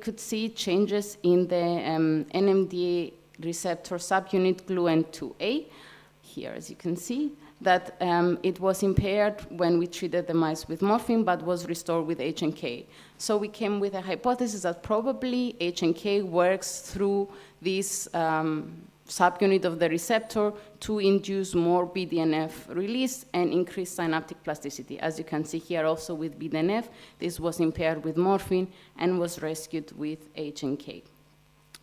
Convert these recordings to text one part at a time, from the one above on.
could see changes in the NMDA receptor subunit GLUN2A. Here, as you can see, that it was impaired when we treated the mice with morphine, but was restored with HNK. So we came with a hypothesis that probably HNK works through this subunit of the receptor to induce more BDNF release and increase synaptic plasticity. As you can see here also with BDNF, this was impaired with morphine and was rescued with HNK.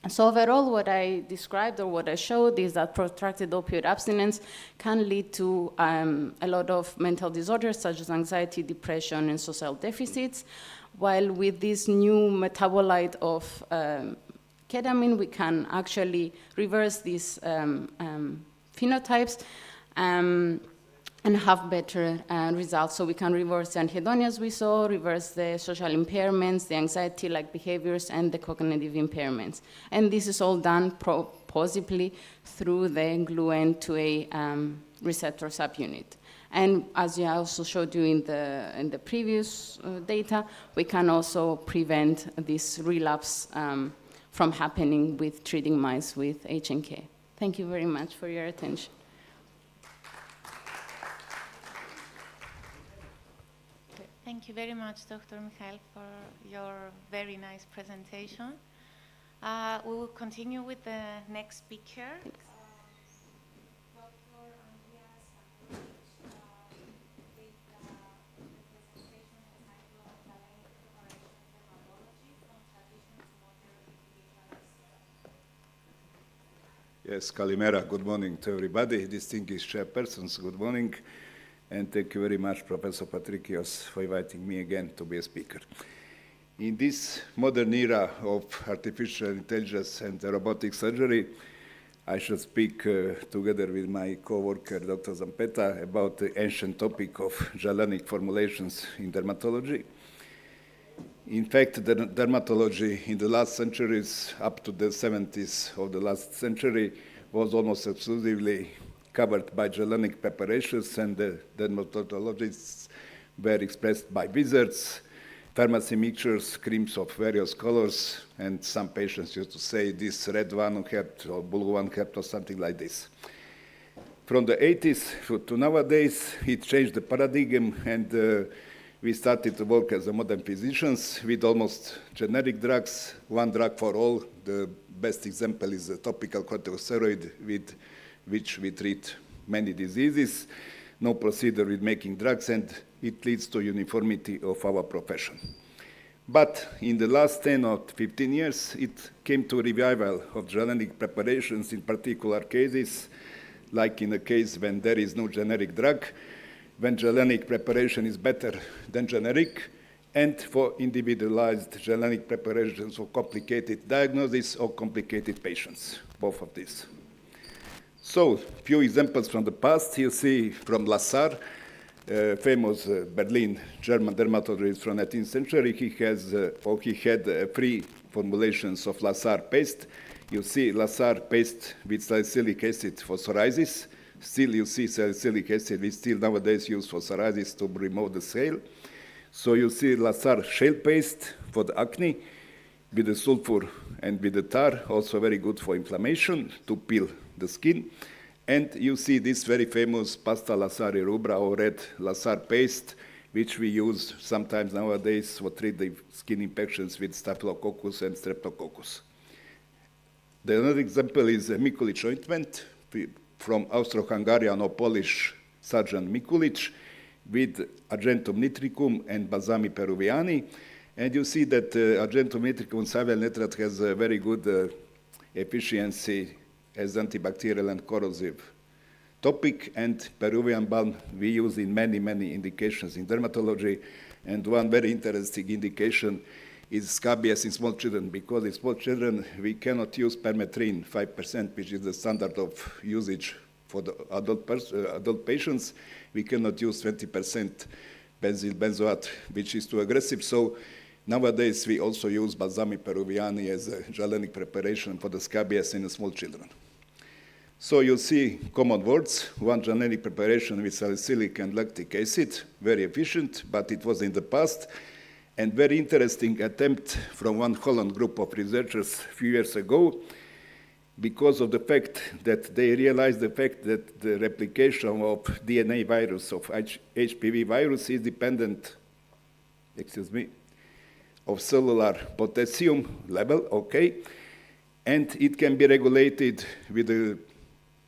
So overall, what I described or what I showed is that protracted opioid abstinence can lead to a lot of mental disorders such as anxiety, depression, and social deficits, while with this new metabolite of ketamine, we can actually reverse these phenotypes and have better results. So we can reverse the anhedonias we saw, reverse the social impairments, the anxiety-like behaviors, and the cognitive impairments. And this is all done possibly through the GLUN2A receptor subunit. And as I also showed you in the previous data, we can also prevent this relapse from happening with treating mice with HNK. Thank you very much for your attention. Thank you very much, Dr. Mikhail, for your very nice presentation. We will continue with the next speaker. Yes, Kalimera, good morning to everybody. Distinguished chairpersons, good morning. And thank you very much, Professor Patrikios, for inviting me again to be a speaker. In this modern era of artificial intelligence and robotic surgery, I shall speak together with my co-worker, Dr. Zampeta, about the ancient topic of gel-lenic formulations in dermatology. In fact, the dermatology in the last centuries, up to the 70s of the last century, was almost exclusively covered by gel-lenic preparations, and the dermatologists were expressed by wizards, pharmacy mixtures, creams of various colors, and some patients used to say this red one helped or blue one helped or something like this. From the 80s to nowadays, it changed the paradigm, and we started to work as a modern physicians with almost generic drugs, one drug for all. The best example is a topical corticosteroid with which we treat many diseases, no procedure with making drugs, and it leads to uniformity of our profession. But in the last 10 or 15 years, it came to a revival of gel-lenic preparations in particular cases, like in a case when there is no generic drug, when gel-lenic preparation is better than generic, and for individualized gel-lenic preparations for complicated diagnosis or complicated patients, both of these. So, few examples from the past. You see from Lassar, famous Berlin German dermatologist from 19th century. He had 3 formulations of Lassar paste. You see Lassar paste with salicylic acid for psoriasis. Still, you see salicylic acid is still nowadays used for psoriasis to remove the scale. So you see Lassar shale paste for the acne with the sulfur and with the tar, also very good for inflammation to peel the skin. And you see this very famous pasta Lassari rubra or red Lassar paste, which we use sometimes nowadays for treat the skin infections with staphylococcus and streptococcus. The other example is a Mikulic ointment from Austro-Hungarian or Polish surgeon Mikulic with Argentum nitricum and Balsami peruviani. And you see that Argentum nitricum cyval nitrate has a very good efficiency as antibacterial and corrosive topic, and Peruvian balm we use in many, many indications in dermatology. And one very interesting indication is scabies in small children, because in small children we cannot use permethrin 5%, which is the standard of usage for the adult patients. We cannot use 20% benzyl benzoate, which is too aggressive. So nowadays we also use Balsami peruviani as a gel-lenic preparation for the scabies in the small children. So you see common words, one gel-lenic preparation with salicylic and lactic acid, very efficient, but it was in the past. And very interesting attempt from one Holland group of researchers a few years ago, because of the fact that they realized the fact that the replication of DNA virus, of HPV virus, is dependent, of cellular potassium level, okay, and it can be regulated with the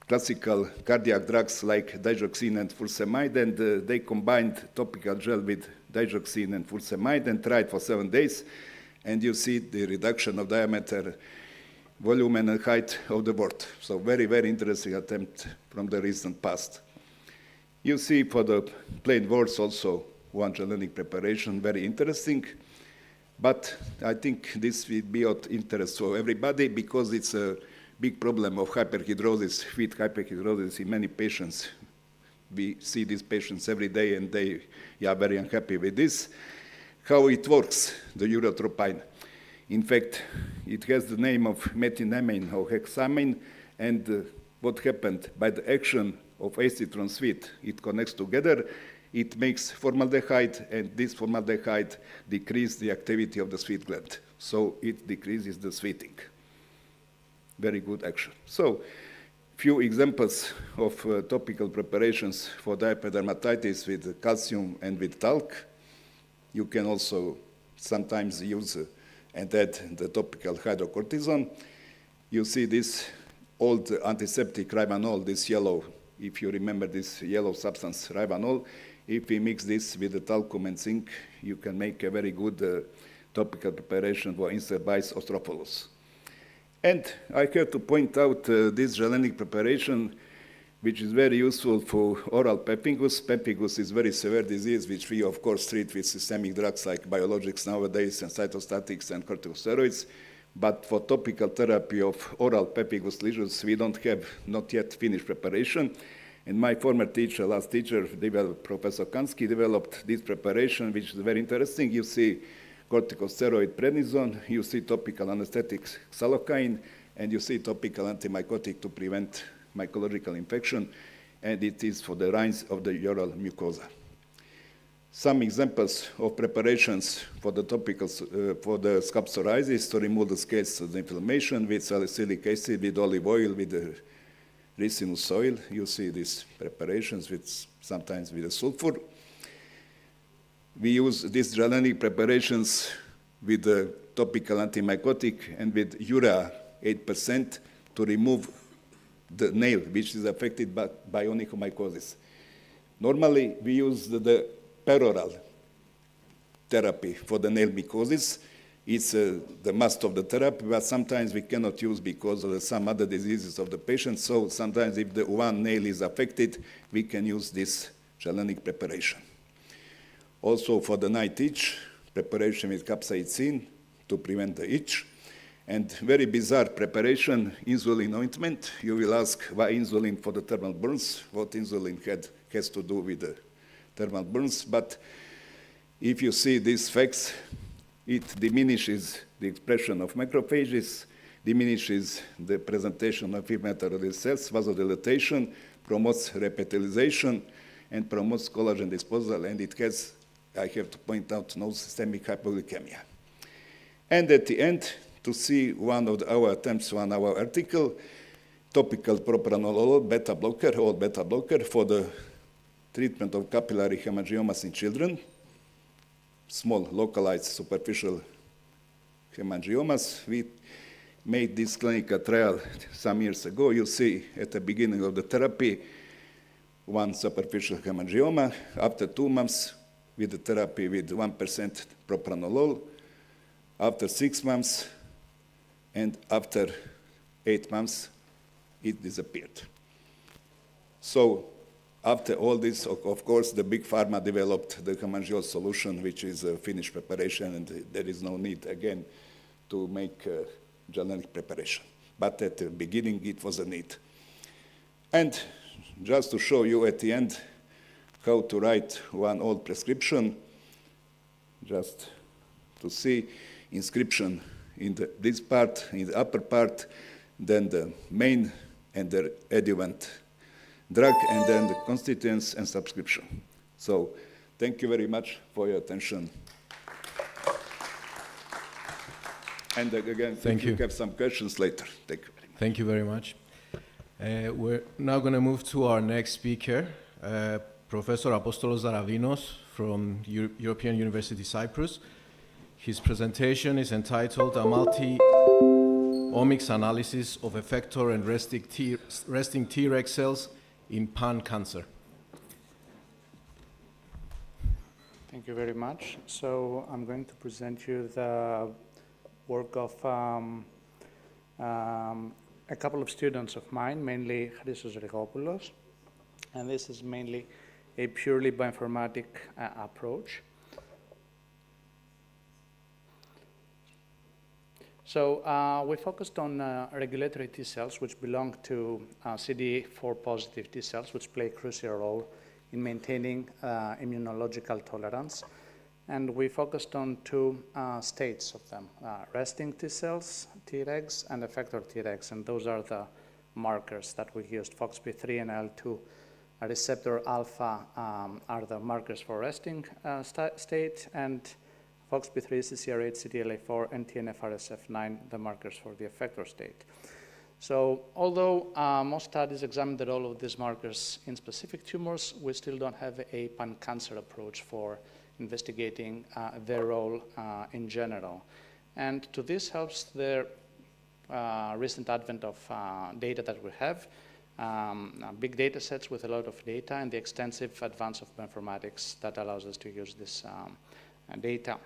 classical cardiac drugs like digoxin and furosemide, and they combined topical gel with digoxin and furosemide and tried for 7 days, and you see the reduction of diameter, volume, and height of the wort. So very, very interesting attempt from the recent past. You see for the plain worts also one gel-lenic preparation, very interesting. But I think this will be of interest to everybody because it's a big problem of hyperhidrosis, feed hyperhidrosis in many patients. We see these patients every day and they are very unhappy with this. How it works, the urotropine. In fact, it has the name of methenamine or hexamine, and what happened by the action of acetron sweet, it connects together, it makes formaldehyde, and this formaldehyde decreases the activity of the sweat gland. So it decreases the sweating. Very good action. So, few examples of topical preparations for diapedermatitis with calcium and with talc. You can also sometimes use and add the topical hydrocortisone. You see this old antiseptic Rivanol, this yellow, if you remember this yellow substance, Rivanol. If we mix this with the talcum and zinc, you can make a very good topical preparation for Incerbice ostropholus. And I have to point out this gel-lenic preparation, which is very useful for oral pemphigus. Pemphigus is a very severe disease, which we, of course, treat with systemic drugs like biologics nowadays and cytostatics and corticosteroids. But for topical therapy of oral pemphigus lesions, we don't have not yet finished preparation. And my former teacher, last teacher, Professor Kansky, developed this preparation, which is very interesting. You see corticosteroid prednisone, you see topical anesthetic xalocaine, and you see topical antimycotic to prevent mycological infection, and it is for the rinse of the oral mucosa. Some examples of preparations for the topicals, for the scalp psoriasis to remove the scales of the inflammation with salicylic acid, with olive oil, with the resinous oil. You see these preparations with sometimes with the sulfur. We use these gel-lenic preparations with the topical antimycotic and with urea 8% to remove the nail, which is affected by onychomycosis. Normally, we use the peroral therapy for the nail mycosis. It's the must of the therapy, but sometimes we cannot use because of some other diseases of the patient. So sometimes if the one nail is affected, we can use this gel-lenic preparation. Also for the night itch, preparation with capsaicin to prevent the itch. And very bizarre preparation, insulin ointment. You will ask why insulin for the thermal burns, what insulin has to do with the thermal burns. But if you see these facts, it diminishes the expression of macrophages, diminishes the presentation of inflammatory cells, vasodilatation, promotes repetylation, and promotes collagen disposal, and it has, I have to point out, no systemic hypoglycemia. And at the end, to see one of our attempts on our article, topical propranolol beta blocker, or beta blocker for the treatment of capillary hemangiomas in children, small localized superficial hemangiomas. We made this clinical trial some years ago. You see at the beginning of the therapy, one superficial hemangioma. After 2 months with the therapy with 1% propranolol, after 6 months, and after 8 months, it disappeared. So after all this, of course, the big pharma developed the hemangiol solution, which is a finished preparation, and there is no need, again, to make gel-lenic preparation. But at the beginning, it was a need. And just to show you at the end how to write one old prescription, just to see inscription in this part, in the upper part, then the main and the adjuvant drug, and then the constituents and subscription. So thank you very much for your attention. And again, Thank if you you. have some questions later. Thank you very much. Thank you very much. We're now going to move to our next speaker, Professor Apostolos Zaravinos from European University Cyprus. His presentation is entitled A Multi-Omics Analysis of Effector and Resting Treg Cells in Pan-Cancer. Thank you very much. So I'm going to present you the work of a couple of students of mine, mainly Christos Rigopoulos, and this is mainly a purely bioinformatic approach. So we focused on regulatory T cells, which belong to CD4 positive T cells, which play a crucial role in maintaining immunological tolerance. And we focused on two states of them, resting T cells, Tregs, and effector Tregs. And those are the markers that we used. FOXP3 and IL-2 receptor alpha are the markers for resting state, and FOXP3, CCR8, CTLA4, and TNF-RSF9, the markers for the effector state. So although most studies examine the role of these markers in specific tumors, we still don't have a pan-cancer approach for investigating their role in general. And to this helps the recent advent of data that we have, big data sets with a lot of data, and the extensive advance of bioinformatics that allows us to use this data.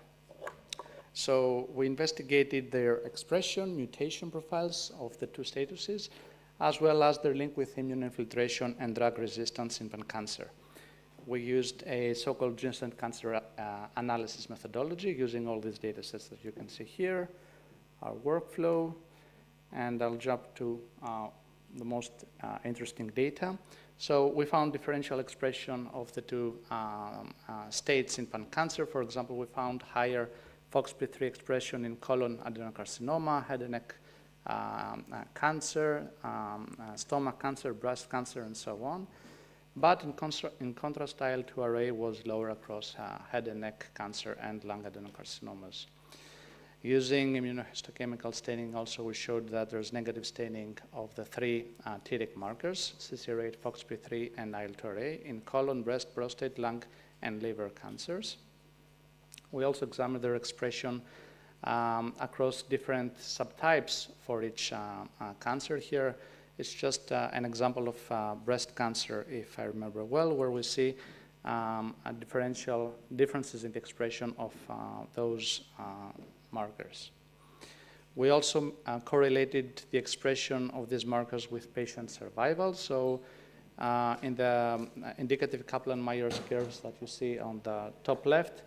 So we investigated their expression, mutation profiles of the two statuses, as well as their link with immune infiltration and drug resistance in pan-cancer. We used a so-called gene-stent cancer analysis methodology using all these data sets that you can see here, our workflow, and I'll jump to the most interesting data. So we found differential expression of the two states in pan-cancer. For example, we found higher FOXP3 expression in colon adenocarcinoma, head and neck cancer, stomach cancer, breast cancer, and so on. But in contrast, IL-2 array was lower across head and neck cancer and lung adenocarcinomas. Using immunohistochemical staining also, we showed that there's negative staining of the three Treg markers, CCR8, FOXP3, and IL-2 array in colon, breast, prostate, lung, and liver cancers. We also examined their expression across different subtypes for each cancer. Here it's just an example of breast cancer, if I remember well, where we see differential differences in the expression of those markers. We also correlated the expression of these markers with patient survival. So in the indicative Kaplan-Meier curves that you see on the top left,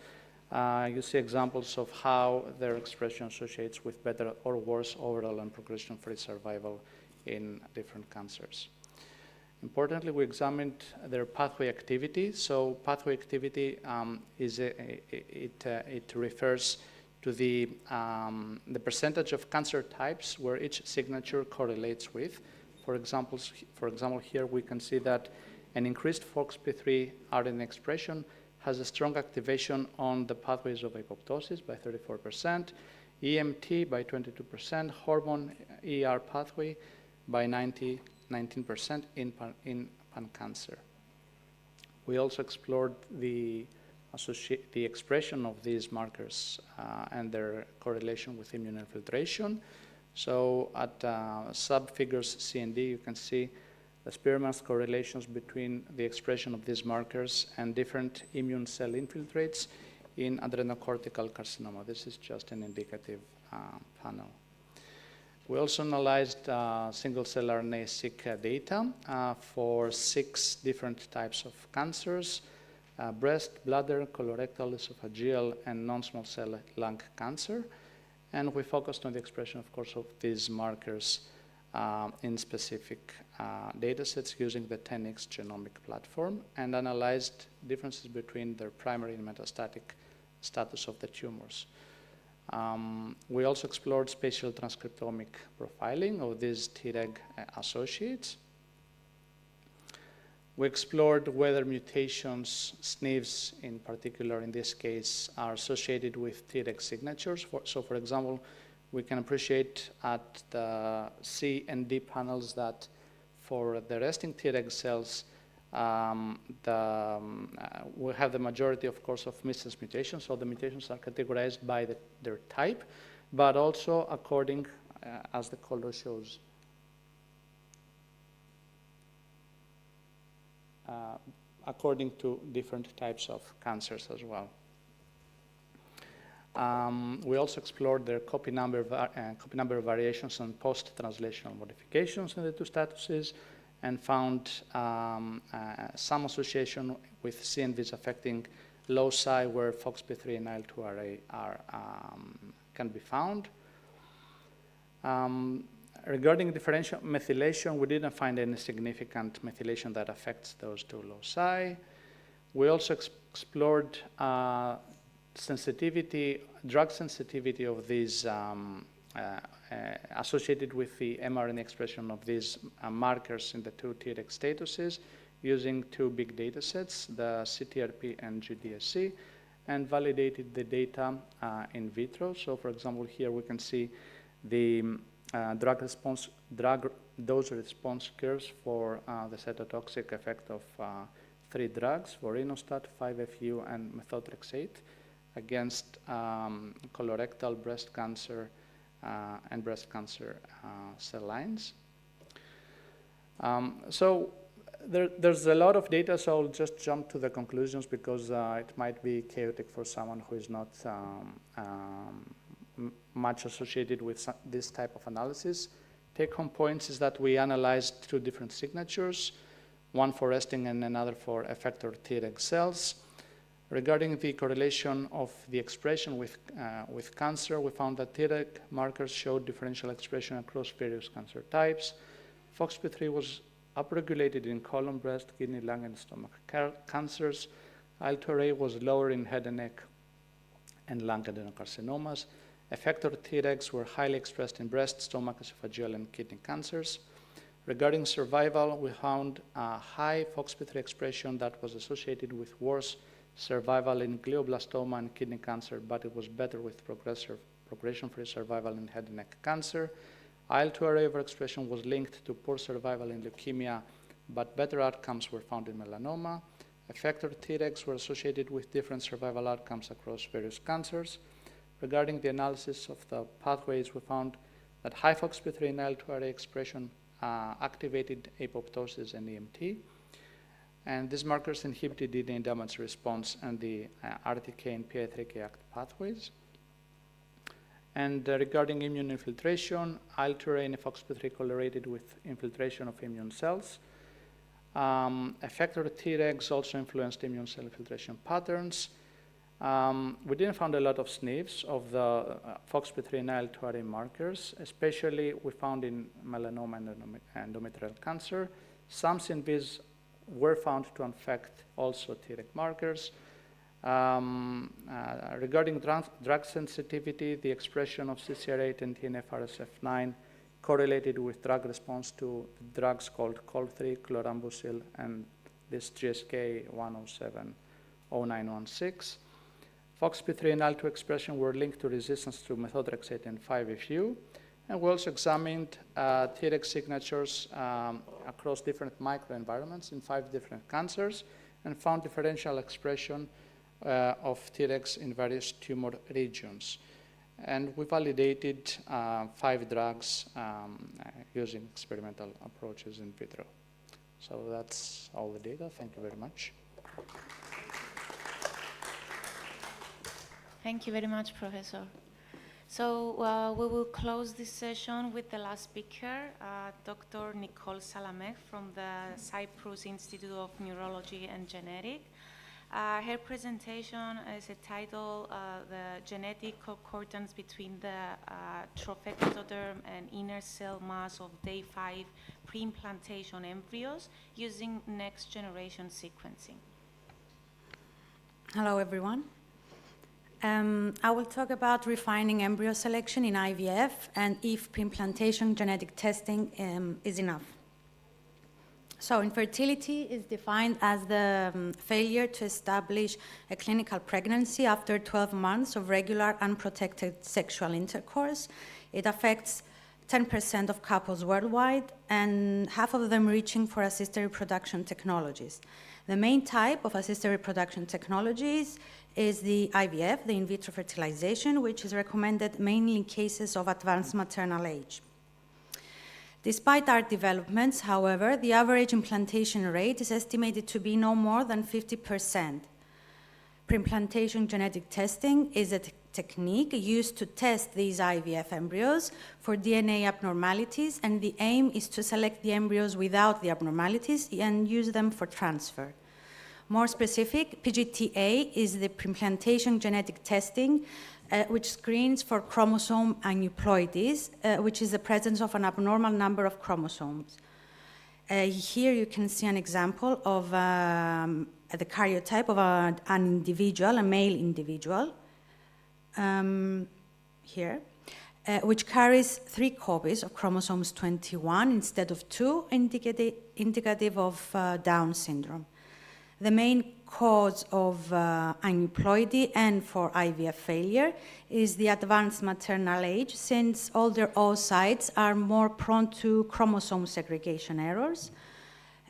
you see examples of how their expression associates with better or worse overall and progression-free survival in different cancers. Importantly, we examined their pathway activity. So pathway activity it refers to the percentage of cancer types where each signature correlates with. For example, here we can see that an increased FOXP3 RNA expression has a strong activation on the pathways of apoptosis by 34%, EMT by 22%, hormone ER pathway by 19% in pan-cancer. We also explored the expression of these markers and their correlation with immune infiltration. So at sub-figures C and D, you can see the Spearman's correlations between the expression of these markers and different immune cell infiltrates in adrenocortical carcinoma. This is just an indicative panel. We also analyzed single-cell RNA-seq data for 6 different types of cancers, breast, bladder, colorectal, esophageal, and non-small cell lung cancer. And we focused on the expression, of course, of these markers in specific data sets using the 10x genomic platform and analyzed differences between their primary and metastatic status of the tumors. We also explored spatial transcriptomic profiling of these Treg associates. We explored whether mutations, SNVs in particular in this case, are associated with Treg signatures. So for example, We can appreciate at the C and D panels that for the resting Treg cells, we have the majority, of course, of missense mutations. So the mutations are categorized by their type, but also according, as the color shows, according to different types of cancers as well. We also explored their copy number variations and post-translational modifications in the two statuses, and found some association with CNVs affecting loci where FOXP3 and IL-2 array can be found. Regarding differential methylation, we didn't find any significant methylation that affects those two loci. We also explored drug sensitivity of these associated with the mRNA expression of these markers in the two Treg statuses using two big data sets, the CTRP and GDSC, and validated the data in vitro. So for example, here we can see the drug dose response curves for the cytotoxic effect of 3 drugs, vorinostat, 5-FU, and methotrexate against colorectal, breast cancer, and breast cancer cell lines. So there's a lot of data, so I'll just jump to the conclusions because it might be chaotic for someone who is not much associated with this type of analysis. Take-home points is that we analyzed 2 different signatures, one for resting and another for effector Treg cells. Regarding the correlation of the expression with cancer, we found that Treg markers showed differential expression across various cancer types. FOXP3 was upregulated in colon, breast, kidney, lung, and stomach cancers. IL-2 array was lower in head and neck and lung adenocarcinomas. Effector Tregs were highly expressed in breast, stomach, esophageal, and kidney cancers. Regarding survival, we found a high FOXP3 expression that was associated with worse survival in glioblastoma and kidney cancer, but it was better with progression-free survival in head and neck cancer. IL-2 array overexpression was linked to poor survival in leukemia, but better outcomes were found in melanoma. Effector Tregs were associated with different survival outcomes across various cancers. Regarding the analysis of the pathways, we found that high FOXP3 and IL-2 array expression activated apoptosis and EMT. And these markers inhibited DNA damage response and the RTK and PI3K active pathways. And regarding immune infiltration, IL-2 array and FOXP3 correlated with infiltration of immune cells. Effector Tregs also influenced immune cell infiltration patterns. We didn't find a lot of SNVs of the FOXP3 and IL-2 array markers, especially we found in melanoma and endometrial cancer. Some SNVs were found to affect also Treg markers. Regarding drug sensitivity, the expression of CCR8 and TNF-RSF9 correlated with drug response to drugs called COL3, chlorambucil, and this GSK 1070916. FOXP3 and IL-2 expression were linked to resistance to methotrexate and 5-FU. And we also examined Treg signatures across different microenvironments in 5 different cancers and found differential expression of Tregs in various tumor regions. And we validated 5 drugs using experimental approaches in vitro. So that's all the data. Thank you very much. Thank you very much, Professor. So we will close this session with the last speaker, Dr. Nicole Salameh from the Cyprus Institute of Neurology and Genetics. Her presentation is entitled The Genetic Concordance Between the Trophectoderm and Inner Cell Mass of Day 5 Pre-implantation Embryos using Next-Generation Sequencing. Hello, everyone. I will talk about refining embryo selection in IVF and if pre-implantation genetic testing is enough. So infertility is defined as the failure to establish a clinical pregnancy after 12 months of regular unprotected sexual intercourse It affects 10% of couples worldwide, and half of them reaching for assisted reproduction technologies. The main type of assisted reproduction technologies is the IVF, the in vitro fertilization, which is recommended mainly in cases of advanced maternal age. Despite our developments, however, the average implantation rate is estimated to be no more than 50%. Preimplantation genetic testing is a technique used to test these IVF embryos for DNA abnormalities, and the aim is to select the embryos without the abnormalities and use them for transfer. More specific, PGTA is the preimplantation genetic testing which screens for chromosome aneuploidies, which is the presence of an abnormal number of chromosomes. Here you can see an example of the karyotype of an individual, a male individual, here, which carries 3 copies of chromosomes 21 instead of 2, indicative of Down syndrome. The main cause of aneuploidy and for IVF failure is the advanced maternal age, since older oocytes are more prone to chromosome segregation errors.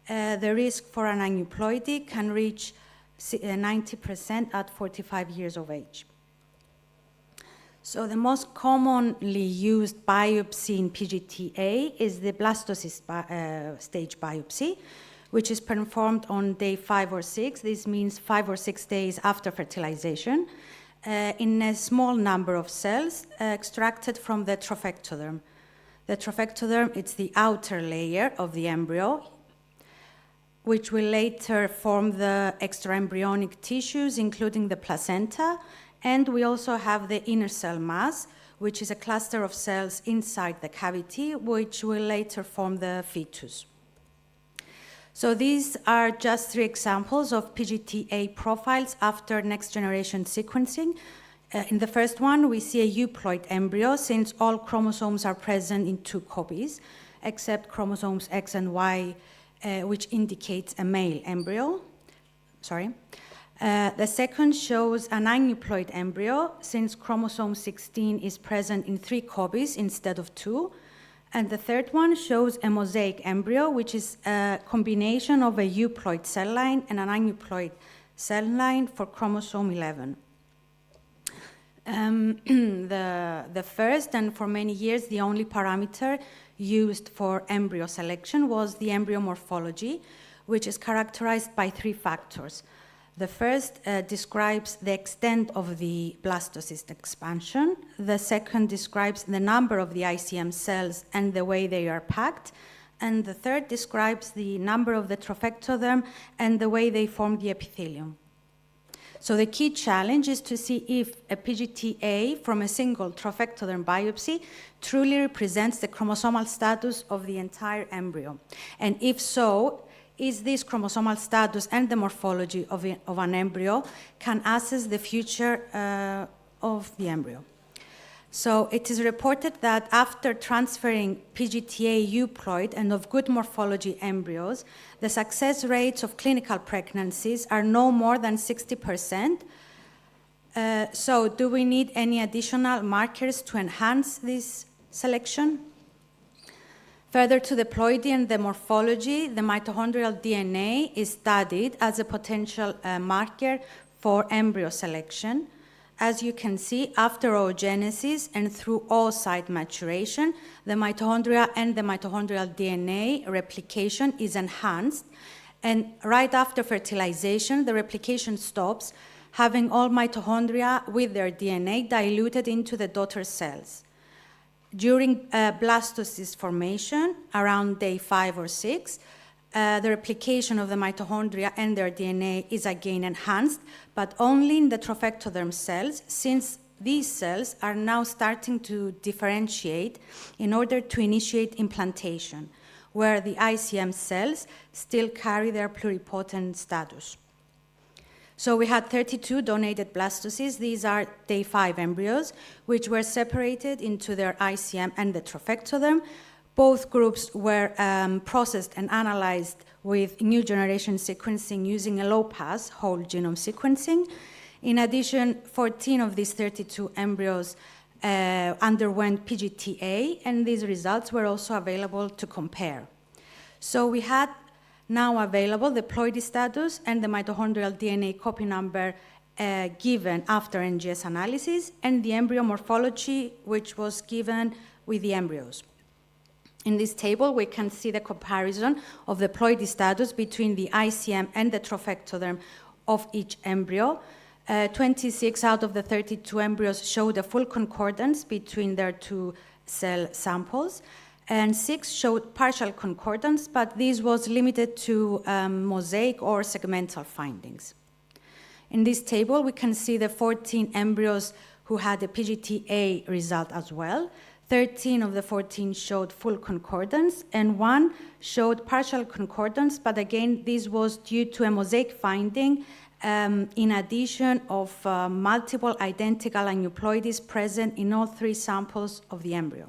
The risk for an aneuploidy can reach 90% at 45 years of age. So the most commonly used biopsy in PGTA is the blastocyst stage biopsy, which is performed on day 5 or 6. This means 5 or 6 days after fertilization, in a small number of cells extracted from the trophectoderm. The trophectoderm, it's the outer layer of the embryo, which will later form the extraembryonic tissues, including the placenta, and we also have the inner cell mass, which is a cluster of cells inside the cavity, which will later form the fetus. So these are just 3 examples of PGTA profiles after next-generation sequencing. In the first one, we see a euploid embryo, since all chromosomes are present in 2 copies, except chromosomes X and Y, which indicates a male embryo. The second shows an aneuploid embryo, since chromosome 16 is present in 3 copies instead of 2. And the third one shows a mosaic embryo, which is a combination of a euploid cell line and an aneuploid cell line for chromosome 11. The first, and for many years the only parameter used for embryo selection, was the embryo morphology, which is characterized by 3 factors. The first describes the extent of the blastocyst expansion. The second describes the number of the ICM cells and the way they are packed. And the third describes the number of the trophectoderm and the way they form the epithelium. So the key challenge is to see if a PGTA from a single trophectoderm biopsy truly represents the chromosomal status of the entire embryo. And if so, is this chromosomal status and the morphology of an embryo can assess the future of the embryo. So it is reported that after transferring PGTA euploid and of good morphology embryos, the success rates of clinical pregnancies are no more than 60%. So do we need any additional markers to enhance this selection? Further to the ploidy and the morphology, the mitochondrial DNA is studied as a potential marker for embryo selection. As you can see, after oogenesis and through oocyte maturation, the mitochondria and the mitochondrial DNA replication is enhanced. And right after fertilization, the replication stops, having all mitochondria with their DNA diluted into the daughter cells. During blastocyst formation, around day 5 or 6, the replication of the mitochondria and their DNA is again enhanced, but only in the trophectoderm cells, since these cells are now starting to differentiate in order to initiate implantation, where the ICM cells still carry their pluripotent status. So we had 32 donated blastocysts. These are day 5 embryos, which were separated into their ICM and the trophectoderm. Both groups were processed and analyzed with new generation sequencing using a low-pass whole genome sequencing. In addition, 14 of these 32 embryos underwent PGTA, and these results were also available to compare. So we had now available the ploidy status and the mitochondrial DNA copy number given after NGS analysis, and the embryo morphology, which was given with the embryos. In this table, we can see the comparison of the ploidy status between the ICM and the trophectoderm of each embryo. 26 out of the 32 embryos showed a full concordance between their two cell samples, and 6 showed partial concordance, but this was limited to mosaic or segmental findings. In this table, we can see the 14 embryos who had a PGTA result as well. 13 of the 14 showed full concordance, and 1 showed partial concordance, but again, this was due to a mosaic finding in addition of multiple identical aneuploidies present in all 3 samples of the embryo.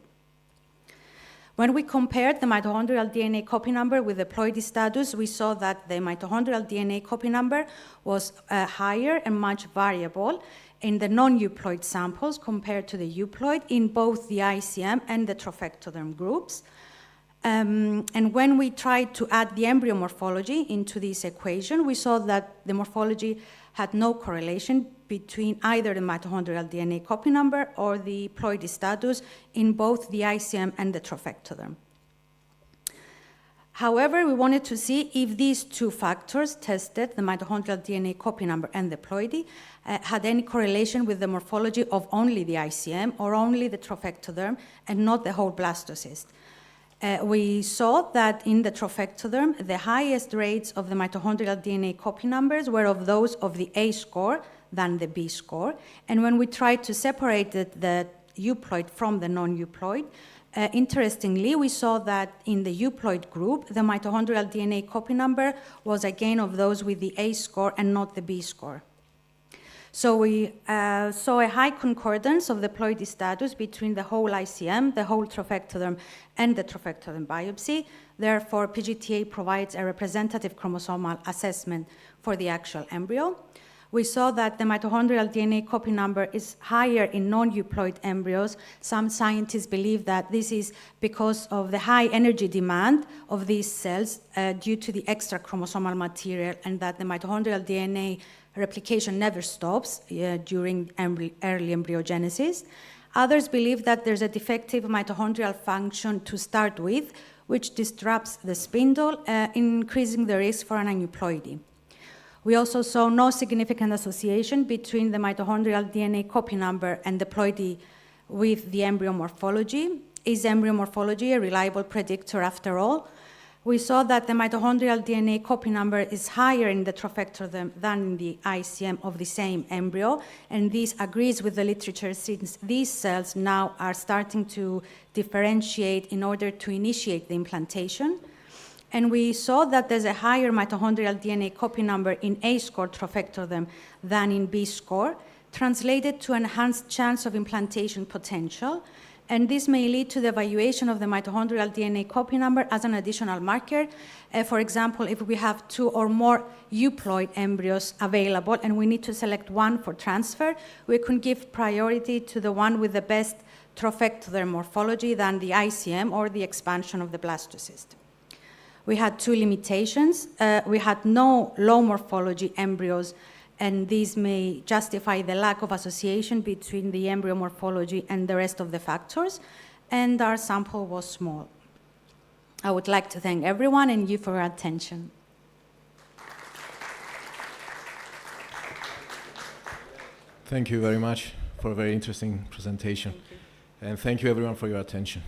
When we compared the mitochondrial DNA copy number with the ploidy status, we saw that the mitochondrial DNA copy number was higher and much variable in the non-euploid samples compared to the euploid in both the ICM and the trophectoderm groups. And when we tried to add the embryo morphology into this equation, we saw that the morphology had no correlation between either the mitochondrial DNA copy number or the ploidy status in both the ICM and the trophectoderm. However, we wanted to see if these 2 factors tested, the mitochondrial DNA copy number and the ploidy, had any correlation with the morphology of only the ICM or only the trophectoderm and not the whole blastocyst. We saw that in the trophectoderm, the highest rates of the mitochondrial DNA copy numbers were of those of the A score than the B score. And when we tried to separate the euploid from the non-euploid, interestingly, we saw that in the euploid group, the mitochondrial DNA copy number was again of those with the A score and not the B score. So we saw a high concordance of the ploidy status between the whole ICM, the whole trophectoderm, and the trophectoderm biopsy. Therefore, PGTA provides a representative chromosomal assessment for the actual embryo. We saw that the mitochondrial DNA copy number is higher in non-euploid embryos. Some scientists believe that this is because of the high energy demand of these cells due to the extra chromosomal material, and that the mitochondrial DNA replication never stops during early embryogenesis. Others believe that there's a defective mitochondrial function to start with, which disrupts the spindle, increasing the risk for an aneuploidy. We also saw no significant association between the mitochondrial DNA copy number and the ploidy with the embryo morphology. Is embryo morphology a reliable predictor after all? We saw that the mitochondrial DNA copy number is higher in the trophectoderm than in the ICM of the same embryo, and this agrees with the literature since these cells now are starting to differentiate in order to initiate the implantation. And we saw that there's a higher mitochondrial DNA copy number in A-score trophectoderm than in B-score, translated to enhanced chance of implantation potential. And this may lead to the evaluation of the mitochondrial DNA copy number as an additional marker. For example, if we have 2 or more euploid embryos available and we need to select one for transfer, we can give priority to the one with the best trophectoderm morphology than the ICM or the expansion of the blastocyst. We had 2 limitations. We had no low morphology embryos, and these may justify the lack of association between the embryo morphology and the rest of the factors, and our sample was small. I would like to thank everyone and you for your attention. Thank you very much for a very interesting presentation. And thank you everyone for your attention.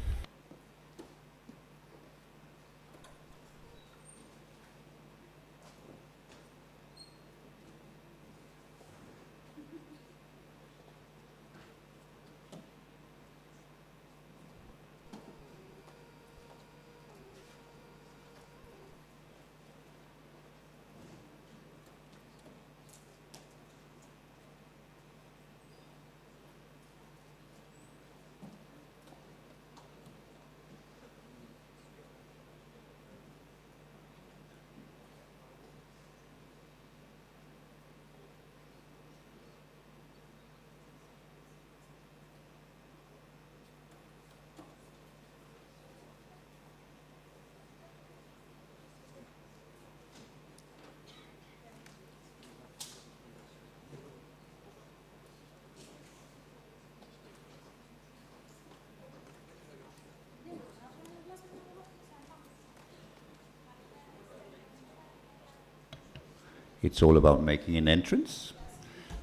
it's all about making an entrance.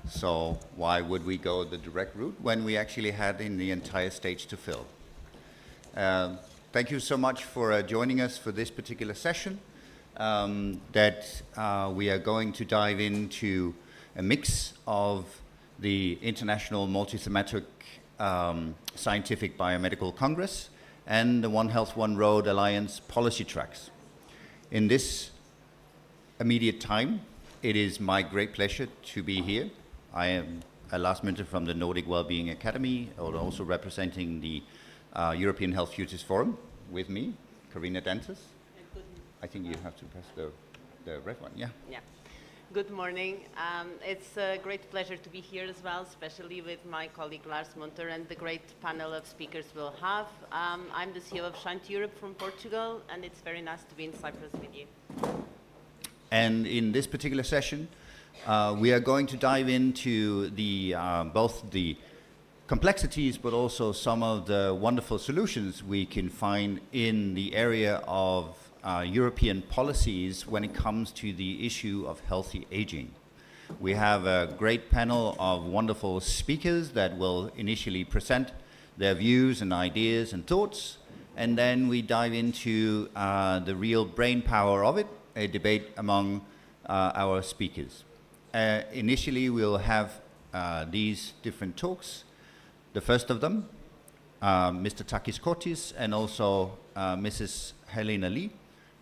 So why would we go the direct route when we actually had in the entire stage to fill? Thank you so much for joining us for this particular session. We are going to dive into a mix of the International Multi-Thematic Scientific Biomedical Congress and the One Health, One Road Alliance policy tracks. In this immediate time, it is my great pleasure to be here. I am a last mentor from the Nordic Wellbeing Academy, also representing the European Health Futures Forum with me, Karina Dantas. I think you have to press the red one, yeah? Yeah. Good morning. It's a great pleasure to be here as well, especially with my colleague Lars Munter and the great panel of speakers we'll have. I'm the CEO of Shine to Europe from Portugal, and it's very nice to be in Cyprus with you. And in this particular session, we are going to dive into both the complexities, but also some of the wonderful solutions we can find in the area of European policies when it comes to the issue of healthy aging. We have a great panel of wonderful speakers that will initially present their views and ideas and thoughts, and then we dive into the real brain power of it, a debate among our speakers. Initially, we'll have these different talks. The first of them, Mr. Takis Kortis and also Mrs. Helena Lee.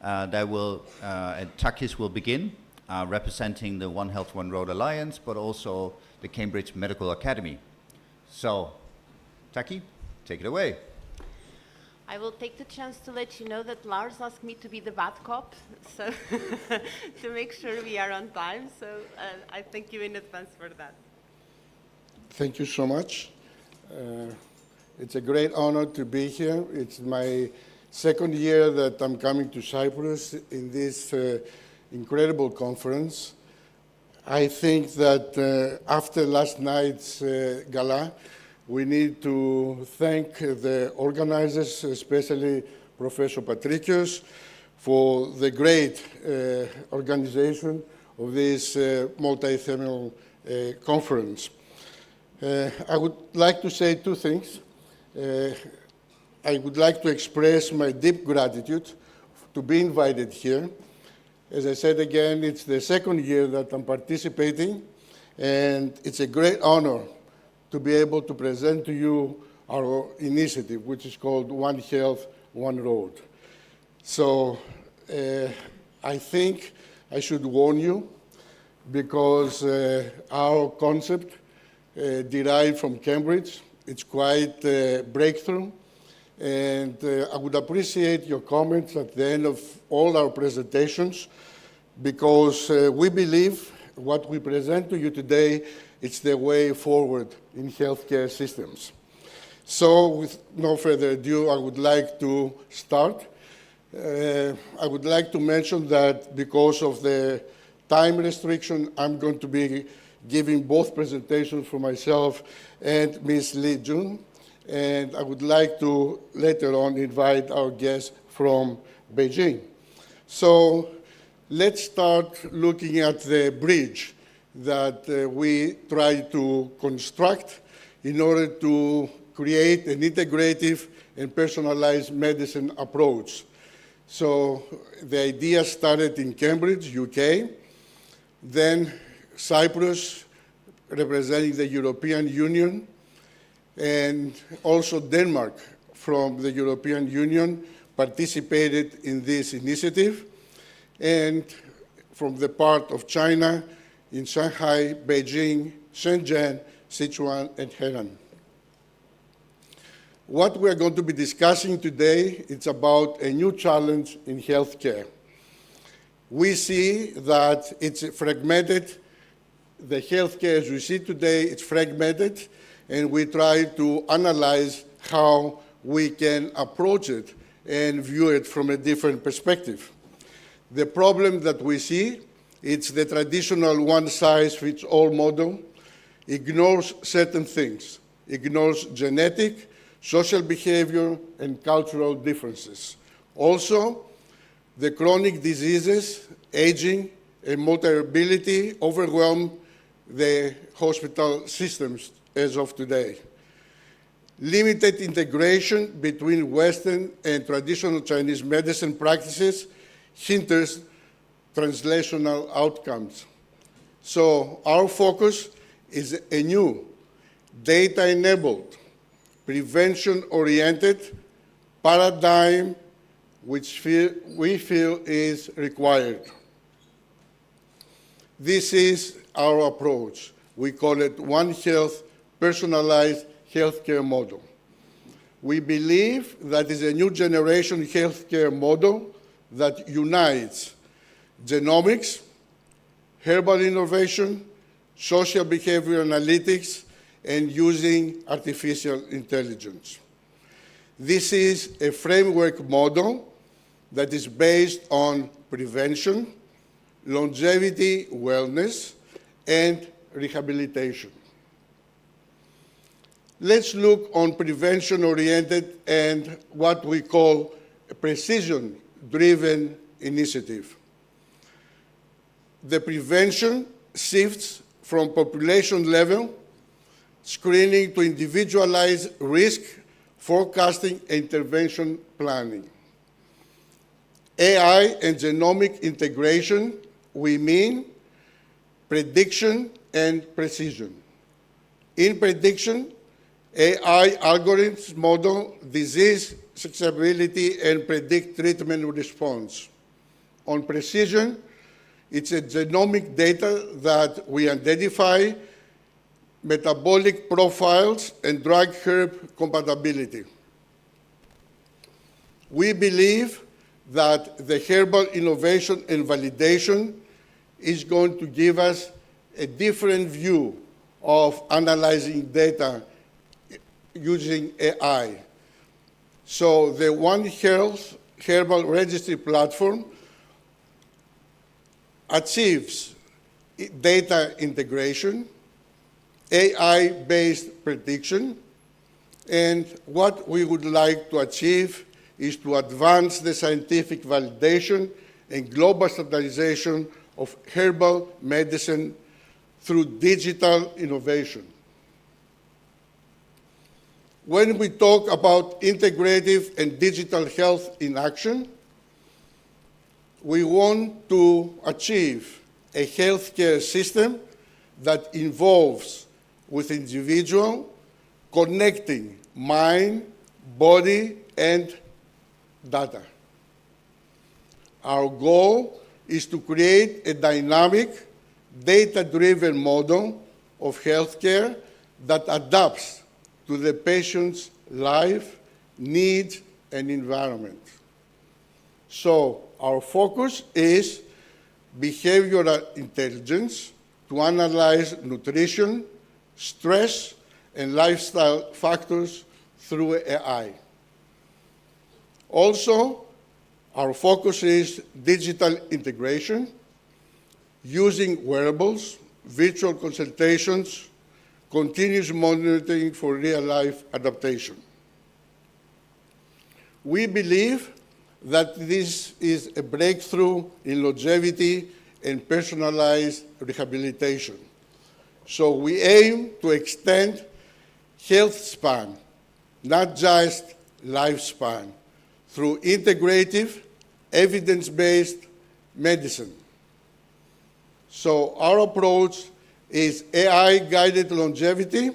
Takis will begin representing the One Health, One Road Alliance, but also the Cambridge Medical Academy. So, Taki, take it away. I will take the chance to let you know that Lars asked me to be the bad cop, so to make sure we are on time. So I thank you in advance for that. Thank you so much. It's a great honor to be here. It's my second year that I'm coming to Cyprus in this incredible conference. I think that after last night's gala, we need to thank the organizers, especially Professor Patrikios, for the great organization of this multi-themal conference. I would like to say two things. I would like to express my deep gratitude to be invited here. As I said again, it's the second year that I'm participating, and it's a great honor to be able to present to you our initiative, which is called One Health, One Road. So I think I should warn you, because our concept derived from Cambridge. It's quite a breakthrough, and I would appreciate your comments at the end of all our presentations, because we believe what we present to you today, it's the way forward in healthcare systems. So with no further ado, I would like to start. I would like to mention that because of the time restriction, I'm going to be giving both presentations for myself and Ms. Lee Jun. And I would like to later on invite our guests from Beijing. So let's start looking at the bridge that we try to construct in order to create an integrative and personalized medicine approach. So the idea started in Cambridge, UK, then Cyprus, representing the European Union, and also Denmark from the European Union participated in this initiative, and from the part of China, in Shanghai, Beijing, Shenzhen, Sichuan, and Henan. What we're going to be discussing today, it's about a new challenge in healthcare. We see that it's fragmented. The healthcare as we see today, it's fragmented, and we try to analyze how we can approach it and view it from a different perspective. The problem that we see, it's the traditional one-size-fits-all model, ignores certain things, ignores genetic, social behavior, and cultural differences. Also, the chronic diseases, aging, and mobility overwhelm the hospital systems as of today. Limited integration between Western and traditional Chinese medicine practices hinders translational outcomes. So our focus is a new, data-enabled, prevention-oriented paradigm which we feel is required. This is our approach. We call it One Health personalized healthcare model. We believe that is a new generation healthcare model that unites genomics, herbal innovation, social behavior analytics, and using artificial intelligence. This is a framework model that is based on prevention, longevity, wellness, and rehabilitation. Let's look on prevention-oriented and what we call a precision-driven initiative. The prevention shifts from population level screening to individualized risk forecasting and intervention planning. AI and genomic integration, we mean prediction and precision. In prediction, AI algorithms model disease susceptibility and predict treatment response. On precision, it's a genomic data that we identify metabolic profiles and drug-herb compatibility. We believe that the herbal innovation and validation is going to give us a different view of analyzing data using AI. So the One Health Herbal Registry platform achieves data integration, AI-based prediction, and what we would like to achieve is to advance the scientific validation and global standardization of herbal medicine through digital innovation. When we talk about integrative and digital health in action, we want to achieve a healthcare system that involves with individual, connecting mind, body, and data. Our goal is to create a dynamic, data-driven model of healthcare that adapts to the patient's life, needs, and environment. So our focus is behavioral intelligence to analyze nutrition, stress, and lifestyle factors through AI. Also, our focus is digital integration, using wearables, virtual consultations, continuous monitoring for real-life adaptation. We believe that this is a breakthrough in longevity and personalized rehabilitation. So we aim to extend health span, not just lifespan, through integrative, evidence-based medicine. So our approach is AI-guided longevity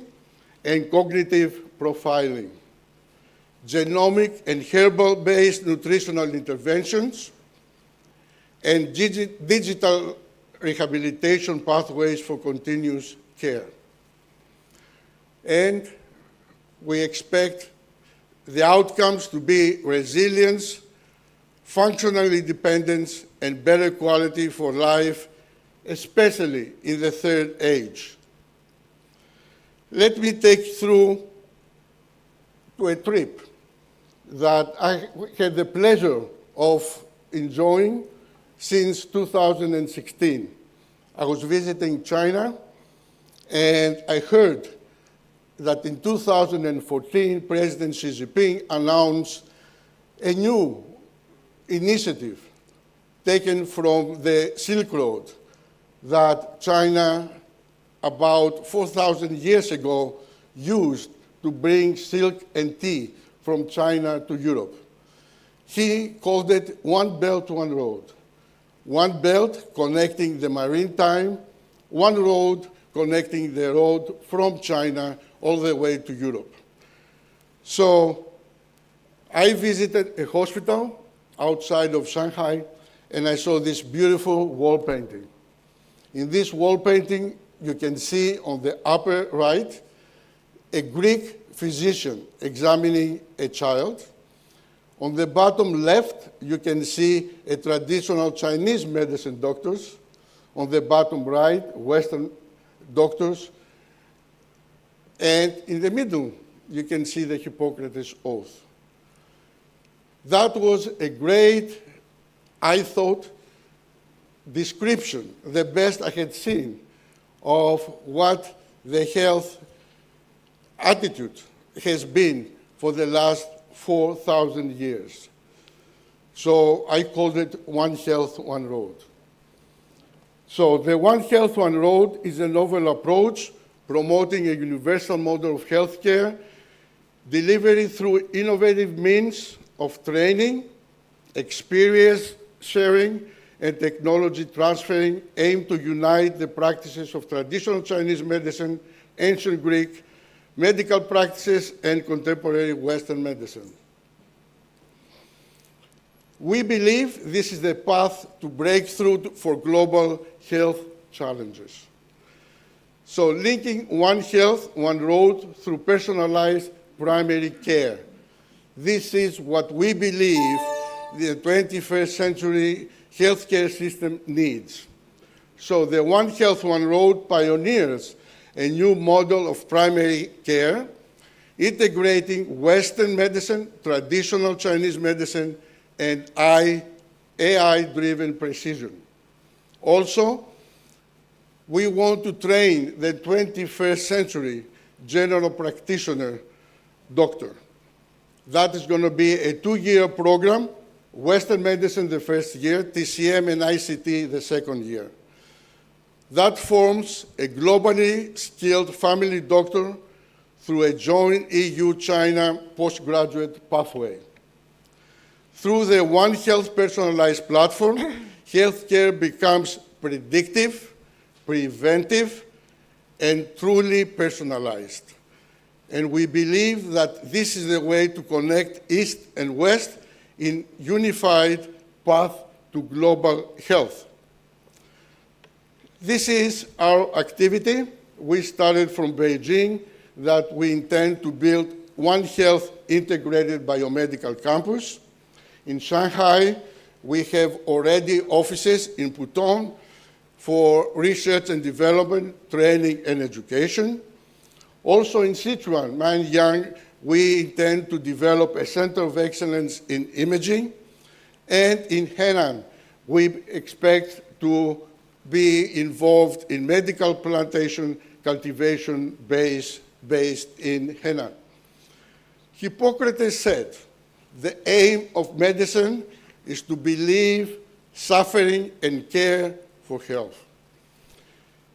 and cognitive profiling, genomic and herbal-based nutritional interventions, and digital rehabilitation pathways for continuous care. And we expect the outcomes to be resilience, functional independence, and better quality for life, especially in the third age. Let me take you through to a trip that I had the pleasure of enjoying since 2016. I was visiting China, and I heard that in 2014, President Xi Jinping announced a new initiative taken from the Silk Road, that China, about 4,000 years ago, used to bring silk and tea from China to Europe. He called it One Belt, One Road. One belt connecting the maritime, one road connecting the road from China all the way to Europe. So I visited a hospital outside of Shanghai, and I saw this beautiful wall painting. In this wall painting, you can see on the upper right a Greek physician examining a child. On the bottom left, you can see a traditional Chinese medicine doctors. On the bottom right, Western doctors. And in the middle, you can see the Hippocrates Oath. That was a great, I thought, description, the best I had seen of what the health attitude has been for the last 4,000 years. So I called it One Health, One Road. So the One Health, One Road is a novel approach promoting a universal model of healthcare, delivery through innovative means of training, experience sharing, and technology transferring, aimed to unite the practices of traditional Chinese medicine, ancient Greek medical practices, and contemporary Western medicine. We believe this is the path to breakthrough for global health challenges. So linking One Health, One Road through personalized primary care. This is what we believe the 21st century healthcare system needs. So the One Health, One Road pioneers a new model of primary care, integrating Western medicine, traditional Chinese medicine, and AI-driven precision. Also, we want to train the 21st century general practitioner doctor. That is going to be a 2-year program, Western medicine the first year, TCM and ICT the second year. That forms a globally skilled family doctor through a joint EU-China postgraduate pathway. Through the One Health personalized platform, healthcare becomes predictive, preventive, and truly personalized. And we believe that this is the way to connect East and West in unified path to global health. This is our activity. We started from Beijing, that we intend to build One Health integrated biomedical campus. In Shanghai, we have already offices in Pudong for research and development, training, and education. Also in Sichuan, Manyang, we intend to develop a center of excellence in imaging. And in Henan, we expect to be involved in medical plantation cultivation based in Henan. Hippocrates said, the aim of medicine is to relieve suffering and care for health.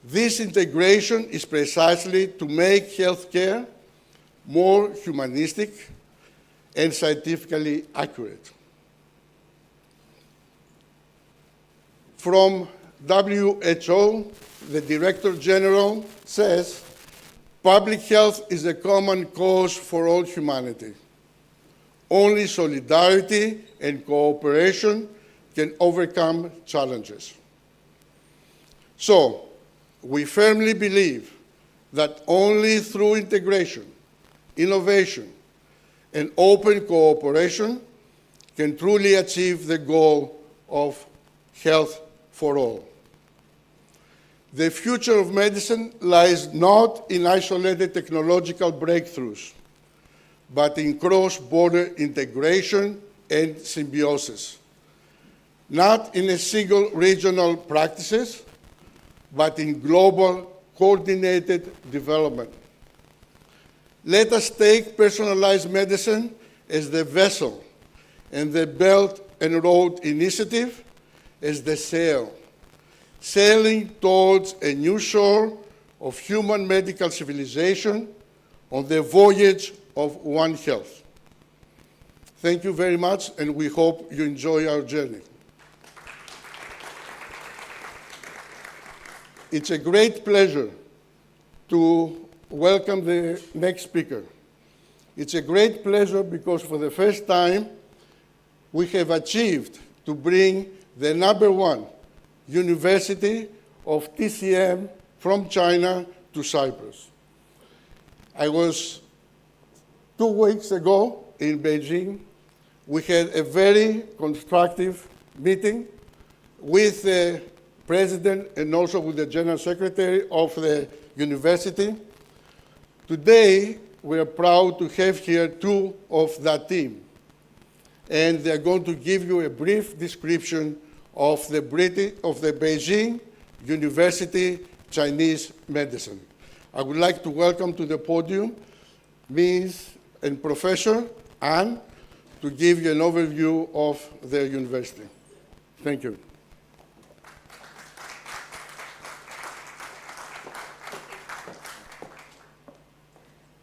This integration is precisely to make healthcare more humanistic and scientifically accurate. From WHO, the Director General says, public health is a common cause for all humanity. Only solidarity and cooperation can overcome challenges. So, we firmly believe that only through integration, innovation, and open cooperation can truly achieve the goal of health for all. The future of medicine lies not in isolated technological breakthroughs, but in cross-border integration and symbiosis. Not in a single regional practices, but in global coordinated development. Let us take personalized medicine as the vessel and the Belt and Road Initiative as the sail. sailing towards a new shore of human medical civilization on the voyage of One Health. Thank you very much, and we hope you enjoy our journey. It's a great pleasure to welcome the next speaker. It's a great pleasure because for the first time, we have achieved to bring the #1 university of TCM from China to Cyprus. I was 2 weeks ago in Beijing. We had a very constructive meeting with the president and also with the general secretary of the university. Today, we are proud to have here 2 of that team. And they're going to give you a brief description of the Beijing University Chinese Medicine. I would like to welcome to the podium Ms. and Professor An to give you an overview of their university. Thank you.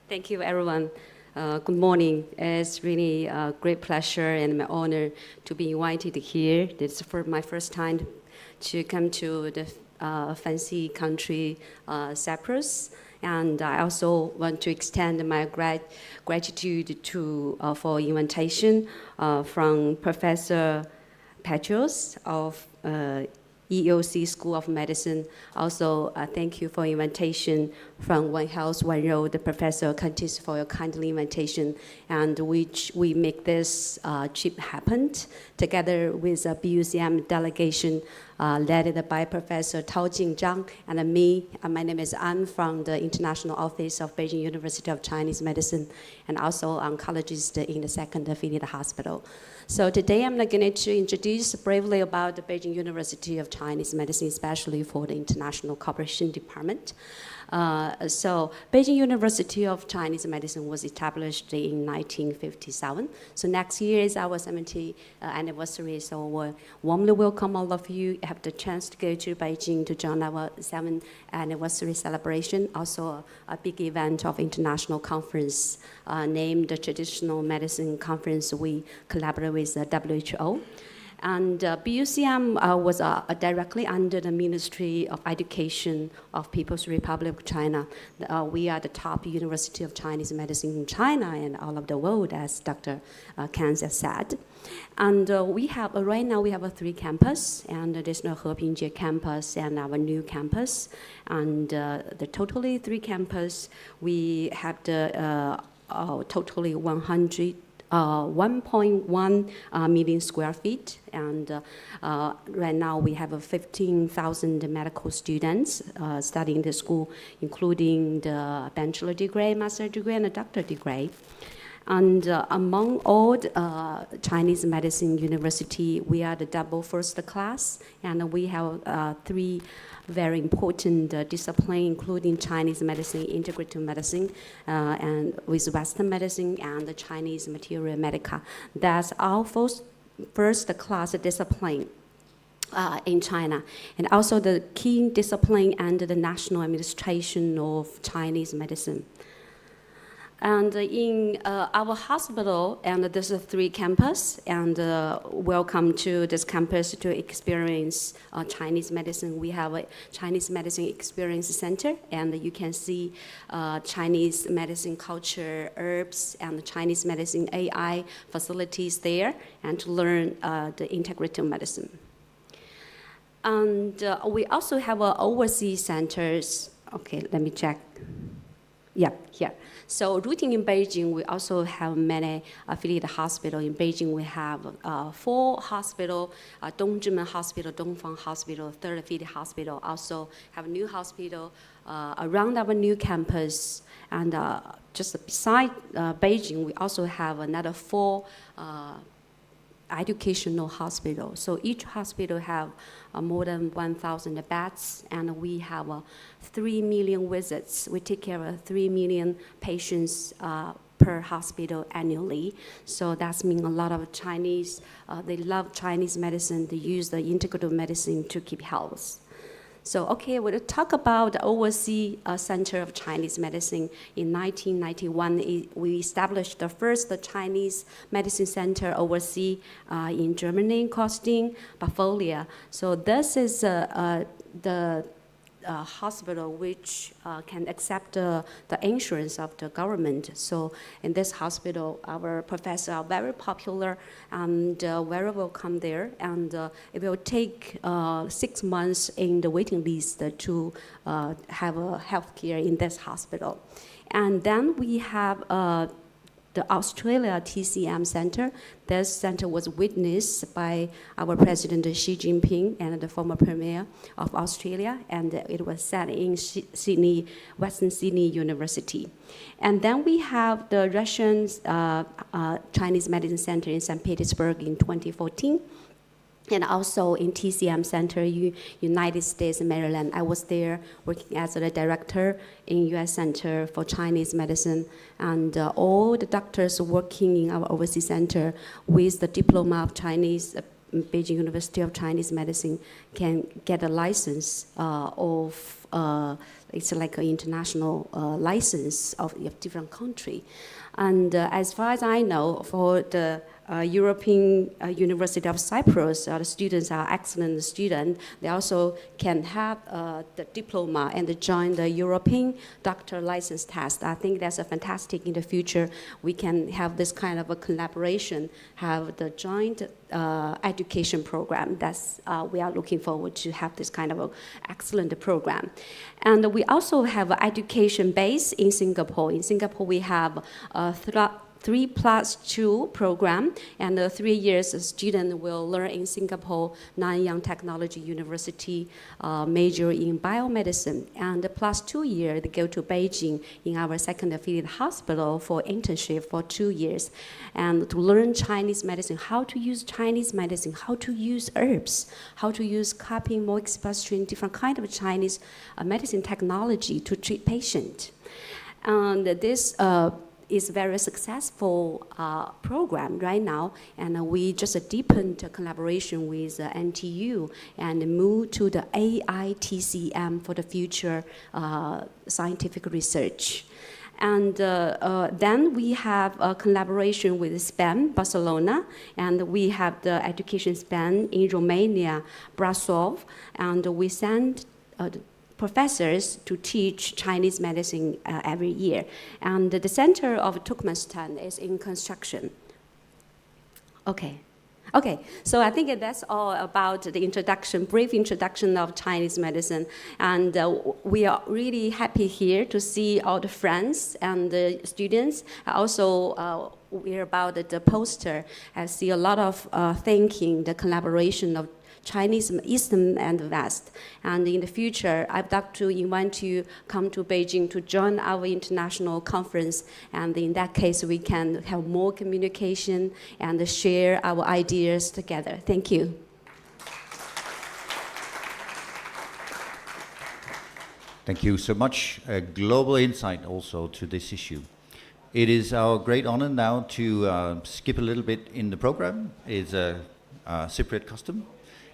Thank you, everyone. Good morning. It's really a great pleasure and my honor to be invited here. This is for my first time to come to the fancy country, Cyprus. And I also want to extend my gratitude to for invitation from Professor Petros of EOC School of Medicine. Also, thank you for invitation from One Health, One Road, Professor Cantis, for your kindly invitation, and which we make this trip happen together with a BUCM delegation led by Professor Tao Jingzhang and me. My name is An from the International Office of Beijing University of Chinese Medicine, and also oncologist in the second affiliate hospital. So today I'm going to introduce briefly about the Beijing University of Chinese Medicine, especially for the International Cooperation Department. So Beijing University of Chinese Medicine was established in 1957. So next year is our 70th anniversary. So we warmly welcome all of you. Have the chance to go to Beijing to join our 7th anniversary celebration. Also a big event of international conference named the Traditional Medicine Conference. We collaborate with the WHO. And BUCM was directly under the Ministry of Education of People's Republic of China. We are the top university of Chinese medicine in China and all of the world, as Dr. Kanz has said. And we have, right now we have 3 campus, and there's no Hepingjie campus and our new campus. And the totally 3 campus, we have the totally 1.1 million square feet, and right now we have 15,000 medical students studying the school, including the bachelor degree, master degree, and a doctor degree. And among all the, Chinese medicine university, we are the double first class, and we have 3 very important disciplines, including Chinese medicine, integrative medicine, and with Western medicine and the Chinese material medica. That's our first class discipline in China, and also the key discipline under the National Administration of Chinese Medicine. And in our hospital, and there's 3 campus, and welcome to this campus to experience Chinese medicine. We have a Chinese Medicine Experience Center, and you can see Chinese medicine culture, herbs, and Chinese medicine AI facilities there, and to learn the integrative medicine. And we also have overseas centers. Okay, let me check. Yeah, here. So rooting in Beijing, we also have many affiliate hospitals. In Beijing, we have 4 hospitals, Dongzhimen Hospital, Dongfang Hospital, 3rd affiliate hospital. Also have a new hospital around our new campus. And just beside Beijing, we also have another 4 educational hospital. So each hospital have more than 1,000 beds, and we have 3 million visits. We take care of 3 million patients per hospital annually. So that means a lot of Chinese, they love Chinese medicine. They use the integrative medicine to keep health. So, okay, we'll talk about the Overseas Center of Chinese Medicine. In 1991, we established the first Chinese medicine center overseas in Germany, Costing, Bavaria. So this is the hospital which can accept the insurance of the government. So in this hospital, our professors are very popular and very welcome there. And it will take 6 months in the waiting list to have a healthcare in this hospital. And then we have the Australia TCM Center. This center was witnessed by our President Xi Jinping and the former Premier of Australia, and it was set in Sydney, Western Sydney University. And then we have the Russian Chinese Medicine Center in St. Petersburg in 2014. And also in TCM Center, United States, Maryland. I was there working as a director in U.S. Center for Chinese Medicine. And all the doctors working in our overseas center with the diploma of Chinese, Beijing University of Chinese Medicine can get a license it's like an international license of different country. And as far as I know, for the European University of Cyprus, the students are excellent students. They also can have the diploma and join the European doctor license test. I think that's a fantastic. In the future, we can have this kind of a collaboration, have the joint education program. That's we are looking forward to have this kind of a excellent program. And we also have an education base in Singapore. In Singapore, we have 3+2 program, and 3 years a student will learn in Singapore Nanyang Technology University, major in biomedicine, and +2 year they go to Beijing in our second affiliate hospital for internship for 2 years, and to learn Chinese medicine, how to use Chinese medicine, how to use herbs, how to use cupping, more exposure, different kind of Chinese medicine technology to treat patient, and this is a very successful program right now, and we just deepened collaboration with NTU and moved to the AITCM for the future scientific research. And then we have a collaboration with Spain, Barcelona, and we have the education Spain in Romania, Brasov, and we send professors to teach Chinese medicine every year. And the center of Turkmenistan is in construction. Okay, so I think that's all about the introduction, brief introduction of Chinese medicine. And we are really happy here to see all the friends and the students. Also, we're about the poster. I see a lot of thanking the collaboration of Chinese Eastern and West. And in the future, I'd like to invite you to come to Beijing to join our international conference. And in that case, we can have more communication and share our ideas together. Thank you. Thank you so much. A global insight also to this issue. It is our great honor now to skip a little bit in the program. It's a Cypriot custom.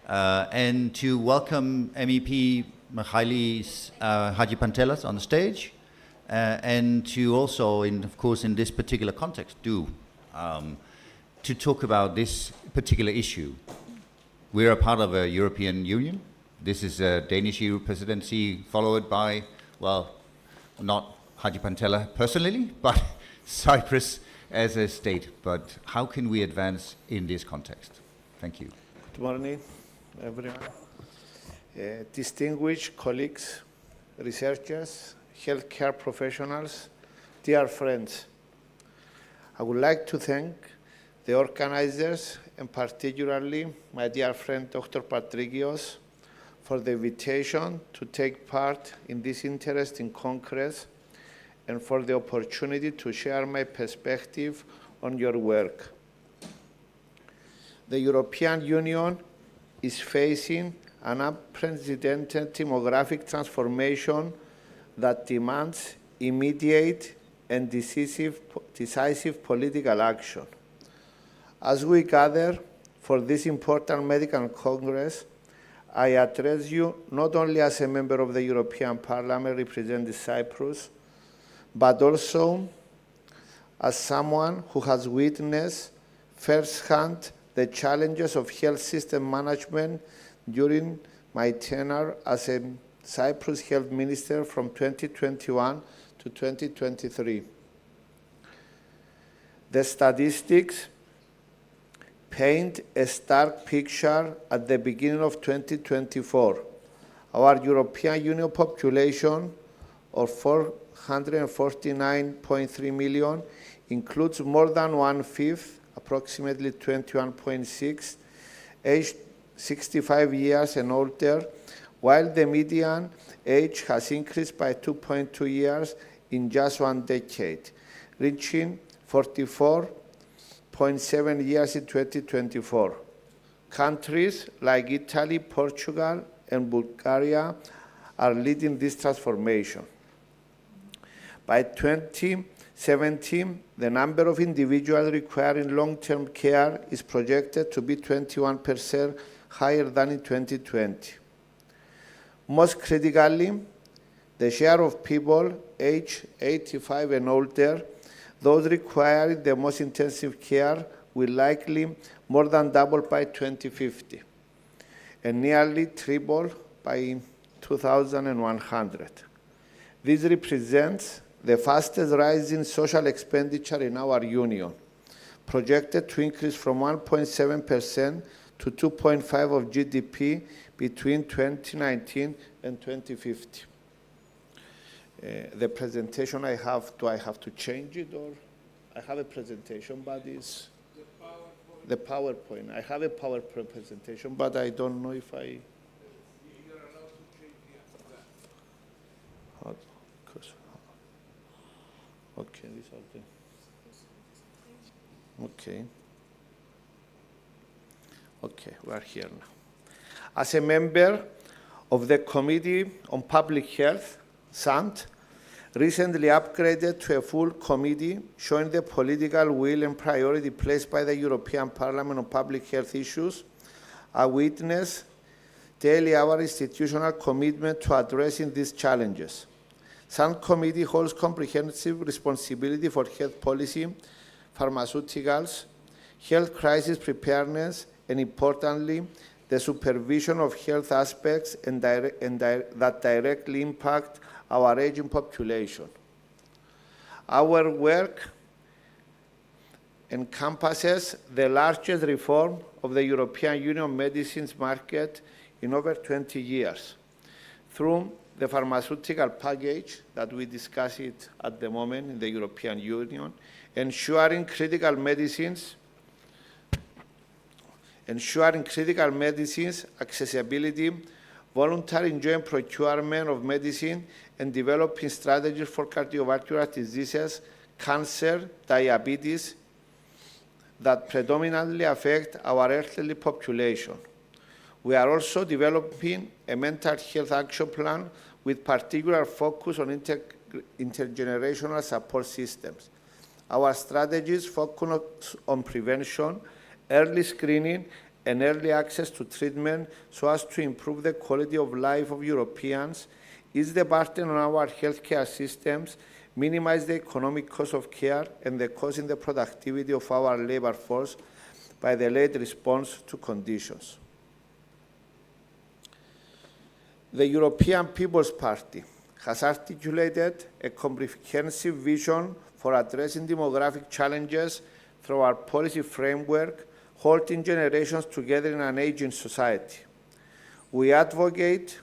And to welcome MEP Michalis Hadjipantelis on the stage, and to also, of course, in this particular context, to talk about this particular issue. We're a part of a European Union. This is a Danish EU presidency, followed by, well, not Hadjipantelis personally, but Cyprus as a state. But how can we advance in this context? Thank you. Good morning, everyone. Distinguished colleagues, researchers, healthcare professionals, dear friends, I would like to thank the organizers, and particularly my dear friend Dr. Patrikios, for the invitation to take part in this interesting congress and for the opportunity to share my perspective on your work. The European Union is facing an unprecedented demographic transformation that demands immediate and decisive political action. As we gather for this important medical congress, I address you not only as a member of the European Parliament representing Cyprus, but also as someone who has witnessed firsthand the challenges of health system management during my tenure as a Cyprus Health Minister from 2021 to 2023. The statistics paint a stark picture at the beginning of 2024. Our European Union population of 449.3 million includes more than one-fifth, approximately 21.6, aged 65 years and older, while the median age has increased by 2.2 years in just 1 decade, reaching 44.7 years in 2024. Countries like Italy, Portugal, and Bulgaria are leading this transformation. By 2017, the number of individuals requiring long-term care is projected to be 21% higher than in 2020. Most critically, the share of people aged 85 and older, those requiring the most intensive care, will likely more than double by 2050 and nearly triple by 2100. This represents the fastest rise in social expenditure in our union, projected to increase from 1.7% to 2.5% of GDP between 2019 and 2050. The presentation I have, do I have to change it, or I have a presentation, but it's the PowerPoint. I have a PowerPoint presentation, but I don't know if I. You're allowed to change the Okay, these are the. Okay. Okay, we are here now. As a member of the Committee on Public Health, SANT, recently upgraded to a full committee, showing the political will and priority placed by the European Parliament on public health issues, I witness daily our institutional commitment to addressing these challenges. SANT Committee holds comprehensive responsibility for health policy, pharmaceuticals, health crisis preparedness, and importantly, the supervision of health aspects that directly impact our aging population. Our work encompasses the largest reform of the European Union medicines market in over 20 years through the pharmaceutical package that we discuss it at the moment in the European Union, ensuring critical medicines accessibility, voluntary joint procurement of medicine, and developing strategies for cardiovascular diseases, cancer, diabetes, that predominantly affect our elderly population. We are also developing a mental health action plan with particular focus on intergenerational support systems. Our strategies focus on prevention, early screening, and early access to treatment so as to improve the quality of life of Europeans, ease the burden on our healthcare systems, minimize the economic cost of care and the cost in the productivity of our labor force by the late response to conditions. The European People's Party has articulated a comprehensive vision for addressing demographic challenges through our policy framework, holding generations together in an aging society. We advocate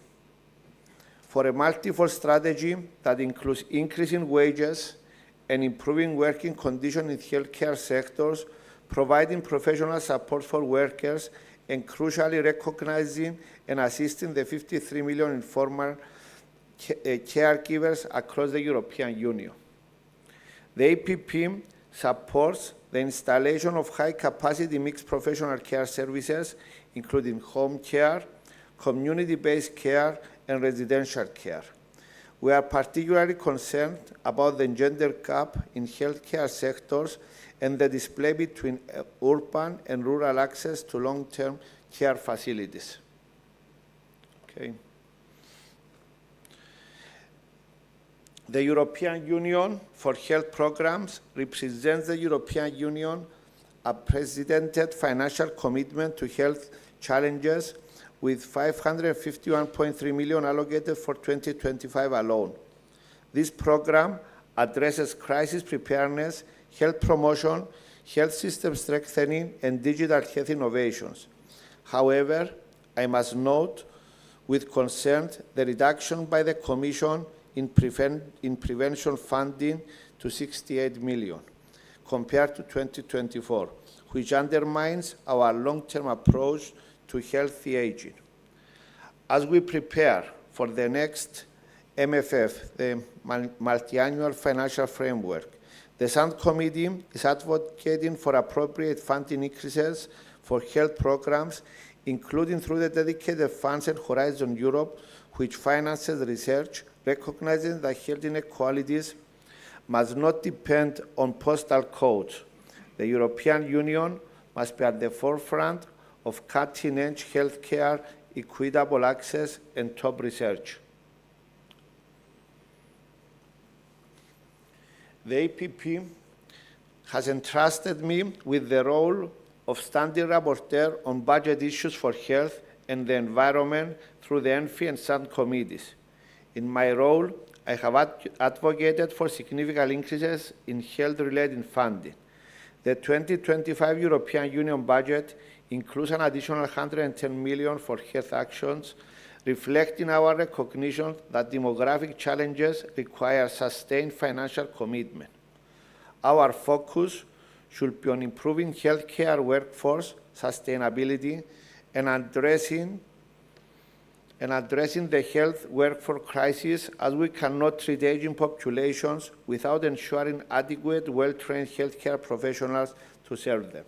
for a multifold strategy that includes increasing wages and improving working conditions in healthcare sectors, providing professional support for workers, and crucially recognizing and assisting the 53 million informal caregivers across the European Union. The APP supports the installation of high-capacity mixed professional care services, including home care, community-based care, and residential care. We are particularly concerned about the gender gap in healthcare sectors and the display between urban and rural access to long-term care facilities. Okay. The European Union for Health Programs represents the European Union unprecedented financial commitment to health challenges with 551.3 million allocated for 2025 alone. This program addresses crisis preparedness, health promotion, health system strengthening, and digital health innovations. However, I must note with concern the reduction by the Commission in prevention funding to 68 million compared to 2024, which undermines our long-term approach to healthy aging. As we prepare for the next MFF, the Multi-Annual Financial Framework, the SAND Committee is advocating for appropriate funding increases for health programs, including through the dedicated funds and Horizon Europe, which finances research, recognizing that health inequalities must not depend on postal codes. The European Union must be at the forefront of cutting-edge healthcare, equitable access, and top research. The APP has entrusted me with the role of standing rapporteur on budget issues for health and the environment through the ENFI and SAND committees. In my role, I have advocated for significant increases in health-related funding. The 2025 European Union budget includes an additional 110 million for health actions, reflecting our recognition that demographic challenges require sustained financial commitment. Our focus should be on improving healthcare workforce sustainability and addressing the health workforce crisis, as we cannot treat aging populations without ensuring adequate, well-trained healthcare professionals to serve them.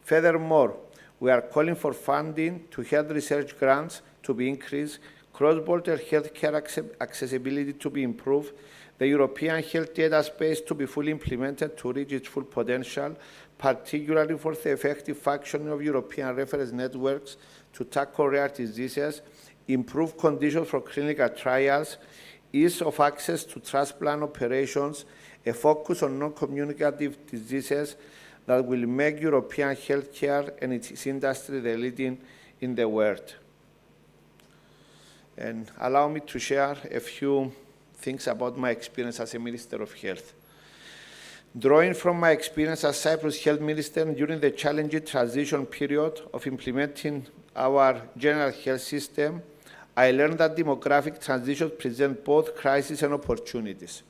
Furthermore, we are calling for funding to health research grants to be increased, cross-border healthcare accessibility to be improved, the European health data space to be fully implemented to reach its full potential, particularly for the effective functioning of European reference networks to tackle rare diseases, improve conditions for clinical trials, ease of access to transplant operations, a focus on non-communicative diseases that will make European healthcare and its industry the leading in the world. And allow me to share a few things about my experience as a Minister of Health. Drawing from my experience as Cyprus Health Minister during the challenging transition period of implementing our general health system, I learned that demographic transitions present both crises and opportunities.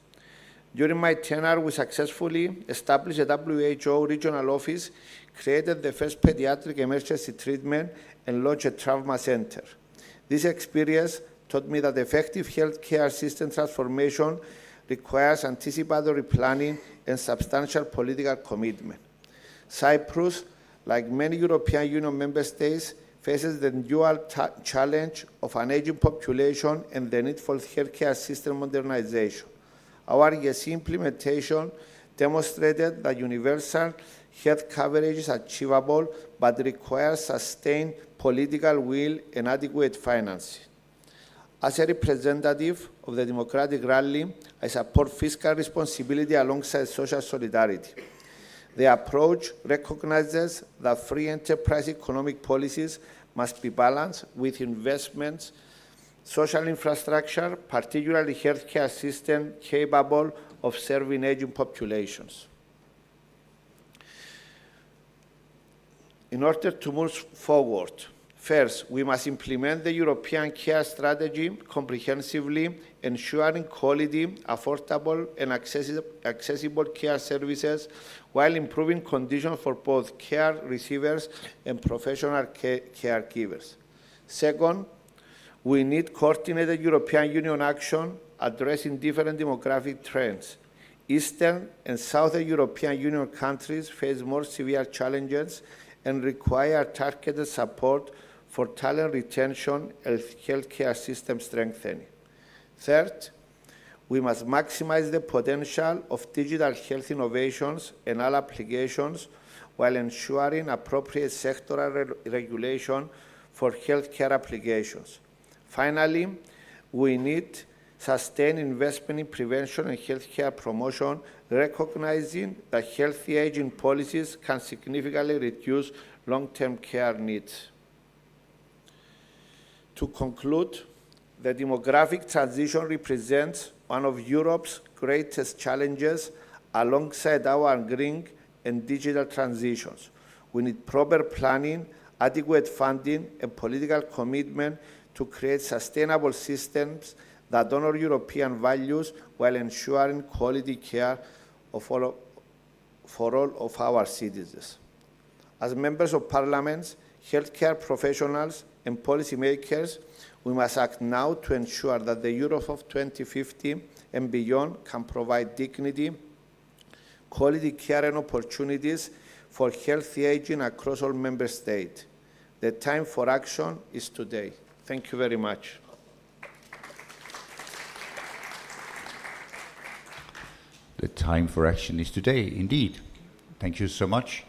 During my tenure, we successfully established a WHO regional office, created the first pediatric emergency treatment, and launched a trauma center. This experience taught me that effective healthcare system transformation requires anticipatory planning and substantial political commitment. Cyprus, like many European Union member states, faces the dual challenge of an aging population and the need for healthcare system modernization. Our ESC implementation demonstrated that universal health coverage is achievable but requires sustained political will and adequate financing. As a representative of the democratic rally, I support fiscal responsibility alongside social solidarity. The approach recognizes that free enterprise economic policies must be balanced with investments, social infrastructure, particularly healthcare system capable of serving aging populations. In order to move forward, first, we must implement the European care strategy comprehensively, ensuring quality, affordable, and accessible care services while improving conditions for both care receivers and professional caregivers. Second, we need coordinated European Union action addressing different demographic trends. Eastern and Southern European Union countries face more severe challenges and require targeted support for talent retention and healthcare system strengthening. Third, we must maximize the potential of digital health innovations and all applications while ensuring appropriate sectoral regulation for healthcare applications. Finally, we need sustained investment in prevention and healthcare promotion, recognizing that healthy aging policies can significantly reduce long-term care needs. To conclude, the demographic transition represents one of Europe's greatest challenges alongside our green and digital transitions. We need proper planning, adequate funding, and political commitment to create sustainable systems that honor European values while ensuring quality care for all of our citizens. As members of parliament, healthcare professionals, and policymakers, we must act now to ensure that the Europe of 2050 and beyond can provide dignity, quality care and opportunities for healthy aging across all member states. The time for action is today. Thank you very much. The time for action is today, indeed. Thank you so much.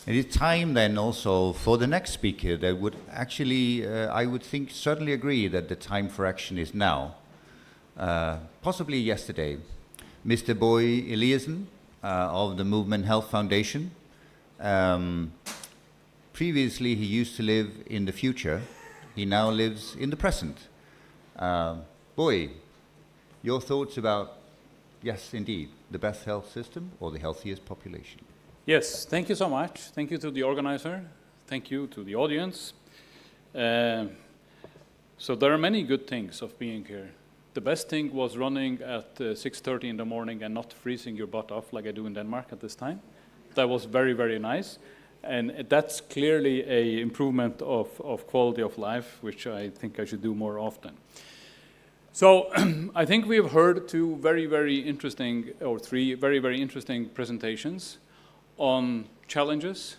It is time then also for the next speaker that would actually, I would think, certainly agree that the time for action is now. Possibly yesterday. Mr. Boy Eliason of the Movement Health Foundation. Previously, he used to live in the future. He now lives in the present. Boy, your thoughts about, yes, indeed, the best health system or the healthiest population? Yes, thank you so much. Thank you to the organizer. Thank you to the audience. So there are many good things of being here. The best thing was running at 6:30 in the morning and not freezing your butt off like I do in Denmark at this time. That was very, very nice. And that's clearly an improvement of quality of life, which I think I should do more often. So I think we've heard three very, very interesting presentations on challenges,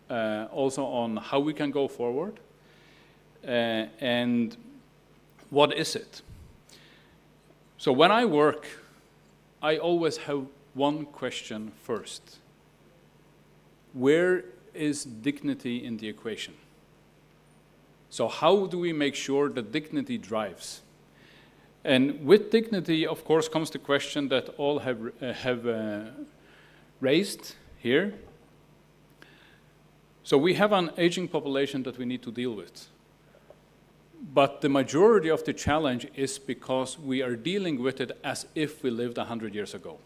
also on how we can go forward, and what is it? So when I work, I always have one question first. Where is dignity in the equation? So how do we make sure that dignity drives? And with dignity, of course, comes the question that all have raised here. So we have an aging population that we need to deal with. But the majority of the challenge is because we are dealing with it as if we lived 100 years ago.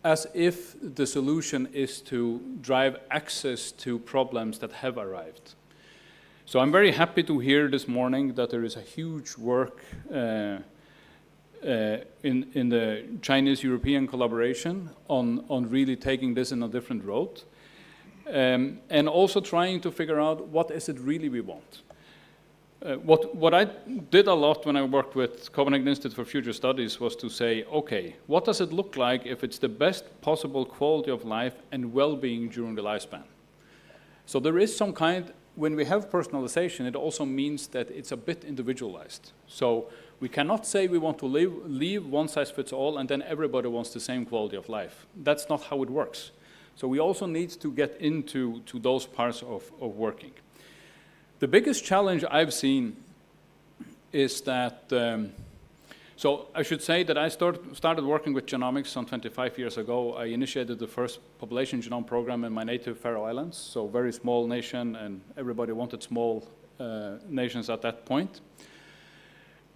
As if the solution is to drive access to problems that have arrived. So I'm very happy to hear this morning that there is a huge work in the Chinese-European collaboration on really taking this in a different road, and also trying to figure out what is it really we want. What I did a lot when I worked with Copenhagen Institute for Future Studies was to say, okay, what does it look like if it's the best possible quality of life and well-being during the lifespan? So there is some kind, when we have personalization, it also means that it's a bit individualized. So we cannot say we want to leave one size fits all and then everybody wants the same quality of life. That's not how it works. So we also need to get into those parts of working. The biggest challenge I've seen is that, so I should say that I started working with genomics some 25 years ago. I initiated the first population genome program in my native Faroe Islands, so very small nation, and everybody wanted small nations at that point.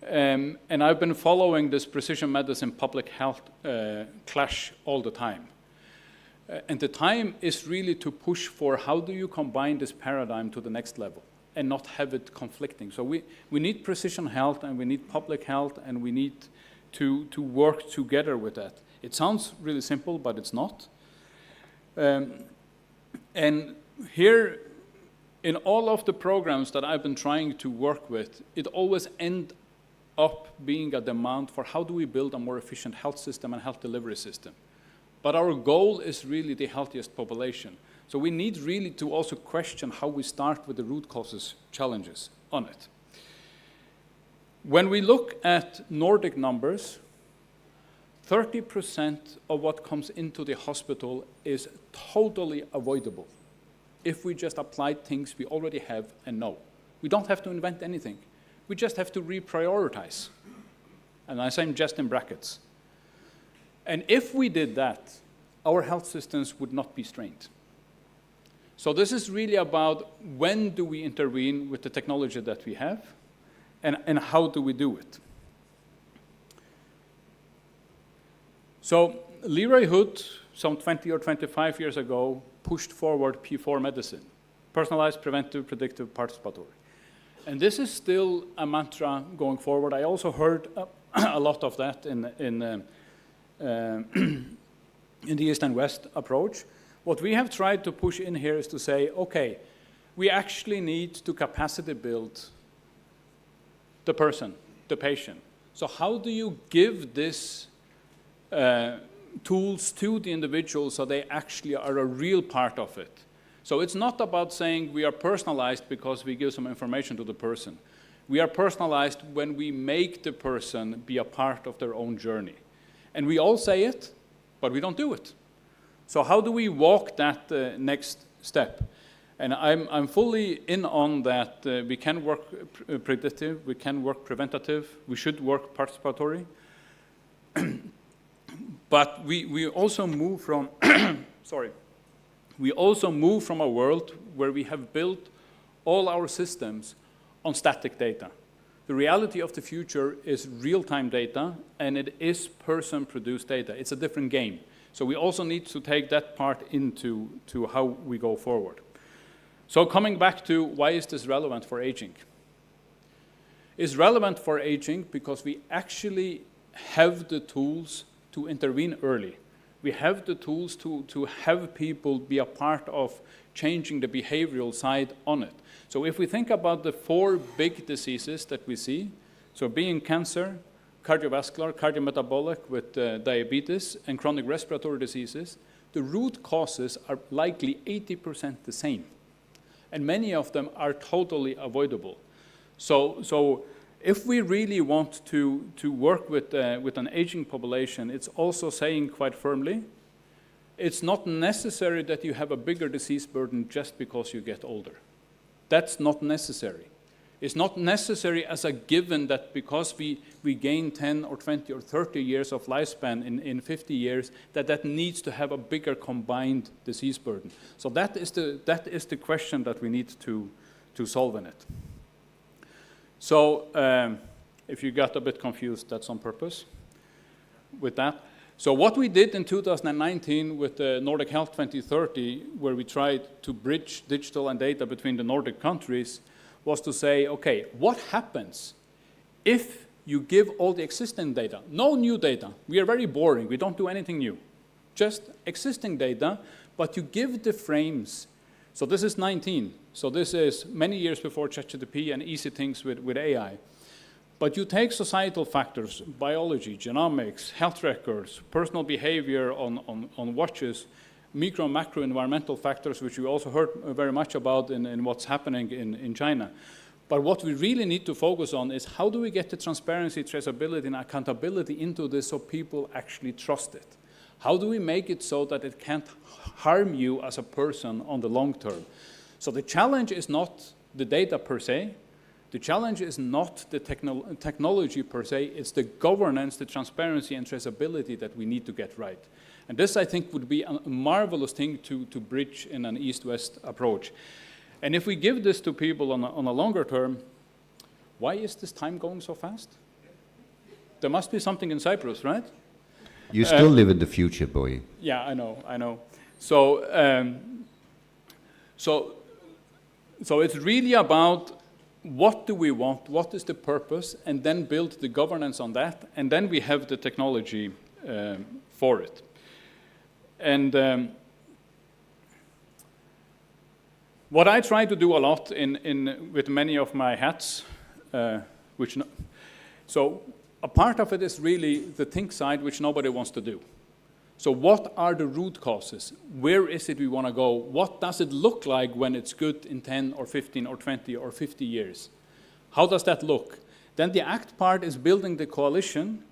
And I've been following this precision medicine public health clash all the time. And the time is really to push for how do you combine this paradigm to the next level and not have it conflicting. So we need precision health and we need public health and we need to work together with that. It sounds really simple, but it's not. And here, in all of the programs that I've been trying to work with, it always ends up being a demand for how do we build a more efficient health system and health delivery system. But our goal is really the healthiest population. So we need really to also question how we start with the root causes challenges on it. When we look at Nordic numbers, 30% of what comes into the hospital is totally avoidable if we just apply things we already have and know. We don't have to invent anything. We just have to reprioritize. And I say just in brackets. And if we did that, our health systems would not be strained. So this is really about when do we intervene with the technology that we have, and how do we do it. So Leroy Hood, some 20 or 25 years ago, pushed forward P4 medicine, personalized, preventive, predictive, participatory. And this is still a mantra going forward. I also heard a lot of that in the East and West approach. What we have tried to push in here is to say, okay, we actually need to capacity build the person, the patient. So how do you give this tools to the individual so they actually are a real part of it? So it's not about saying we are personalized because we give some information to the person. We are personalized when we make the person be a part of their own journey. And we all say it, but we don't do it. So how do we walk that next step? And I'm fully in on that. We can work predictive, we can work preventative, we should work participatory. But we also move from, we also move from a world where we have built all our systems on static data. The reality of the future is real-time data, and it is person-produced data. It's a different game. So we also need to take that part into how we go forward. So coming back to why is this relevant for aging? It's relevant for aging because we actually have the tools to intervene early. We have the tools to have people be a part of changing the behavioral side on it. So if we think about the 4 big diseases that we see, so being cancer, cardiovascular, cardiometabolic with diabetes, and chronic respiratory diseases, the root causes are likely 80% the same. And many of them are totally avoidable. So if we really want to work with an aging population, it's also saying quite firmly, it's not necessary that you have a bigger disease burden just because you get older. That's not necessary. It's not necessary as a given that because we gain 10 or 20 or 30 years of lifespan in 50 years, that needs to have a bigger combined disease burden. So that is the question that we need to solve in it. So if you got a bit confused, that's on purpose with that. So what we did in 2019 with the Nordic Health 2030, where we tried to bridge digital and data between the Nordic countries, was to say, okay, what happens if you give all the existing data, no new data? We are very boring, we don't do anything new. Just existing data, but you give the frames. So this is 19, so this is many years before ChatGPT and easy things with AI. But you take societal factors, biology, genomics, health records, personal behavior on watches, micro, macro environmental factors, which we also heard very much about in what's happening in China. But what we really need to focus on is how do we get the transparency, traceability, and accountability into this so people actually trust it? How do we make it so that it can't harm you as a person on the long term? So the challenge is not the data per se. The challenge is not the technology per se, it's the governance, the transparency, and traceability that we need to get right. And this, I think, would be a marvelous thing to bridge in an East-West approach. And if we give this to people on a longer term, why is this time going so fast? There must be something in Cyprus, right? You still live in the future, boy. Yeah, I know. So, so it's really about what do we want, what is the purpose, and then build the governance on that, and then we have the technology for it. And what I try to do a lot with many of my hats, so a part of it is really the think side, which nobody wants to do. So what are the root causes? Where is it we want to go? What does it look like when it's good in 10 or 15 or 20 or 50 years? How does that look? Then the act part is building the coalition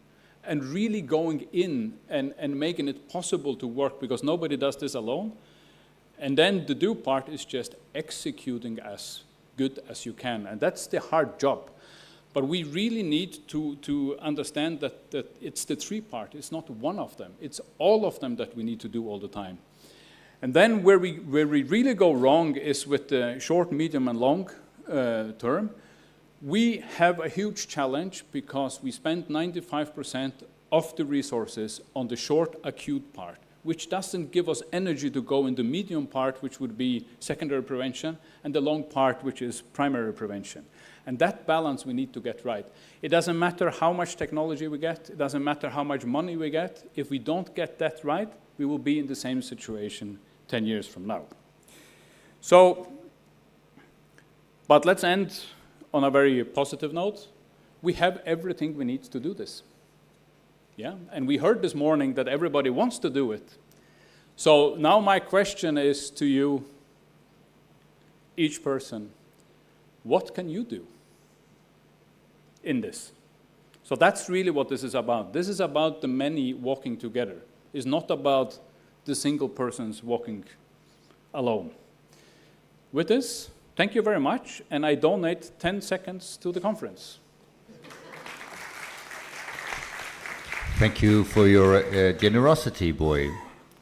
and really going in and making it possible to work, because nobody does this alone. And then the do part is just executing as good as you can. And that's the hard job. But we really need to understand that it's the three part. It's not one of them. It's all of them that we need to do all the time. And then where we really go wrong is with the short, medium, and long term. We have a huge challenge because we spend 95% of the resources on the short, acute part, which doesn't give us energy to go in the medium part, which would be secondary prevention, and the long part, which is primary prevention. And that balance we need to get right. It doesn't matter how much technology we get. It doesn't matter how much money we get. If we don't get that right, we will be in the same situation 10 years from now. So, but let's end on a very positive note. We have everything we need to do this. Yeah, and we heard this morning that everybody wants to do it. So now my question is to you, each person, what can you do in this? So that's really what this is about. This is about the many walking together. It's not about the single persons walking alone. With this, thank you very much, and I donate 10 seconds to the conference. Thank you for your generosity, boy.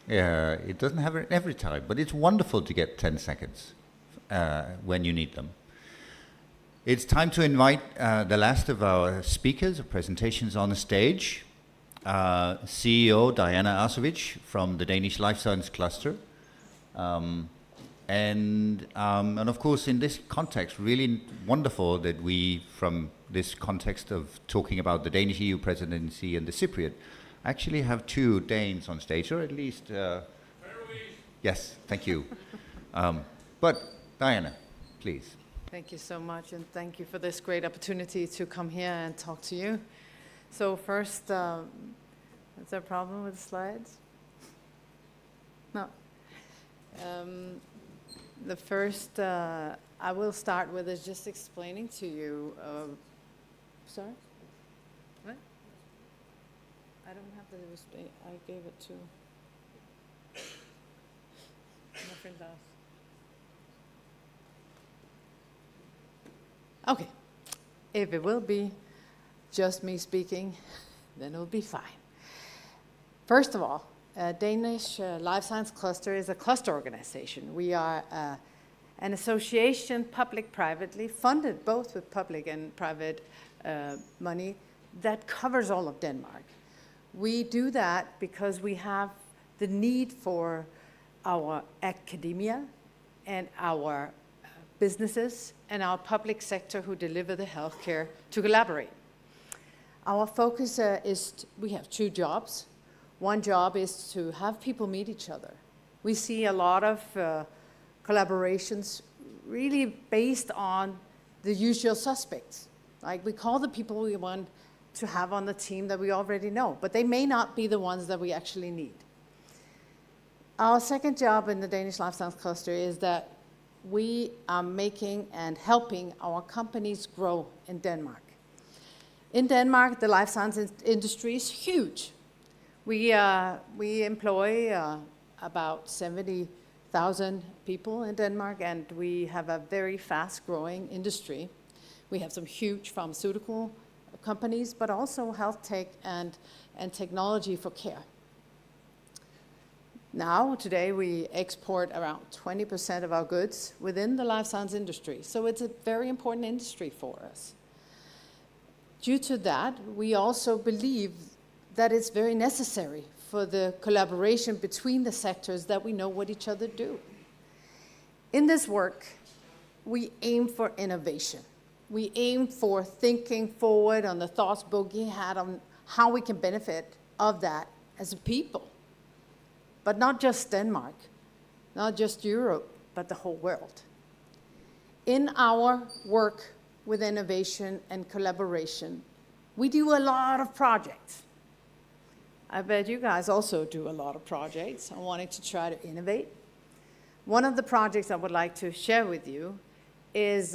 It doesn't happen every time, but it's wonderful to get 10 seconds when you need them. It's time to invite the last of our speakers or presentations on the stage. CEO Diana Arsovich from the Danish Life Science Cluster. And of course, in this context, really wonderful that we, from this context of talking about the Danish EU presidency and the Cypriot, actually have two Danes on stage, or at least... yes, thank you. But Diana, please. Thank you so much, and thank you for this great opportunity to come here and talk to you. So first, is there a problem with the slides? No. The first I will start with is just explaining to you, sorry? What? I don't have the, I gave it to my friend Lars. Okay, if it will be just me speaking, then it'll be fine. First of all, Danish Life Science Cluster is a cluster organization. We are an association, public-privately, funded both with public and private money that covers all of Denmark. We do that because we have the need for our academia and our businesses and our public sector who deliver the healthcare to collaborate. Our focus is, we have two jobs. One job is to have people meet each other. We see a lot of collaborations really based on the usual suspects. Like we call the people we want to have on the team that we already know, but they may not be the ones that we actually need. Our second job in the Danish Life Science Cluster is that we are making and helping our companies grow in Denmark. In Denmark, the life science industry is huge. We employ about 70,000 people in Denmark, and we have a very fast-growing industry. We have some huge pharmaceutical companies, but also health tech and technology for care. Now, today, we export around 20% of our goods within the life science industry, so it's a very important industry for us. Due to that, we also believe that it's very necessary for the collaboration between the sectors that we know what each other do. In this work, we aim for innovation. We aim for thinking forward on the thoughts Bogi had on how we can benefit of that as a people. But not just Denmark, not just Europe, but the whole world. In our work with innovation and collaboration, we do a lot of projects. I bet you guys also do a lot of projects. I wanted to try to innovate. One of the projects I would like to share with you is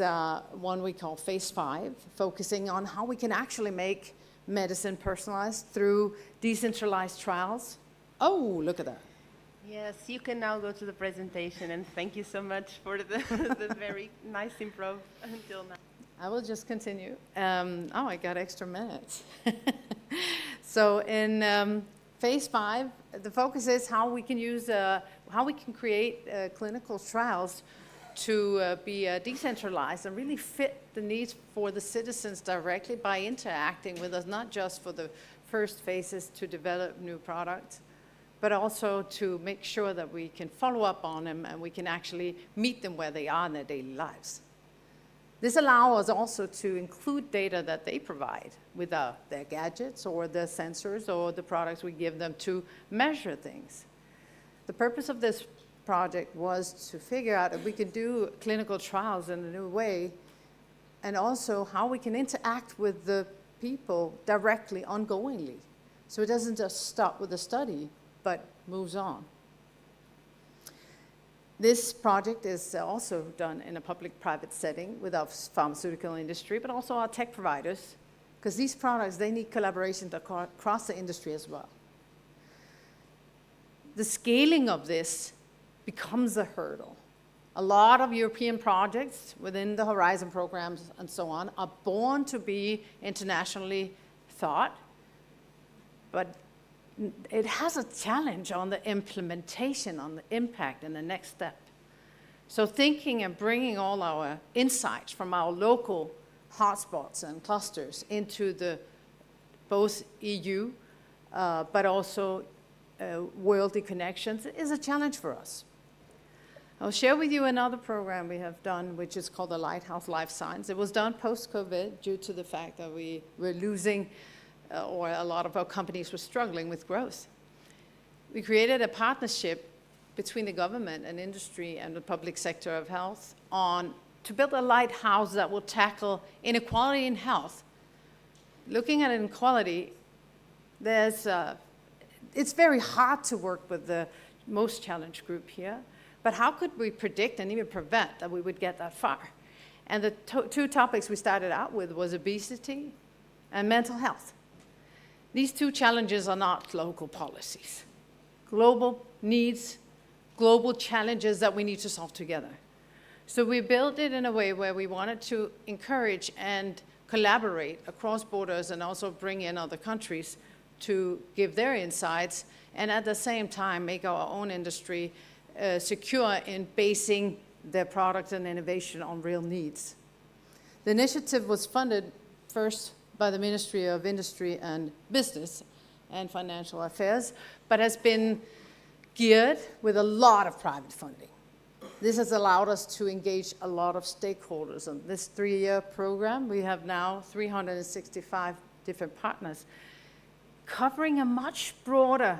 one we call Phase 5, focusing on how we can actually make medicine personalized through decentralized trials. Oh, look at that. Yes, you can now go to the presentation, and thank you so much for the very nice improv until now. I will just continue. Oh, I got extra minutes. So in phase 5, the focus is how we can use, how we can create clinical trials to be decentralized and really fit the needs for the citizens directly by interacting with us, not just for the first phases to develop new products, but also to make sure that we can follow up on them and we can actually meet them where they are in their daily lives. This allows us also to include data that they provide with their gadgets or the sensors or the products we give them to measure things. The purpose of this project was to figure out if we could do clinical trials in a new way, and also how we can interact with the people directly, ongoingly. So it doesn't just stop with the study, but moves on. This project is also done in a public-private setting with our pharmaceutical industry, but also our tech providers, because these products, they need collaboration across the industry as well. The scaling of this becomes a hurdle. A lot of European projects within the Horizon programs and so on are born to be internationally thought, but it has a challenge on the implementation, on the impact, and the next step. So thinking and bringing all our insights from our local hotspots and clusters into the both EU, but also worldly connections is a challenge for us. I'll share with you another program we have done, which is called the Lighthouse Life Science. It was done post-COVID due to the fact that we were losing or a lot of our companies were struggling with growth. We created a partnership between the government and industry and the public sector of health to build a lighthouse that will tackle inequality in health. Looking at inequality, it's very hard to work with the most challenged group here, but how could we predict and even prevent that we would get that far? And the two topics we started out with was obesity and mental health. These two challenges are not local policies. Global needs, global challenges that we need to solve together. So we built it in a way where we wanted to encourage and collaborate across borders and also bring in other countries to give their insights, and at the same time make our own industry secure in basing their products and innovation on real needs. The initiative was funded first by the Ministry of Industry and Business and Financial Affairs, but has been geared with a lot of private funding. This has allowed us to engage a lot of stakeholders. On this 3-year program, we have now 365 different partners, covering a much broader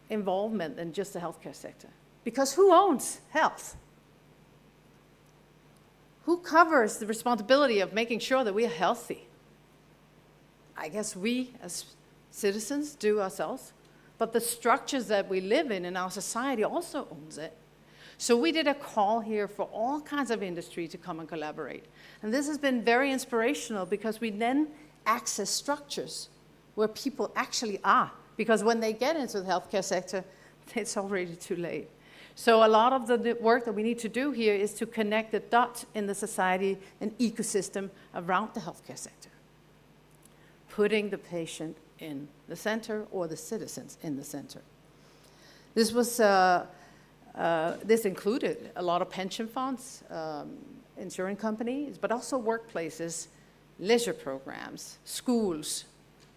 involvement than just the healthcare sector. Because who owns health? Who covers the responsibility of making sure that we are healthy? I guess we as citizens do ourselves, but the structures that we live in our society also owns it. So we did a call here for all kinds of industry to come and collaborate. And this has been very inspirational because we then access structures where people actually are. Because when they get into the healthcare sector, it's already too late. So a lot of the work that we need to do here is to connect the dots in the society and ecosystem around the healthcare sector, putting the patient in the center or the citizens in the center. This was this included a lot of pension funds, insurance companies, but also workplaces, leisure programs, schools,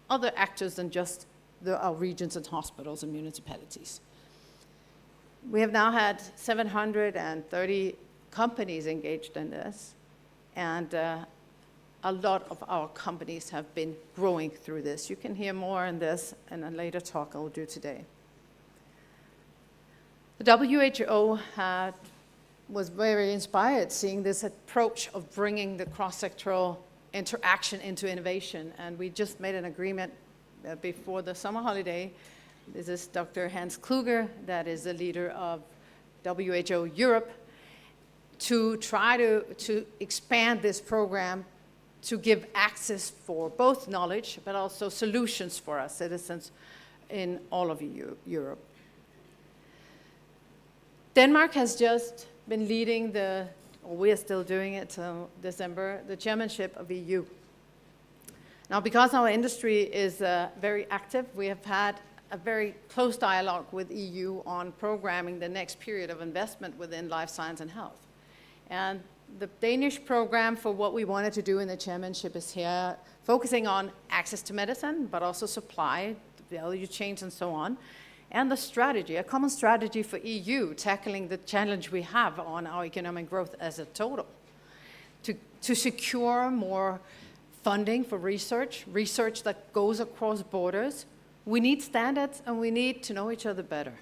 other actors than just our regions and hospitals and municipalities. We have now had 730 companies engaged in this, and a lot of our companies have been growing through this. You can hear more on this in a later talk I'll do today. The WHO was very inspired seeing this approach of bringing the cross-sectoral interaction into innovation, and we just made an agreement before the summer holiday. This is Dr. Hans Kluger, that is the leader of WHO Europe, to try to expand this program to give access for both knowledge, but also solutions for our citizens in all of Europe. Denmark has just been leading the or we are still doing it till December, the chairmanship of EU. Now, because our industry is very active, we have had a very close dialogue with EU on programming the next period of investment within life science and health. And the Danish program for what we wanted to do in the chairmanship is here, focusing on access to medicine, but also supply, the value chains and so on, and the strategy, a common strategy for EU, tackling the challenge we have on our economic growth as a total, to secure more funding for research that goes across borders. We need standards and we need to know each other better.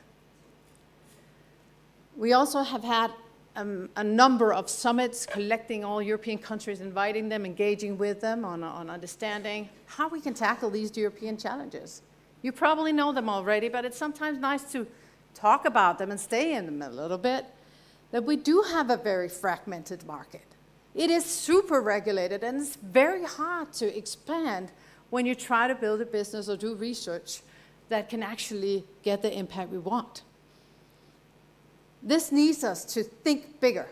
We also have had a number of summits collecting all European countries, inviting them, engaging with them on understanding how we can tackle these European challenges. You probably know them already, but it's sometimes nice to talk about them and stay in them a little bit, that we do have a very fragmented market. It is super regulated and it's very hard to expand when you try to build a business or do research that can actually get the impact we want. This needs us to think bigger.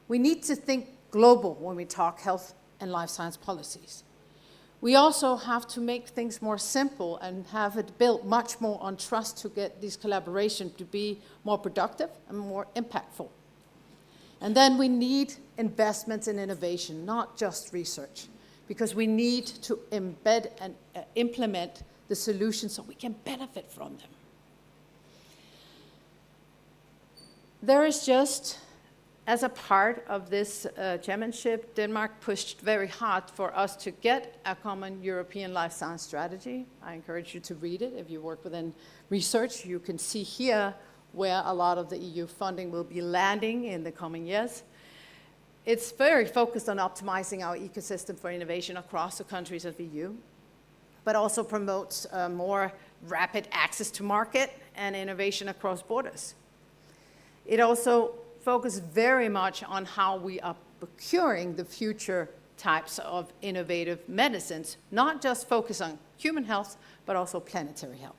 We need to think global when we talk health and life science policies. We also have to make things more simple and have it built much more on trust to get these collaborations to be more productive and more impactful. And then we need investments in innovation, not just research, because we need to embed and implement the solutions so we can benefit from them. There is just, as a part of this chairmanship, Denmark pushed very hard for us to get a common European life science strategy. I encourage you to read it. If you work within research, you can see here where a lot of the EU funding will be landing in the coming years. It's very focused on optimizing our ecosystem for innovation across the countries of the EU, but also promotes more rapid access to market and innovation across borders. It also focuses very much on how we are procuring the future types of innovative medicines, not just focus on human health, but also planetary health.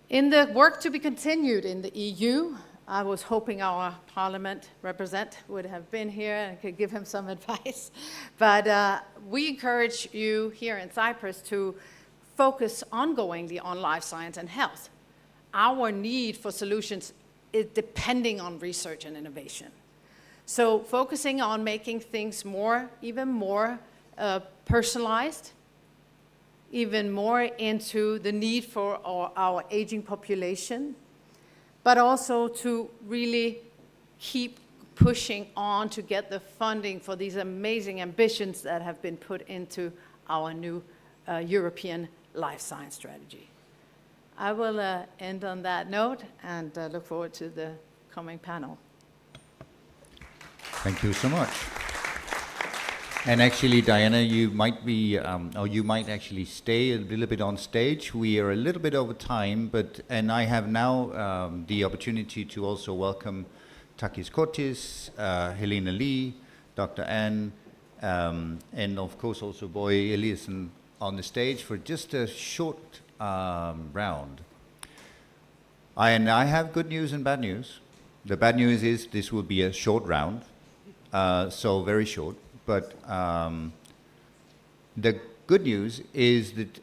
In the work to be continued in the EU, I was hoping our parliament representative would have been here and could give him some advice. But we encourage you here in Cyprus to focus ongoingly on life science and health. Our need for solutions is depending on research and innovation. So focusing on making things even more personalized, even more into the need for our aging population, but also to really keep pushing on to get the funding for these amazing ambitions that have been put into our new European life science strategy. I will end on that note and look forward to the coming panel. Thank you so much. And actually, Diana, you might be, or you might actually stay a little bit on stage. We are a little bit over time, and I have now the opportunity to also welcome Takis Kortis, Helena Lee, Dr. Anne, and of course also Boy Eliasson on the stage for just a short round. And I have good news and bad news. The bad news is this will be a short round, so very short. But the good news is that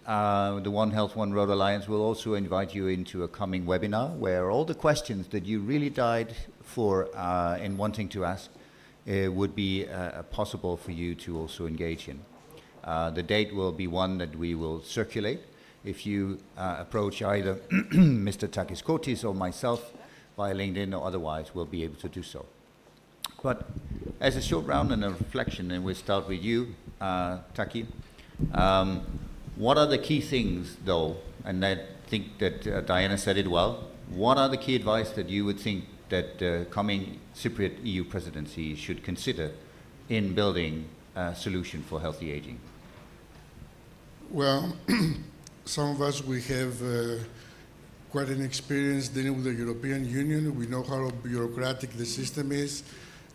the One Health, One Road Alliance will also invite you into a coming webinar where all the questions that you really died for in wanting to ask would be possible for you to also engage in. The date will be one that we will circulate. If you approach either Mr. Takis Kortis or myself via LinkedIn or otherwise, we'll be able to do so. But as a short round and a reflection, and we'll start with you, Taki. What are the key things, though, and I think that Diana said it well, what are the key advice that you would think that the coming Cypriot EU presidency should consider in building a solution for healthy aging? Well, some of us, we have quite an experience dealing with the European Union. We know how bureaucratic the system is.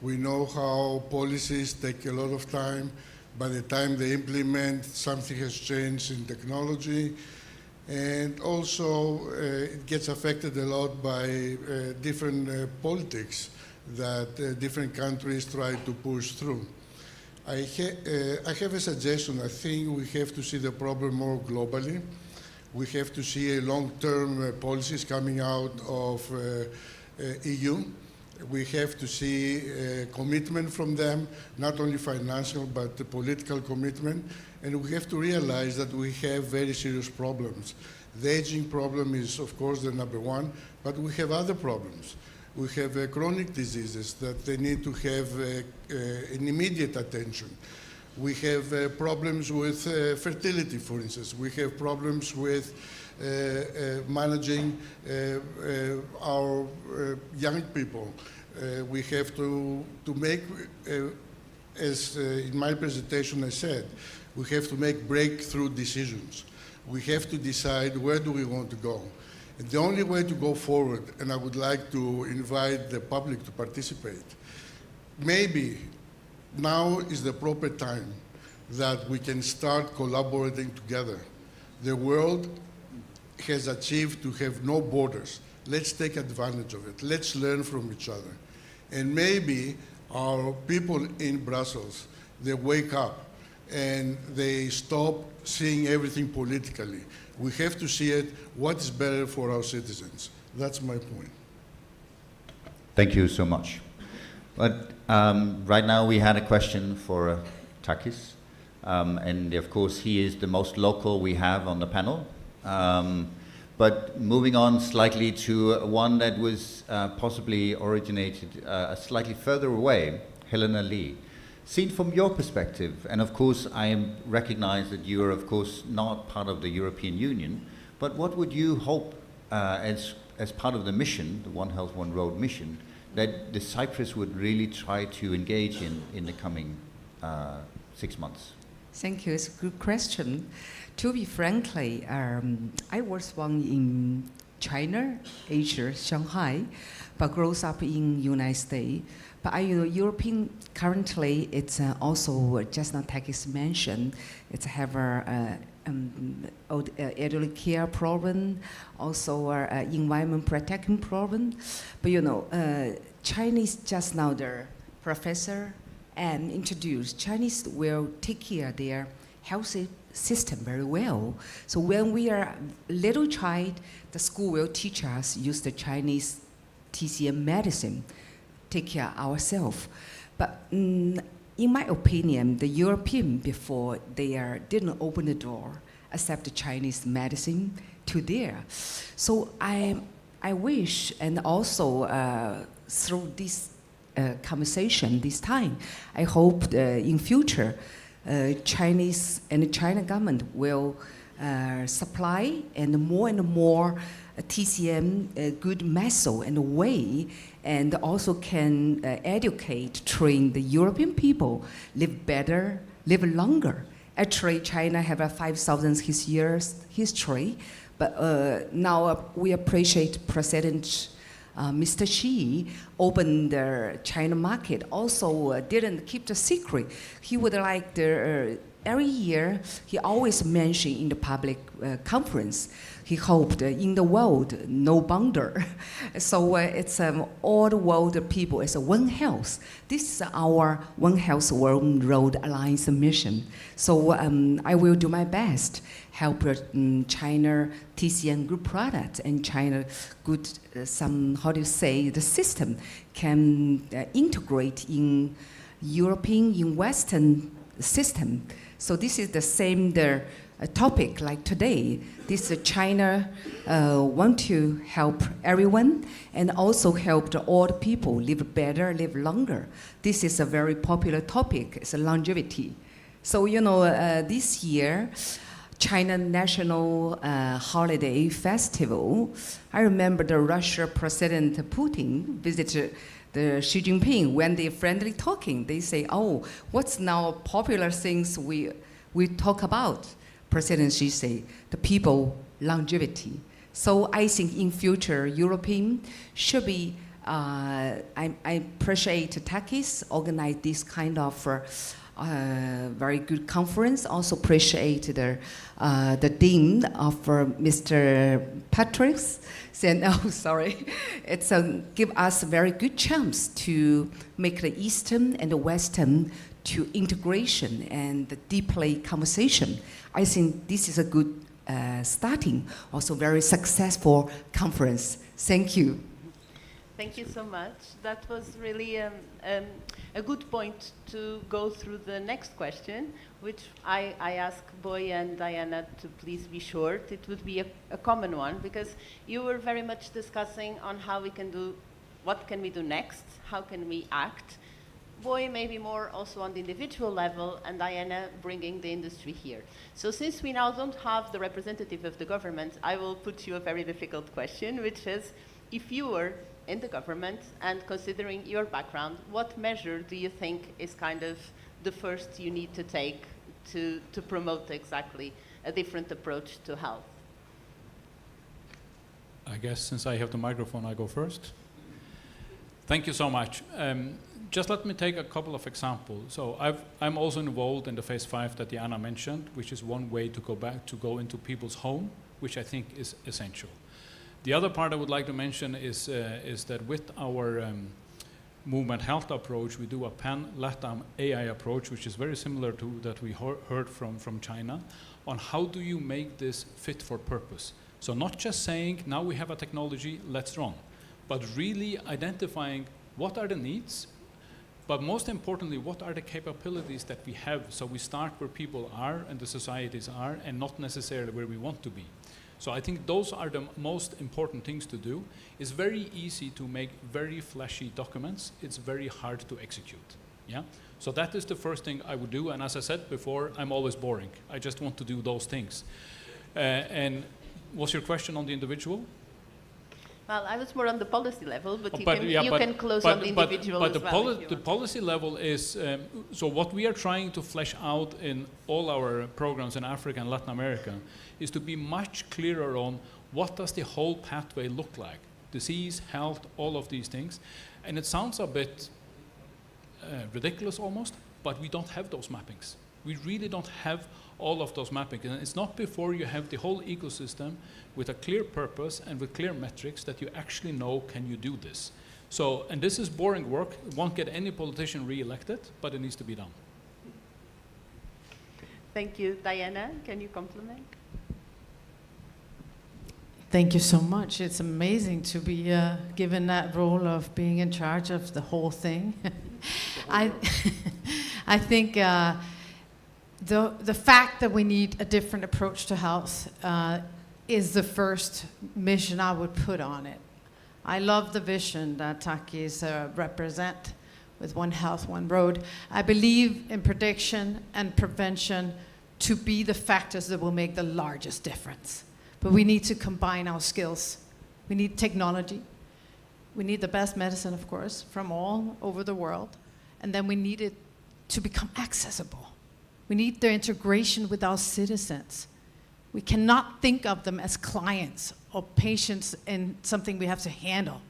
We know how policies take a lot of time. By the time they implement, something has changed in technology. And also, it gets affected a lot by different politics that different countries try to push through. I have a suggestion. I think we have to see the problem more globally. We have to see long-term policies coming out of EU. We have to see commitment from them, not only financial, but the political commitment. And we have to realize that we have very serious problems. The aging problem is, of course, the number one, but we have other problems. We have chronic diseases that they need to have an immediate attention. We have problems with fertility, for instance. We have problems with managing our young people. We have to make, as in my presentation I said, we have to make breakthrough decisions. We have to decide where do we want to go. And the only way to go forward, and I would like to invite the public to participate, maybe now is the proper time that we can start collaborating together. The world has achieved to have no borders. Let's take advantage of it. Let's learn from each other. And maybe our people in Brussels, they wake up and they stop seeing everything politically. We have to see it, what is better for our citizens. That's my point. Thank you so much. But right now we had a question for Takis. And of course he is the most local we have on the panel. But moving on slightly to one that was possibly originated slightly further away, Helena Lee. Seen from your perspective, and of course I recognize that you are of course not part of the European Union, but what would you hope as part of the mission, the One Health, One Road mission, that the Cyprus would really try to engage in the coming 6 months? Thank you. It's a good question. To be frankly, I was born in China, Asia, Shanghai, but grows up in United States. But European currently, it's also just not Takis mentioned. It's have elderly care problem, also environment protection problem. But Chinese just now the professor and introduced Chinese will take care of their health system very well. So when we are little child, the school will teach us use the Chinese TCM medicine, take care of ourselves. But in my opinion, the European before they didn't open the door, accept the Chinese medicine to there. So I wish, and also through this conversation this time, I hope in future Chinese and the China government will supply and more TCM good method and way, and also can educate, train the European people, live better, live longer. Actually, China have a 5,000 years history, but now we appreciate President Mr. Xi opened the China market, also didn't keep the secret. He would like every year, he always mentioned in the public conference, he hoped in the world, no boundary. So it's all the world people, it's One Health. This is our One Health One Road Alliance mission. So I will do my best, help China TCM good product and China good, the system can integrate in European, in Western system. So this is the same topic like today. This China want to help everyone and also help all the people live better, live longer. This is a very popular topic. It's a longevity. So this year, China National Holiday Festival. I remember the Russia President Putin visited the Xi Jinping when they friendly talking. They say, "Oh, what's now popular things we talk about?" President Xi say, "The people longevity." So I think in future European should be. I appreciate Takis organize this kind of very good conference. Also appreciate the dean of Mr. Patrick's. Saying, oh, sorry. It's give us a very good chance to make the Eastern and the Western to integration and the deeply conversation. I think this is a good starting, also very successful conference. Thank you. Thank you so much. That was really a good point to go through the next question, which I ask Boy and Diana to please be short. It would be a common one, because you were very much discussing on how we can do, what can we do next, how can we act. Boy maybe more also on the individual level, and Diana bringing the industry here. So since we now don't have the representative of the government, I will put you a very difficult question, which is, if you were in the government and considering your background, what measure do you think is kind of the first you need to take to promote exactly a different approach to health? I guess since I have the microphone, I go first. Thank you so much. Just let me take a couple of examples. So I'm also involved in the phase 5 that Diana mentioned, which is one way to go into people's home, which I think is essential. The other part I would like to mention is that with our movement health approach, we do a pan-LATAM AI approach, which is very similar to that we heard from China, on how do you make this fit for purpose. So not just saying, now we have a technology, let's run, but really identifying what are the needs, but most importantly, what are the capabilities that we have, so we start where people are and the societies are, and not necessarily where we want to be. So I think those are the most important things to do. It's very easy to make very flashy documents. It's very hard to execute. Yeah? So that is the first thing I would do. And as I said before, I'm always boring. I just want to do those things. And what's your question on the individual? Well, I was more on the policy level, but you can close on the individual as well. The policy level is, so what we are trying to flesh out in all our programs in Africa and Latin America is to be much clearer on what does the whole pathway look like. Disease, health, all of these things. And it sounds a bit ridiculous almost, but we don't have those mappings. We really don't have all of those mappings. And it's not before you have the whole ecosystem with a clear purpose and with clear metrics that you actually know, can you do this? So, and this is boring work. It won't get any politician re-elected, but it needs to be done. Thank you. Diana, can you compliment? Thank you so much. It's amazing to be given that role of being in charge of the whole thing. I think the fact that we need a different approach to health is the first mission I would put on it. I love the vision that Takis represent with One Health, One Road. I believe in prediction and prevention to be the factors that will make the largest difference. But we need to combine our skills. We need technology. We need the best medicine, of course, from all over the world. And then we need it to become accessible. We need their integration with our citizens. We cannot think of them as clients or patients in something we have to handle.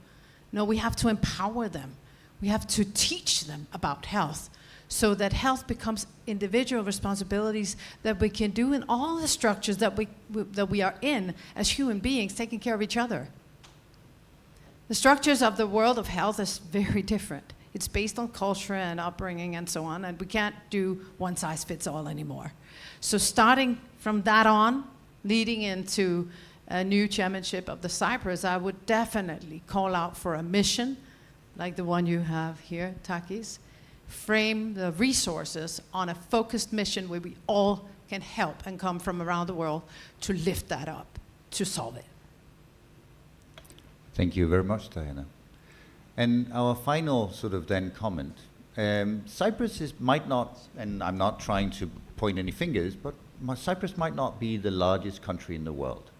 No, we have to empower them. We have to teach them about health so that health becomes individual responsibilities that we can do in all the structures that we are in as human beings, taking care of each other. The structures of the world of health is very different. It's based on culture and upbringing and so on, and we can't do one size fits all anymore. So starting from that on, leading into a new chairmanship of the Cyprus, I would definitely call out for a mission, like the one you have here, Takis. Frame the resources on a focused mission where we all can help and come from around the world to lift that up, to solve it. Thank you very much, Diana. And our final sort of then comment, Cyprus might not, and I'm not trying to point any fingers, but Cyprus might not be the largest country in the world.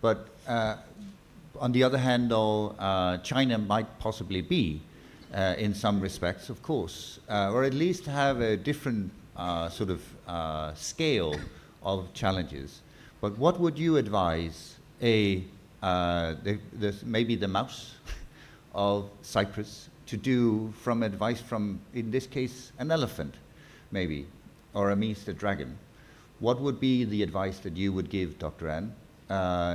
But on the other hand, though, China might possibly be, in some respects, of course, or at least have a different sort of scale of challenges. But what would you advise maybe the mouse of Cyprus to do from advice from, in this case, an elephant, maybe, or a means the dragon, what would be the advice that you would give, Dr. Anne,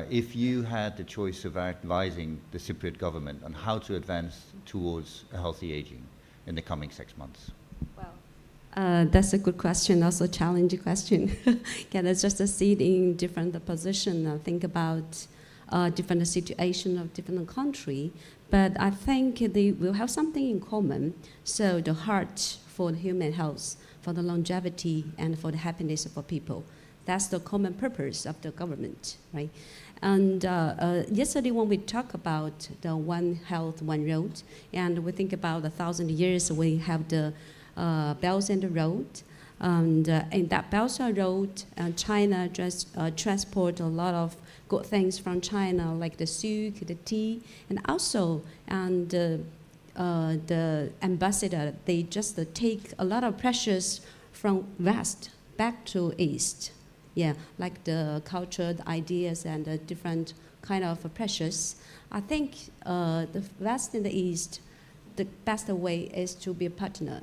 if you had the choice of advising the Cypriot government on how to advance towards a healthy aging in the coming 6 months? That's a good question, also a challenging question. Yeah, that's just a seat in different position, think about different situation of different country. But I think they will have something in common. So the heart for the human health, for the longevity, and for the happiness of people. That's the common purpose of the government, right? And yesterday when we talk about the One Health, One Road, and we think about 1,000 years, we have the Belt and Road. And in that Belt and Road, China just transport a lot of good things from China, like the silk, the tea, and also the ambassador, they just take a lot of precious from West back to East. Yeah, like the culture, the ideas, and the different kind of precious. I think the West and the East, the best way is to be a partner.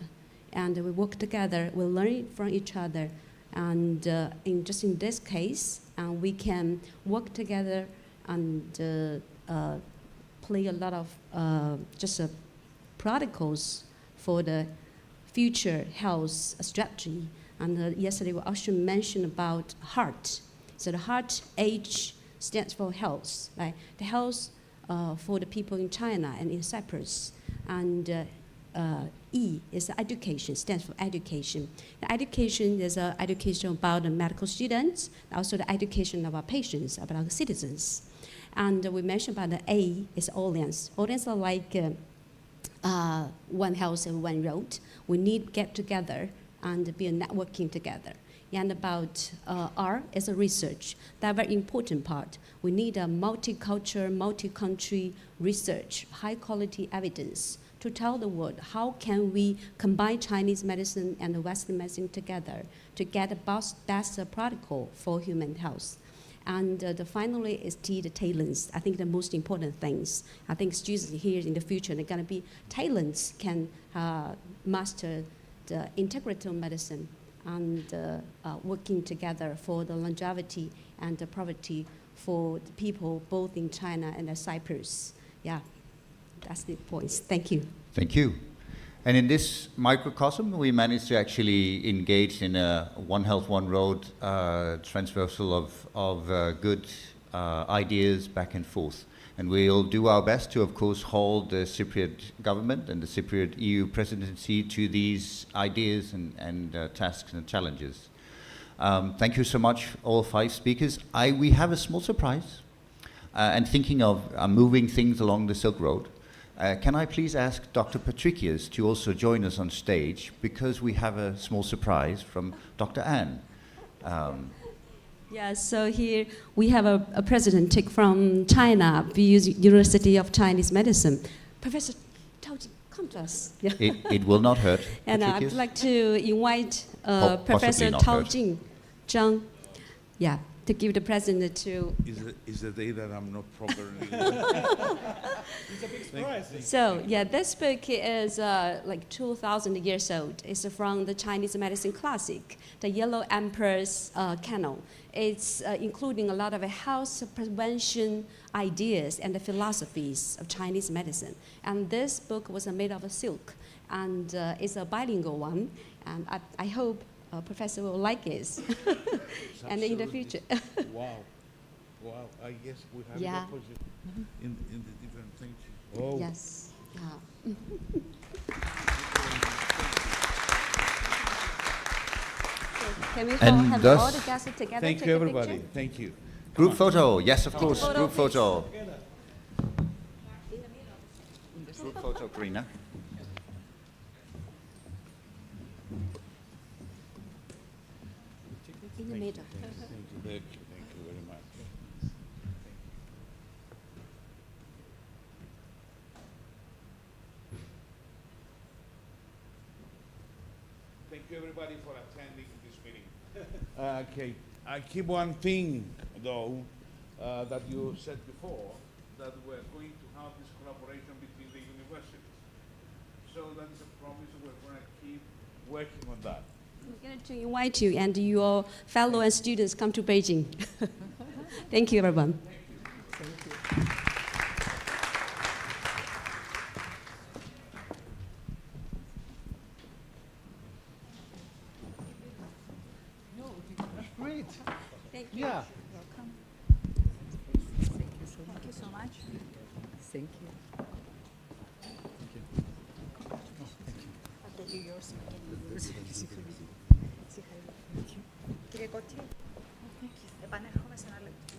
And we work together, we learn from each other. And in this case, we can work together and play a lot of protocols for the future health strategy. And yesterday we also mentioned about heart. So the heart, H stands for health, right? The health for the people in China and in Cyprus. And E is education, stands for education. The education is education about the medical students, also the education of our patients, about our citizens. And we mentioned about the A is audience. Audience are like one health and one road. We need to get together and be networking together. And about R is a research. That's a very important part. We need a multicultural, multi-country research, high quality evidence to tell the world how can we combine Chinese medicine and the Western medicine together to get the best protocol for human health. And finally is T, the talents. I think the most important things. I think students here in the future, they're gonna be talents can master the integrative medicine and working together for the longevity and the poverty for the people both in China and Cyprus. Yeah, that's the points. Thank you. Thank you. And in this microcosm, we managed to actually engage in a One Health, One Road transversal of good ideas back and forth. And we'll do our best to, of course, hold the Cypriot government and the Cypriot EU presidency to these ideas and tasks and challenges. Thank you so much, all 5 speakers. We have a small surprise. And thinking of moving things along the Silk Road, can I please ask Dr. Patricius to also join us on stage, because we have a small surprise from Dr. Anne. Yeah, so here we have a president from China, University of Chinese Medicine. Professor Tao Jing, come to us. Yeah. It will not hurt. And I'd like to invite Professor Tao Jing Zhang, yeah, to give the president to... Is the day that I'm not properly... It's a big surprise. So, yeah, this book is like 2,000 years old. It's from the Chinese medicine classic, the Yellow Emperor's Canon. It's including a lot of health prevention ideas and the philosophies of Chinese medicine. And this book was made of silk, and it's a bilingual one. And I hope Professor will like it, and in the future. Wow, I guess we have the opposite in the different things. Oh. Yes. Yeah. Can we have all the guests together? Thank you, everybody. Thank you. Group photo, yes, of course. Group photo. Group photo, Karina. In the middle. Thank you very much. Thank you, everybody, for attending this meeting. Okay, I keep one thing, though, that you said before, that we're going to have this collaboration between the universities. So that is a promise, we're going to keep working on that. We're going to invite you and your fellow and students come to Beijing. Thank you, everyone. Thank you. Great. Thank you. Yeah. Welcome. Thank you so much. Thank you. Κύριε Κότσι, επανέρχομαι σε ένα λεπτό.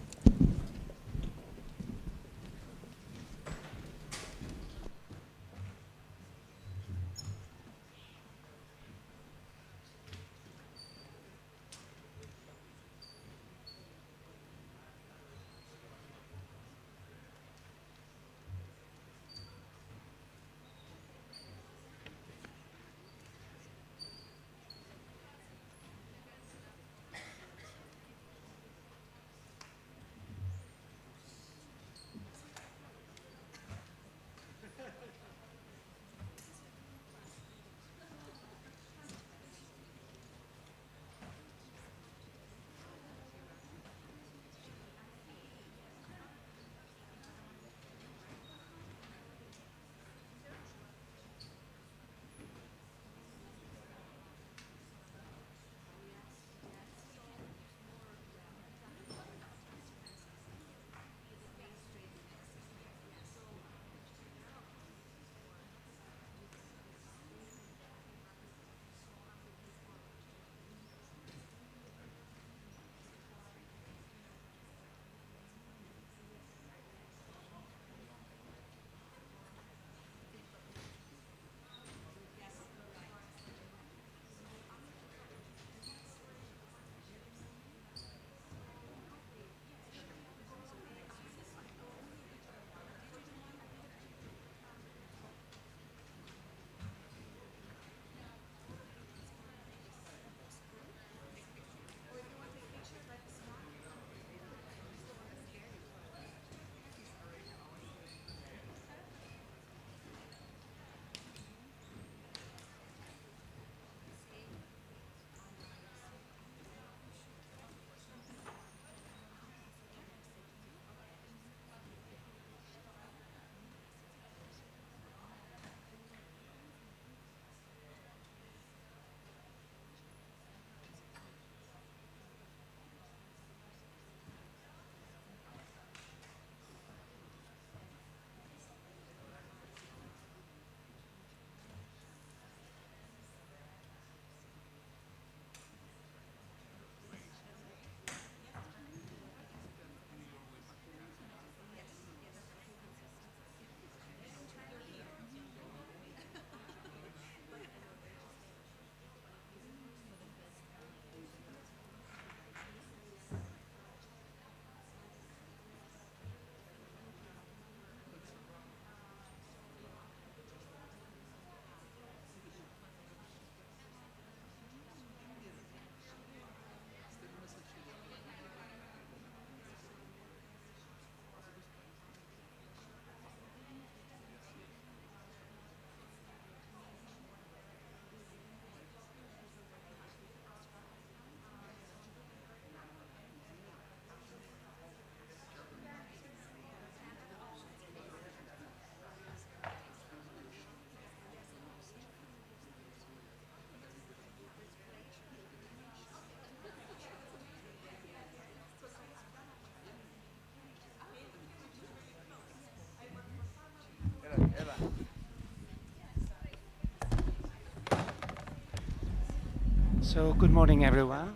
So good morning, everyone.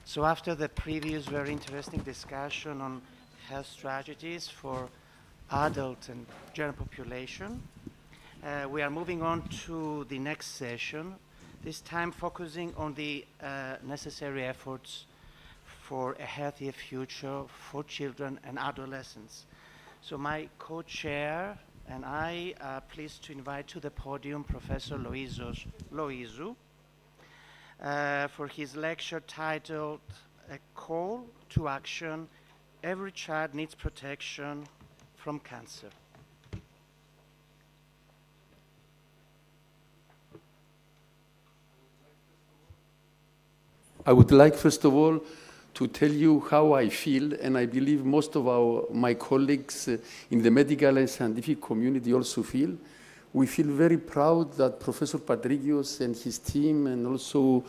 So after the previous very interesting discussion on health strategies for adult and general population, we are moving on to the next session, this time focusing on the necessary efforts for a healthier future for children and adolescents. So my co-chair and I are pleased to invite to the podium Professor Loizou for his lecture titled A Call to Action, Every Child Needs Protection from Cancer. I would like, first of all, to tell you how I feel, and I believe most of my colleagues in the medical and scientific community also feel. We feel very proud that Professor Patrikios and his team, and also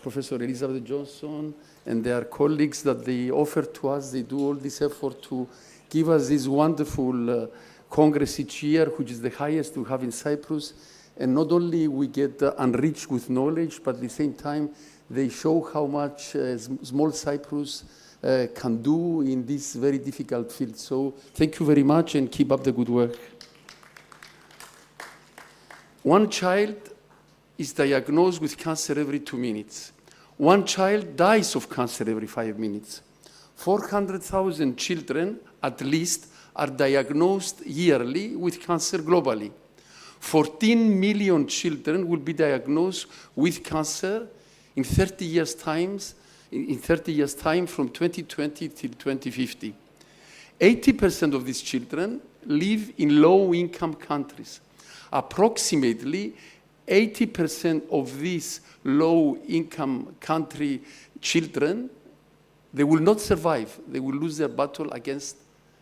Professor Elizabeth Johnson and their colleagues, that they offer to us, they do all this effort to give us this wonderful Congress each year, which is the highest we have in Cyprus. And not only we get enriched with knowledge, but at the same time, they show how much small Cyprus can do in this very difficult field. So thank you very much and keep up the good work. One child is diagnosed with cancer every 2 minutes. One child dies of cancer every 5 minutes. 400,000 children, at least, are diagnosed yearly with cancer globally. 14 million children will be diagnosed with cancer in 30 years' time from 2020 till 2050. 80% of these children live in low-income countries. Approximately 80% of these low-income country children, they will not survive. They will lose their battle against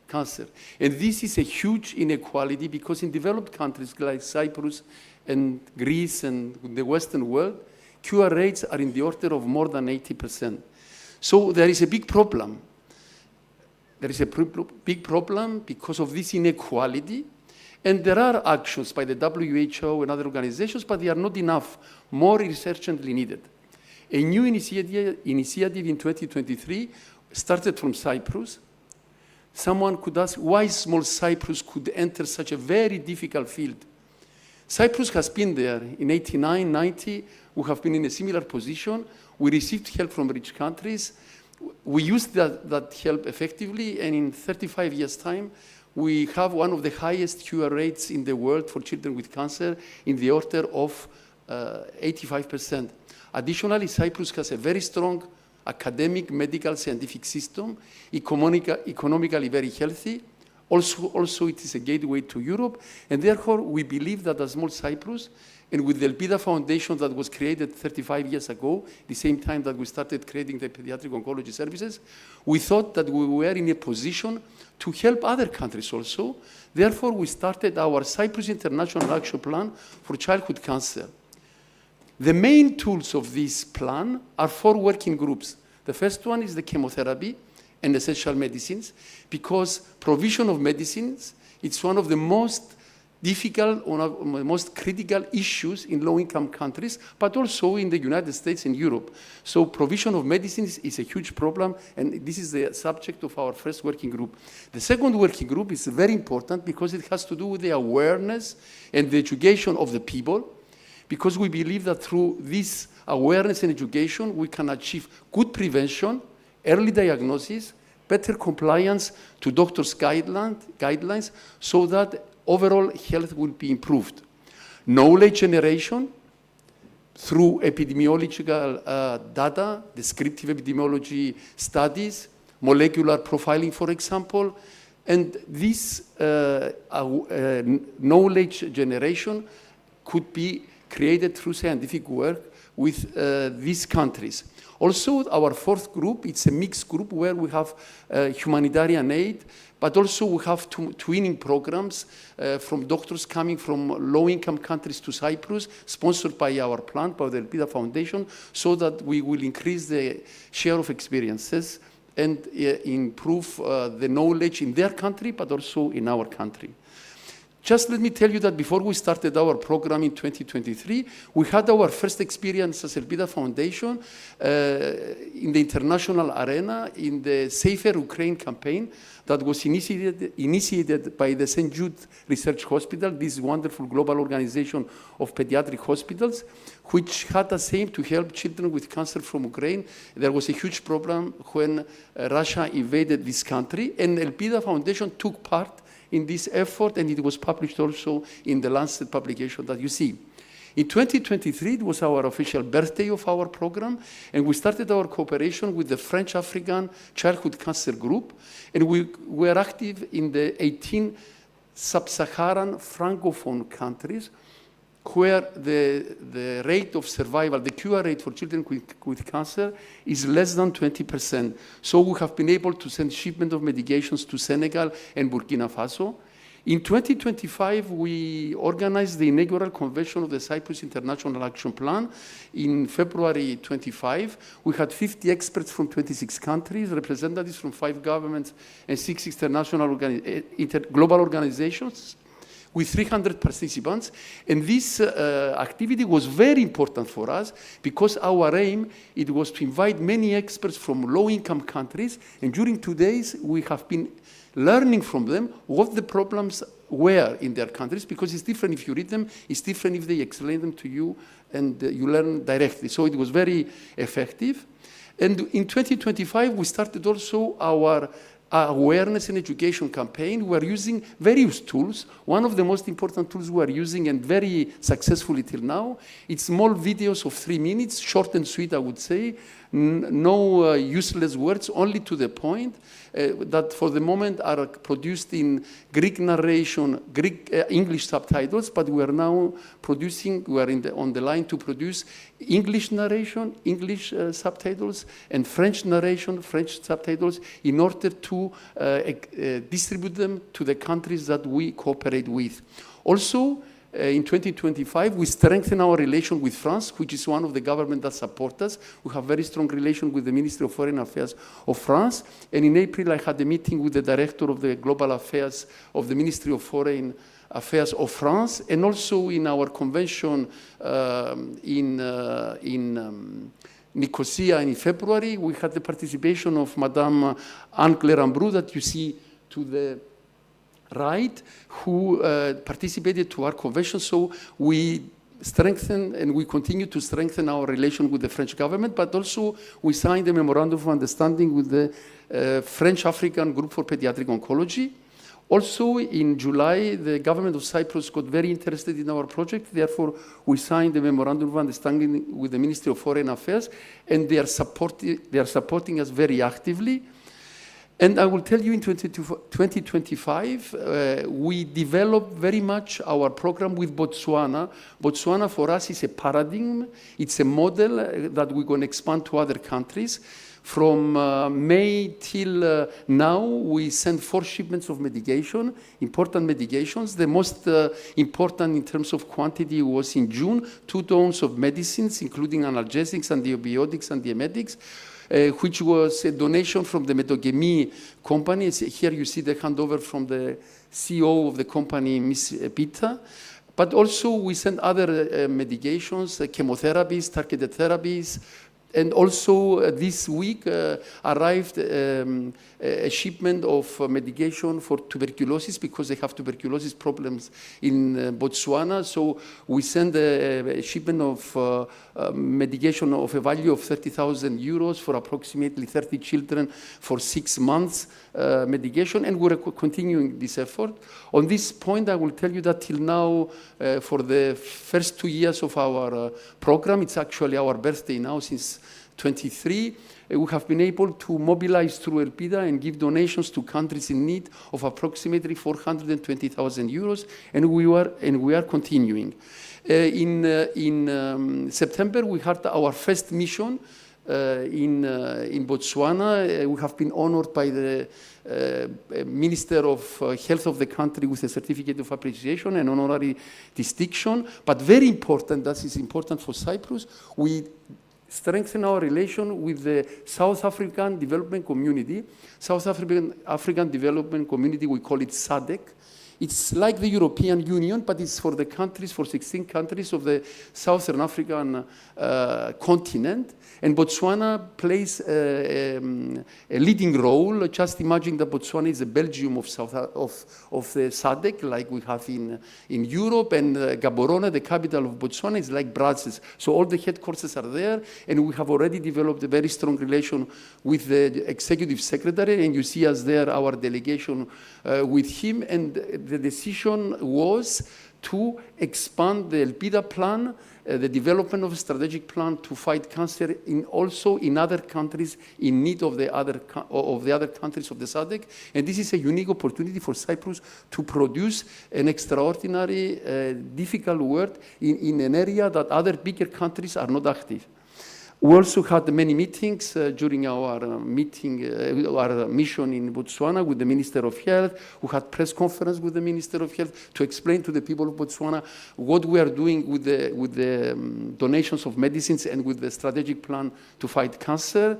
cancer. And this is a huge inequality because in developed countries like Cyprus and Greece and the Western world, cure rates are in the order of more than 80%. So there is a big problem. There is a big problem because of this inequality. And there are actions by the WHO and other organizations, but they are not enough. More is urgently needed. A new initiative in 2023 started from Cyprus. Someone could ask why small Cyprus could enter such a very difficult field. Cyprus has been there in 89, 90. We have been in a similar position. We received help from rich countries. We used that help effectively, and in 35 years' time, we have one of the highest cure rates in the world for children with cancer in the order of 85%. Additionally, Cyprus has a very strong academic, medical, scientific system, economically very healthy. Also, it is a gateway to Europe, and therefore, we believe that a small Cyprus, and with the ELPIDA Foundation that was created 35 years ago, the same time that we started creating the pediatric oncology services, we thought that we were in a position to help other countries also. Therefore, we started our Cyprus International Action Plan for Childhood Cancer. The main tools of this plan are 4 working groups. The first one is the chemotherapy and essential medicines, because provision of medicines, it's one of the most difficult, one of the most critical issues in low-income countries, but also in the United States and Europe. So provision of medicines is a huge problem, and this is the subject of our first working group. The second working group is very important because it has to do with the awareness and the education of the people, because we believe that through this awareness and education, we can achieve good prevention, early diagnosis, better compliance to doctors' guidelines, so that overall health will be improved. Knowledge generation through epidemiological data, descriptive epidemiology studies, molecular profiling, for example, and this knowledge generation could be created through scientific work with these countries. Also, our fourth group, it's a mixed group where we have humanitarian aid, but also we have twinning programs from doctors coming from low-income countries to Cyprus, sponsored by our plant, by the ELPIDA Foundation, so that we will increase the share of experiences and improve the knowledge in their country, but also in our country. Just let me tell you that before we started our program in 2023, we had our first experience as ELPIDA Foundation in the international arena in the Safer Ukraine campaign that was initiated by the St. Jude Research Hospital, this wonderful global organization of pediatric hospitals, which had the aim to help children with cancer from Ukraine. There was a huge problem when Russia invaded this country, and ELPIDA Foundation took part in this effort, and it was published also in the Lancet publication that you see. In 2023, it was our official birthday of our program, and we started our cooperation with the French African Childhood Cancer Group, and we were active in the 18 sub-Saharan Francophone countries where the rate of survival, the cure rate for children with cancer is less than 20%. So we have been able to send shipment of medications to Senegal and Burkina Faso. In 2025, we organized the inaugural convention of the Cyprus International Action Plan in February 25. We had 50 experts from 26 countries, representatives from 5 governments and 6 international global organizations, with 300 participants. And this activity was very important for us because our aim, it was to invite many experts from low-income countries. And during 2 days, we have been learning from them what the problems were in their countries, because it's different if you read them, it's different if they explain them to you, and you learn directly. So it was very effective. And in 2025, we started also our awareness and education campaign. We are using various tools. One of the most important tools we are using, and very successfully till now, it's small videos of 3 minutes, short and sweet, I would say. No useless words, only to the point, that for the moment are produced in Greek narration, Greek English subtitles, but we are now producing, we are on the line to produce English narration, English subtitles, and French narration, French subtitles, in order to distribute them to the countries that we cooperate with. Also, in 2025, we strengthen our relation with France, which is one of the governments that support us. We have very strong relation with the Ministry of Foreign Affairs of France. And in April, I had a meeting with the director of the Global Affairs of the Ministry of Foreign Affairs of France, and also in our convention in Nicosia in February, we had the participation of Madame Anne-Claire Ambrou, that you see to the right, who participated to our convention. So we strengthen and we continue to strengthen our relation with the French government, but also we signed a memorandum of understanding with the French African Group for Pediatric Oncology. Also in July, the government of Cyprus got very interested in our project. Therefore, we signed a memorandum of understanding with the Ministry of Foreign Affairs, and they are supporting us very actively. And I will tell you, in 2025, we developed very much our program with Botswana. Botswana for us is a paradigm. It's a model that we're going to expand to other countries. From May till now, we sent 4 shipments of medication, important medications. The most important in terms of quantity was in June, 2 tons of medicines, including analgesics, antibiotics, antiemetics, which was a donation from the Metogemi company. Here you see the handover from the CEO of the company, Ms. Pita. But also we sent other medications, chemotherapies, targeted therapies. And also this week arrived a shipment of medication for tuberculosis, because they have tuberculosis problems in Botswana. So we send a shipment of medication of a value of 30,000 euros for approximately 30 children for 6 months medication, and we're continuing this effort. On this point, I will tell you that till now, for the first 2 years of our program, it's actually our birthday now, since 23, we have been able to mobilize through ELPIDA and give donations to countries in need of approximately 420,000 euros, and we are continuing. In September, we had our first mission in Botswana. We have been honored by the Minister of Health of the country with a certificate of appreciation and honorary distinction. But very important, that is important for Cyprus, we strengthen our relation with the South African Development Community. South African Development Community, we call it SADC. It's like the European Union, but it's for the countries, for 16 countries of the Southern African continent. And Botswana plays a leading role. Just imagine that Botswana is the Belgium of the SADC, like we have in Europe, and Gaborone, the capital of Botswana, is like Brussels. So all the headquarters are there, and we have already developed a very strong relation with the executive secretary, and you see us there, our delegation with him, and the decision was to expand the ELPIDA plan, the development of a strategic plan to fight cancer also in other countries in need of the other countries of the SADC. And this is a unique opportunity for Cyprus to produce an extraordinary, difficult work in an area that other bigger countries are not active. We also had many meetings during our mission in Botswana with the Minister of Health, who had press conference with the Minister of Health to explain to the people of Botswana what we are doing with the donations of medicines and with the strategic plan to fight cancer.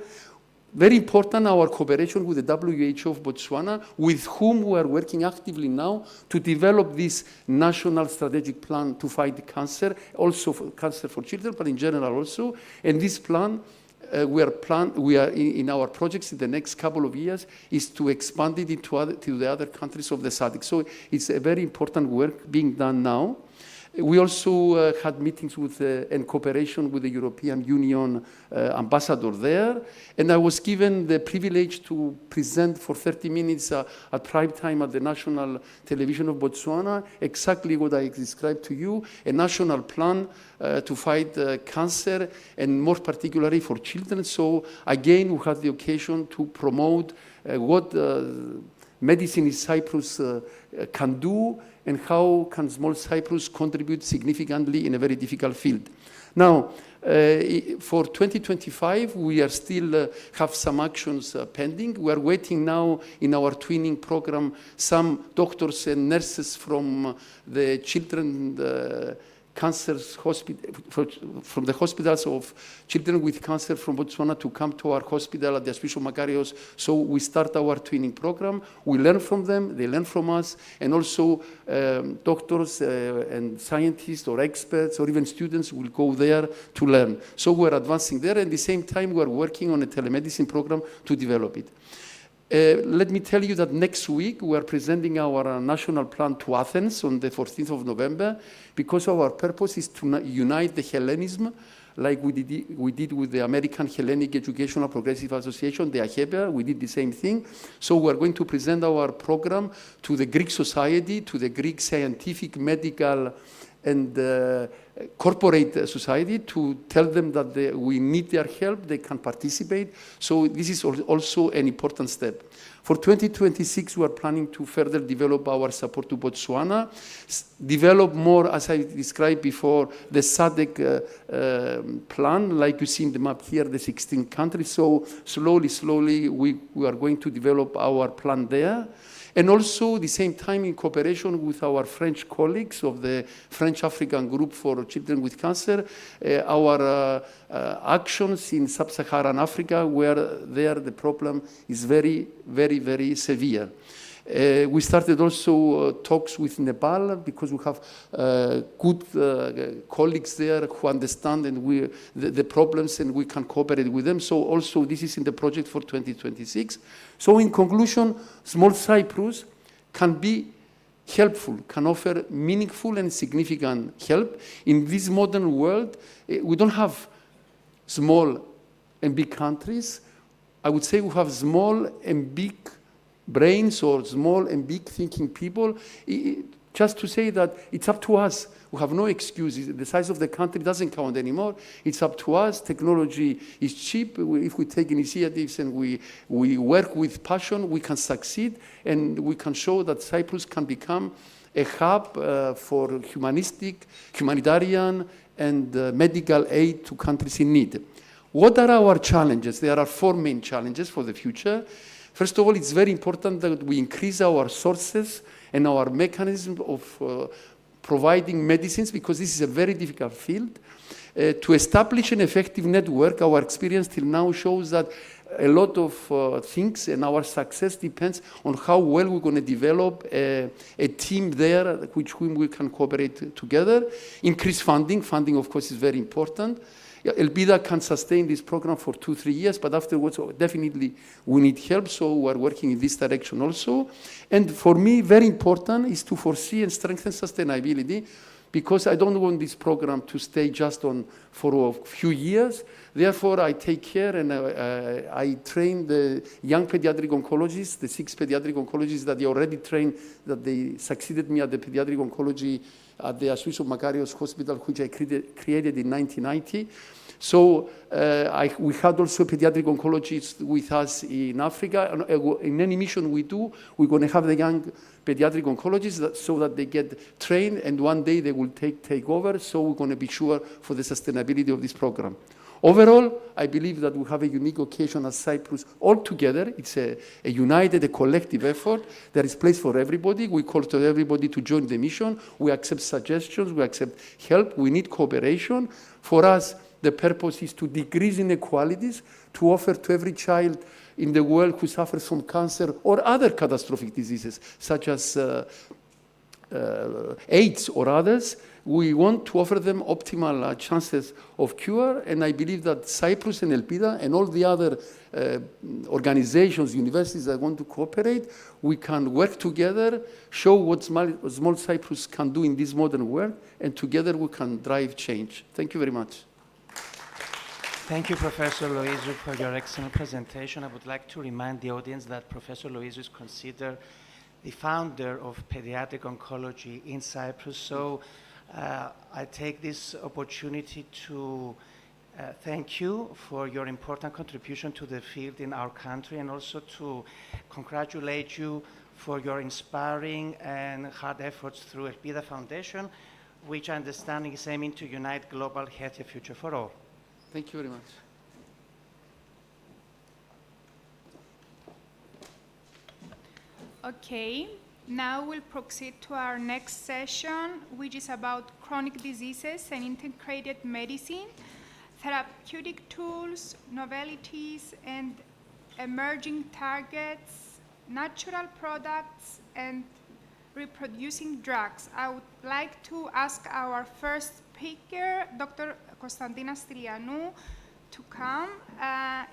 Very important, our cooperation with the WHO of Botswana, with whom we are working actively now to develop this national strategic plan to fight cancer, also for cancer for children, but in general also. And this plan, we are in our projects in the next couple of years, is to expand it to the other countries of the SADC. So it's a very important work being done now. We also had meetings with and cooperation with the European Union ambassador there, and I was given the privilege to present for 30 minutes at prime time at the national television of Botswana exactly what I described to you, a national plan to fight cancer, and more particularly for children. So again, we had the occasion to promote what medicine in Cyprus can do, and how can small Cyprus contribute significantly in a very difficult field. Now, for 2025, we are still have some actions pending. We are waiting now in our twinning program some doctors and nurses from the children from the hospitals of children with cancer from Botswana to come to our hospital at the Archbishop Makarios. So we start our twinning program. We learn from them, they learn from us, and also doctors and scientists or experts or even students will go there to learn. So we're advancing there, and at the same time we're working on a telemedicine program to develop it. Let me tell you that next week we are presenting our national plan to Athens on the 14th of November, because our purpose is to unite the Hellenism, like we did with the American Hellenic Educational Progressive Association, the AHEPA. We did the same thing. So we are going to present our program to the Greek society, to the Greek scientific, medical, and corporate society, to tell them that we need their help, they can participate. So this is also an important step. For 2026, we are planning to further develop our support to Botswana, develop more, as I described before, the SADC plan, like you see in the map here, the 16 countries. So slowly, we are going to develop our plan there. And also, at the same time, in cooperation with our French colleagues of the French African Group for Children with Cancer, our actions in Sub-Saharan Africa, where there the problem is very, very, very severe. We started also talks with Nepal, because we have good colleagues there who understand and the problems, and we can cooperate with them. So also this is in the project for 2026. So in conclusion, small Cyprus can be helpful, can offer meaningful and significant help. In this modern world, we don't have small and big countries. I would say we have small and big brains, or small and big thinking people. Just to say that it's up to us. We have no excuses. The size of the country doesn't count anymore. It's up to us. Technology is cheap. If we take initiatives and we work with passion, we can succeed, and we can show that Cyprus can become a hub for humanitarian and medical aid to countries in need. What are our challenges? There are 4 main challenges for the future. First of all, it's very important that we increase our sources and our mechanism of providing medicines, because this is a very difficult field. To establish an effective network, our experience till now shows that a lot of things, and our success depends on how well we're going to develop a team there with whom we can cooperate together. Increase funding. Funding, of course, is very important. ELPIDA can sustain this program for 2-3 years, but afterwards, definitely we need help, so we're working in this direction also. And for me, very important is to foresee and strengthen sustainability, because I don't want this program to stay just for a few years. Therefore, I take care, and I train the young pediatric oncologists, the 6 pediatric oncologists that they already trained, that they succeeded me at the pediatric oncology at the Swiss Macarius Hospital, which I created in 1990. So we had also pediatric oncologists with us in Africa. In any mission we do, we're going to have the young pediatric oncologists so that they get trained, and one day they will take over. So we're going to be sure for the sustainability of this program. Overall, I believe that we have a unique occasion as Cyprus all together. It's a united, a collective effort. There is place for everybody. We call to everybody to join the mission. We accept suggestions. We accept help. We need cooperation. For us, the purpose is to decrease inequalities, to offer to every child in the world who suffers from cancer or other catastrophic diseases, such as AIDS or others. We want to offer them optimal chances of cure, and I believe that Cyprus and ELPIDA and all the other organizations, universities that want to cooperate, we can work together, show what small Cyprus can do in this modern world, and together we can drive change. Thank you very much. Thank you, Professor Loizou, for your excellent presentation. I would like to remind the audience that Professor Loizou is considered the founder of pediatric oncology in Cyprus. So I take this opportunity to thank you for your important contribution to the field in our country, and also to congratulate you for your inspiring and hard efforts through ELPIDA Foundation, which I understand is aiming to unite global healthier future for all. Thank you very much. Okay, now we'll proceed to our next session, which is about chronic diseases and integrated medicine, therapeutic tools, novelties, and emerging targets, natural products, and reproducing drugs. I would like to ask our first speaker, Dr. Konstantina Stylianou, to come.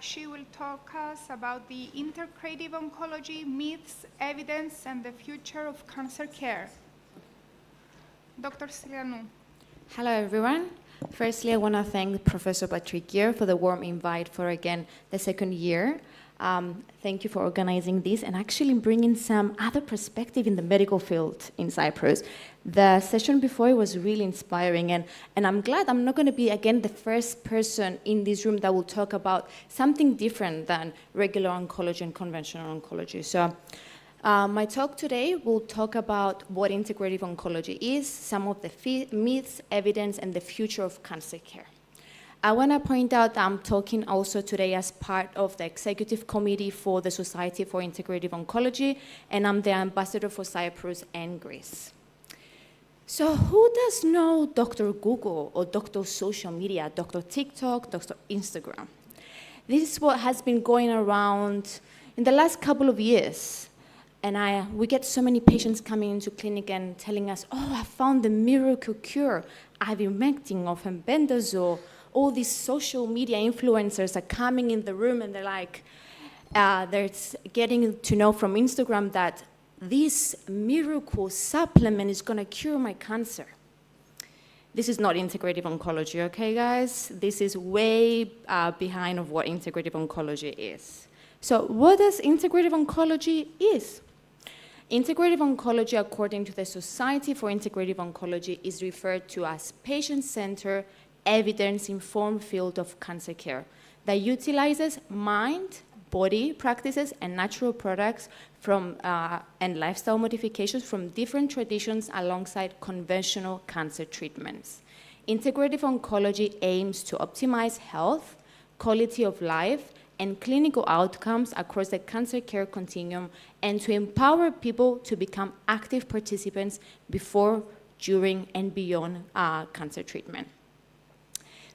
She will talk us about the integrative oncology, myths, evidence, and the future of cancer care. Dr. Stylianou. Hello, everyone. Firstly, I want to thank Professor Patrick here for the warm invite for, again, the second year. Thank you for organizing this and actually bringing some other perspective in the medical field in Cyprus. The session before was really inspiring, and I'm glad I'm not going to be, again, the first person in this room that will talk about something different than regular oncology and conventional oncology. So my talk today will talk about what integrative oncology is, some of the myths, evidence, and the future of cancer care. I want to point out that I'm talking also today as part of the executive committee for the Society for Integrative Oncology, and I'm the ambassador for Cyprus and Greece. So who does know Dr. Google or Dr. Social Media, Dr. TikTok, Dr. Instagram? This is what has been going around in the last couple of years. And we get so many patients coming into clinic and telling us, oh, I found the miracle cure, ivermectin or fenbendazole. All these social media influencers are coming in the room and they're like, they're getting to know from Instagram that this miracle supplement is going to cure my cancer. This is not integrative oncology, okay, guys? This is way behind of what integrative oncology is. So what does integrative oncology is? Integrative oncology, according to the Society for Integrative Oncology, is referred to as patient-centered, evidence-informed field of cancer care that utilizes mind, body practices, and natural products from, and lifestyle modifications from different traditions alongside conventional cancer treatments. Integrative oncology aims to optimize health, quality of life, and clinical outcomes across the cancer care continuum, and to empower people to become active participants before, during, and beyond cancer treatment.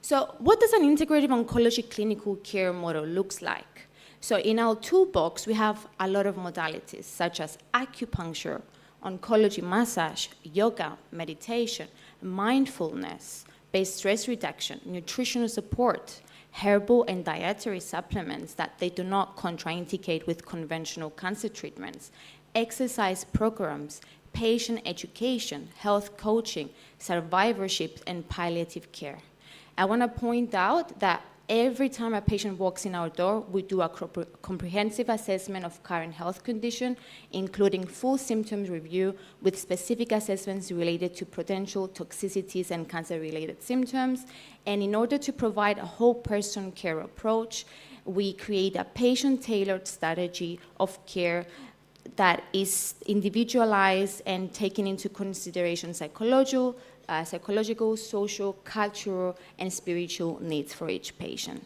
So what does an integrative oncology clinical care model looks like? So in our toolbox, we have a lot of modalities, such as acupuncture, oncology massage, yoga, meditation, mindfulness, based stress reduction, nutritional support, herbal and dietary supplements that they do not contraindicate with conventional cancer treatments, exercise programs, patient education, health coaching, survivorship, and palliative care. I want to point out that every time a patient walks in our door, we do a comprehensive assessment of current health condition, including full symptoms review with specific assessments related to potential toxicities and cancer-related symptoms. And in order to provide a whole person care approach, we create a patient-tailored strategy of care that is individualized and taking into consideration psychological, social, cultural, and spiritual needs for each patient.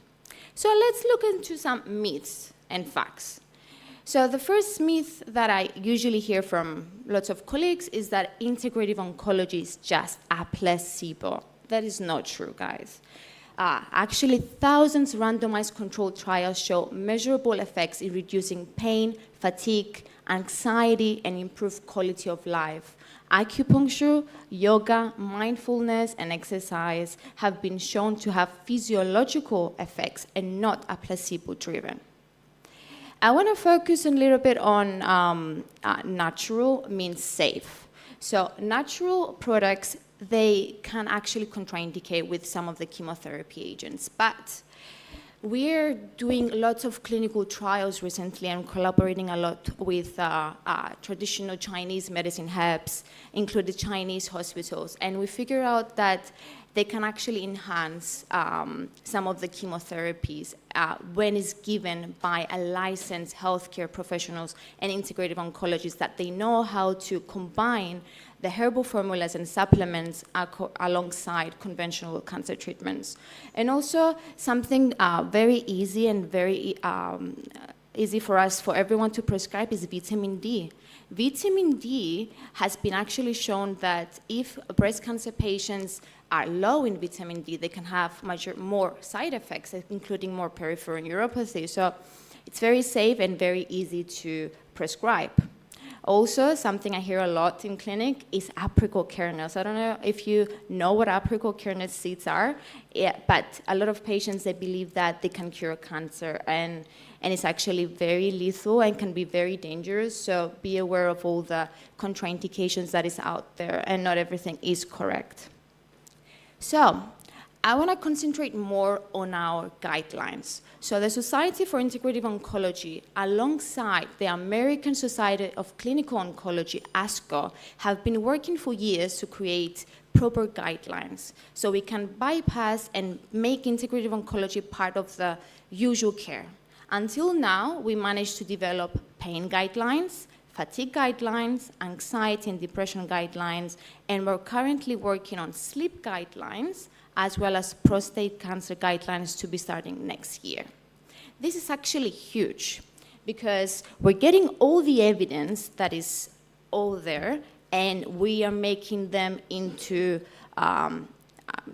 So let's look into some myths and facts. So the first myth that I usually hear from lots of colleagues is that integrative oncology is just a placebo. That is not true, guys. Actually, thousands of randomized controlled trials show measurable effects in reducing pain, fatigue, anxiety, and improved quality of life. Acupuncture, yoga, mindfulness, and exercise have been shown to have physiological effects and not a placebo-driven. I want to focus a little bit on natural means safe. So natural products, they can actually contraindicate with some of the chemotherapy agents, but we're doing lots of clinical trials recently and collaborating a lot with traditional Chinese medicine hubs, including Chinese hospitals, and we figure out that they can actually enhance some of the chemotherapies when it's given by a licensed healthcare professionals and integrative oncologists that they know how to combine the herbal formulas and supplements alongside conventional cancer treatments. And also something very easy and very easy for us, for everyone to prescribe is vitamin D. Vitamin D has been actually shown that if breast cancer patients are low in vitamin D, they can have more side effects, including more peripheral neuropathy. So it's very safe and very easy to prescribe. Also, something I hear a lot in clinic is apricot kernels. I don't know if you know what apricot kernel seeds are, but a lot of patients, they believe that they can cure cancer, and it's actually very lethal and can be very dangerous. So be aware of all the contraindications that is out there, and not everything is correct. So I want to concentrate more on our guidelines. So the Society for Integrative Oncology, alongside the American Society of Clinical Oncology, ASCO, have been working for years to create proper guidelines so we can bypass and make integrative oncology part of the usual care. Until now, we managed to develop pain guidelines, fatigue guidelines, anxiety and depression guidelines, and we're currently working on sleep guidelines, as well as prostate cancer guidelines to be starting next year. This is actually huge because we're getting all the evidence that is all there, and we are making them into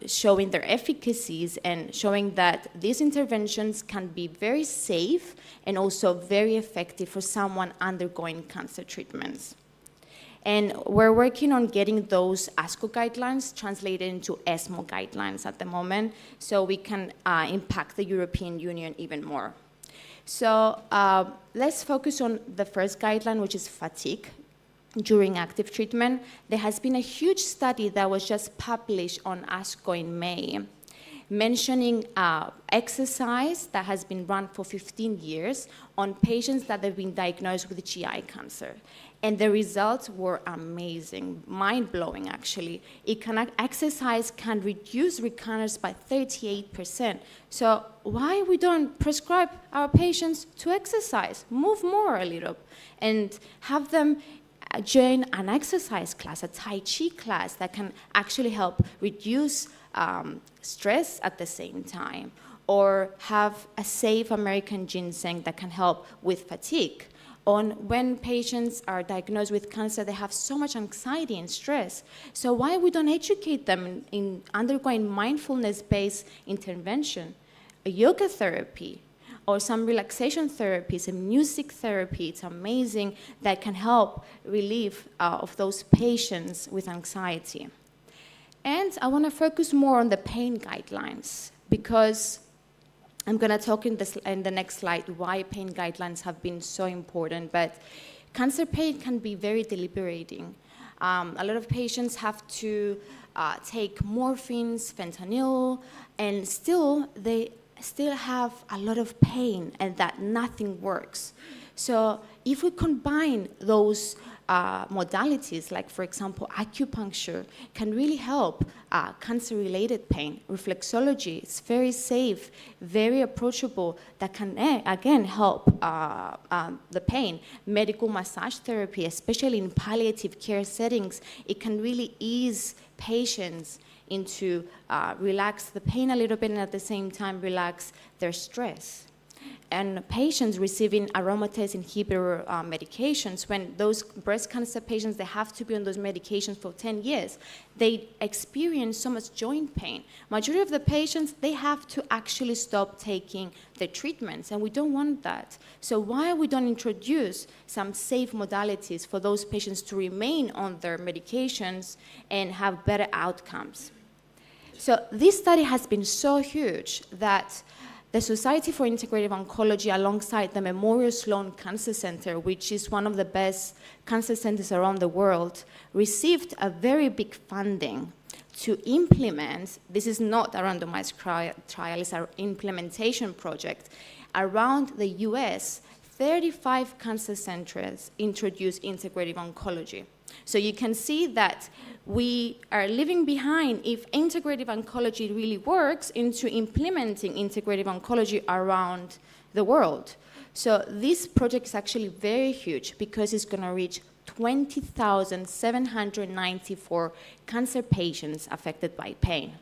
showing their efficacies and showing that these interventions can be very safe and also very effective for someone undergoing cancer treatments. And we're working on getting those ASCO guidelines translated into ESMO guidelines at the moment, so we can impact the European Union even more. So let's focus on the first guideline, which is fatigue during active treatment. There has been a huge study that was just published on ASCO in May, mentioning exercise that has been run for 15 years on patients that have been diagnosed with GI cancer. And the results were amazing, mind-blowing actually. Exercise can reduce recurrence by 38%. So why we don't prescribe our patients to exercise? Move more a little and have them join an exercise class, a Tai Chi class that can actually help reduce stress at the same time, or have a safe American ginseng that can help with fatigue. When patients are diagnosed with cancer, they have so much anxiety and stress. So why we don't educate them in undergoing mindfulness-based intervention, a yoga therapy, or some relaxation therapies and music therapy? It's amazing that can help relieve of those patients with anxiety. And I want to focus more on the pain guidelines, because I'm going to talk in the next slide why pain guidelines have been so important, but cancer pain can be very deliberating. A lot of patients have to take morphines, fentanyl, and still they still have a lot of pain and that nothing works. So if we combine those modalities, like for example, acupuncture, can really help cancer-related pain. Reflexology is very safe, very approachable, that can, again, help the pain. Medical massage therapy, especially in palliative care settings, it can really ease patients into relax the pain a little bit and at the same time relax their stress. And patients receiving aromatase inhibitor medications, when those breast cancer patients, they have to be on those medications for 10 years, they experience so much joint pain. Majority of the patients, they have to actually stop taking the treatments, and we don't want that. So why we don't introduce some safe modalities for those patients to remain on their medications and have better outcomes? So this study has been so huge that the Society for Integrative Oncology, alongside the Memorial Sloan Cancer Center, which is one of the best cancer centers around the world, received a very big funding to implement, this is not a randomized trial, it's an implementation project. Around the US, 35 cancer centers introduce integrative oncology. So you can see that we are leaving behind, if integrative oncology really works, into implementing integrative oncology around the world. So this project is actually very huge because it's going to reach 20,794 cancer patients affected by pain.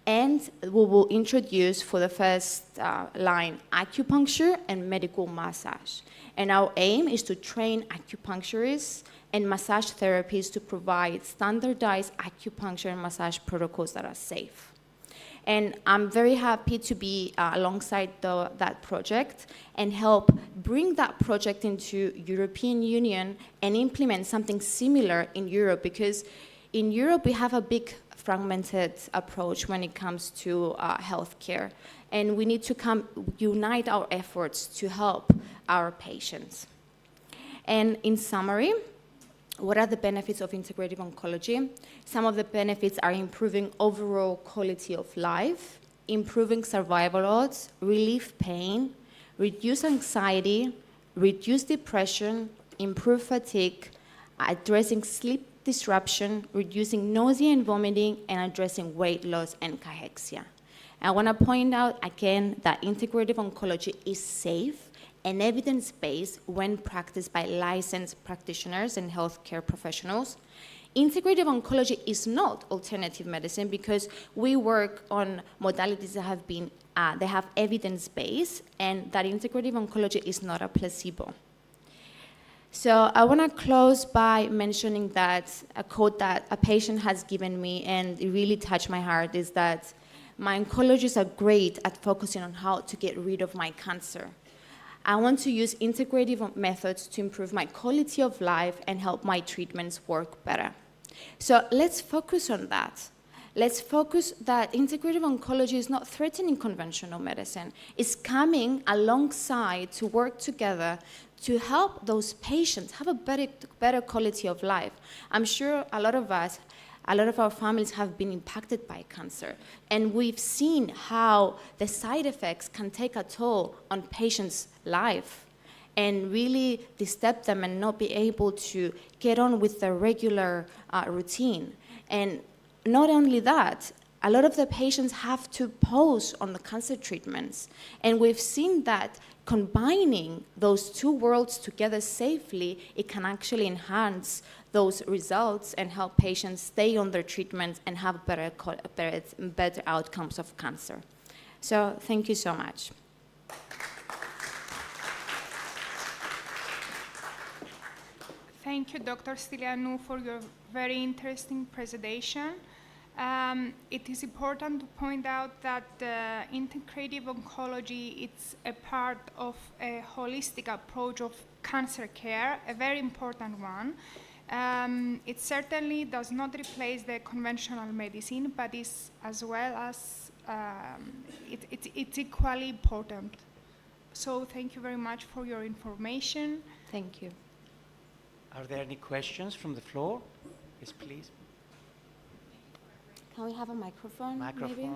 And we will introduce for the first line acupuncture and medical massage. And our aim is to train acupuncturists and massage therapists to provide standardized acupuncture and massage protocols that are safe. And I'm very happy to be alongside that project and help bring that project into European Union and implement something similar in Europe, because in Europe we have a big fragmented approach when it comes to healthcare, and we need to unite our efforts to help our patients. And in summary, what are the benefits of integrative oncology? Some of the benefits are improving overall quality of life, improving survival odds, relieve pain, reduce anxiety, reduce depression, improve fatigue, addressing sleep disruption, reducing nausea and vomiting, and addressing weight loss and cachexia. I want to point out again that integrative oncology is safe and evidence-based when practiced by licensed practitioners and healthcare professionals. Integrative oncology is not alternative medicine because we work on modalities that have been, they have evidence-based, and that integrative oncology is not a placebo. So I want to close by mentioning that a quote that a patient has given me, and it really touched my heart, is that my oncologists are great at focusing on how to get rid of my cancer. I want to use integrative methods to improve my quality of life and help my treatments work better. So let's focus on that. Let's focus that integrative oncology is not threatening conventional medicine. It's coming alongside to work together to help those patients have a better quality of life. I'm sure a lot of our families have been impacted by cancer, and we've seen how the side effects can take a toll on patients' life and really disturb them and not be able to get on with their regular routine. And not only that, a lot of the patients have to pause on the cancer treatments, and we've seen that combining those two worlds together safely, it can actually enhance those results and help patients stay on their treatments and have better outcomes of cancer. So thank you so much. Thank you, Dr. Stylianou, for your very interesting presentation. It is important to point out that integrative oncology is a part of a holistic approach of cancer care, a very important one. It certainly does not replace the conventional medicine, but is as well as it's equally important. So thank you very much for your information. Thank you. Are there any questions from the floor? Yes, please. Can we have a microphone? Microphone. Maybe?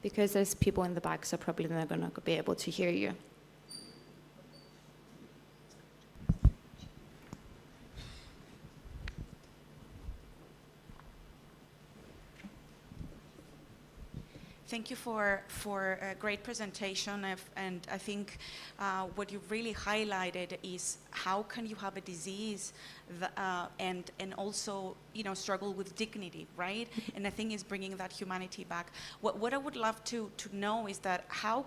because there's people in the back, so probably they're not going to be able to hear you. Thank you for a great presentation, and I think what you really highlighted is how can you have a disease and also struggle with dignity, right? And I think it's bringing that humanity back. What I would love to know is that how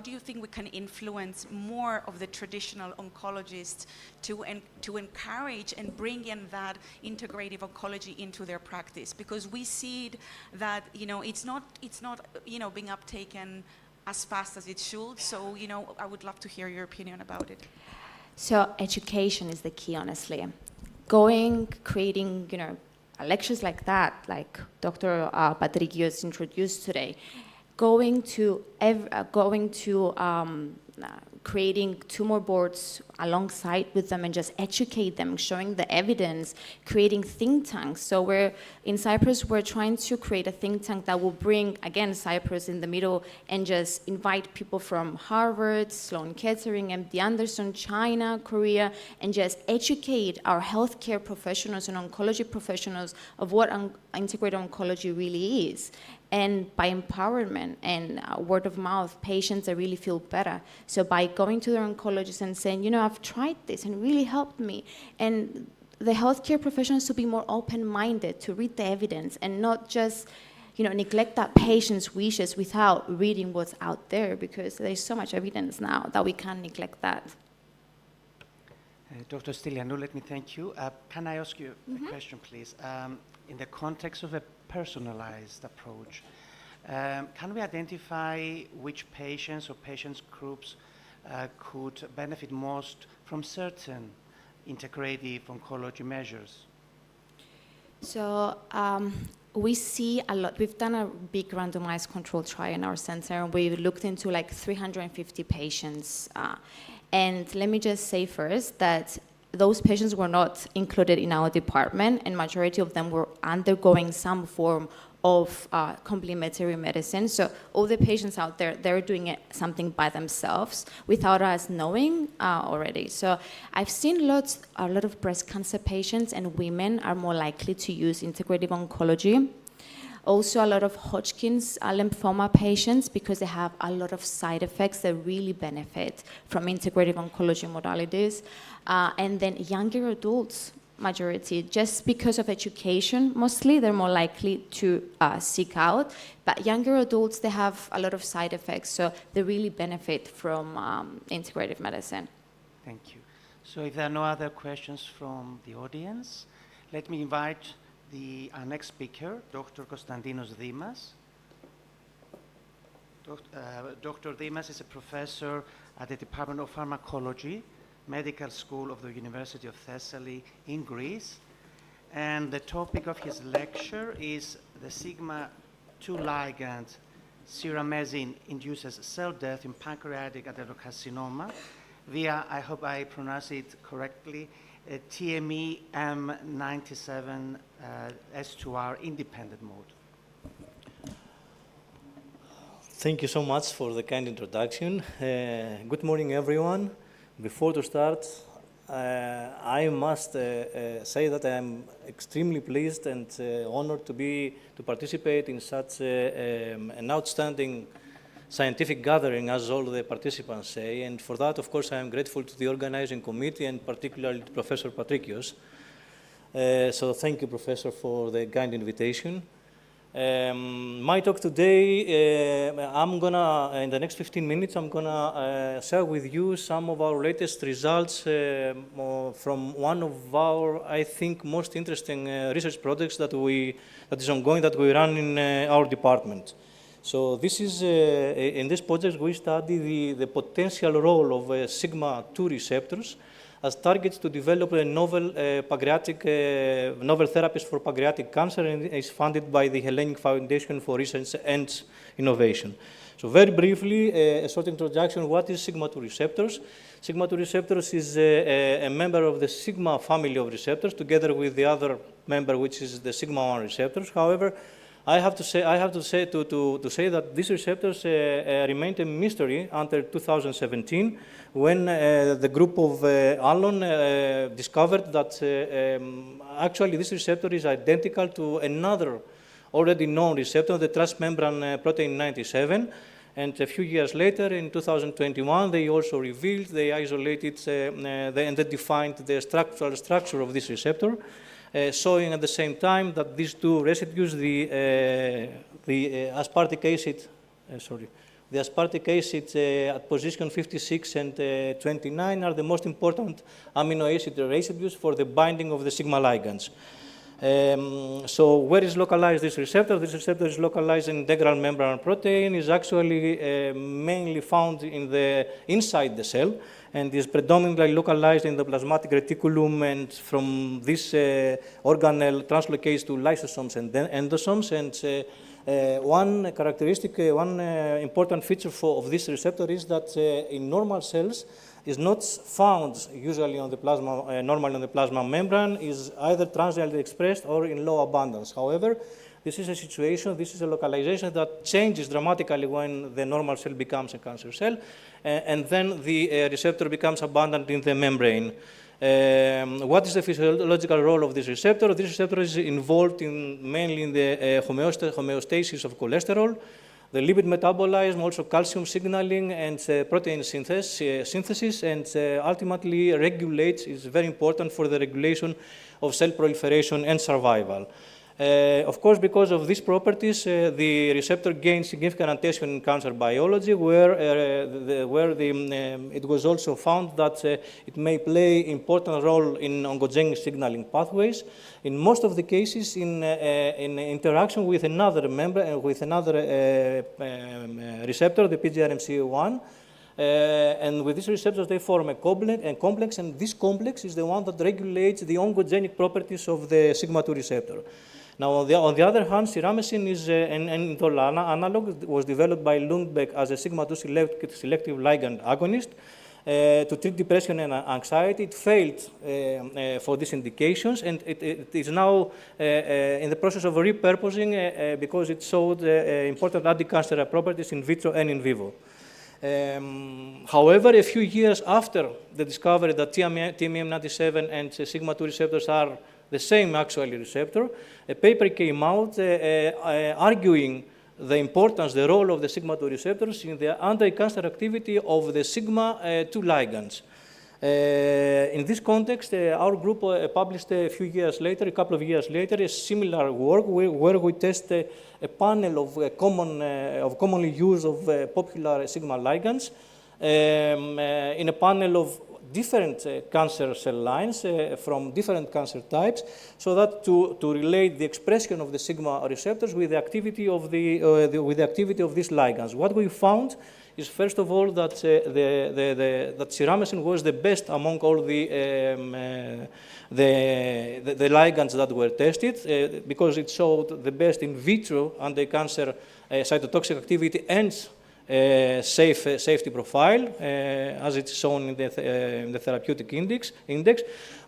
do you think we can influence more of the traditional oncologists to encourage and bring in that integrative oncology into their practice? Because we see it that it's not being uptaken as fast as it should. So I would love to hear your opinion about it. So education is the key, honestly. Creating, lectures like that, like Dr. Patrikios introduced today, creating 2 more boards alongside with them and just educate them, showing the evidence, creating think tanks. So in Cyprus, we're trying to create a think tank that will bring, again, Cyprus in the middle and just invite people from Harvard, Sloan Kettering, MD Anderson, China, Korea, and just educate our healthcare professionals and oncology professionals of what integrated oncology really is. And by empowerment and word of mouth, patients that really feel better. So by going to their oncologist and saying, I've tried this and it really helped me. And the healthcare professionals to be more open-minded, to read the evidence and not just, neglect that patient's wishes without reading what's out there, because there's so much evidence now that we can't neglect that. Dr. Stylianou, let me thank you. Can I ask you a question, please? In the context of a personalized approach, can we identify which patients or patients groups could benefit most from certain integrative oncology measures? So we see a lot. We've done a big randomized control trial in our center, and we looked into like 350 patients. And let me just say first that those patients were not included in our department, and majority of them were undergoing some form of complementary medicine. So all the patients out there, they're doing something by themselves without us knowing already. So I've seen a lot of breast cancer patients, and women are more likely to use integrative oncology. Also, a lot of Hodgkin's lymphoma patients, because they have a lot of side effects that really benefit from integrative oncology modalities. And then younger adults, majority, just because of education, mostly, they're more likely to seek out. But younger adults, they have a lot of side effects, so they really benefit from integrative medicine. Thank you. So if there are no other questions from the audience, let me invite our next speaker, Dr. Konstantinos Dimas. Dr. Dimas is a professor at the Department of Pharmacology, Medical School of the University of Thessaly in Greece. And the topic of his lecture is the sigma-2 ligand ceramazine induces cell death in pancreatic adenocarcinoma via, I hope I pronounce it correctly, TME M97 S2R independent mode. Thank you so much for the kind introduction. Good morning, everyone. Before to start, I must say that I am extremely pleased and honored to participate in such an outstanding scientific gathering, as all the participants say. And for that, of course, I am grateful to the organizing committee and particularly to Professor Patrikios. So thank you, Professor, for the kind invitation. My talk today, in the next 15 minutes, I'm gonna share with you some of our latest results from one of our, I think, most interesting research projects that is ongoing, that we run in our department. So this is, in this project, we study the potential role of sigma-2 receptors as targets to develop a novel novel therapies for pancreatic cancer, and is funded by the Hellenic Foundation for Research and Innovation. So very briefly, a short introduction, what is sigma-2 receptors? Sigma-2 receptors is a member of the sigma family of receptors, together with the other member, which is the sigma-1 receptors. However, I have to say that these receptors remained a mystery until 2017, when the group of Allen discovered that actually this receptor is identical to another already known receptor, the transmembrane protein 97. And a few years later, in 2021, they also revealed, they isolated, and they defined the structural structure of this receptor, showing at the same time that these two residues, the aspartic acid, the aspartic acid at position 56 and 29 are the most important amino acid residues for the binding of the sigma ligands. So where is localized this receptor? This receptor is localized in integral membrane protein, is actually mainly found inside the cell, and is predominantly localized in the plasmatic reticulum, and from this organelle translocates to lysosomes and endosomes. And one characteristic, one important feature of this receptor is that in normal cells is not found usually on the plasma, normally on the plasma membrane, is either transiently expressed or in low abundance. However, this is a situation, this is a localization that changes dramatically when the normal cell becomes a cancer cell, and then the receptor becomes abundant in the membrane. What is the physiological role of this receptor? This receptor is involved mainly in the homeostasis of cholesterol, the lipid metabolism, also calcium signaling, and protein synthesis, and ultimately regulates, is very important for the regulation of cell proliferation and survival. Of course, because of these properties, the receptor gains significant attention in cancer biology, where it was also found that it may play an important role in oncogenic signaling pathways. In most of the cases, in interaction with another member, with another receptor, the PGRMC1, and with these receptors, they form a complex, and this complex is the one that regulates the oncogenic properties of the sigma-2 receptor. Now, on the other hand, siramycin is an indole analog, was developed by Lundbeck as a sigma-2 selective ligand agonist to treat depression and anxiety. It failed for these indications, and it is now in the process of repurposing because it showed important anti-cancer properties in vitro and in vivo. However, a few years after the discovery that TMEM97 and sigma-2 receptors are the same actually receptor, a paper came out arguing the importance, the role of the sigma-2 receptors in the anti-cancer activity of the sigma-2 ligands. In this context, our group published a couple of years later, a similar work where we test a panel of commonly used popular sigma ligands in a panel of different cancer cell lines from different cancer types, so that to relate the expression of the sigma receptors with the activity of these ligands. What we found is, first of all, that that siramycin was the best among all the ligands that were tested, because it showed the best in vitro anti-cancer cytotoxic activity and safety profile, as it's shown in the therapeutic index.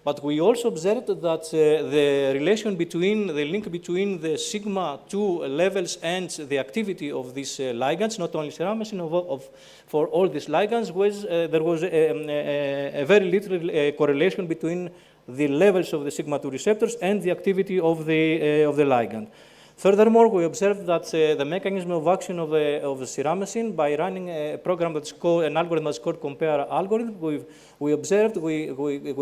But we also observed that the link between the sigma-2 levels and the activity of these ligands, not only siramycin, for all these ligands, there was a very little correlation between the levels of the sigma-2 receptors and the activity of the ligand. Furthermore, we observed that the mechanism of action of the siramycin, by running a program that's called, an algorithm that's called compare algorithm, we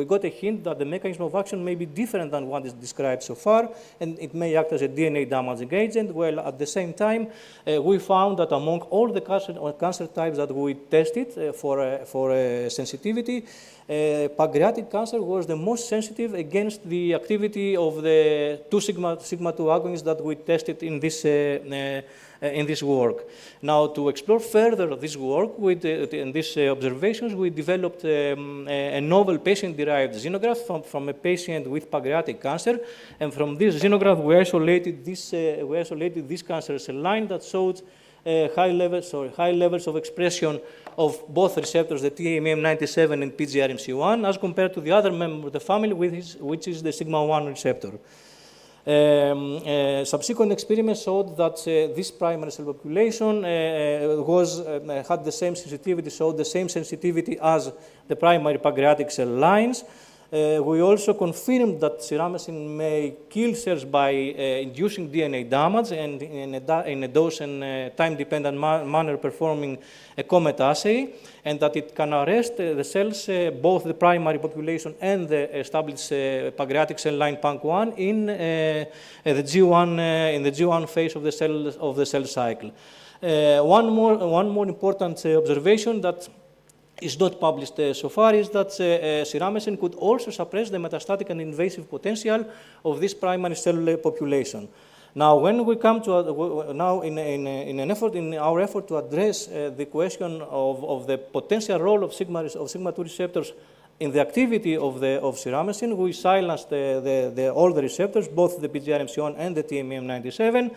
got a hint that the mechanism of action may be different than what is described so far, and it may act as a DNA damaging agent. Well, at the same time, we found that among all the cancer types that we tested for sensitivity, pancreatic cancer was the most sensitive against the activity of the two sigma-2 agonists that we tested in this work. Now, to explore further this work and these observations, we developed a novel patient-derived xenograft from a patient with pancreatic cancer, and from this xenograft we isolated this cancer cell line that showed high levels of expression of both receptors, the TMEM97 and PGRMC1, as compared to the other member of the family, which is the sigma-1 receptor. Subsequent experiments showed that this primary cell population had the same sensitivity, showed the same sensitivity as the primary pancreatic cell lines. We also confirmed that ceramecin may kill cells by inducing DNA damage and in a dose and time-dependent manner performing a COMET assay, and that it can arrest the cells, both the primary population and the established pancreatic cell line PANC1 in the G1 phase of the cell cycle. One more important observation that is not published so far is that ceramecin could also suppress the metastatic and invasive potential of this primary cell population. Now, when we come to now in our effort to address the question of the potential role of sigma-2 receptors in the activity of ceramecin, we silenced all the receptors, both the PGRMC1 and the TMEM97,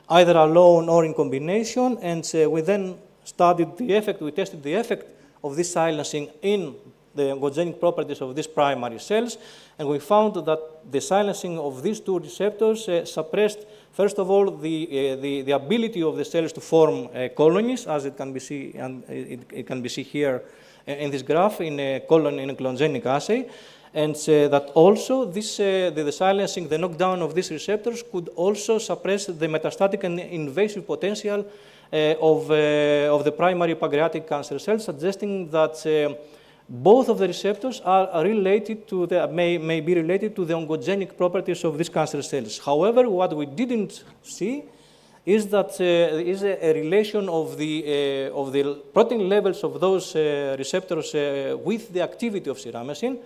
either alone or in combination, and we then studied the effect. We tested the effect of this silencing in the oncogenic properties of these primary cells, and we found that the silencing of these two receptors suppressed, first of all, the ability of the cells to form colonies, as it can be seen, and it can be seen here in this graph in a clonogenic assay, and that also this the silencing, the knockdown of these receptors could also suppress the metastatic and invasive potential of the primary pancreatic cancer cells, suggesting that both of the receptors are related to may be related to the oncogenic properties of these cancer cells. However, what we didn't see is that is a relation of the protein levels of those receptors with the activity of ceramecin.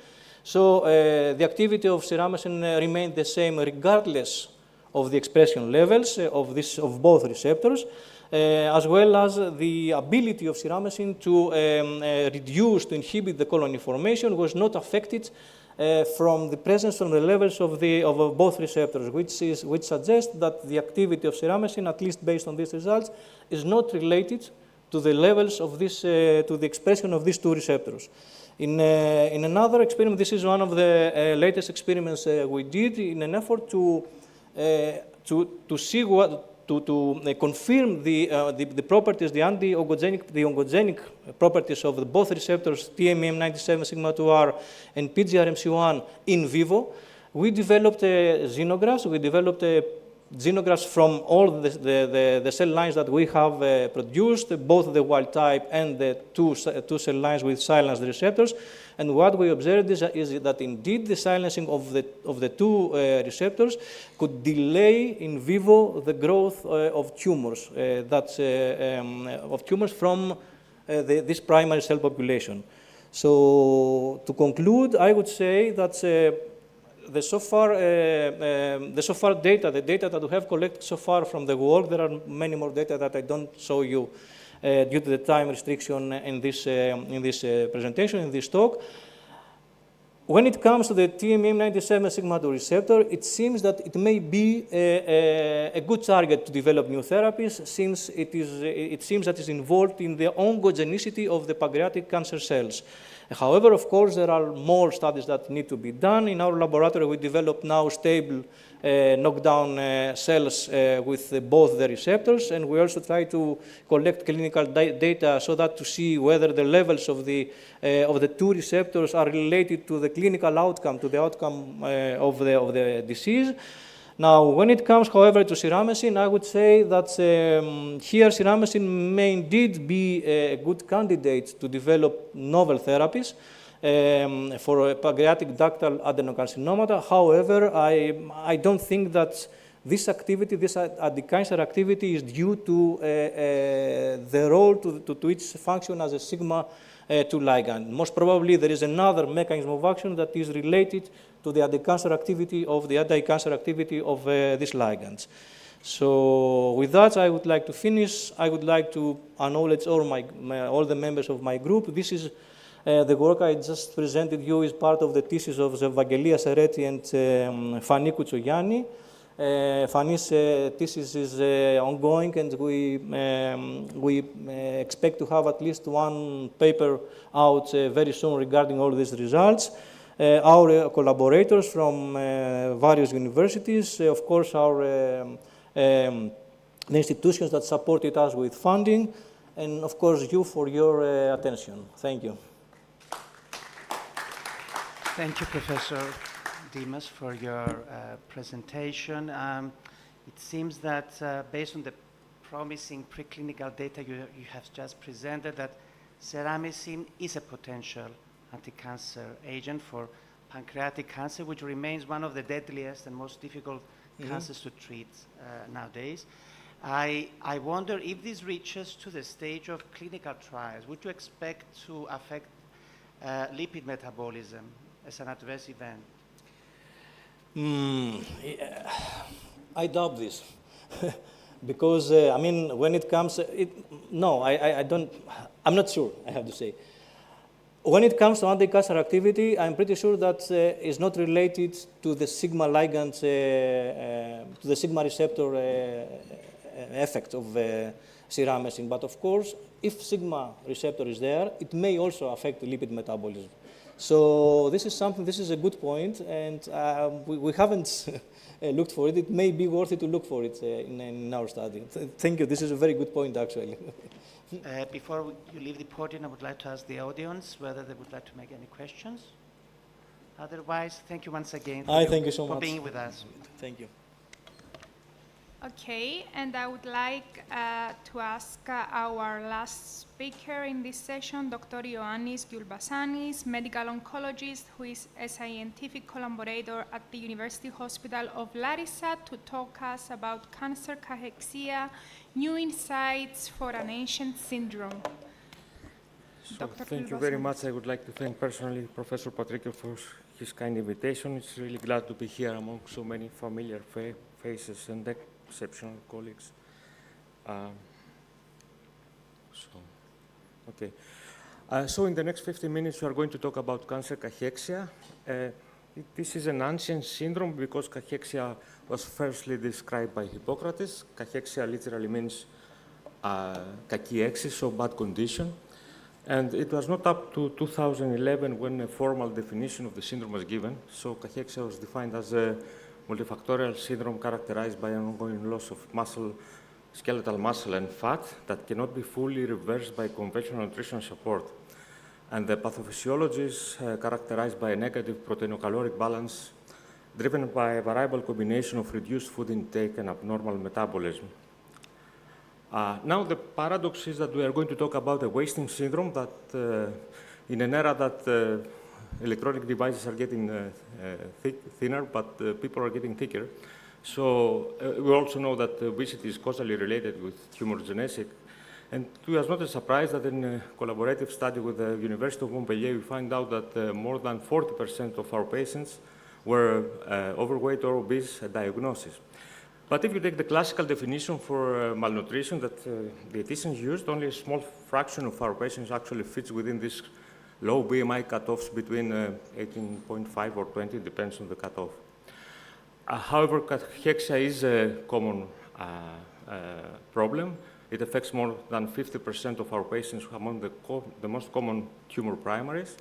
So the activity of ceramecin remained the same regardless of the expression levels of both receptors. As well as the ability of ceramecin to to inhibit the colony formation was not affected from the presence from the levels of both receptors, which suggests that the activity of ceramecin, at least based on these results, is not related to the levels of this, to the expression of these two receptors. In another experiment, this is one of the latest experiments we did in an effort to see what. To confirm the properties, the oncogenic properties of both receptors, TMEM97 sigma-2R and PGRMC1 in vivo, we developed xenografts. We developed xenografts from all the cell lines that we have produced, both the wild type and the two cell lines with silenced receptors. And what we observed is that indeed the silencing of the two receptors could delay in vivo the growth of tumors, from this primary cell population. So to conclude, I would say that the so far data, the data that we have collected so far from the work, there are many more data that I don't show you due to the time restriction in this presentation, in this talk. When it comes to the TMEM97 sigma-2 receptor, it seems that it may be a good target to develop new therapies, since it seems that it's involved in the oncogenicity of the pancreatic cancer cells. However, of course, there are more studies that need to be done. In our laboratory, we develop now stable knockdown cells with both the receptors, and we also try to collect clinical data so that to see whether the levels of the two receptors are related to the clinical outcome, to the outcome of the disease. Now, when it comes, however, to ceramecin, I would say that here ceramecin may indeed be a good candidate to develop novel therapies for pancreatic ductal adenocarcinomata. However, I don't think that this activity, this anti-cancer activity, is due to the role to its function as a sigma-2 ligand. Most probably, there is another mechanism of action that is related to the anti-cancer activity of these ligands. So with that, I would like to finish. I would like to acknowledge all the members of my group. This is the work I just presented you is part of the thesis of Vangelia Sereti and Fani Koutsogani. Fani's thesis is ongoing, and we expect to have at least one paper out very soon regarding all these results. our collaborators from various universities, of course, the institutions that supported us with funding, and of course you for your attention. Thank you. Thank you, Professor Dimas, for your presentation. It seems that based on the promising preclinical data you have just presented, that ceramicin is a potential anti-cancer agent for pancreatic cancer, which remains one of the deadliest and most difficult cancers to treat nowadays. I wonder if this reaches to the stage of clinical trials, would you expect to affect lipid metabolism as an adverse event? I doubt this. Because, I mean, when it comes, no, I don't, I'm not sure, I have to say. When it comes to anti-cancer activity, I'm pretty sure that it's not related to the sigma ligand, to the sigma receptor effect of ceramicin. But of course, if sigma receptor is there, it may also affect the lipid metabolism. So this is something, this is a good point, and we haven't looked for it. It may be worth it to look for it in our study. Thank you. This is a very good point, actually. Before you leave the podium, I would like to ask the audience whether they would like to make any questions. Otherwise, thank you once again thank you so much for being with us. Thank you. Okay, and I would like to ask our last speaker in this session, Dr. Ioannis Gulbasanis, medical oncologist who is a scientific collaborator at the University Hospital of Larissa, to talk us about cancer cachexia, new insights for an ancient syndrome. So thank you very much. I would like to thank personally Professor Patrikio for his kind invitation. It's really glad to be here among so many familiar faces and exceptional colleagues. So in the next 15 minutes, we are going to talk about cancer cachexia. This is an ancient syndrome because cachexia was firstly described by Hippocrates. Cachexia literally means kachexis, so bad condition. And it was not up to 2011 when a formal definition of the syndrome was given. So cachexia was defined as a multifactorial syndrome characterized by an ongoing loss of muscle, skeletal muscle and fat that cannot be fully reversed by conventional nutrition support. And the pathophysiology is characterized by a negative protein-caloric balance driven by a variable combination of reduced food intake and abnormal metabolism. Now the paradox is that we are going to talk about a wasting syndrome that in an era that electronic devices are getting thinner, but people are getting thicker. So we also know that obesity is causally related with tumor genetic. And it was not a surprise that in a collaborative study with the University of Montpellier, we find out that more than 40% of our patients were overweight or obese at diagnosis. But if you take the classical definition for malnutrition that dietitians used, only a small fraction of our patients actually fits within this low BMI cutoffs between 18.5 or 20, depends on the cutoff. However, cachexia is a common problem. It affects more than 50% of our patients among the most common tumor primaries.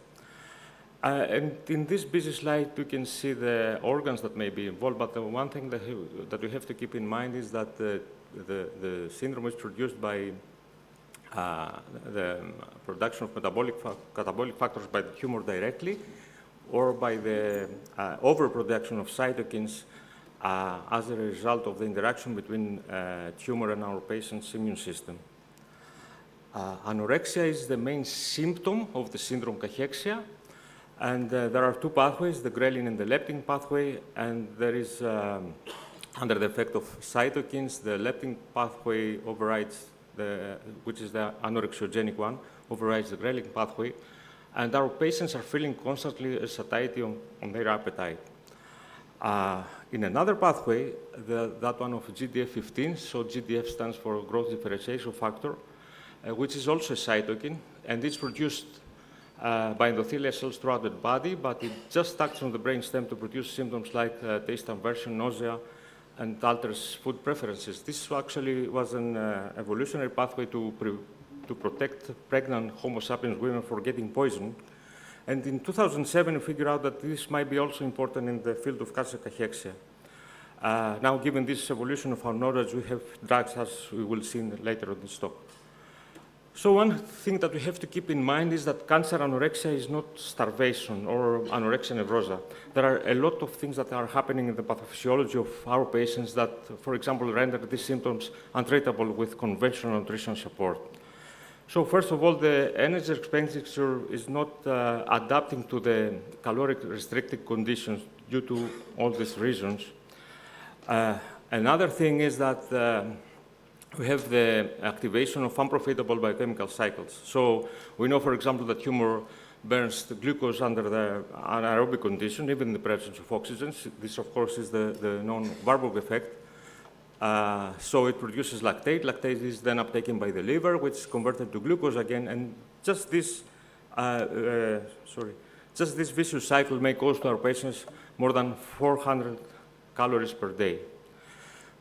And in this busy slide, you can see the organs that may be involved, but the one thing that we have to keep in mind is that the syndrome is produced by the production of catabolic factors by the tumor directly, or by the overproduction of cytokines as a result of the interaction between tumor and our patient's immune system. Anorexia is the main symptom of the syndrome cachexia, and there are two pathways, the ghrelin and the leptin pathway, and there is, under the effect of cytokines, the leptin pathway overrides, which is the anorexogenic one, overrides the ghrelin pathway, and our patients are feeling constantly a satiety on their appetite. In another pathway, that one of GDF15, so GDF stands for growth differentiation factor, which is also a cytokine, and it's produced by endothelial cells throughout the body, but it just acts on the brainstem to produce symptoms like taste aversion, nausea, and alters food preferences. This actually was an evolutionary pathway to protect pregnant Homo sapiens women from getting poisoned. And in 2007, we figured out that this might be also important in the field of cancer cachexia. Now, given this evolution of our knowledge, we have drugs, as we will see later on this talk. So one thing that we have to keep in mind is that cancer anorexia is not starvation or anorexia nervosa. There are a lot of things that are happening in the pathophysiology of our patients that, for example, render these symptoms untreatable with conventional nutrition support. So first of all, the energy expenditure is not adapting to the caloric restricted conditions due to all these reasons. Another thing is that we have the activation of unprofitable biochemical cycles. So we know, for example, that humor burns the glucose under the anaerobic condition, even in the presence of oxygen. This, of course, is the known Warburg effect. So it produces lactate. Lactate is then uptaken by the liver, which is converted to glucose again. And just this, just this vicious cycle may cause to our patients more than 400 calories per day.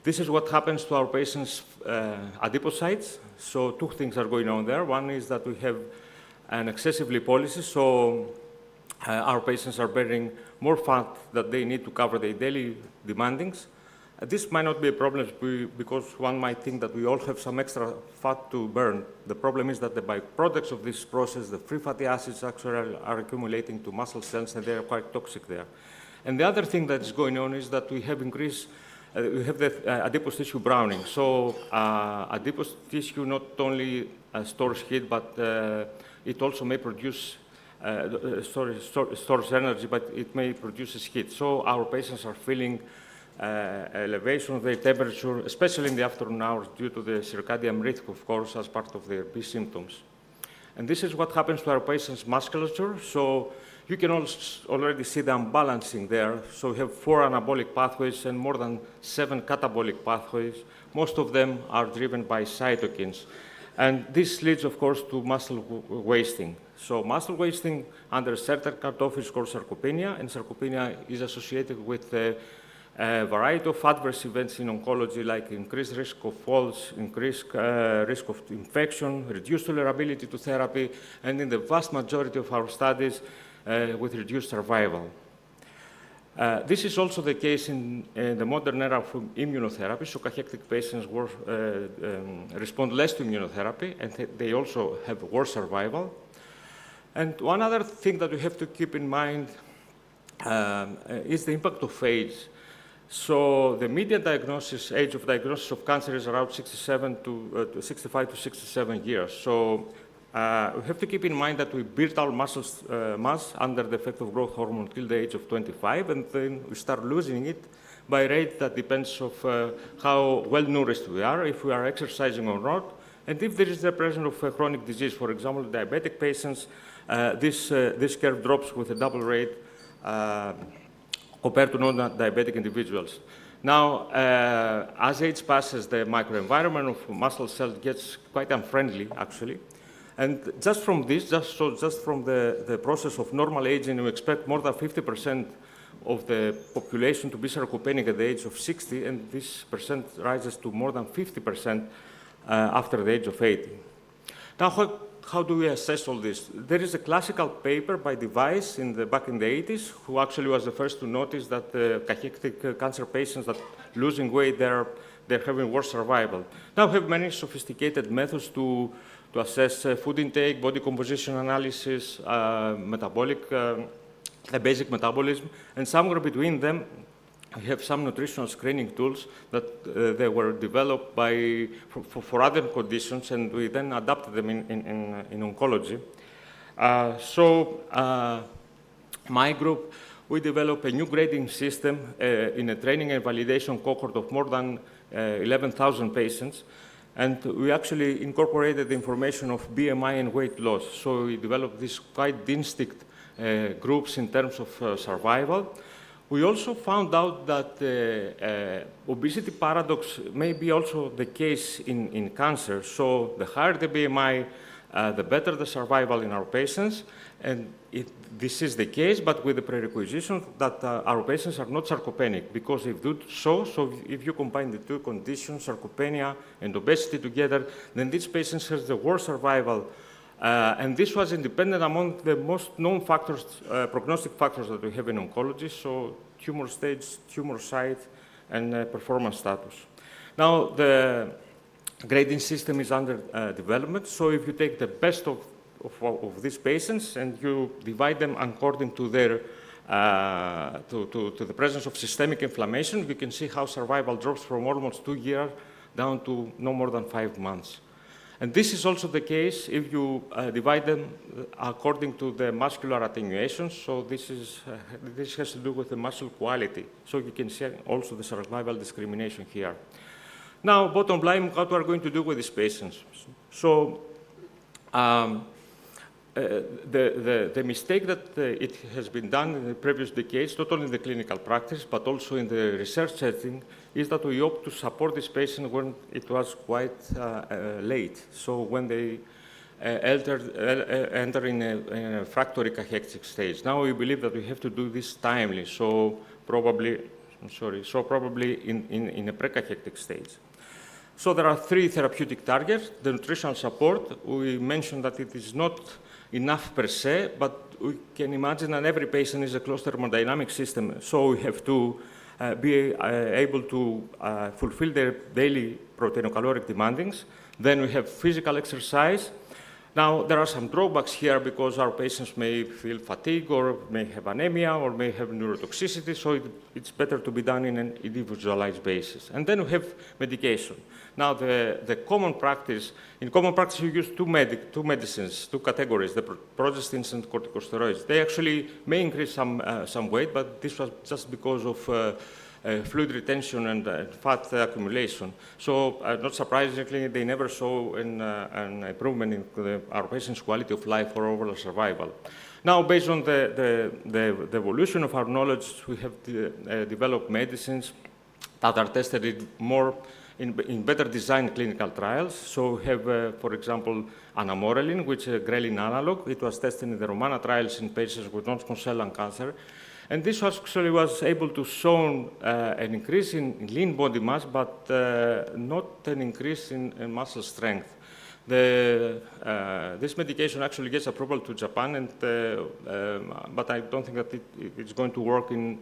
This is what happens to our patients' adipocytes. So two things are going on there. One is that we have an excessive lipolysis, so our patients are burning more fat that they need to cover their daily demandings. This might not be a problem because one might think that we all have some extra fat to burn. The problem is that the byproducts of this process, the free fatty acids, actually are accumulating to muscle cells, and they are quite toxic there. And the other thing that is going on is that we have increased we have the adipose tissue browning. So adipose tissue not only stores heat, but it also may produce, stores energy, but it may produce heat. So our patients are feeling elevation of their temperature, especially in the afternoon hours, due to the circadian rhythm, of course, as part of their B symptoms. And this is what happens to our patients' musculature. So you can already see the unbalancing there. So we have 4 anabolic pathways and more than 7 catabolic pathways. Most of them are driven by cytokines. And this leads, of course, to muscle wasting. So muscle wasting under a certain cutoff is called sarcopenia, and sarcopenia is associated with a variety of adverse events in oncology, like increased risk of falls, increased risk of infection, reduced tolerability to therapy, and in the vast majority of our studies, with reduced survival. This is also the case in the modern era of immunotherapy. So cachectic patients respond less to immunotherapy, and they also have worse survival. And one other thing that we have to keep in mind is the impact of age. So the median diagnosis, age of diagnosis of cancer is around 65 to 67 years. So we have to keep in mind that we build our muscles mass under the effect of growth hormone till the age of 25, and then we start losing it by a rate that depends on how well nourished we are, if we are exercising or not, and if there is the presence of a chronic disease. For example, diabetic patients, this curve drops with a double rate compared to non-diabetic individuals. Now, as age passes, the microenvironment of muscle cells gets quite unfriendly, actually. And just from this, just from the process of normal aging, we expect more than 50% of the population to be sarcopenic at the age of 60, and this percent rises to more than 50% after the age of 80. Now, how do we assess all this? There is a classical paper by Device back in the 80s, who actually was the first to notice that cachectic cancer patients that losing weight, they're having worse survival. Now we have many sophisticated methods to assess food intake, body composition analysis, basic metabolism, and somewhere between them, we have some nutritional screening tools that they were developed for other conditions, and we then adapted them in oncology. My group, we developed a new grading system in a training and validation cohort of more than 11,000 patients. And we actually incorporated the information of BMI and weight loss. So we developed these quite distinct groups in terms of survival. We also found out that obesity paradox may be also the case in cancer. So the higher the BMI, the better the survival in our patients. And this is the case, but with the prerequisition that our patients are not sarcopenic, because if if you combine the two conditions, sarcopenia and obesity together, then these patients have the worst survival And this was independent among the most known factors, prognostic factors that we have in oncology, so tumor stage, tumor site, and performance status. Now, the grading system is under development, so if you take the best of these patients and you divide them according to their to the presence of systemic inflammation, you can see how survival drops from almost 2 years down to no more than 5 months. And this is also the case if you divide them according to the muscular attenuation. So this has to do with the muscle quality. So you can see also the survival discrimination here. Now, bottom line, what we are going to do with these patients. So the mistake that it has been done in the previous decades, not only in the clinical practice, but also in the research setting, is that we opt to support this patient when it was quite late. So when they enter in a refractory cachectic stage. Now we believe that we have to do this timely, so probably in a precachectic stage. So there are 3 therapeutic targets. The nutritional support, we mentioned that it is not enough per se, but we can imagine that every patient is a closed thermodynamic system, so we have to be able to fulfill their daily protein-caloric demandings. Then we have physical exercise. Now, there are some drawbacks here because our patients may feel fatigue or may have anemia or may have neurotoxicity, so it's better to be done in an individualized basis. And then we have medication. Now, the common practice, in common practice, we use two medicines, 2 categories, the progestins and corticosteroids. They actually may increase some weight, but this was just because of fluid retention and fat accumulation. So, not surprisingly, they never saw an improvement in our patients' quality of life or overall survival. Now, based on the evolution of our knowledge, we have developed medicines that are tested in better designed clinical trials. So we have, for example, anamorelin, which is a ghrelin analog. It was tested in the Romana trials in patients with non-small cell lung cancer. And this actually was able to show an increase in lean body mass, but not an increase in muscle strength. This medication actually gets approval to Japan, but I don't think that it's going to work in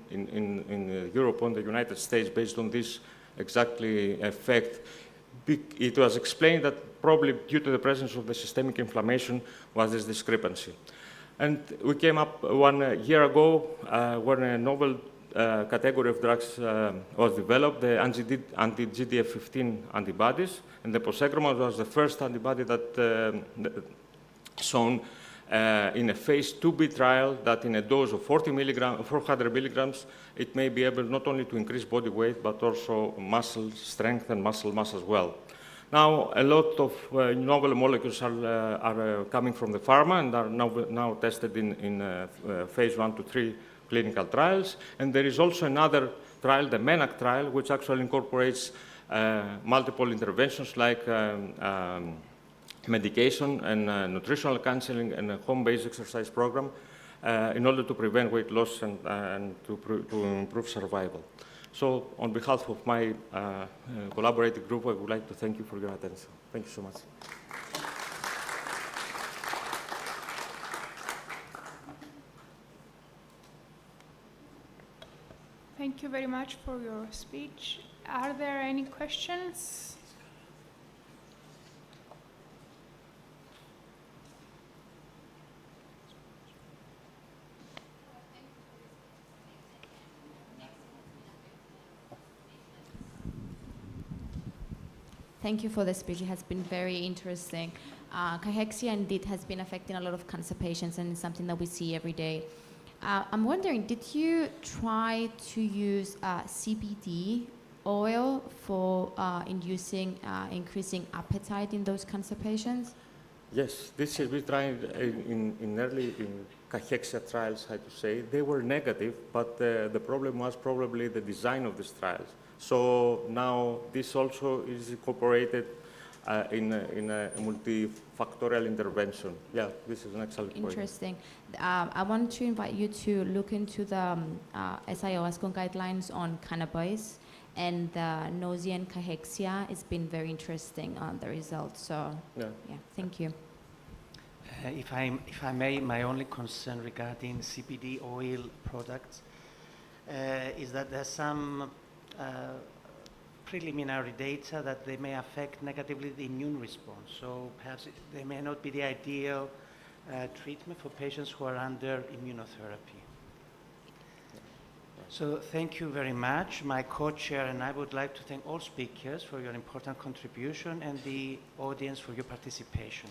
Europe or the United States based on this exactly effect. It was explained that probably due to the presence of the systemic inflammation was this discrepancy. And we came up 1 year ago when a novel category of drugs was developed, the anti-GDF15 antibodies, and the posegramide was the first antibody that shown in a phase 2b trial that in a dose of 400 milligrams, it may be able not only to increase body weight, but also muscle strength and muscle mass as well. Now, a lot of novel molecules are coming from the pharma and are now tested in phase 1 to 3 clinical trials. And there is also another trial, the MENAC trial, which actually incorporates multiple interventions like medication and nutritional counseling and a home-based exercise program in order to prevent weight loss and to improve survival. So on behalf of my collaborative group, I would like to thank you for your attention. Thank you so much. Thank you very much for your speech. Are there any questions? Thank you for the speech. It has been very interesting. Cachexia indeed has been affecting a lot of cancer patients, and it's something that we see every day. I'm wondering, did you try to use CBD oil for increasing appetite in those cancer patients? Yes, this has been tried in early cachexia trials, I have to say. They were negative, but the problem was probably the design of these trials. So now this also is incorporated in a multifactorial intervention. Yeah, this is an excellent point. Interesting. I want to invite you to look into the SIO-ASCO guidelines on cannabis and the nausea and cachexia. It's been very interesting on the results. So, yeah, thank you. If I may, my only concern regarding CBD oil products is that there's some preliminary data that they may affect negatively the immune response. So perhaps they may not be the ideal treatment for patients who are under immunotherapy. So thank you very much. My co-chair and I would like to thank all speakers for your important contribution and the audience for your participation.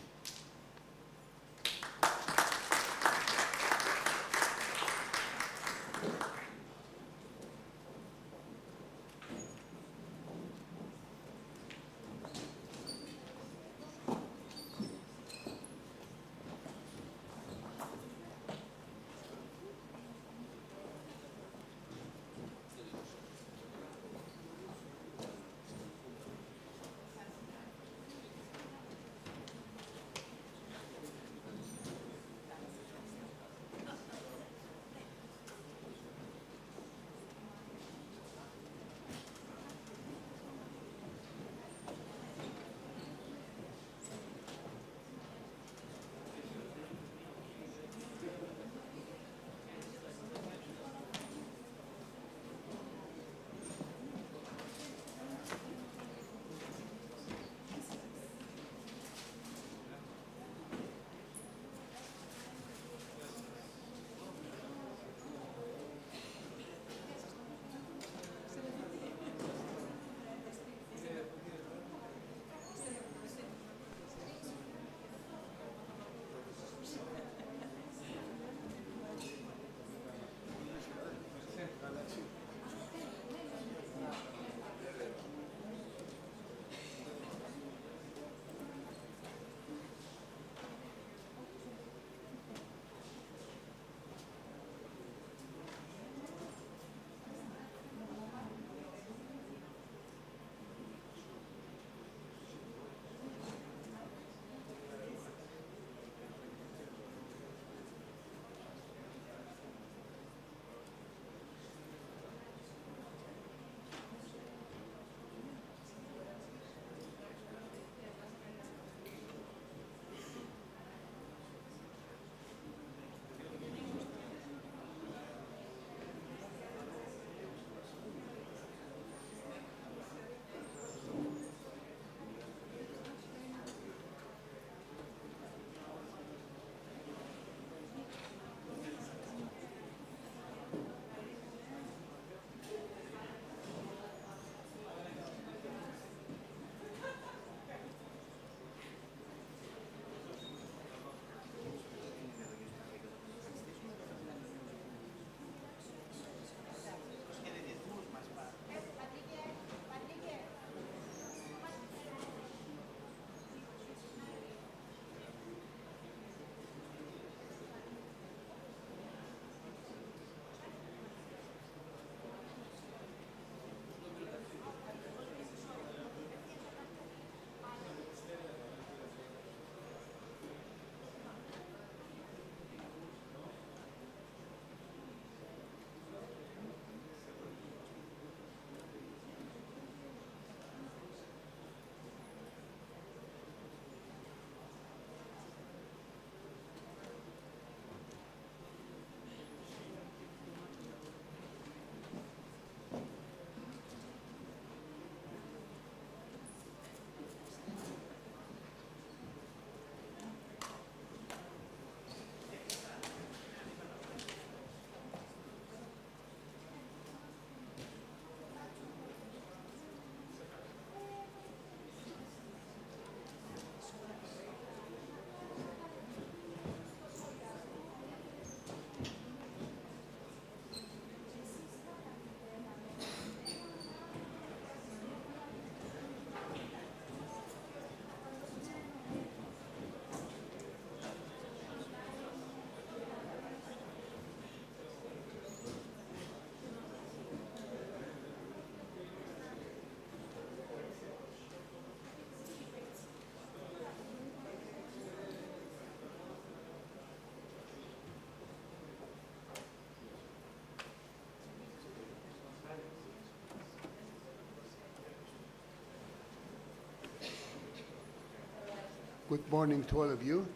Good morning to all of you.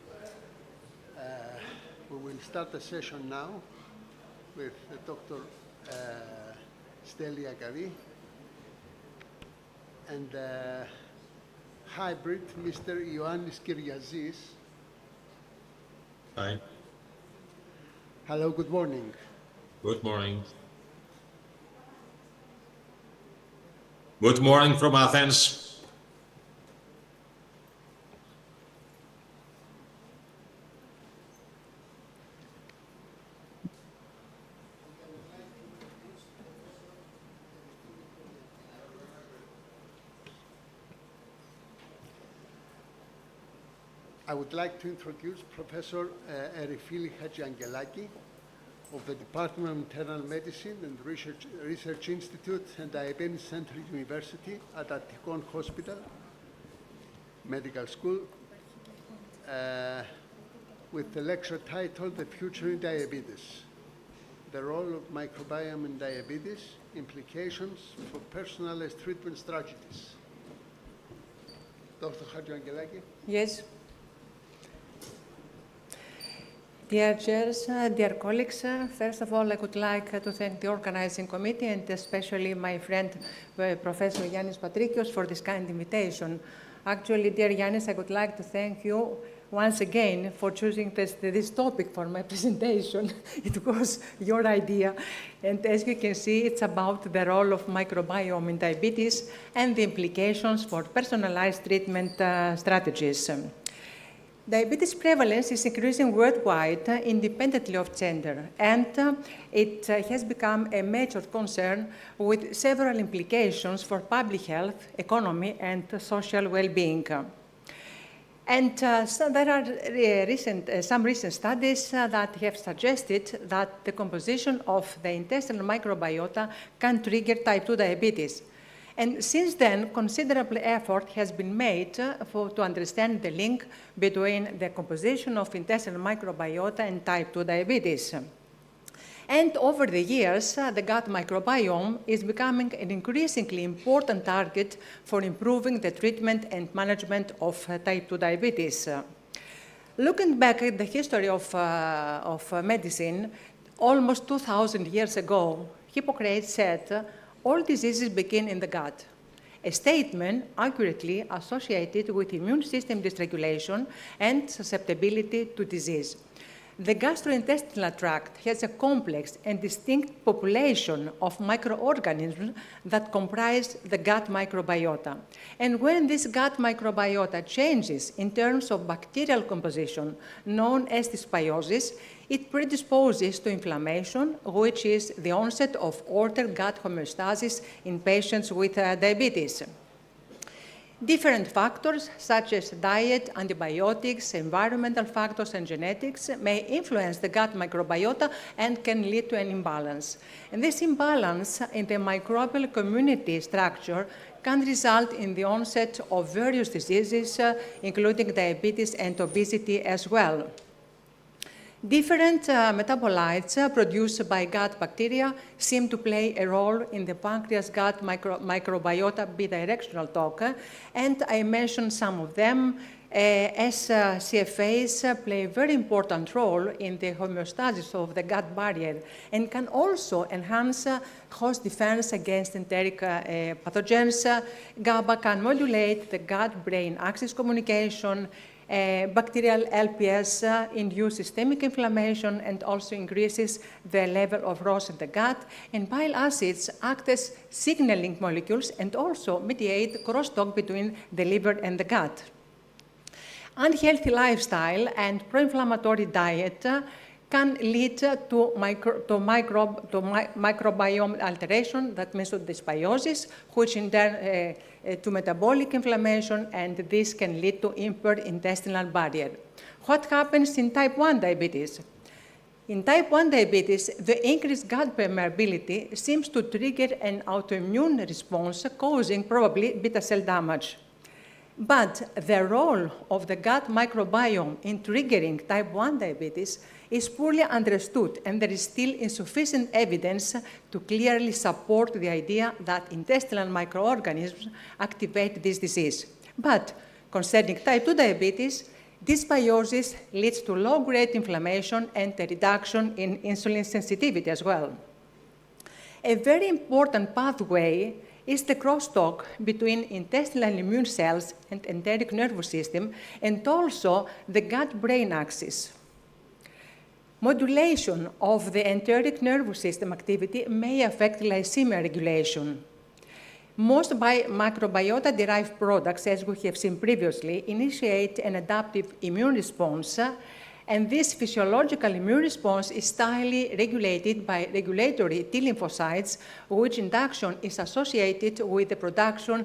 will start the session now with Dr. Steli Agavi and hybrid Mr. Ioannis Kyriazis. Hi. Hello, good morning. Good morning. Good morning from Athens. I would like to introduce Professor Erifili Hadjiangelaki of the Department of Internal Medicine and Research Institute and IMBMC Central University at Attikon Hospital Medical School with the lecture titled The Future in Diabetes, the role of microbiome in diabetes, implications for personalized treatment strategies. Dr. Hadjiangelaki? Yes. Dear chairs, dear colleagues, first of all, I would like to thank the organizing committee and especially my friend, Professor Yannis Patrikios, for this kind invitation. Actually, dear Yannis, I would like to thank you once again for choosing this topic for my presentation. It was your idea. And as you can see, it's about the role of microbiome in diabetes and the implications for personalized treatment strategies. Diabetes prevalence is increasing worldwide independently of gender, and it has become a major concern with several implications for public health, economy, and social well-being. And so there are some recent studies that have suggested that the composition of the intestinal microbiota can trigger type 2 diabetes. And since then, considerable effort has been made to understand the link between the composition of intestinal microbiota and type 2 diabetes. And over the years, the gut microbiome is becoming an increasingly important target for improving the treatment and management of type 2 diabetes. Looking back at the history of medicine, almost 2,000 years ago, Hippocrates said, all diseases begin in the gut, a statement accurately associated with immune system dysregulation and susceptibility to disease. The gastrointestinal tract has a complex and distinct population of microorganisms that comprise the gut microbiota. And when this gut microbiota changes in terms of bacterial composition, known as dysbiosis, it predisposes to inflammation, which is the onset of altered gut homeostasis in patients with diabetes. Different factors, such as diet, antibiotics, environmental factors, and genetics, may influence the gut microbiota and can lead to an imbalance. And this imbalance in the microbial community structure can result in the onset of various diseases, including diabetes and obesity as well. Different metabolites produced by gut bacteria seem to play a role in the pancreas gut microbiota bidirectional talk, and I mentioned some of them, as CFAs play a very important role in the homeostasis of the gut barrier and can also enhance host defense against enteric pathogens. GABA can modulate the gut-brain axis communication. Bacterial LPS induce systemic inflammation and also increases the level of ROS in the gut. And bile acids act as signaling molecules and also mediate crosstalk between the liver and the gut. Unhealthy lifestyle and pro-inflammatory diet can lead to microbiome alteration, that means to dysbiosis, which in turn to metabolic inflammation, and this can lead to impaired intestinal barrier. What happens in type 1 diabetes? In type 1 diabetes, the increased gut permeability seems to trigger an autoimmune response, causing probably beta cell damage. But the role of the gut microbiome in triggering type 1 diabetes is poorly understood, and there is still insufficient evidence to clearly support the idea that intestinal microorganisms activate this disease. But concerning type 2 diabetes, This biosis leads to low-grade inflammation and a reduction in insulin sensitivity as well. A very important pathway is the crosstalk between intestinal immune cells and enteric nervous system, and also the gut-brain axis. Modulation of the enteric nervous system activity may affect glycemia regulation. Most microbiota-derived products, as we have seen previously, initiate an adaptive immune response, and this physiological immune response is tightly regulated by regulatory T lymphocytes, which induction is associated with the production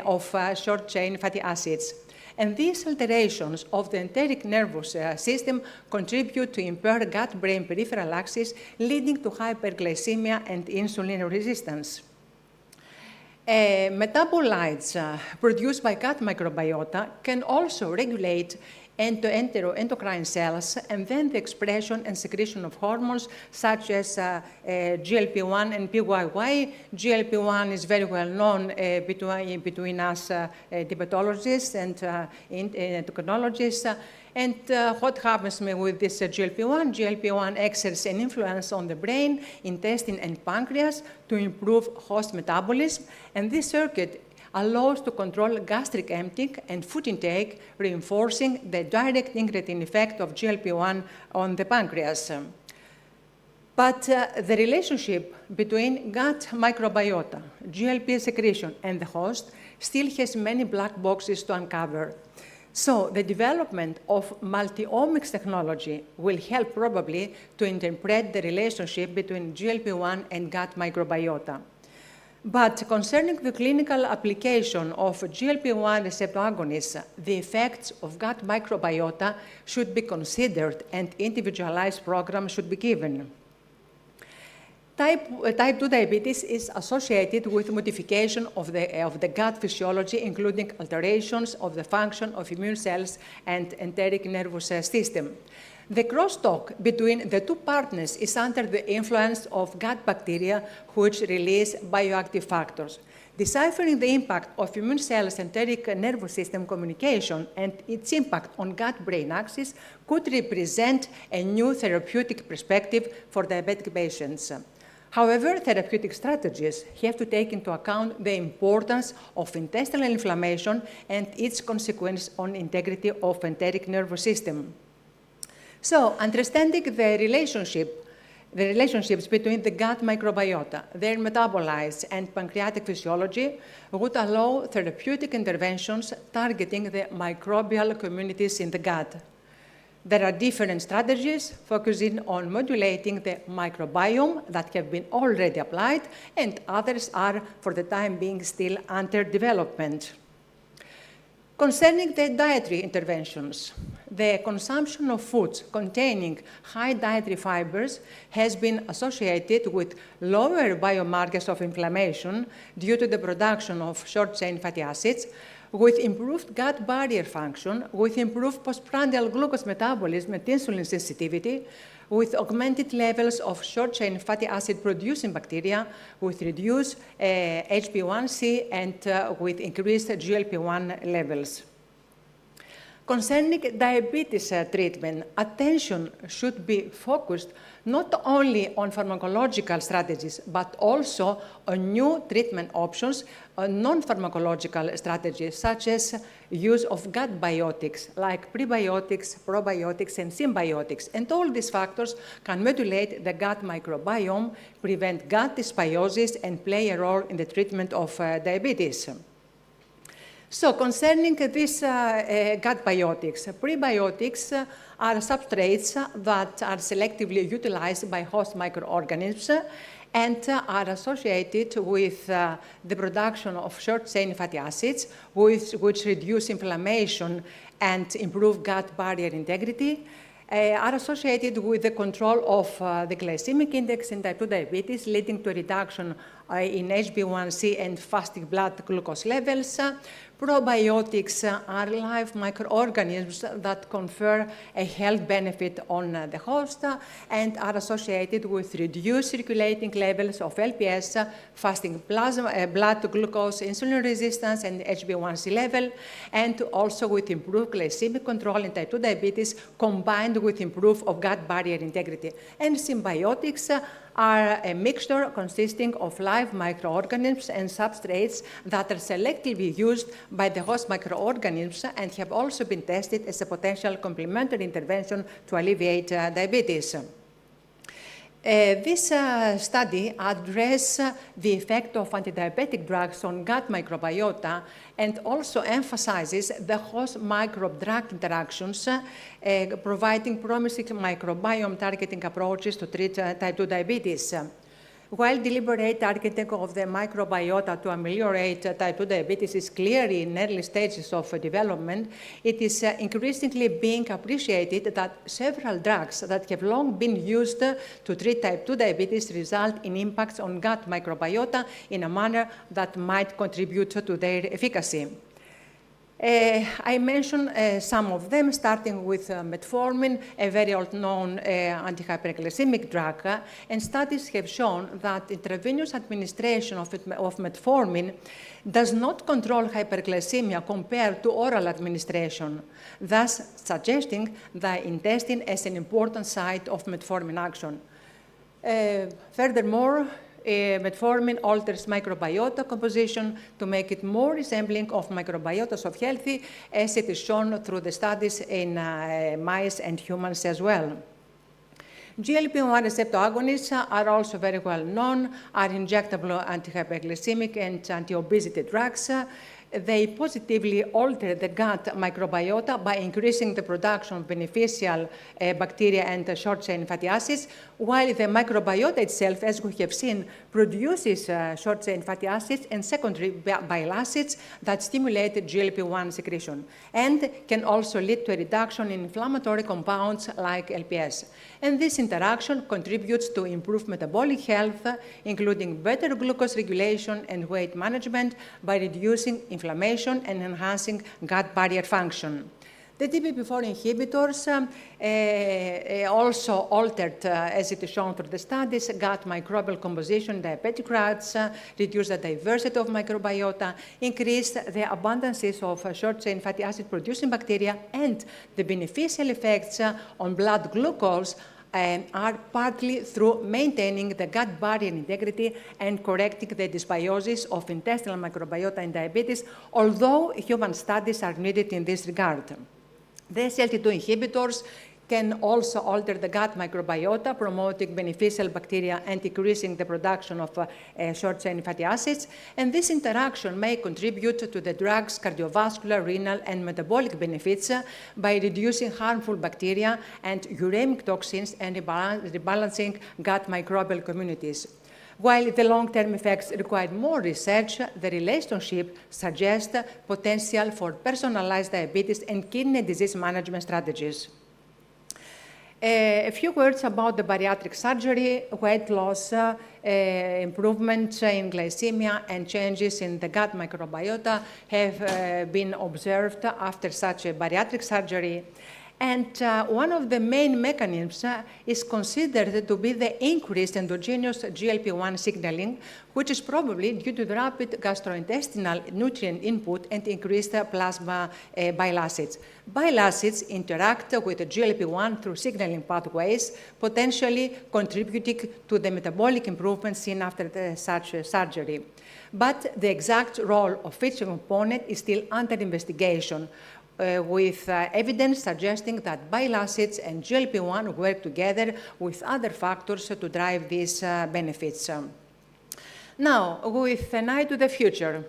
of short-chain fatty acids. And these alterations of the enteric nervous system contribute to impaired gut-brain peripheral axis, leading to hyperglycemia and insulin resistance. Metabolites produced by gut microbiota can also regulate endocrine cells, and then the expression and secretion of hormones such as GLP-1 and PYY. GLP-1 is very well known between us diabetologists and endocrinologists. And what happens with this GLP-1? GLP-1 exerts an influence on the brain, intestine, and pancreas to improve host metabolism, and this circuit allows to control gastric emptying and food intake, reinforcing the direct incretin effect of GLP-1 on the pancreas. But the relationship between gut microbiota, GLP secretion, and the host still has many black boxes to uncover. So the development of multi-omics technology will help probably to interpret the relationship between GLP-1 and gut microbiota. But concerning the clinical application of GLP-1 receptor agonists, the effects of gut microbiota should be considered and individualized programs should be given. Type 2 diabetes is associated with modification of the gut physiology, including alterations of the function of immune cells and enteric nervous system. The crosstalk between the two partners is under the influence of gut bacteria, which release bioactive factors. Deciphering the impact of immune cells' enteric nervous system communication and its impact on gut-brain axis could represent a new therapeutic perspective for diabetic patients. However, therapeutic strategies have to take into account the importance of intestinal inflammation and its consequence on integrity of enteric nervous system. So, understanding the relationships between the gut microbiota, their metabolites, and pancreatic physiology would allow therapeutic interventions targeting the microbial communities in the gut. There are different strategies focusing on modulating the microbiome that have been already applied, and others are, for the time being, still under development. Concerning the dietary interventions, the consumption of foods containing high dietary fibers has been associated with lower biomarkers of inflammation due to the production of short-chain fatty acids, with improved gut barrier function, with improved postprandial glucose metabolism and insulin sensitivity, with augmented levels of short-chain fatty acid-producing bacteria, with reduced HbA1c, and with increased GLP-1 levels. Concerning diabetes treatment, attention should be focused not only on pharmacological strategies, but also on new treatment options, on non-pharmacological strategies, such as use of gut biotics, like prebiotics, probiotics, and symbiotics. And all these factors can modulate the gut microbiome, prevent gut dysbiosis, and play a role in the treatment of diabetes. So concerning these gut biotics, prebiotics are substrates that are selectively utilized by host microorganisms and are associated with the production of short-chain fatty acids, which reduce inflammation and improve gut barrier integrity, are associated with the control of the glycemic index in type 2 diabetes, leading to a reduction in HbA1c and fasting blood glucose levels. Probiotics are live microorganisms that confer a health benefit on the host and are associated with reduced circulating levels of LPS, fasting plasma, blood glucose, insulin resistance, and HbA1c level, and also with improved glycemic control in type 2 diabetes, combined with improved of gut barrier integrity. And symbiotics are a mixture consisting of live microorganisms and substrates that are selectively used by the host microorganisms and have also been tested as a potential complementary intervention to alleviate diabetes. This study addresses the effect of antidiabetic drugs on gut microbiota and also emphasizes the host microbe-drug interactions, providing promising microbiome targeting approaches to treat type 2 diabetes. While deliberate targeting of the microbiota to ameliorate type 2 diabetes is clearly in early stages of development, it is increasingly being appreciated that several drugs that have long been used to treat type 2 diabetes result in impacts on gut microbiota in a manner that might contribute to their efficacy. I mentioned some of them, starting with metformin, a very old-known anti-hyperglycemic drug, and studies have shown that intravenous administration of metformin does not control hyperglycemia compared to oral administration, thus suggesting the intestine as an important site of metformin action. Furthermore, metformin alters microbiota composition to make it more resembling of microbiotas of healthy, as it is shown through the studies in mice and humans as well. GLP-1 receptor agonists are also very well known, are injectable anti-hyperglycemic and anti-obesity drugs. They positively alter the gut microbiota by increasing the production of beneficial bacteria and short-chain fatty acids, while the microbiota itself, as we have seen, produces short-chain fatty acids and secondary bile acids that stimulate GLP-1 secretion, and can also lead to a reduction in inflammatory compounds like LPS. And this interaction contributes to improved metabolic health, including better glucose regulation and weight management by reducing inflammation and enhancing gut barrier function. The DPP-4 inhibitors also altered, as it is shown through the studies, gut microbial composition in diabetic rats, reduced the diversity of microbiota, increased the abundances of short-chain fatty acid-producing bacteria, and the beneficial effects on blood glucose are partly through maintaining the gut barrier integrity and correcting the dysbiosis of intestinal microbiota in diabetes, although human studies are needed in this regard. The SGLT2 inhibitors can also alter the gut microbiota, promoting beneficial bacteria and decreasing the production of short-chain fatty acids. And this interaction may contribute to the drug's cardiovascular, renal, and metabolic benefits by reducing harmful bacteria and uremic toxins and rebalancing gut microbial communities. While the long-term effects require more research, the relationship suggests potential for personalized diabetes and kidney disease management strategies. A few words about the bariatric surgery, weight loss, improvements in glycemia, and changes in the gut microbiota have been observed after such a bariatric surgery. And one of the main mechanisms is considered to be the increased endogenous GLP-1 signaling, which is probably due to the rapid gastrointestinal nutrient input and increased plasma bile acids. Bile acids interact with the GLP-1 through signaling pathways, potentially contributing to the metabolic improvements seen after such surgery. But the exact role of each component is still under investigation, with evidence suggesting that bile acids and GLP-1 work together with other factors to drive these benefits. Now, with an eye to the future,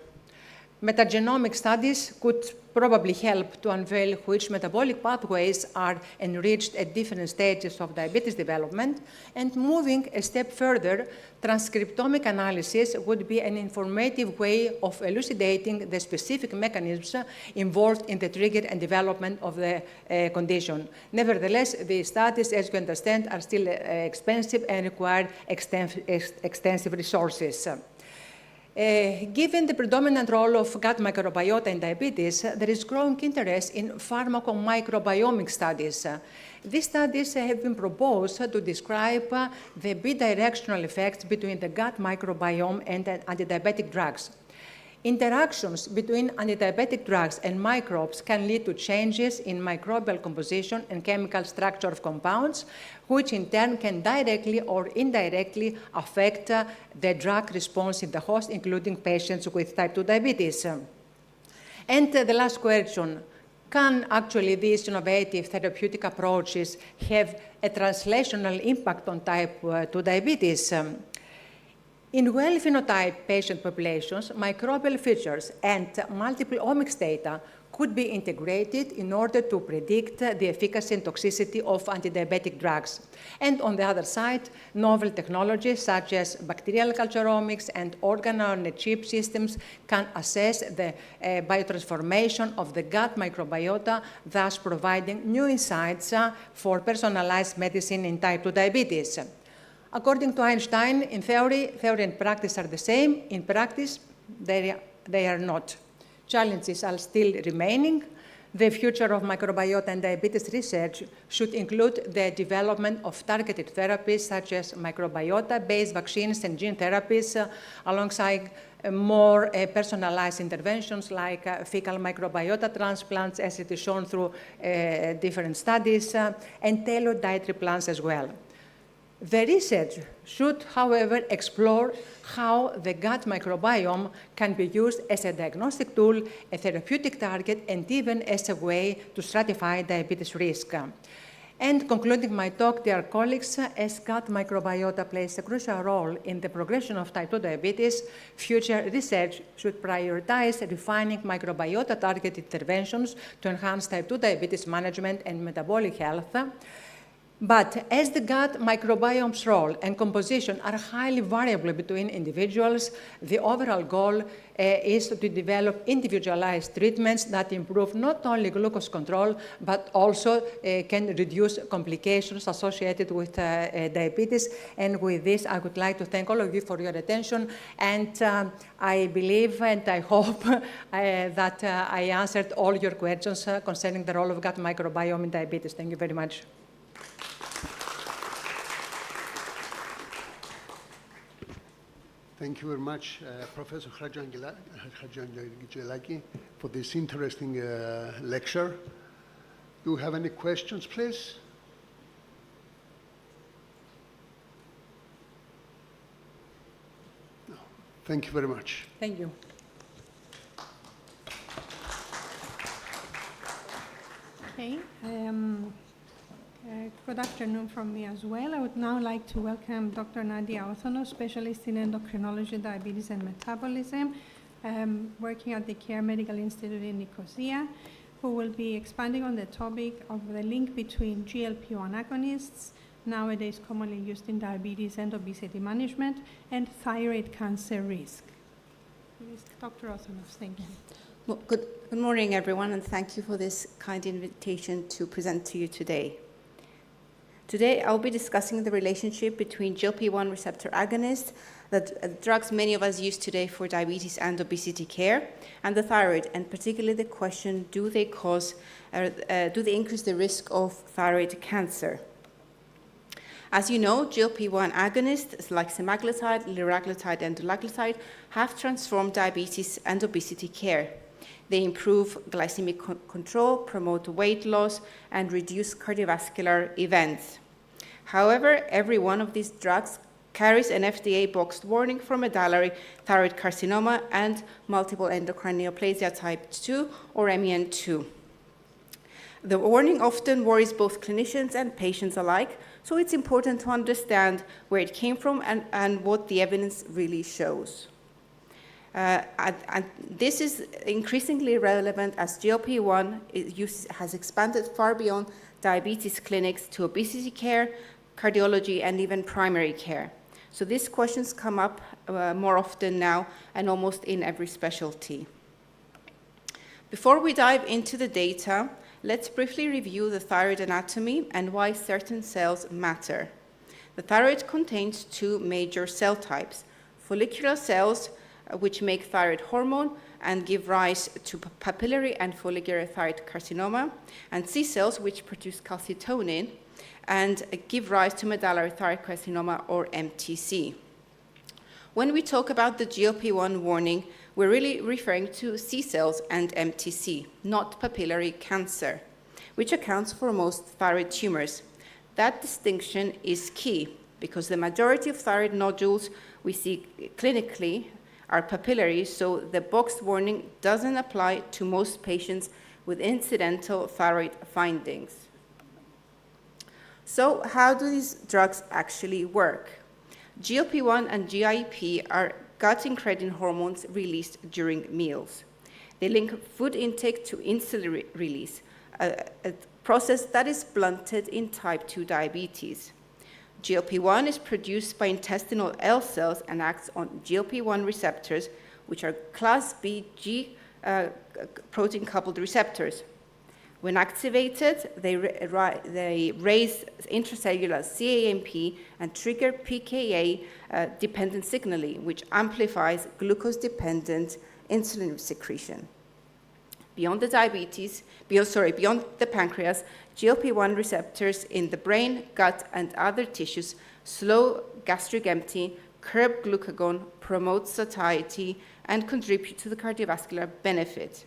metagenomic studies could probably help to unveil which metabolic pathways are enriched at different stages of diabetes development, and moving a step further, transcriptomic analysis would be an informative way of elucidating the specific mechanisms involved in the trigger and development of the condition. Nevertheless, the studies, as you understand, are still expensive and require extensive resources. Given the predominant role of gut microbiota in diabetes, there is growing interest in pharmacomicrobiomic studies. These studies have been proposed to describe the bidirectional effects between the gut microbiome and antidiabetic drugs. Interactions between antidiabetic drugs and microbes can lead to changes in microbial composition and chemical structure of compounds, which in turn can directly or indirectly affect the drug response in the host, including patients with type 2 diabetes. And the last question, can actually these innovative therapeutic approaches have a translational impact on type 2 diabetes? In well-phenotyped patient populations, microbial features and multiple omics data could be integrated in order to predict the efficacy and toxicity of antidiabetic drugs. And on the other side, novel technologies such as bacterial culturomics and organ-on-a-chip systems can assess the biotransformation of the gut microbiota, thus providing new insights for personalized medicine in type 2 diabetes. According to Einstein, in theory and practice are the same. In practice, they are not. Challenges are still remaining. The future of microbiota and diabetes research should include the development of targeted therapies such as microbiota-based vaccines and gene therapies, alongside more personalized interventions like fecal microbiota transplants, as it is shown through different studies, and tailored dietary plans as well. The research should, however, explore how the gut microbiome can be used as a diagnostic tool, a therapeutic target, and even as a way to stratify diabetes risk. And concluding my talk, dear colleagues, as gut microbiota plays a crucial role in the progression of type 2 diabetes, future research should prioritize refining microbiota-targeted interventions to enhance type 2 diabetes management and metabolic health. But as the gut microbiome's role and composition are highly variable between individuals, the overall goal is to develop individualized treatments that improve not only glucose control, but also can reduce complications associated with diabetes. And with this, I would like to thank all of you for your attention. And I believe and I hope that I answered all your questions concerning the role of gut microbiome in diabetes. Thank you very much. Thank you very much, Professor Hadjiangelaki, for this interesting lecture. Do you have any questions, please? No. Thank you very much. Thank you. Okay. Good afternoon from me as well. I would now like to welcome Dr. Nadia Othonos, specialist in endocrinology, diabetes, and metabolism, working at the CARE Medical Institute in Nicosia, who will be expanding on the topic of the link between GLP-1 agonists, nowadays commonly used in diabetes and obesity management, and thyroid cancer risk. Please, Dr. Othonos, thank you. Well, good morning, everyone, and thank you for this kind invitation to present to you today. Today, I'll be discussing the relationship between GLP-1 receptor agonists, the drugs many of us use today for diabetes and obesity care, and the thyroid, and particularly the question, do they increase the risk of thyroid cancer? As you know, GLP-1 agonists like semaglutide, liraglutide, and dulaglutide have transformed diabetes and obesity care. They improve glycemic control, promote weight loss, and reduce cardiovascular events. However, every one of these drugs carries an FDA-boxed warning for medullary thyroid carcinoma and multiple endocrine neoplasia type 2 or MEN2. The warning often worries both clinicians and patients alike, so it's important to understand where it came from and what the evidence really shows. And this is increasingly relevant as GLP-1 use has expanded far beyond diabetes clinics to obesity care, cardiology, and even primary care. So these questions come up more often now and almost in every specialty. Before we dive into the data, let's briefly review the thyroid anatomy and why certain cells matter. The thyroid contains two major cell types: follicular cells, which make thyroid hormone and give rise to papillary and follicular thyroid carcinoma, and C cells, which produce calcitonin and give rise to medullary thyroid carcinoma, or MTC. When we talk about the GLP-1 warning, we're really referring to C cells and MTC, not papillary cancer, which accounts for most thyroid tumors. That distinction is key because the majority of thyroid nodules we see clinically are papillary, so the boxed warning doesn't apply to most patients with incidental thyroid findings. So how do these drugs actually work? GLP-1 and GIP are gut-incretin hormones released during meals. They link food intake to insulin release, a process that is blunted in type 2 diabetes. GLP-1 is produced by intestinal L cells and acts on GLP-1 receptors, which are class B G protein-coupled receptors. When activated, they raise intracellular CAMP and trigger PKA-dependent signaling, which amplifies glucose-dependent insulin secretion. Beyond the pancreas, GLP-1 receptors in the brain, gut, and other tissues slow gastric emptying, curb glucagon, promote satiety, and contribute to the cardiovascular benefit.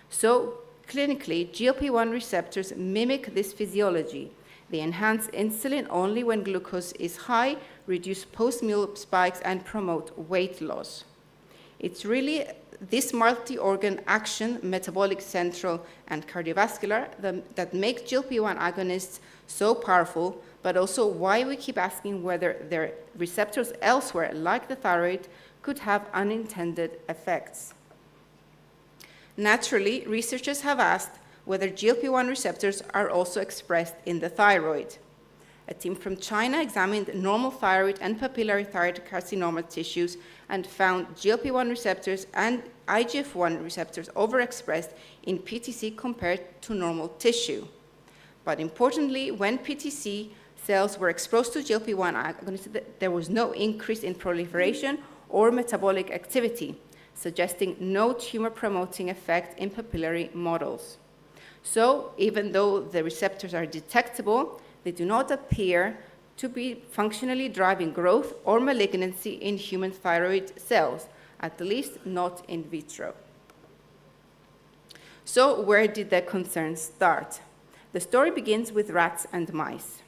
So, clinically, GLP-1 receptors mimic this physiology. They enhance insulin only when glucose is high, reduce post-meal spikes, and promote weight loss. It's really this multi-organ action, metabolic, central, and cardiovascular, that make GLP-1 agonists so powerful, but also why we keep asking whether their receptors elsewhere, like the thyroid, could have unintended effects. Naturally, researchers have asked whether GLP-1 receptors are also expressed in the thyroid. A team from China examined normal thyroid and papillary thyroid carcinoma tissues and found GLP-1 receptors and IGF-1 receptors overexpressed in PTC compared to normal tissue. But importantly, when PTC cells were exposed to GLP-1 agonists, there was no increase in proliferation or metabolic activity, suggesting no tumor-promoting effect in papillary models. So, even though the receptors are detectable, they do not appear to be functionally driving growth or malignancy in human thyroid cells, at least not in vitro. So, where did the concern start? The story begins with rats and mice.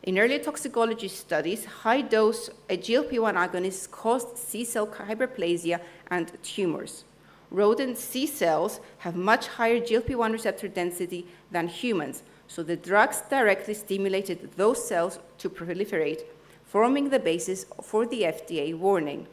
In early toxicology studies, high-dose GLP-1 agonists caused C-cell hyperplasia and tumors. Rodent C cells have much higher GLP-1 receptor density than humans, so the drugs directly stimulated those cells to proliferate, forming the basis for the FDA warning.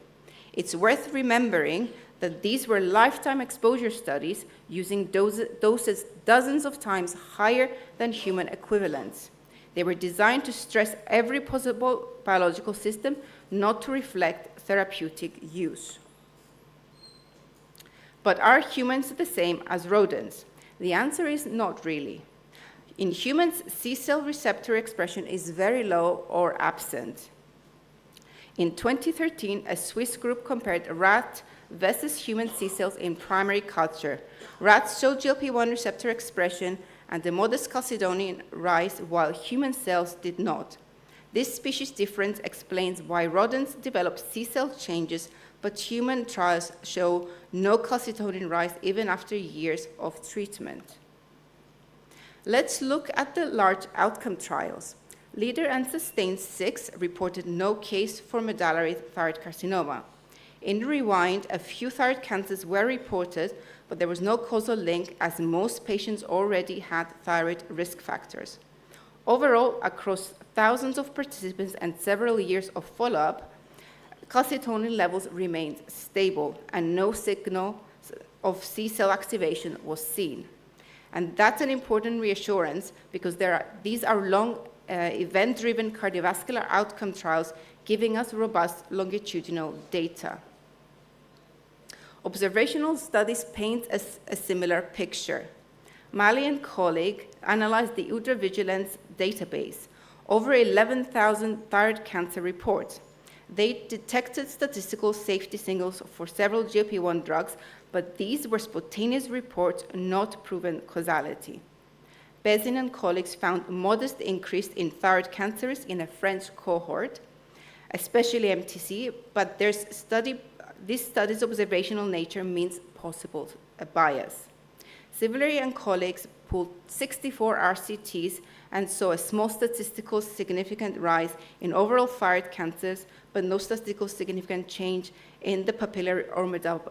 It's worth remembering that these were lifetime exposure studies using doses dozens of times higher than human equivalents. They were designed to stress every possible biological system, not to reflect therapeutic use. But are humans the same as rodents? The answer is not really. In humans, C-cell receptor expression is very low or absent. In 2013, a Swiss group compared rat versus human C-cells in primary culture. Rats showed GLP-1 receptor expression and a modest calcitonin rise, while human cells did not. This species difference explains why rodents develop C-cell changes, but human trials show no calcitonin rise even after years of treatment. Let's look at the large outcome trials. LEADER and SUSTAIN 6 reported no case for medullary thyroid carcinoma. In REWIND, a few thyroid cancers were reported, but there was no causal link as most patients already had thyroid risk factors. Overall, across thousands of participants and several years of follow-up, calcitonin levels remained stable and no signal of C-cell activation was seen. And that's an important reassurance because these are long event-driven cardiovascular outcome trials giving us robust longitudinal data. Observational studies paint a similar picture. Mali and colleague analyzed the ultravigilance database, over 11,000 thyroid cancer reports. They detected statistical safety signals for several GLP-1 drugs, but these were spontaneous reports, not proven causality. Bezin and colleagues found modest increase in thyroid cancer risk in a French cohort, especially MTC, but this study's observational nature means possible bias. Similarly, and colleagues pulled 64 RCTs and saw a small statistical significant rise in overall thyroid cancers, but no statistical significant change in the papillary or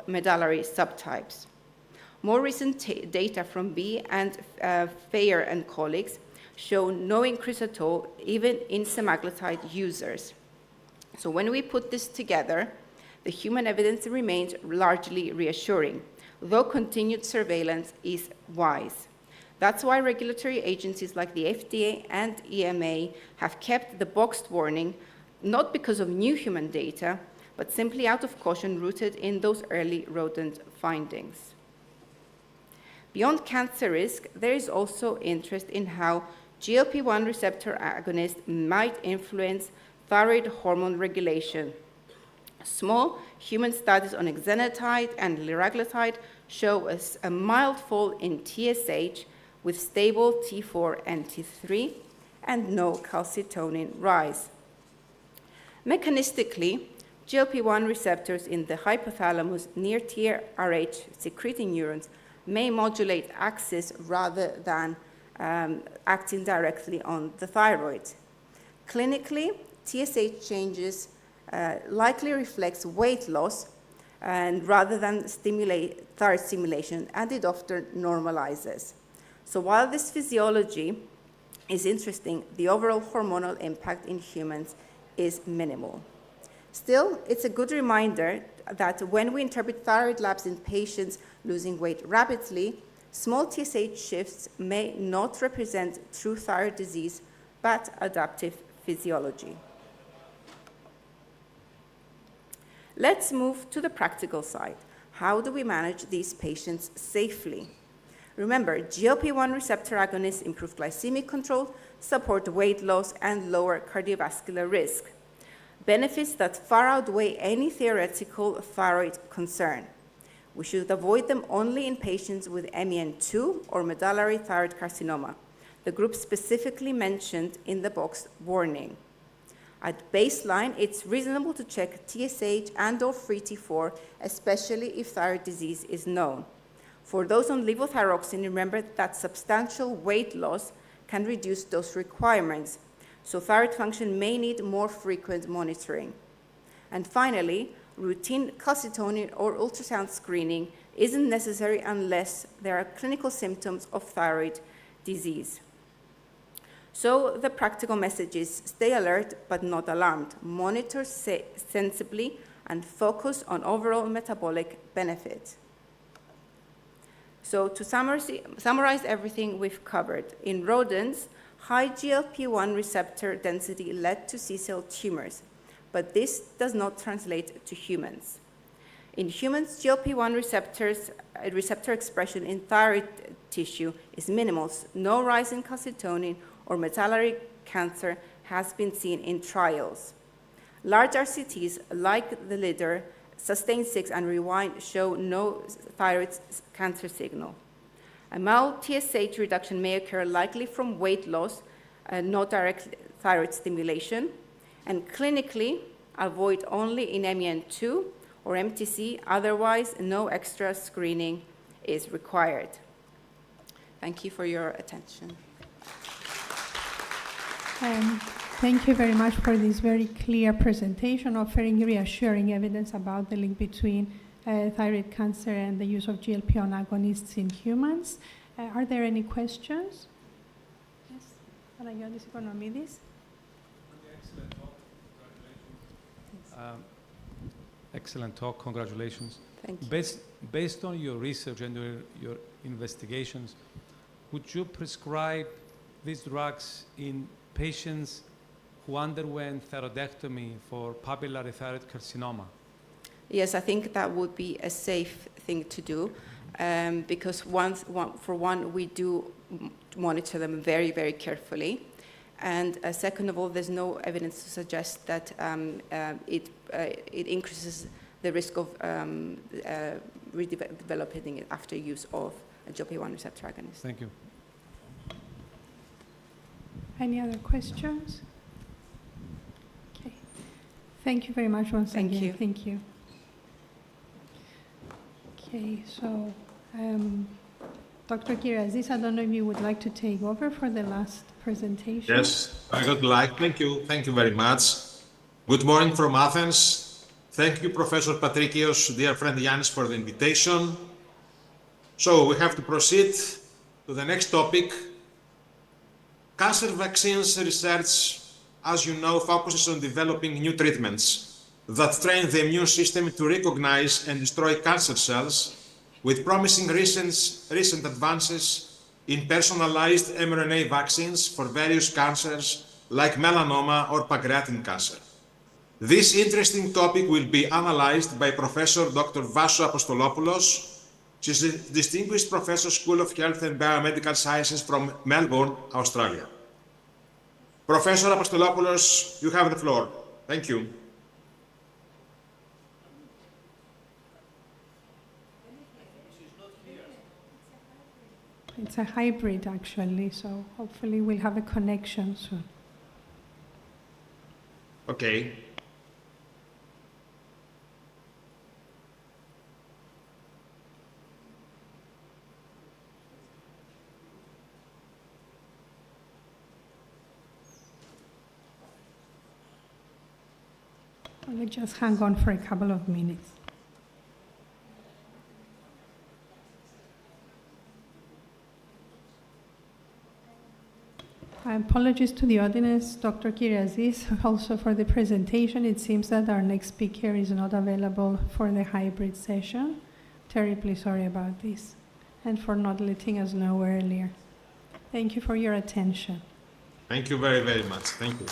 medullary subtypes. More recent data from B and Fayer and colleagues show no increase at all, even in semaglutide users. So when we put this together, the human evidence remains largely reassuring, though continued surveillance is wise. That's why regulatory agencies like the FDA and EMA have kept the boxed warning, not because of new human data, but simply out of caution rooted in those early rodent findings. Beyond cancer risk, there is also interest in how GLP-1 receptor agonists might influence thyroid hormone regulation. Small human studies on exenatide and liraglutide show us a mild fall in TSH with stable T4 and T3 and no calcitonin rise. Mechanistically, GLP-1 receptors in the hypothalamus near TRH secreting neurons may modulate axis rather than acting directly on the thyroid. Clinically, TSH changes likely reflects weight loss and rather than thyroid stimulation, and it often normalizes. So while this physiology is interesting, the overall hormonal impact in humans is minimal. Still, it's a good reminder that when we interpret thyroid labs in patients losing weight rapidly, small TSH shifts may not represent true thyroid disease, but adaptive physiology. Let's move to the practical side. How do we manage these patients safely? Remember, GLP-1 receptor agonists improve glycemic control, support weight loss, and lower cardiovascular risk. Benefits that far outweigh any theoretical thyroid concern. We should avoid them only in patients with MEN2 or medullary thyroid carcinoma, the group specifically mentioned in the box warning. At baseline, it's reasonable to check TSH and/or free T4, especially if thyroid disease is known. For those on levothyroxine, remember that substantial weight loss can reduce dose requirements, so thyroid function may need more frequent monitoring. And finally, routine calcitonin or ultrasound screening isn't necessary unless there are clinical symptoms of thyroid disease. So the practical message is stay alert but not alarmed. Monitor sensibly and focus on overall metabolic benefit. So to summarize everything we've covered, in rodents, high GLP-1 receptor density led to C-cell tumors, but this does not translate to humans. In humans, GLP-1 receptor expression in thyroid tissue is minimal. No rise in calcitonin or medullary cancer has been seen in trials. Large RCTs like the LIDAR, SUSTAIN-6 and REWIND show no thyroid cancer signal. A mild TSH reduction may occur likely from weight loss, not direct thyroid stimulation, and clinically avoid only in MEN2 or MTC, otherwise no extra screening is required. Thank you for your attention. Thank you very much for this very clear presentation, offering reassuring evidence about the link between thyroid cancer and the use of GLP-1 agonists in humans. Are there any questions? Yes, Panagiotis Economidis. Excellent talk, congratulations. Thank you. Based on your research and your investigations, would you prescribe these drugs in patients who underwent thyroidectomy for papillary thyroid carcinoma? Yes, I think that would be a safe thing to do because we do monitor them very, very carefully. And second of all, there's no evidence to suggest that it increases the risk of redeveloping it after use of a GLP-1 receptor agonist. Thank you. Any other questions? Okay. Thank you very much once Thank again. you. Thank you. Okay, so Dr. Kyriazis, I don't know if you would like to take over for the last presentation. Yes, I would like. Thank you. Thank you very much. Good morning from Athens. Thank you, Professor Patrikios, dear friend Yannis, for the invitation. So we have to proceed to the next topic. Cancer vaccines research, as you know, focuses on developing new treatments that train the immune system to recognize and destroy cancer cells, with promising recent advances in personalized mRNA vaccines for various cancers like melanoma or pancreatic cancer. This interesting topic will be analyzed by Professor Dr. Vassou Apostolopoulos. She's a Distinguished Professor, School of Health and Biomedical Sciences from Melbourne, Australia. Professor Apostolopoulos, you have the floor. Thank you. It's a hybrid, actually, so hopefully we'll have a connection soon. Okay. We'll just hang on for a couple of minutes. My apologies to the audience, Dr. Kyriazis, also for the presentation. It seems that our next speaker is not available for the hybrid session. Terribly sorry about this, and for not letting us know earlier. Thank you for your attention. Thank you very, very much. Thank you.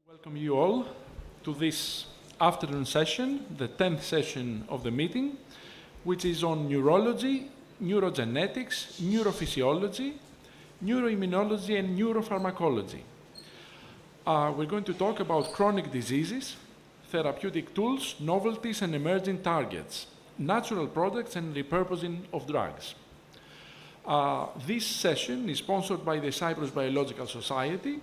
Welcome you all to this afternoon session, the 10th session of the meeting, which is on neurology, neurogenetics, neurophysiology, neuroimmunology, and neuropharmacology. We're going to talk about chronic diseases, therapeutic tools, novelties, and emerging targets, natural products, and repurposing of drugs. This session is sponsored by the Cyprus Biological Society,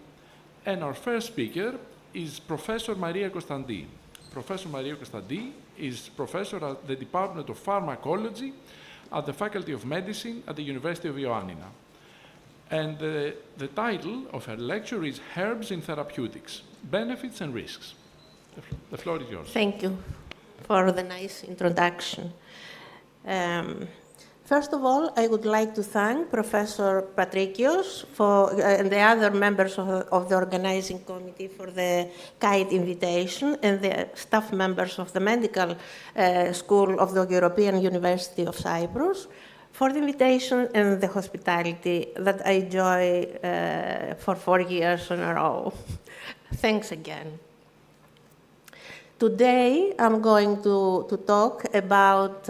and our first speaker is Professor Maria Kostandou. Professor Maria Kostandou is professor at the Department of Pharmacology at the Faculty of Medicine at the University of Ioannina. And the title of her lecture is Herbs in Therapeutics, Benefits and Risks. The floor is yours. Thank you for the nice introduction. First of all, I would like to thank Professor Patrikios and the other members of the organizing committee for the kind invitation, and the staff members of the Medical School of the European University of Cyprus for the invitation and the hospitality that I enjoy for 4 years in a row. Thanks again. Today, I'm going to talk about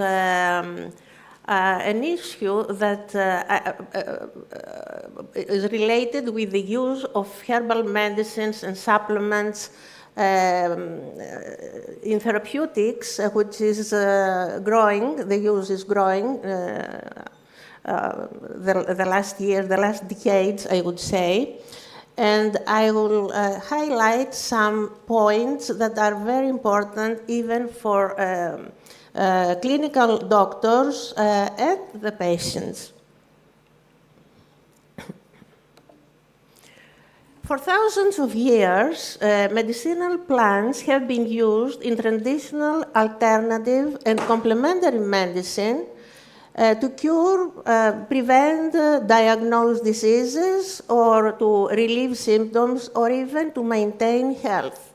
an issue that is related with the use of herbal medicines and supplements in therapeutics, which is growing. The use is growing the last year, the last decades, I would say. And I will highlight some points that are very important even for clinical doctors and the patients. For thousands of years, medicinal plants have been used in traditional, alternative, and complementary medicine to cure, prevent, diagnose diseases, or to relieve symptoms, or even to maintain health.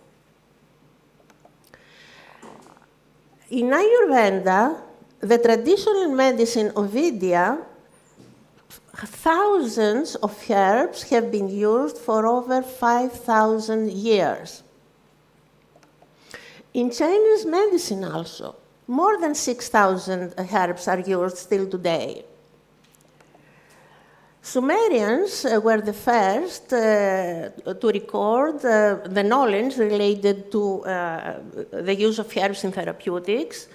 In Ayurveda, the traditional medicine of India, thousands of herbs have been used for over 5,000 years. In Chinese medicine also, more than 6,000 herbs are used still today. Sumerians were the first to record the knowledge related to the use of herbs in therapeutics,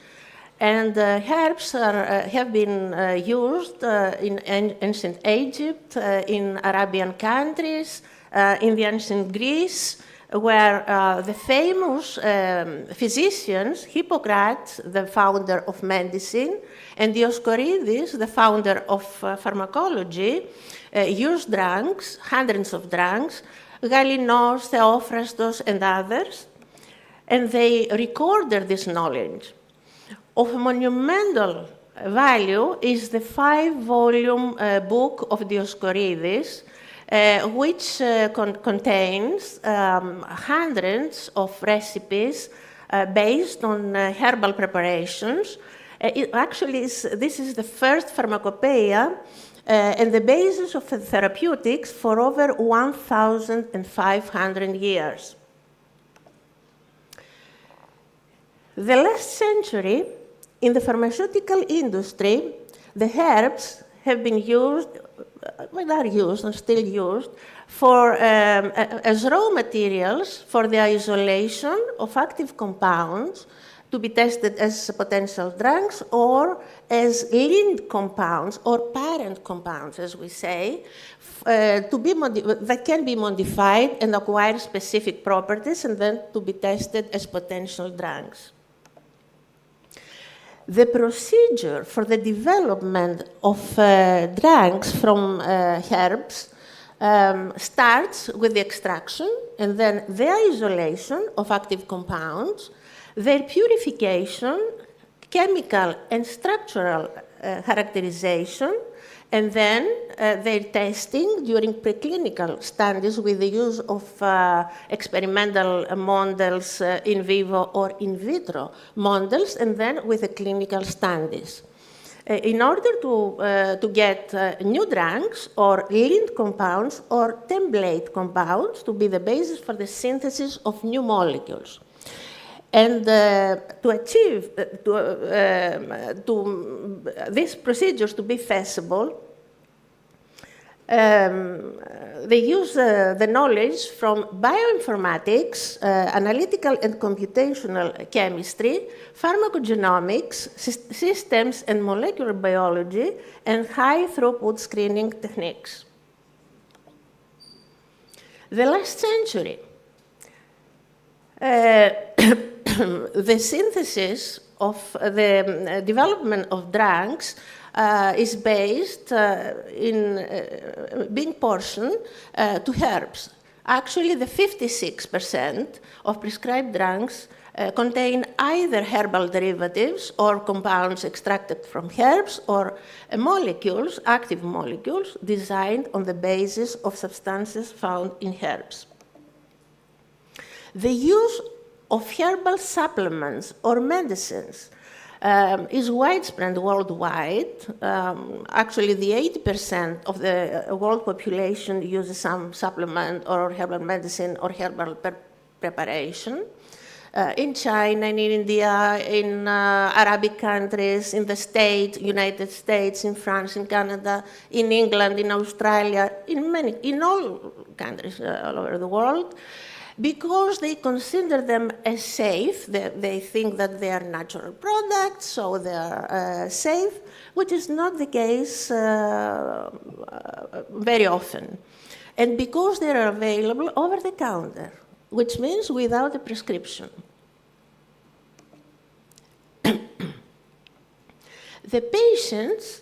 and herbs have been used in ancient Egypt, in Arabian countries, in the ancient Greece, where the famous physicians, Hippocrates, the founder of medicine, and Dioscorides, the founder of pharmacology, used drugs, hundreds of drugs, Galinos, Theophrastos, and others, and they recorded this knowledge. Of monumental value is the 5-volume book of Dioscorides, which contains hundreds of recipes based on herbal preparations. This is the first pharmacopoeia and the basis of therapeutics for over 1,500 years. The last century, in the pharmaceutical industry, the herbs have been used, are used and still used, as raw materials for the isolation of active compounds to be tested as potential drugs, or as linked compounds or parent compounds, as we say, that can be modified and acquire specific properties and then to be tested as potential drugs. The procedure for the development of drugs from herbs starts with the extraction and then the isolation of active compounds, their purification, chemical and structural characterization, and then their testing during preclinical studies with the use of experimental models, in vivo or in vitro models, and then with the clinical studies. in order to get new drugs or linked compounds or template compounds to be the basis for the synthesis of new molecules. And to achieve these procedures to be feasible, they use the knowledge from bioinformatics, analytical and computational chemistry, pharmacogenomics, systems and molecular biology, and high-throughput screening techniques. The last century, the synthesis of the development of drugs is based in big portion to herbs. Actually, the 56% of prescribed drugs contain either herbal derivatives or compounds extracted from herbs or molecules, active molecules, designed on the basis of substances found in herbs. The use of herbal supplements or medicines is widespread worldwide. Actually, the 80% of the world population uses some supplement or herbal medicine or herbal preparation. In China, in India, in Arabic countries, in the States, United States, in France, in Canada, in England, in Australia, in all countries all over the world, because they consider them as safe. They think that they are natural products, so they are safe, which is not the case very often. And because they are available over the counter, which means without a prescription. The patients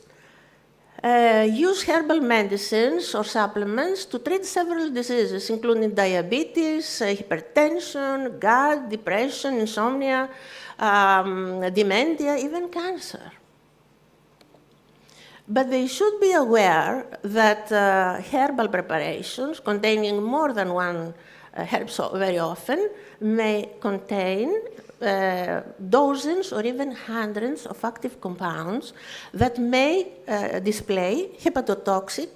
use herbal medicines or supplements to treat several diseases, including diabetes, hypertension, gut, depression, insomnia, dementia, even cancer. But they should be aware that herbal preparations containing more than one herb very often may contain dozens or even hundreds of active compounds that may display hepatotoxic,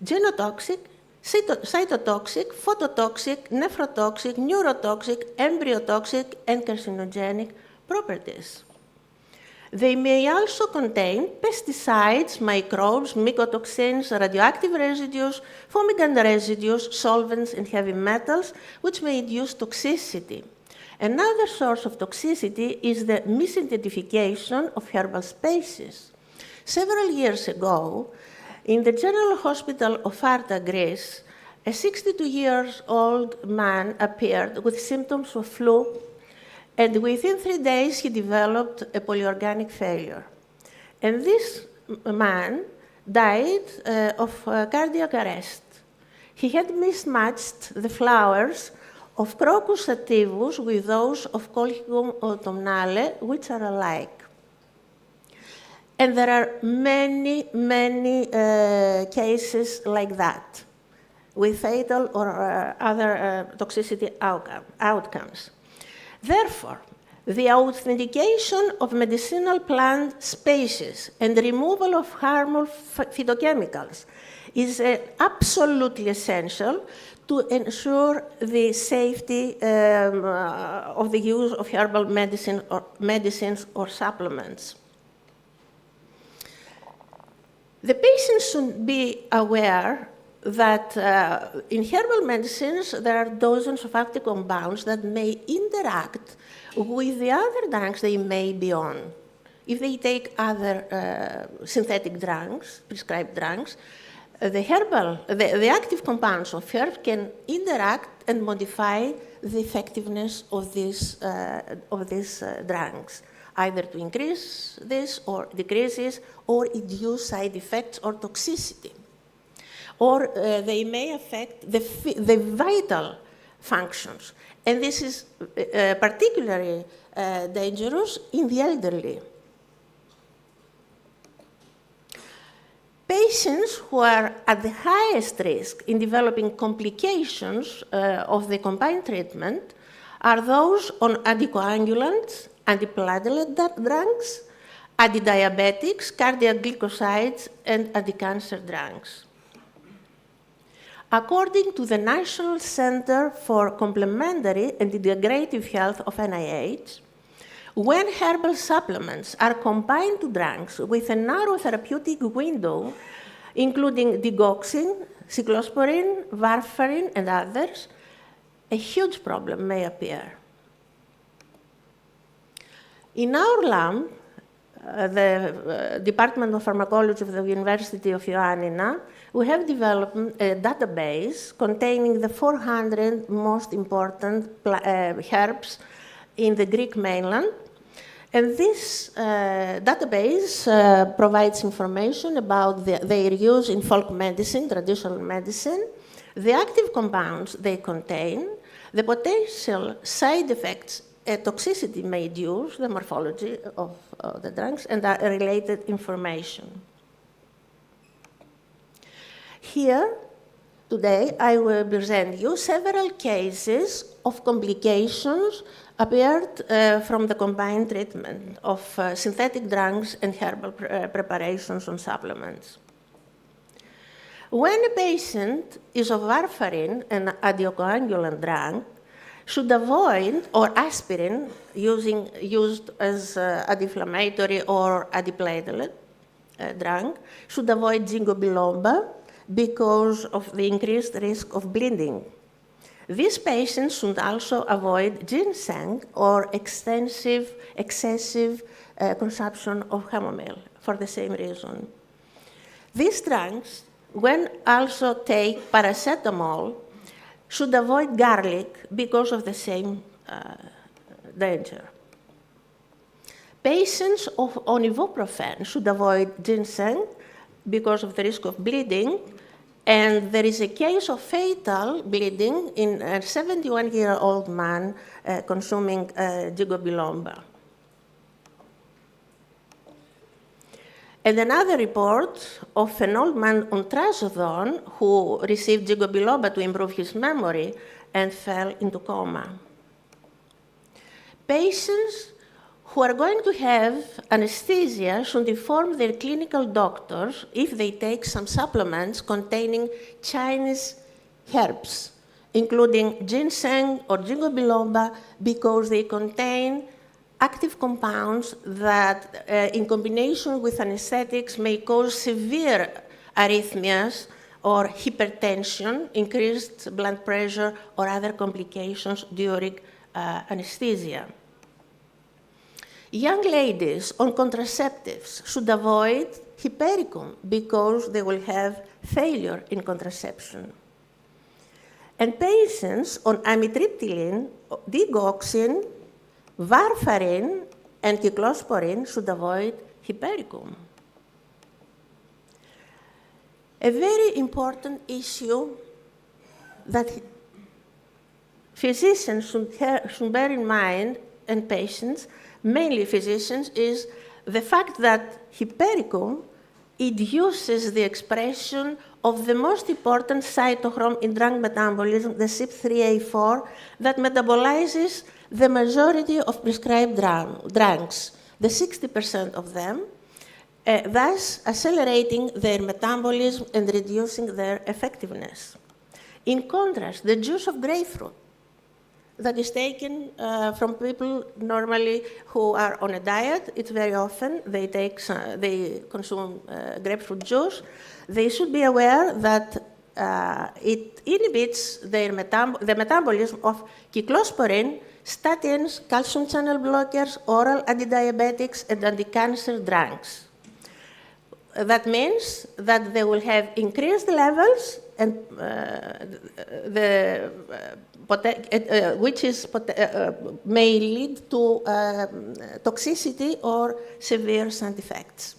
genotoxic, cytotoxic, phototoxic, nephrotoxic, neurotoxic, embryotoxic, and carcinogenic properties. They may also contain pesticides, microbes, mycotoxins, radioactive residues, fumigant residues, solvents, and heavy metals, which may induce toxicity. Another source of toxicity is the misidentification of herbal species. Several years ago, in the General Hospital of Arta, Greece, a 62-year-old man appeared with symptoms of flu, and within 3 days he developed a polyorganic failure. And this man died of cardiac arrest. He had mismatched the flowers of Crocus sativus with those of Colchicum autumnale, which are alike. And there are many, many cases like that, with fatal or other toxicity outcomes. Therefore, the authentication of medicinal plant species and the of harmful phytochemicals is absolutely essential to ensure the safety of the use of herbal medicines or supplements. The patients should be aware that in herbal medicines there are dozens of active compounds that may interact with the other drugs they may be on. If they take other synthetic drugs, prescribed drugs, the active compounds of herbs can interact and modify the effectiveness of these drugs, either to increase this or decrease this, or induce side effects or toxicity. Or they may affect the vital functions. And this is particularly dangerous in the elderly. Patients who are at the highest risk in developing complications of the combined treatment are those on anticoagulants, antiplatelet drugs, antidiabetics, cardiac glycosides, and anti-cancer drugs. According to the National Center for Complementary and Integrative Health of NIH, when herbal supplements are combined to drugs with a narrow therapeutic window, including digoxin, cyclosporin, warfarin, and others, a huge problem may appear. In our lab, the Department of Pharmacology of the University of Ioannina, we have developed a database containing the 400 most important herbs in the Greek mainland. And this database provides information about their use in folk medicine, traditional medicine, the active compounds they contain, the potential side effects toxicity may induce, the morphology of the drugs, and the related information. Here, today, I will present you several cases of complications appeared from the combined treatment of synthetic drugs and herbal preparations and supplements. When a patient is of warfarin, an anticoagulant drug, should avoid, or aspirin, used as anti-inflammatory or antiplatelet drug, should avoid ginkgo biloba because of the increased risk of bleeding. These patients should also avoid ginseng or excessive consumption of chamomile for the same reason. These drugs, when also take paracetamol, should avoid garlic because of the same danger. Patients on ibuprofen should avoid ginseng because of the risk of bleeding, and there is a case of fatal bleeding in a 71-year-old man consuming ginkgo biloba. And another report of an old man on trazodone who received ginkgo biloba to improve his memory and fell into coma. Patients who are going to have anesthesia should inform their clinical doctors if they take some supplements containing Chinese herbs, including ginseng or ginkgo biloba, because they contain active compounds that, in combination with anesthetics, may cause severe arrhythmias or hypertension, increased blood pressure, or other complications during anesthesia. Young ladies on contraceptives should avoid hypericum because they will have failure in contraception. And patients on amitriptyline, digoxin, warfarin, and cyclosporin should avoid hypericum. A very important issue that physicians should bear in mind, and patients, mainly physicians, is the fact that hypericum induces the expression of the most important cytochrome in drug metabolism, the CYP3A4, that metabolizes the majority of prescribed drugs, the 60% of them, thus accelerating their metabolism and reducing their effectiveness. In contrast, the juice of grapefruit that is taken from people normally who are on a diet, it's very often they consume grapefruit juice. They should be aware that it inhibits the metabolism of cyclosporin, statins, calcium channel blockers, oral antidiabetics, and anti-cancer drugs. That means that they will have increased levels, and which may lead to toxicity or severe side effects.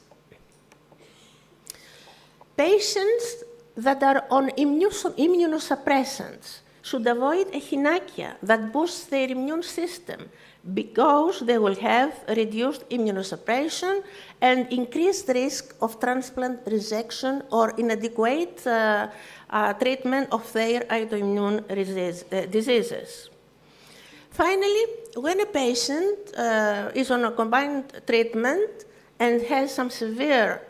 Patients that are on immunosuppressants should avoid echinacea that boosts their immune system because they will have reduced immunosuppression and increased risk of transplant rejection or inadequate treatment of their autoimmune diseases. Finally, when a patient is on a combined treatment and has some severe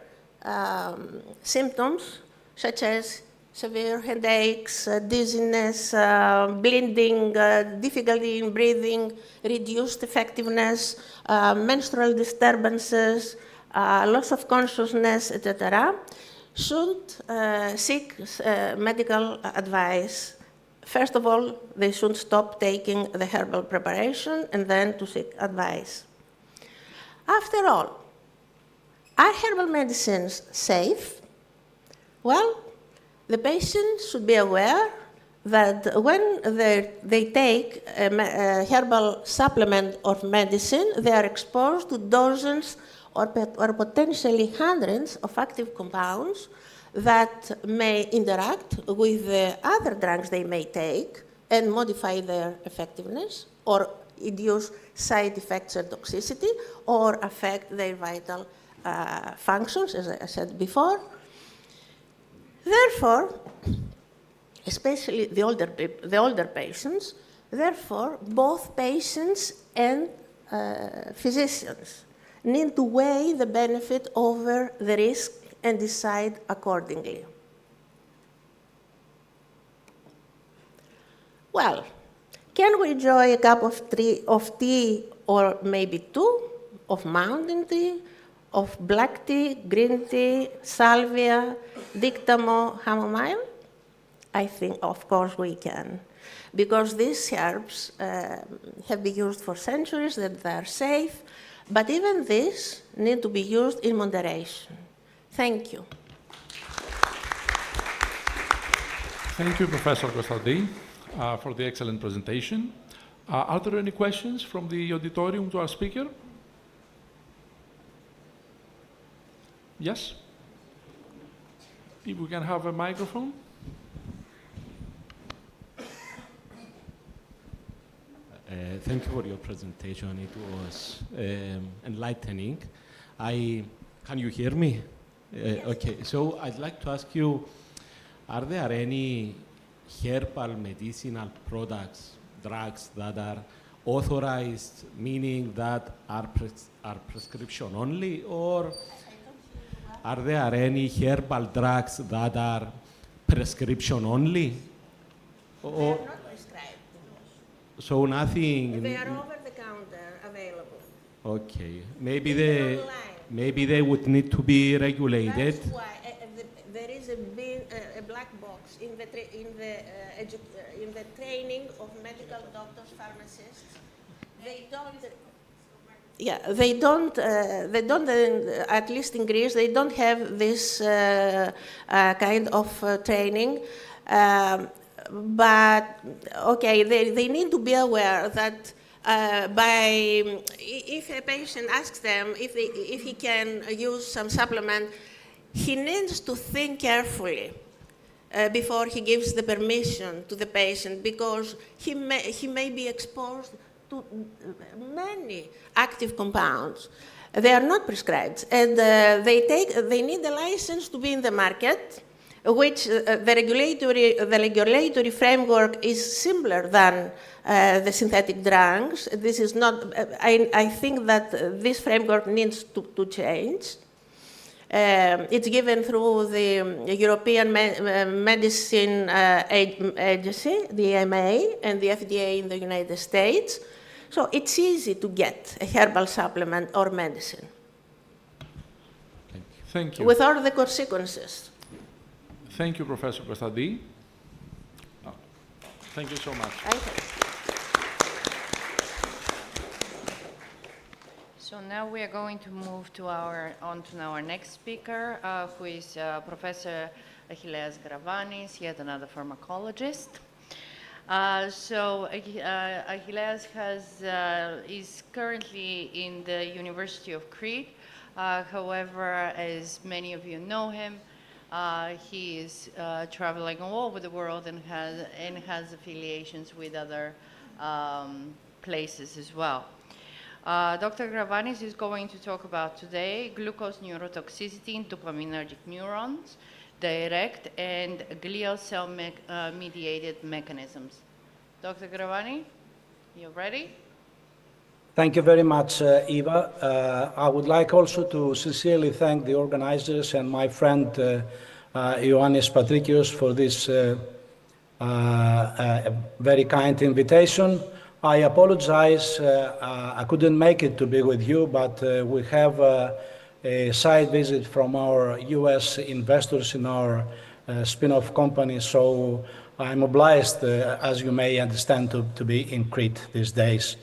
symptoms, such as severe headaches, dizziness, bleeding, difficulty in breathing, reduced effectiveness, menstrual disturbances, loss of consciousness, etc., should seek medical advice. First of all, they should stop taking the herbal preparation and then to seek advice. After all, are herbal medicines safe? Well, the patient should be aware that when they take a herbal supplement or medicine, they are exposed to dozens or potentially hundreds of active compounds that may interact with the other drugs they may take and modify their effectiveness or induce side effects or toxicity or affect their vital functions, as I said before. Therefore, especially the older patients, therefore, both patients and physicians need to weigh the benefit over the risk and decide accordingly. Well, can we enjoy a cup of tea or maybe two of mountain tea, of black tea, green tea, salvia, dictamo, chamomile? I think, of course, we can, because these herbs have been used for centuries, that they are safe, but even these need to be used in moderation. Thank you. Thank you, Professor Kostadou, for the excellent presentation. Are there any questions from the auditorium to our speaker? Yes? If we can have a microphone. Thank you for your presentation. It was enlightening. Can you hear me? Okay, so I'd like to ask you, are there any herbal medicinal products, drugs that are authorized, meaning that are prescription only, or are there any herbal drugs that are prescription only? They are not prescribed. So nothing. They are over the counter available. Okay, maybe they would need to be regulated. That's why there is a black box in the training of medical doctors, pharmacists. They don't. Yeah, they don't. At least in Greece, they don't have this kind of training. But okay, they need to be aware that if a patient asks them if he can use some supplement, he needs to think carefully before he gives the permission to the patient, because he may be exposed to many active compounds. They are not prescribed, and they need a license to be in the market, which the regulatory framework is simpler than the synthetic drugs. This is not. I think that this framework needs to change. It's given through the European Medicine Agency, the EMA, and the FDA in the United States. So it's easy to get a herbal supplement or medicine. Thank you. With all the consequences. Thank you, Professor Kostadou. Thank you so much. So now we are going to move to on to our next speaker, who is Professor Achilleas Gravanis, yet another pharmacologist. Achilleas is currently in the University of Crete. However, as many of you know him, he is traveling all over the world and has affiliations with other places as well. Dr. Gravanis is going to talk about today glucose neurotoxicity in dopaminergic neurons, direct and glial cell mediated mechanisms. Dr. Gravani, you ready? Thank you very much, Eva. I would like also to sincerely thank the organizers and my friend Ioannis Patrikios for this very kind invitation. I apologize, I couldn't make it to be with you, but we have a site visit from our US investors in our spin-off company, so I'm obliged, as you may understand, to be in Crete these days.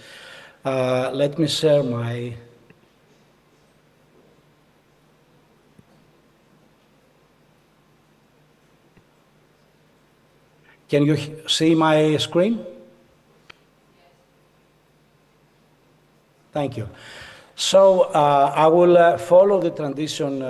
Let me share my... Can you see my screen? Thank you. So I will follow the tradition,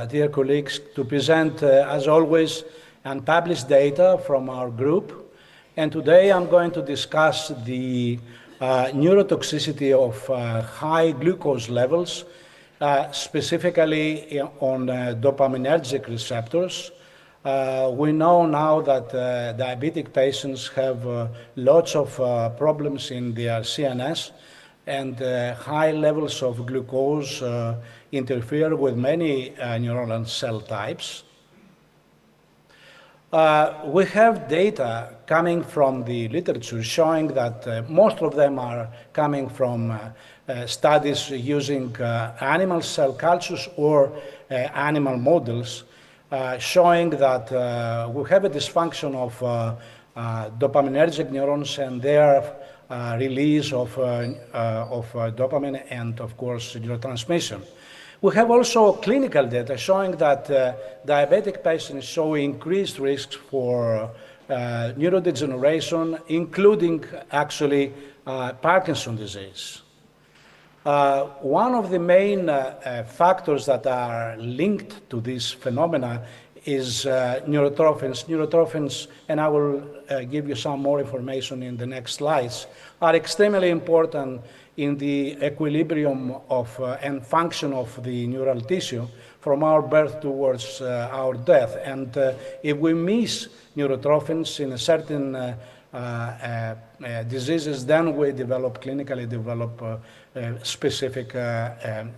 dear colleagues, to present, as always, unpublished data from our group. And today I'm going to discuss the neurotoxicity of high glucose levels, specifically on dopaminergic receptors. We know now that diabetic patients have lots of problems in their CNS, and high levels of glucose interfere with many neuronal cell types. We have data coming from the literature showing that most of them are coming from studies using animal cell cultures or animal models, showing that we have a dysfunction of dopaminergic neurons and their release of dopamine and, of course, neurotransmission. We have also clinical data showing that diabetic patients show increased risks for neurodegeneration, including actually Parkinson's disease. One of the main factors that are linked to this phenomena is neurotrophins. Neurotrophins, and I will give you some more information in the next slides, are extremely important in the equilibrium of and function of the neural tissue from our birth towards our death. And if we miss neurotrophins in a certain diseases, then we clinically develop specific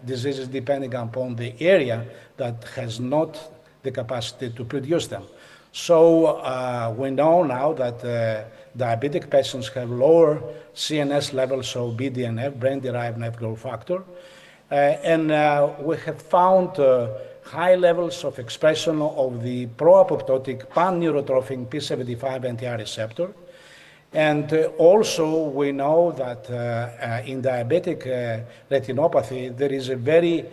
diseases depending upon the area that has not the capacity to produce them. So we know now that diabetic patients have lower CNS levels of BDNF, brain-derived nerve growth factor, and we have found high levels of expression of the pro-apoptotic pan-neurotrophic P75 NTR receptor. And also we know that in diabetic retinopathy, there is a very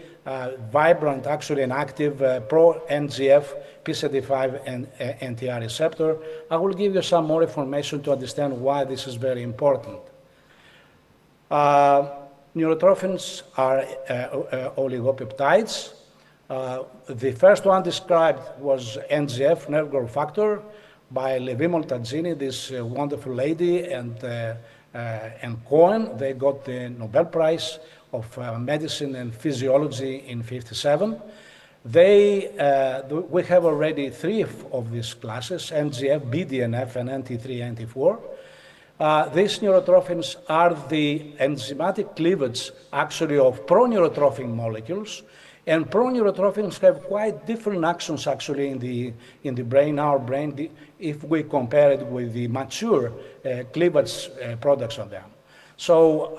vibrant, actually an active pro-NGF P75 and NTR receptor. I will give you some more information to understand why this is very important. Neurotrophins are oligopeptides. The first one described was NGF, nerve growth factor, by Levi Montalcini, this wonderful lady, and Cohen. They got the Nobel Prize of Medicine and Physiology in '57. We have already three of these classes, NGF, BDNF, and NT3, NT4. These neurotrophins are the enzymatic cleavage, actually, of pro-neurotrophic molecules. And pro-neurotrophins have quite different actions, actually, in the brain, our brain, if we compare it with the mature cleavage products on them. So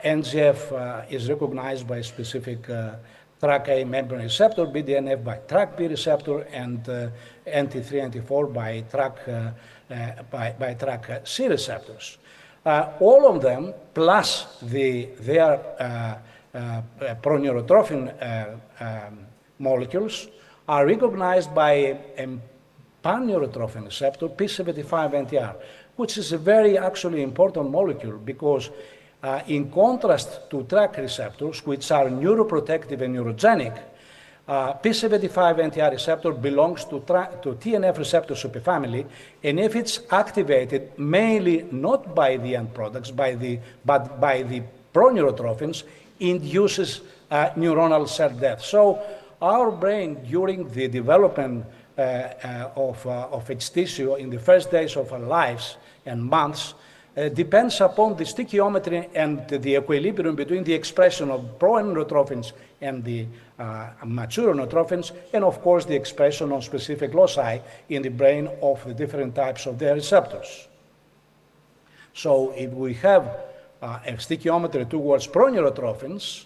NGF is recognized by specific TrkA membrane receptor, BDNF by TrkB receptor, and NT3, NT4 by TrkC receptors. All of them, plus their pro-neurotrophin molecules, are recognized by a pan-neurotrophin receptor, P75 NTR, which is a very actually important molecule because in contrast to TrkA receptors, which are neuroprotective and neurogenic, P75 NTR receptor belongs to TNF receptor superfamily, and if it's activated mainly not by the end products, but by the pro-neurotrophins, induces neuronal cell death. So our brain, during the development of its tissue in the first days of our lives and months, depends upon the stoichiometry and the equilibrium between the expression of pro-neurotrophins and the mature neurotrophins, and of course the expression of specific loci in the brain of the different types of their receptors. So if we have a stoichiometry towards pro-neurotrophins,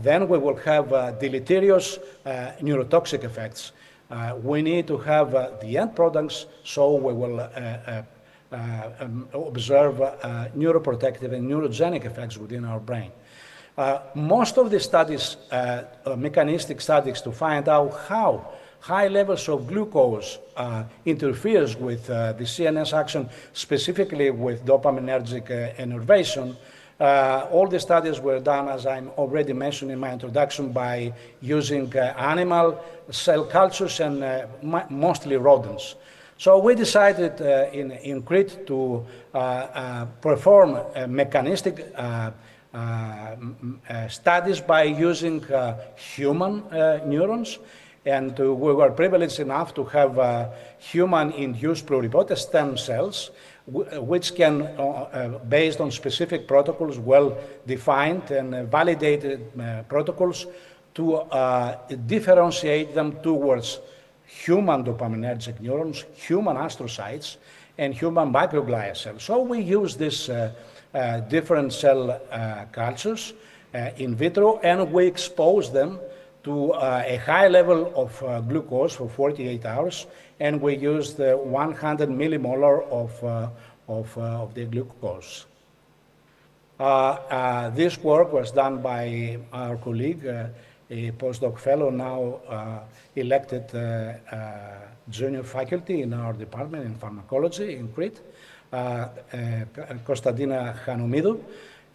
then we will have deleterious neurotoxic effects. We need to have the end products, so we will observe neuroprotective and neurogenic effects within our brain. Most of the studies, mechanistic studies to find out how high levels of glucose interferes with the CNS action, specifically with dopaminergic innervation. All the studies were done, as I already mentioned in my introduction, by using animal cell cultures and mostly rodents. So we decided in Crete to perform mechanistic studies by using human neurons, and we were privileged enough to have human-induced pluripotent stem cells, which can, based on specific protocols, well-defined and validated protocols, to differentiate them towards human dopaminergic neurons, human astrocytes, and human microglia cells. So we use these different cell cultures in vitro, and we expose them to a high level of glucose for 48 hours, and we used 100 millimolar of the glucose. This work was done by our colleague, a postdoc fellow, now elected junior faculty in our department in pharmacology in Crete, Kostadina Hanoumidou.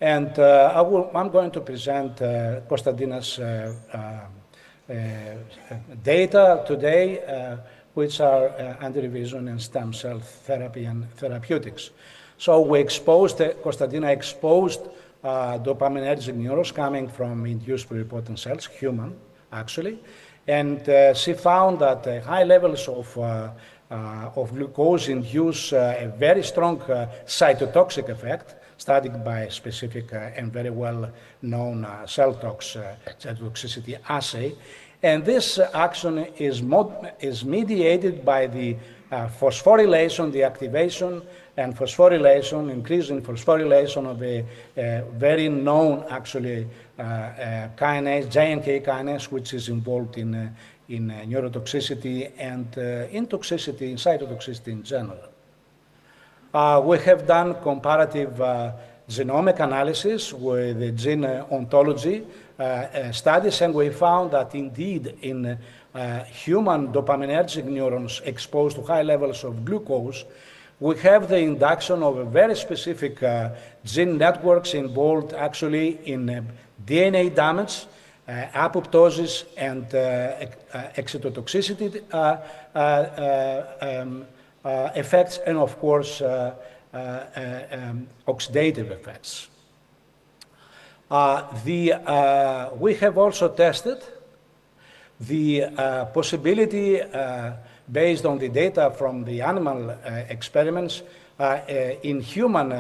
And I'm going to present Kostadina's data today, which are under revision in stem cell therapy and therapeutics. So we exposed, Kostadina exposed dopaminergic neurons coming from induced pluripotent cells, human actually, and she found that high levels of glucose induce a very strong cytotoxic effect, studied by a specific and very well-known cell toxicity assay. And this action is mediated by the phosphorylation, the activation and phosphorylation, increase in phosphorylation of a very known, actually, kinase, JNK kinase, which is involved in neurotoxicity and in toxicity, in cytotoxicity in general. We have done comparative genomic analysis with the gene ontology studies, and we found that indeed in human dopaminergic neurons exposed to high levels of glucose, we have the induction of a very specific gene networks involved actually in DNA damage, apoptosis, and excitotoxicity effects, and of course oxidative effects. We have also tested the possibility, based on the data from the animal experiments, in human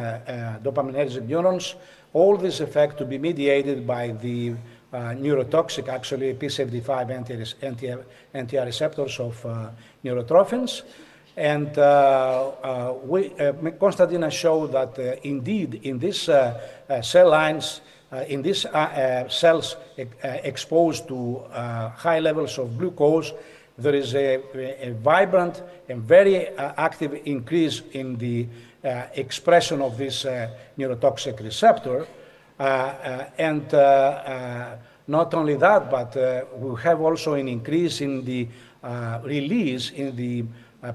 dopaminergic neurons, all this effect to be mediated by the neurotoxic, actually, P75 NTR receptors of neurotrophins. And Konstantina showed that indeed in these cell lines, in these cells exposed to high levels of glucose, there is a vibrant and very active increase in the expression of this neurotoxic receptor. And not only that, but we have also an increase in the release, in the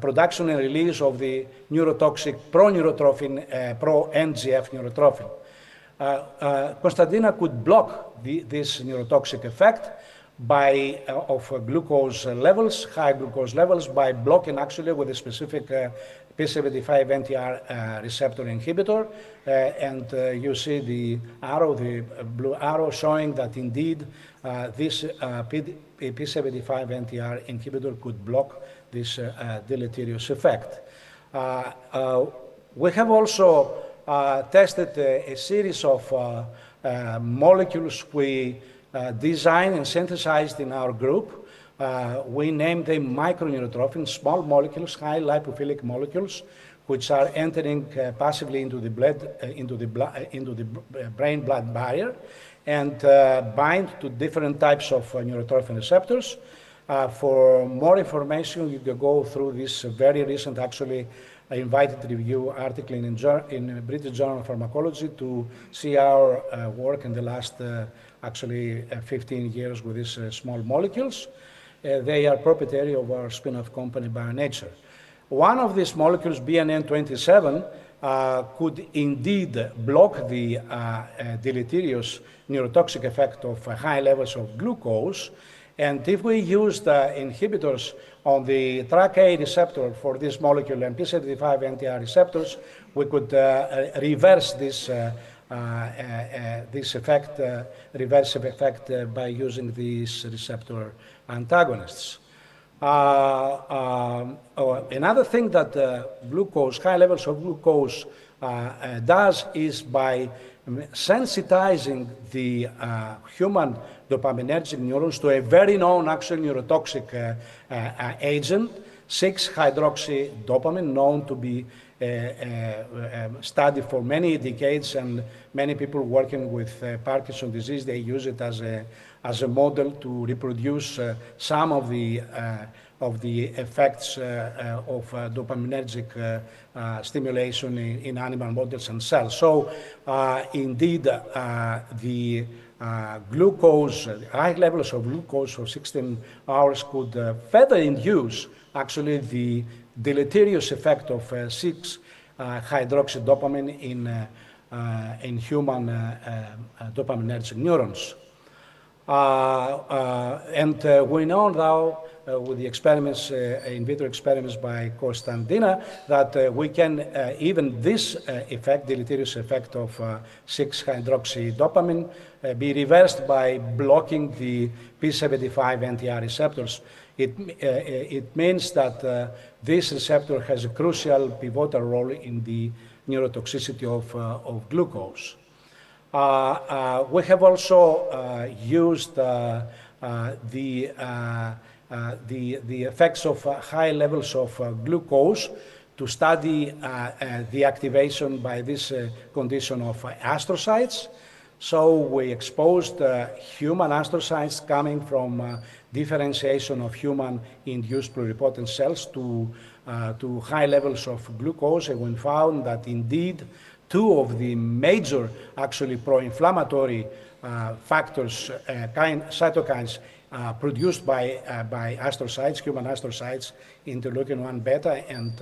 production and release of the neurotoxic pro-neurotrophin, pro-NGF neurotrophin. Konstantina could block this neurotoxic effect of glucose levels, high glucose levels, by blocking actually with a specific P75 NTR receptor inhibitor. And you see the arrow, the blue arrow, showing that indeed this P75 NTR inhibitor could block this deleterious effect. We have also tested a series of molecules we designed and synthesized in our group. We named them microneurotrophin, small molecules, high lipophilic molecules, which are entering passively into the blood, into the brain-blood barrier, and bind to different types of neurotrophin receptors. For more information, you can go through this very recent, actually, invited review article in British Journal of Pharmacology to see our work in the last, actually, 15 years with these small molecules. They are proprietary of our spin-off company, BioNature. One of these molecules, BNN27, could indeed block the deleterious neurotoxic effect of high levels of glucose. And if we used inhibitors on the TrkA receptor for this molecule and p75-NTR receptors, we could reverse this effect, reversive effect by using these receptor antagonists. Another thing that glucose, high levels of glucose does is by sensitizing the human dopaminergic neurons to a very known, actually, neurotoxic agent, 6-hydroxydopamine, known to be studied for many decades, and many people working with Parkinson's disease, they use it as a model to reproduce some of the effects of dopaminergic stimulation in animal models and cells. So indeed, the glucose, high levels of glucose for 16 hours could further induce actually the deleterious effect of 6-hydroxydopamine in human dopaminergic neurons. And we know now with the experiments, in vitro experiments by Konstantina, that we can, even this effect, deleterious effect of 6-hydroxydopamine, be reversed by blocking the p75-NTR receptors. It means that this receptor has a crucial pivotal role in the neurotoxicity of glucose. We have also used the effects of high levels of glucose to study the activation by this condition of astrocytes. So we exposed human astrocytes coming from differentiation of human-induced pluripotent cells to high levels of glucose, and we found that indeed two of the major, actually, pro-inflammatory factors, cytokines produced by astrocytes, human astrocytes, interleukin-1 beta and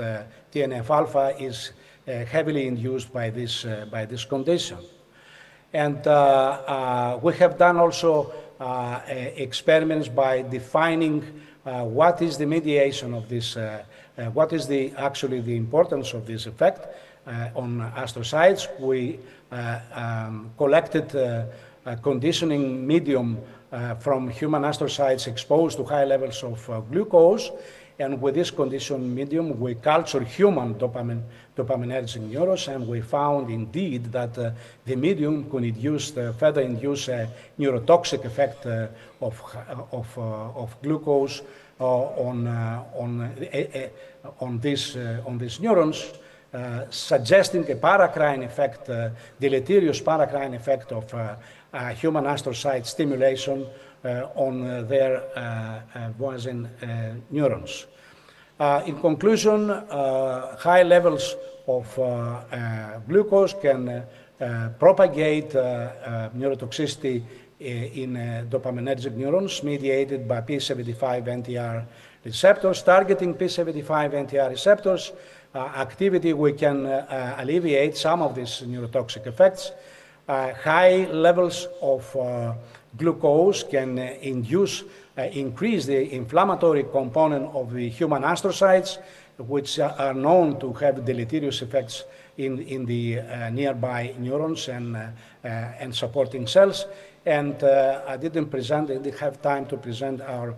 TNF-alpha, is heavily induced by this condition. And we have done also experiments by defining what is the mediation of this, what is actually the importance of this effect on astrocytes. We collected a conditioning medium from human astrocytes exposed to high levels of glucose, and with this conditioned medium, we cultured human dopaminergic neurons, and we found indeed that the medium could further induce a neurotoxic effect of glucose on these neurons, suggesting a paracrine effect, deleterious paracrine effect of human astrocyte stimulation on their voisin neurons. In conclusion, high levels of glucose can propagate neurotoxicity in dopaminergic neurons mediated by p75-NTR receptors. Targeting p75-NTR receptors activity, we can alleviate some of these neurotoxic effects. High levels of glucose can increase the inflammatory component of the human astrocytes, which are known to have deleterious effects in the nearby neurons and supporting cells. And I didn't have time to present our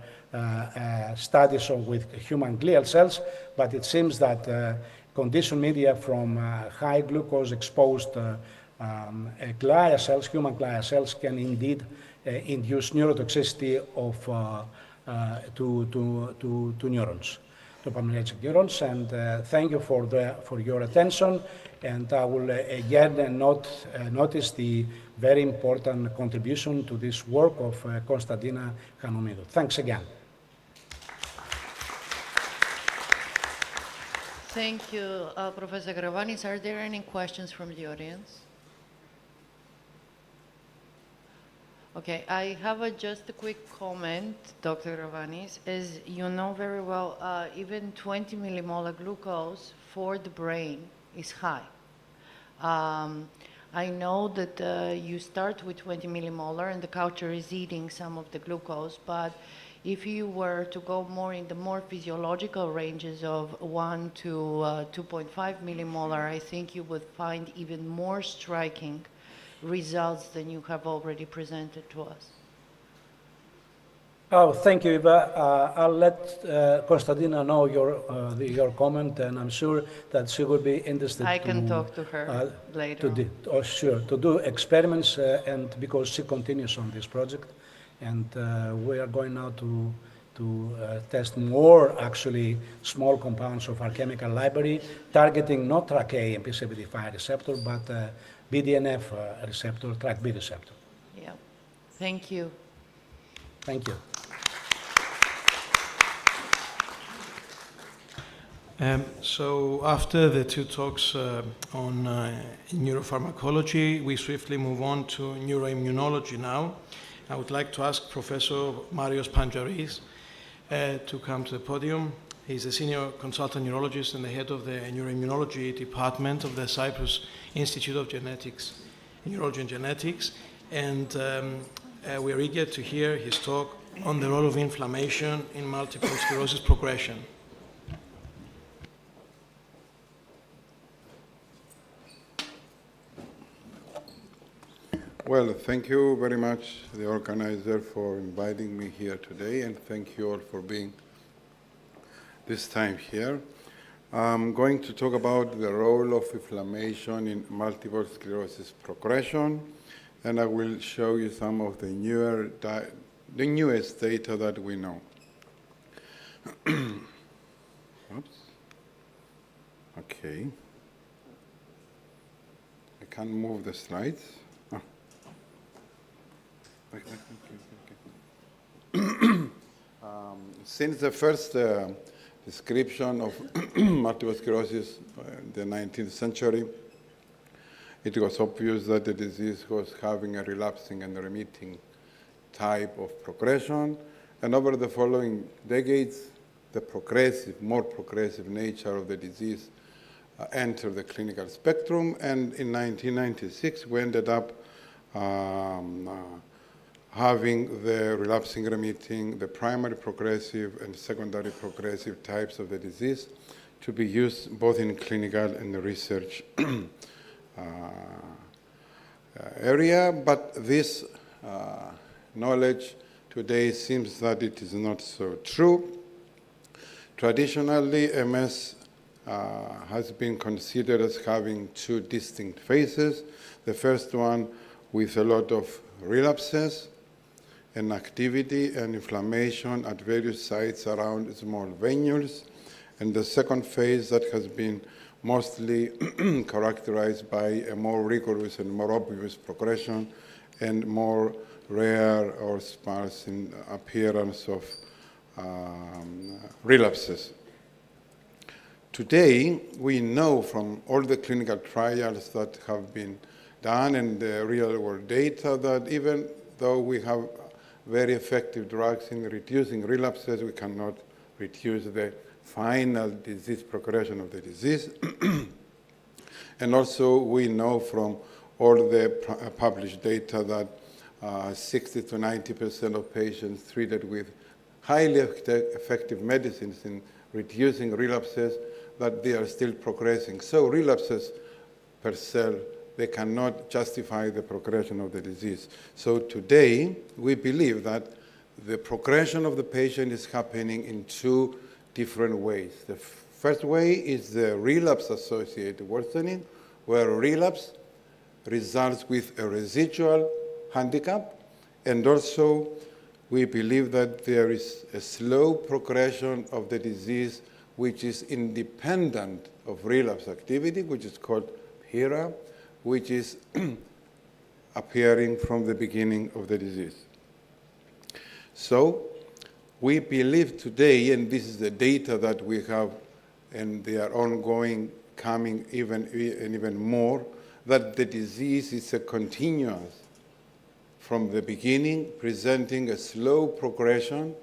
studies with human glial cells, but it seems that conditioned media from high glucose exposed glia cells, human glia cells, can indeed induce neurotoxicity to neurons, dopaminergic neurons. And thank you for your attention. And I will again notice the very important contribution to this work of Konstantina Hanomidou. Thanks again. Thank you, Professor Gravanis. Are there any questions from the audience? Okay, I have just a quick comment, Dr. Gravanis. As you know very well, even 20 millimolar glucose for the brain is high. I know that you start with 20 millimolar and the culture is eating some of the glucose, but if you were to go more in the more physiological ranges of 1 to 2.5 millimolar, I think you would find even more striking results than you have already presented to us. Oh, thank you, Eva. I'll let Konstantina know your comment, and I'm sure that she will be interested. I can talk to her later. To do experiments, and because she continues on this project, and we are going now to test more actually small compounds of our chemical library, targeting not TrkA and P75 receptor, but BDNF receptor, TrkB receptor. Yeah. Thank you. Thank you. So after the two talks on neuropharmacology, we swiftly move on to neuroimmunology now. I would like to ask Professor Marios Pangaris to come to the podium. He's a senior consultant neurologist and the head of the neuroimmunology department of the Cyprus Institute of Genetics, Neurology and Genetics. And we are eager to hear his talk on the role of inflammation in multiple sclerosis progression. Well, thank you very much, the organizer, for inviting me here today, and thank you all for being this time here. I'm going to talk about the role of inflammation in multiple sclerosis progression, and I will show you some of the newest data that we know. Oops. Okay. I can't move the slides. Since the first description of multiple sclerosis in the 19th century, it was obvious that the disease was having a relapsing and remitting type of progression. And over the following decades, the more progressive nature of the disease entered the clinical spectrum. And in 1996, we ended up having the relapsing remitting, the primary progressive and secondary progressive types of the disease to be used both in clinical and research area. But this knowledge today seems that it is not so true. Traditionally, MS has been considered as having two distinct phases. The first one with a lot of relapses and activity and inflammation at various sites around small venules. And the second phase that has been mostly characterized by a more rigorous and more obvious progression and more rare or sparse in appearance of relapses. Today, we know from all the clinical trials that have been done and the real-world data that even though we have very effective drugs in reducing relapses, we cannot reduce the final disease progression of the disease. And also we know from all the published data that 60 to 90% of patients treated with highly effective medicines in reducing relapses, that they are still progressing. So relapses per se, they cannot justify the progression of the disease. So today, we believe that the progression of the patient is happening in two different ways. The First way is the relapse-associated worsening, where relapse results with a residual handicap, and also we believe that there is a slow progression of the disease which is independent of relapse activity, which is called PIRA, which is appearing from the beginning of the disease. So we believe today, and this is the data that we have, and they are ongoing, coming even more, that the disease is a continuous from the beginning, presenting a slow progression,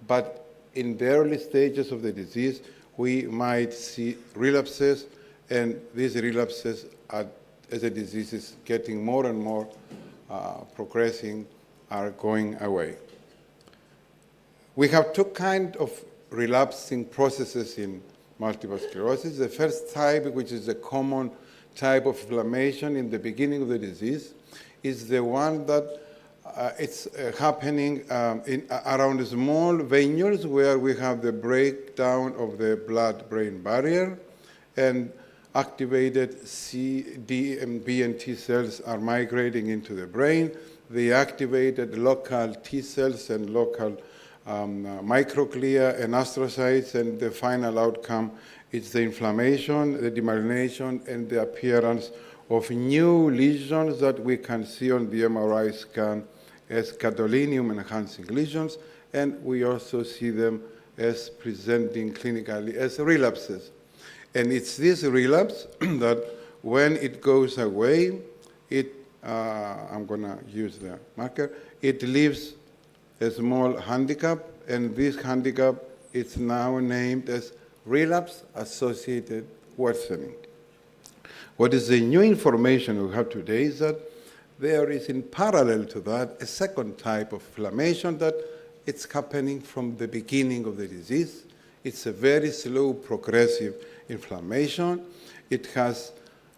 but in the early stages of the disease, we might see relapses, and these relapses, as the disease is getting more and more progressing, are going away. We have two kinds of relapsing processes in multiple sclerosis. The first type, which is a common type of inflammation in the beginning of the disease, is the one that it's happening around small venules where we have the breakdown of the blood-brain barrier, and activated C, D, and B and T cells are migrating into the brain. The activated local T cells and local microglia and astrocytes, and the final outcome is the inflammation, the demyelination, and the appearance of new lesions that we can see on the MRI scan as gadolinium-enhancing lesions, and we also see them as presenting clinically as relapses. And it's this relapse that when it goes away, I'm going to use the marker, it leaves a small handicap, and this handicap is now named as relapse-associated worsening. What is the new information we have today is that there is, in parallel to that, a second type of inflammation that it's happening from the beginning of the disease. It's a very slow progressive inflammation. It has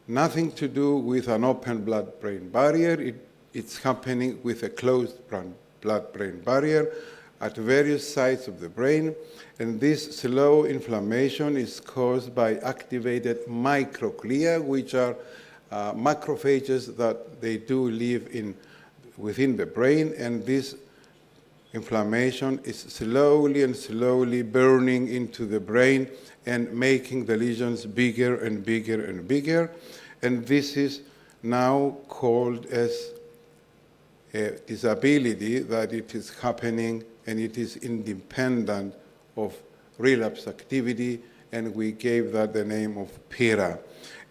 nothing to do with an open blood-brain barrier. It's happening with a closed blood-brain barrier at various sites of the brain. And this slow inflammation is caused by activated microglia, which are macrophages that they do live within the brain, and this inflammation is slowly and slowly burning into the brain and making the lesions bigger and bigger and bigger. And this is now called as a disability, that it is happening and it is independent of relapse activity, and we gave that the name of PIRA.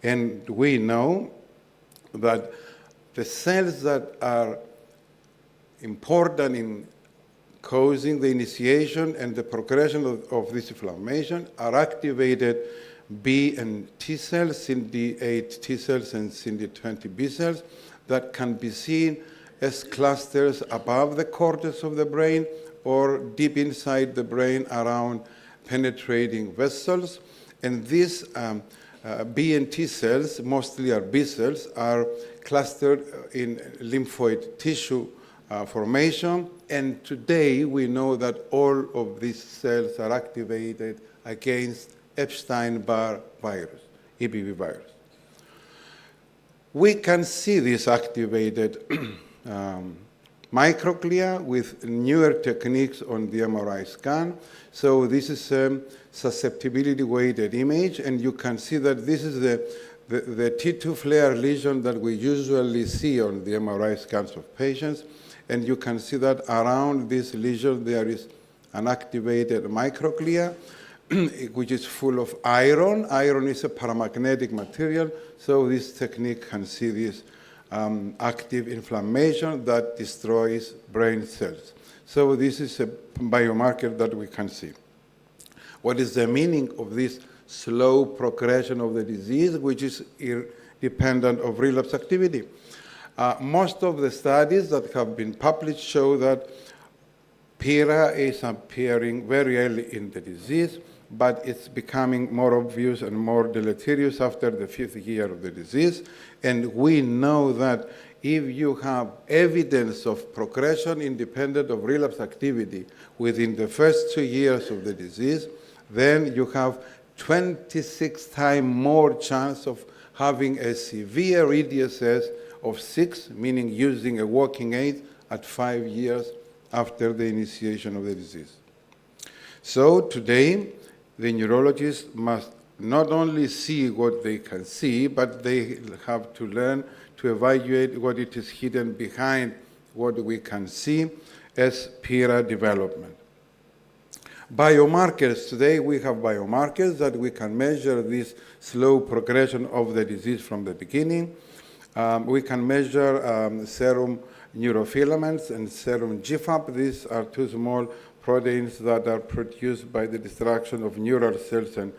And we know that the cells that are important in causing the initiation and the progression of this inflammation are activated B and T cells, CD8 T cells and CD20 B cells, that can be seen as clusters above the cortex of the brain or deep inside the brain around penetrating vessels. And these B and T cells, mostly are B cells, are clustered in lymphoid tissue formation. And today we know that all of these cells are activated against Epstein-Barr virus, EBV virus. We can see this activated microglia with newer techniques on the MRI scan. So this is a susceptibility-weighted image, and you can see that this is the T2 flare lesion that we usually see on the MRI scans of patients. And you can see that around this lesion there is an activated microglia, which is full of iron. Iron is a paramagnetic material, so this technique can see this active inflammation that destroys brain cells. So this is a biomarker that we can see. What is the meaning of this slow progression of the disease, which is independent of relapse activity? Most of the studies that have been published show that PIRA is appearing very early in the disease, but it's becoming more obvious and more deleterious after the 5th year of the disease. And we know that if you have evidence of progression independent of relapse activity within the first 2 years of the disease, then you have 26 times more chance of having a severe EDSS of 6, meaning using a walking aid at 5 years after the initiation of the disease. So today, the neurologists must not only see what they can see, but they have to learn to evaluate what it is hidden behind what we can see as PIRA development. Biomarkers. Today we have biomarkers that we can measure this slow progression of the disease from the beginning. We can measure serum neurofilaments and serum GFAP. These are two small proteins that are produced by the destruction of neural cells and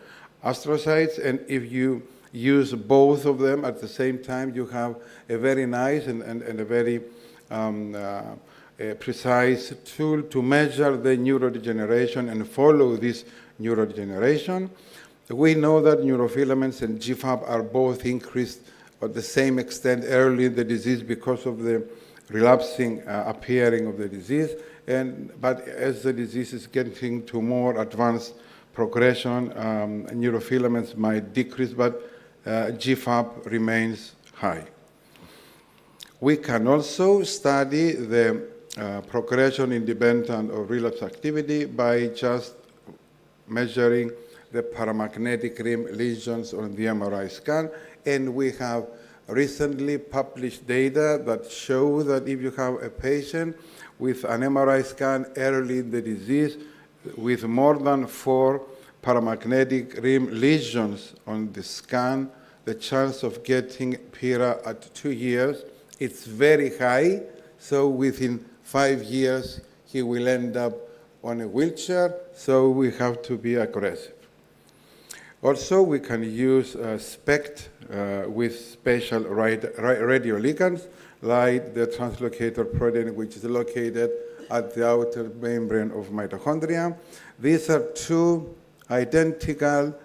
astrocytes. And if you use both of them at the same time, you have a very nice and a very precise tool to measure the neurodegeneration and follow this neurodegeneration. We know that neurofilaments and GFAP are both increased at the same extent early in the disease because of the relapsing appearing of the disease. But as the disease is getting to more advanced progression, neurofilaments might decrease, but GFAP remains high. We can also study the progression independent of relapse activity by just measuring the paramagnetic rim lesions on the MRI scan. And we have recently published data that show that if you have a patient with an MRI scan early in the disease with more than 4 paramagnetic rim lesions on the scan, the chance of getting PIRA at 2 years, it's very high. So within 5 years, he will end up on a wheelchair. So we have to be aggressive. Also, we can use SPECT with special radioligands, like the translocator protein, which is located at the outer membrane of mitochondria. These are 2 identical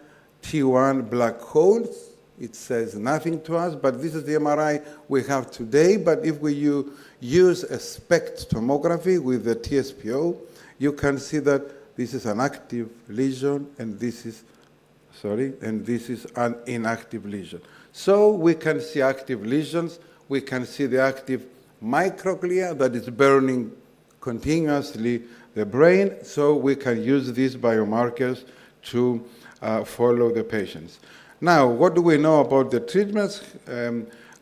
T1 black holes. It says nothing to us, but this is the MRI we have today. But if we use a SPECT tomography with the TSPO, you can see that this is an active lesion, and this is an inactive lesion. So we can see active lesions. We can see the active microglia that is burning continuously the brain. So we can use these biomarkers to follow the patients. Now, what do we know about the treatments?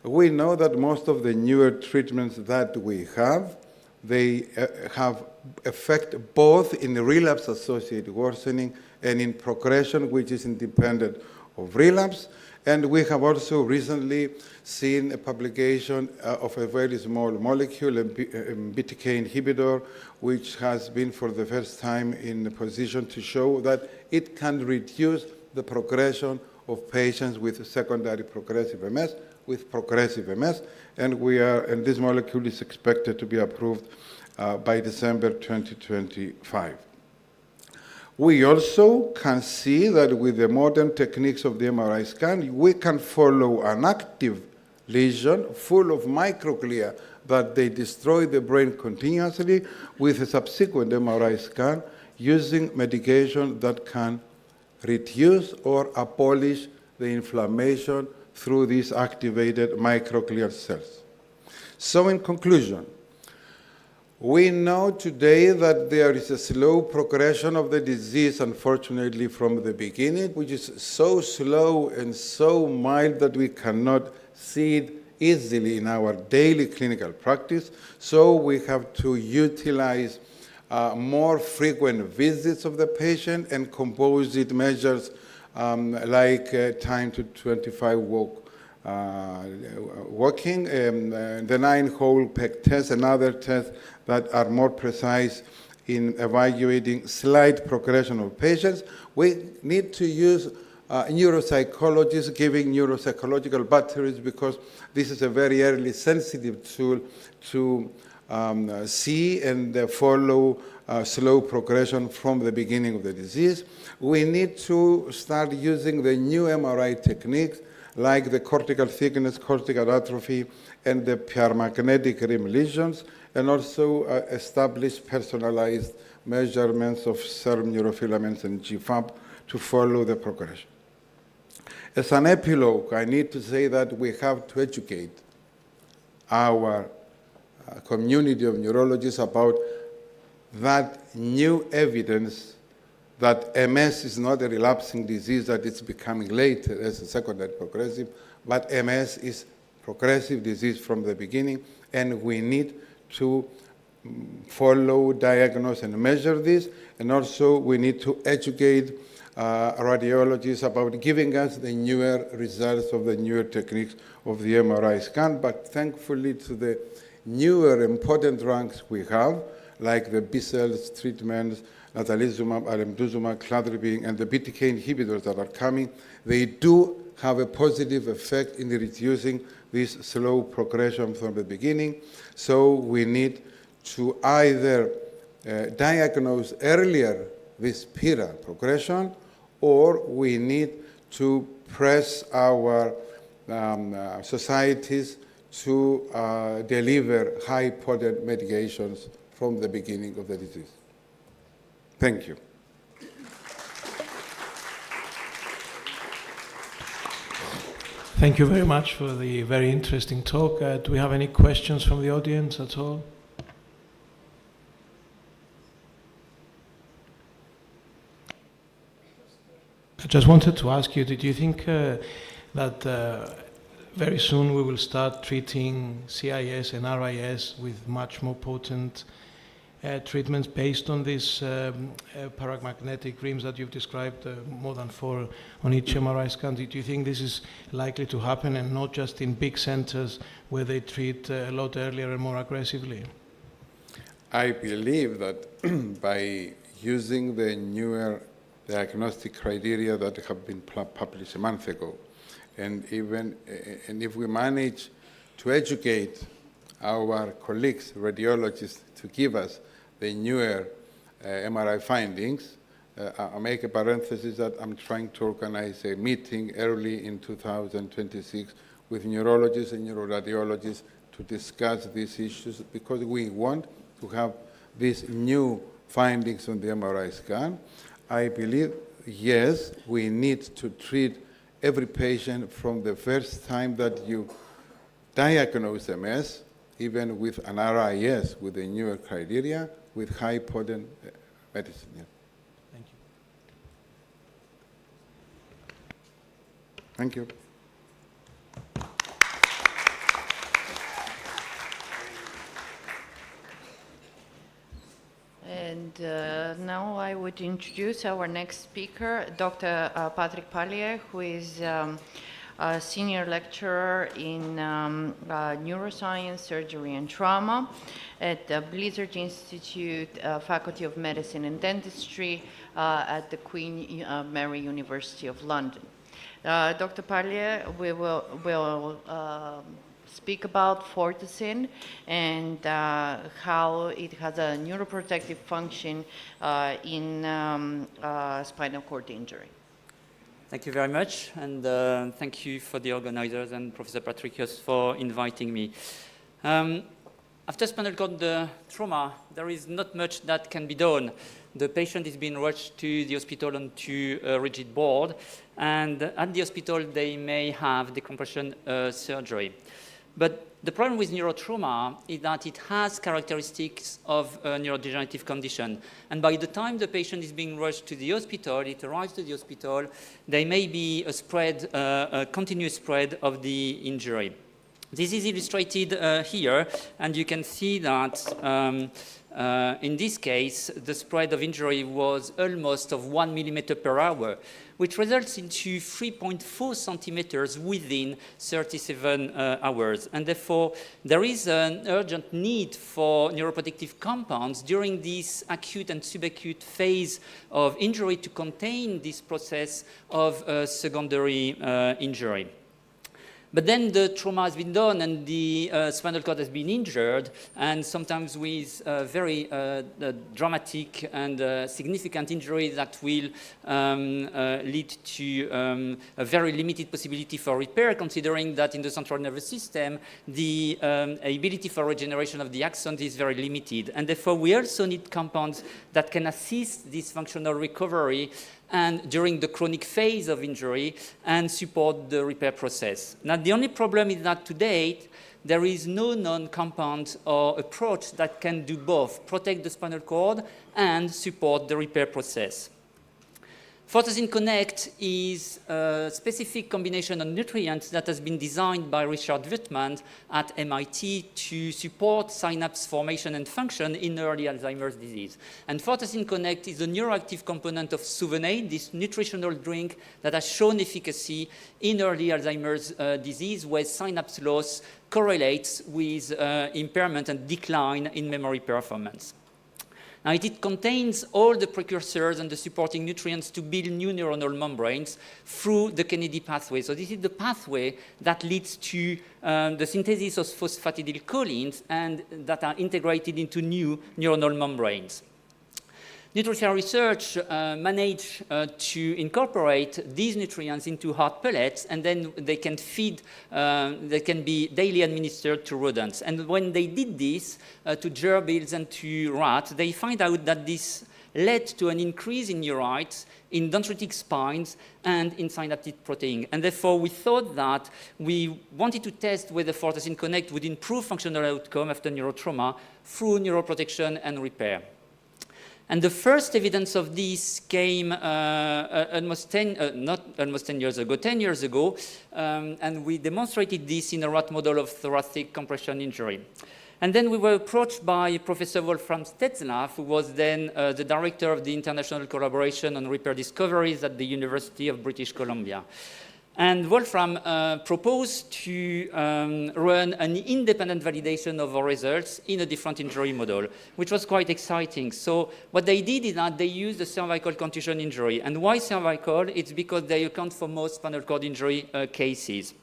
We know that most of the newer treatments that we have, they have effect both in relapse-associated worsening and in progression, which is independent of relapse. And we have also recently seen a publication of a very small molecule, a BTK inhibitor, which has been for the first time in a position to show that it can reduce the progression of patients with secondary progressive MS, and this molecule is expected to be approved by December 2025. We also can see that with the modern techniques of the MRI scan, we can follow an active lesion full of microglia that they destroy the brain continuously with a subsequent MRI scan using medication that can reduce or abolish the inflammation through these activated microglial cells. So in conclusion, we know today that there is a slow progression of the disease, unfortunately, from the beginning, which is so slow and so mild that we cannot see it easily in our daily clinical practice. So we have to utilize more frequent visits of the patient and composite measures like time to 25 walking, the 9-hole peg test, and other tests that are more precise in evaluating slight progression of patients. We need to use neuropsychologists giving neuropsychological batteries because this is a very early sensitive tool to see and follow slow progression from the beginning of the disease. We need to start using the new MRI techniques like the cortical thickness, cortical atrophy, and the paramagnetic rim lesions, and also establish personalized measurements of serum neurofilaments and GFAP to follow the progression. As an epilogue, I need to say that we have to educate our community of neurologists about that new evidence that MS is not a relapsing disease, that it's becoming later as a secondary progressive, but MS is progressive disease from the beginning, and we need to follow, diagnose, and measure this, and also we need to educate radiologists about giving us the newer results of the newer techniques of the MRI scan. But thankfully to the newer important drugs we have, like the B-cells treatments, natalizumab, alemtuzumab, cladribine, and the BTK inhibitors that are coming, they do have a positive effect in reducing this slow progression from the beginning. So we need to either diagnose earlier this PIRA progression, or we need to press our societies to deliver high-potent medications from the beginning of the disease. Thank you. Thank you very much for the very interesting talk. Do we have any questions from the audience at all? I just wanted to ask you, did you think that very soon we will start treating CIS and RIS with much more potent treatments based on these paramagnetic rims that you've described, more than 4 on each MRI scan? Do you think this is likely to happen, and not just in big centers where they treat a lot earlier and more aggressively? I believe that by using the newer diagnostic criteria that have been published a month ago, and if we manage to educate our colleagues, radiologists, to give us the newer MRI findings, I'll make a parenthesis that I'm trying to organize a meeting early in 2026 with neurologists and neuroradiologists to discuss these issues, because we want to have these new findings on the MRI scan. I believe, yes, we need to treat every patient from the first time that you diagnose MS, even with an RIS, with the newer criteria, with high-potent medicine. Yeah. Thank you. Thank you. And now I would introduce our next speaker, Dr. Patrick Pallier, who is a senior lecturer in neuroscience, surgery, and trauma at the Blizzard Institute, Faculty of Medicine and Dentistry at the Queen Mary University of London. Dr. Pallier, we will speak about Fortocin and how it has a neuroprotective function in spinal cord injury. Thank you very much, and thank you for the organizers and Professor Patricios for inviting me. After spinal cord trauma, there is not much that can be done. The patient is being rushed to the hospital onto a rigid board, and at the hospital they may have decompression surgery. But the problem with neurotrauma is that it has characteristics of a neurodegenerative condition. And by the time the patient is being rushed to the hospital, it arrives to the hospital, there may be a continuous spread of the injury. This is illustrated here, and you can see that in this case, the spread of injury was almost of 1 millimeter per hour, which results into 3.4 centimeters within 37 hours. And therefore, there is an urgent need for neuroprotective compounds during this acute and subacute phase of injury to contain this process of secondary injury. But then the trauma has been done and the spinal cord has been injured, and sometimes with very dramatic and significant injury that will lead to a very limited possibility for repair, considering that in the central nervous system, the ability for regeneration of the axons is very limited. And therefore, we also need compounds that can assist this functional recovery and during the chronic phase of injury and support the repair process. Now, the only problem is that to date, there is no known compound or approach that can do both, protect the spinal cord and support the repair process. Fortacin Connect is a specific combination of nutrients that has been designed by Richard Wittmann at MIT to support synapse formation and function in early Alzheimer's disease. And Fortacin Connect is a neuroactive component of Suvenade, this nutritional drink that has shown efficacy in early Alzheimer's disease, where synapse loss correlates with impairment and decline in memory performance. Now, it contains all the precursors and the supporting nutrients to build new neuronal membranes through the Kennedy pathway. So this is the pathway that leads to the synthesis of phosphatidylcholines and that are integrated into new neuronal membranes. Nutrition research managed to incorporate these nutrients into hard pellets, and then they can be daily administered to rodents. And when they did this to gerbils and to rats, they find out that this led to an increase in neurites, in dendritic spines, and in synaptic protein. And therefore, we thought that we wanted to test whether Fortacin Connect would improve functional outcome after neurotrauma through neuroprotection and repair. And the first evidence of this came not almost 10 years ago, 10 years ago, and we demonstrated this in a rat model of thoracic compression injury. And then we were approached by Professor Wolfram Stetzlaff, who was then the director of the International Collaboration on Repair Discoveries at the University of British Columbia. And Wolfram proposed to run an independent validation of our results in a different injury model, which was quite exciting. So what they did is that they used the cervical contusion injury. And why cervical? It's because they account for most spinal cord injury cases.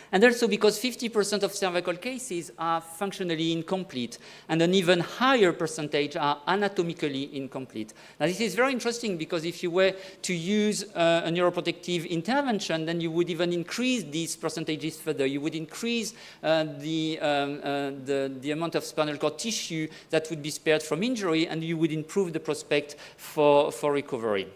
And also because 50% of cervical cases are functionally incomplete, and an even higher percentage are anatomically incomplete. Now, this is very interesting because if you were to use a neuroprotective intervention, then you would even increase these percentages further. You would increase the amount of spinal cord tissue that would be spared from injury, and you would improve the prospect for recovery.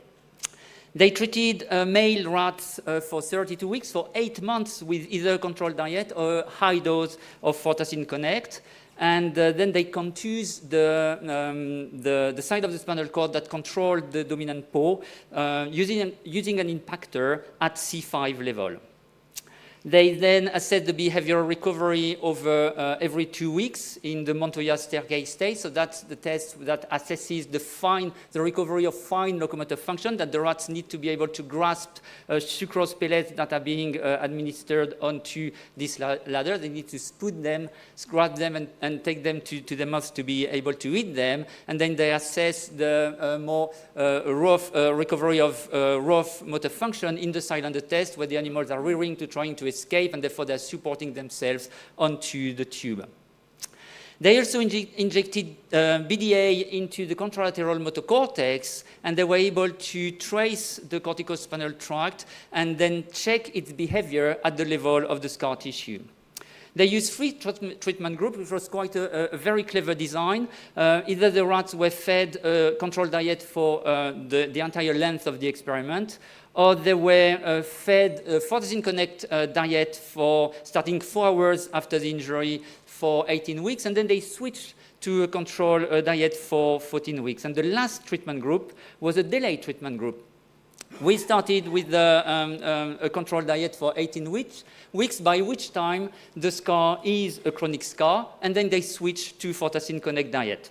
They treated male rats for 32 weeks, for 8 months, with either a controlled diet or a high dose of Fortacin Connect. And then they contused the side of the spinal cord that controlled the dominant paw using an impactor at C5 level. They then assessed the behavioral recovery over every 2 weeks in the Montoya staircase test. So that's the test that assesses the recovery of fine locomotor function, that the rats need to be able to grasp sucrose pellets that are being administered onto this ladder. They need to spoon them, scratch them, and take them to the mouth to be able to eat them. And then they assess the more rough recovery of rough motor function in the cylinder test, where the animals are rearing to trying to escape, and therefore they're supporting themselves onto the tube. They also injected BDA into the contralateral motor cortex, and they were able to trace the corticospinal tract and then check its behavior at the level of the scar tissue. They used 3 treatment groups, which was quite a very clever design. Either the rats were fed a controlled diet for the entire length of the experiment, or they were fed a Fortacin Connect diet for starting 4 hours after the injury for 18 weeks, and then they switched to a control diet for 14 weeks. And the last treatment group was a delayed treatment group. We started with a controlled diet for 18 weeks, by which time the scar is a chronic scar, and then they switched to Fortacin Connect diet.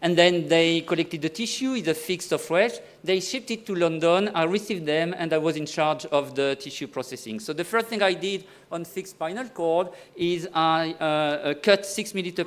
And then they collected the tissue, either fixed or fresh. They shipped it to London. I received them, and I was in charge of the tissue processing. So the first thing I did on fixed spinal cord is I cut 6 millimeter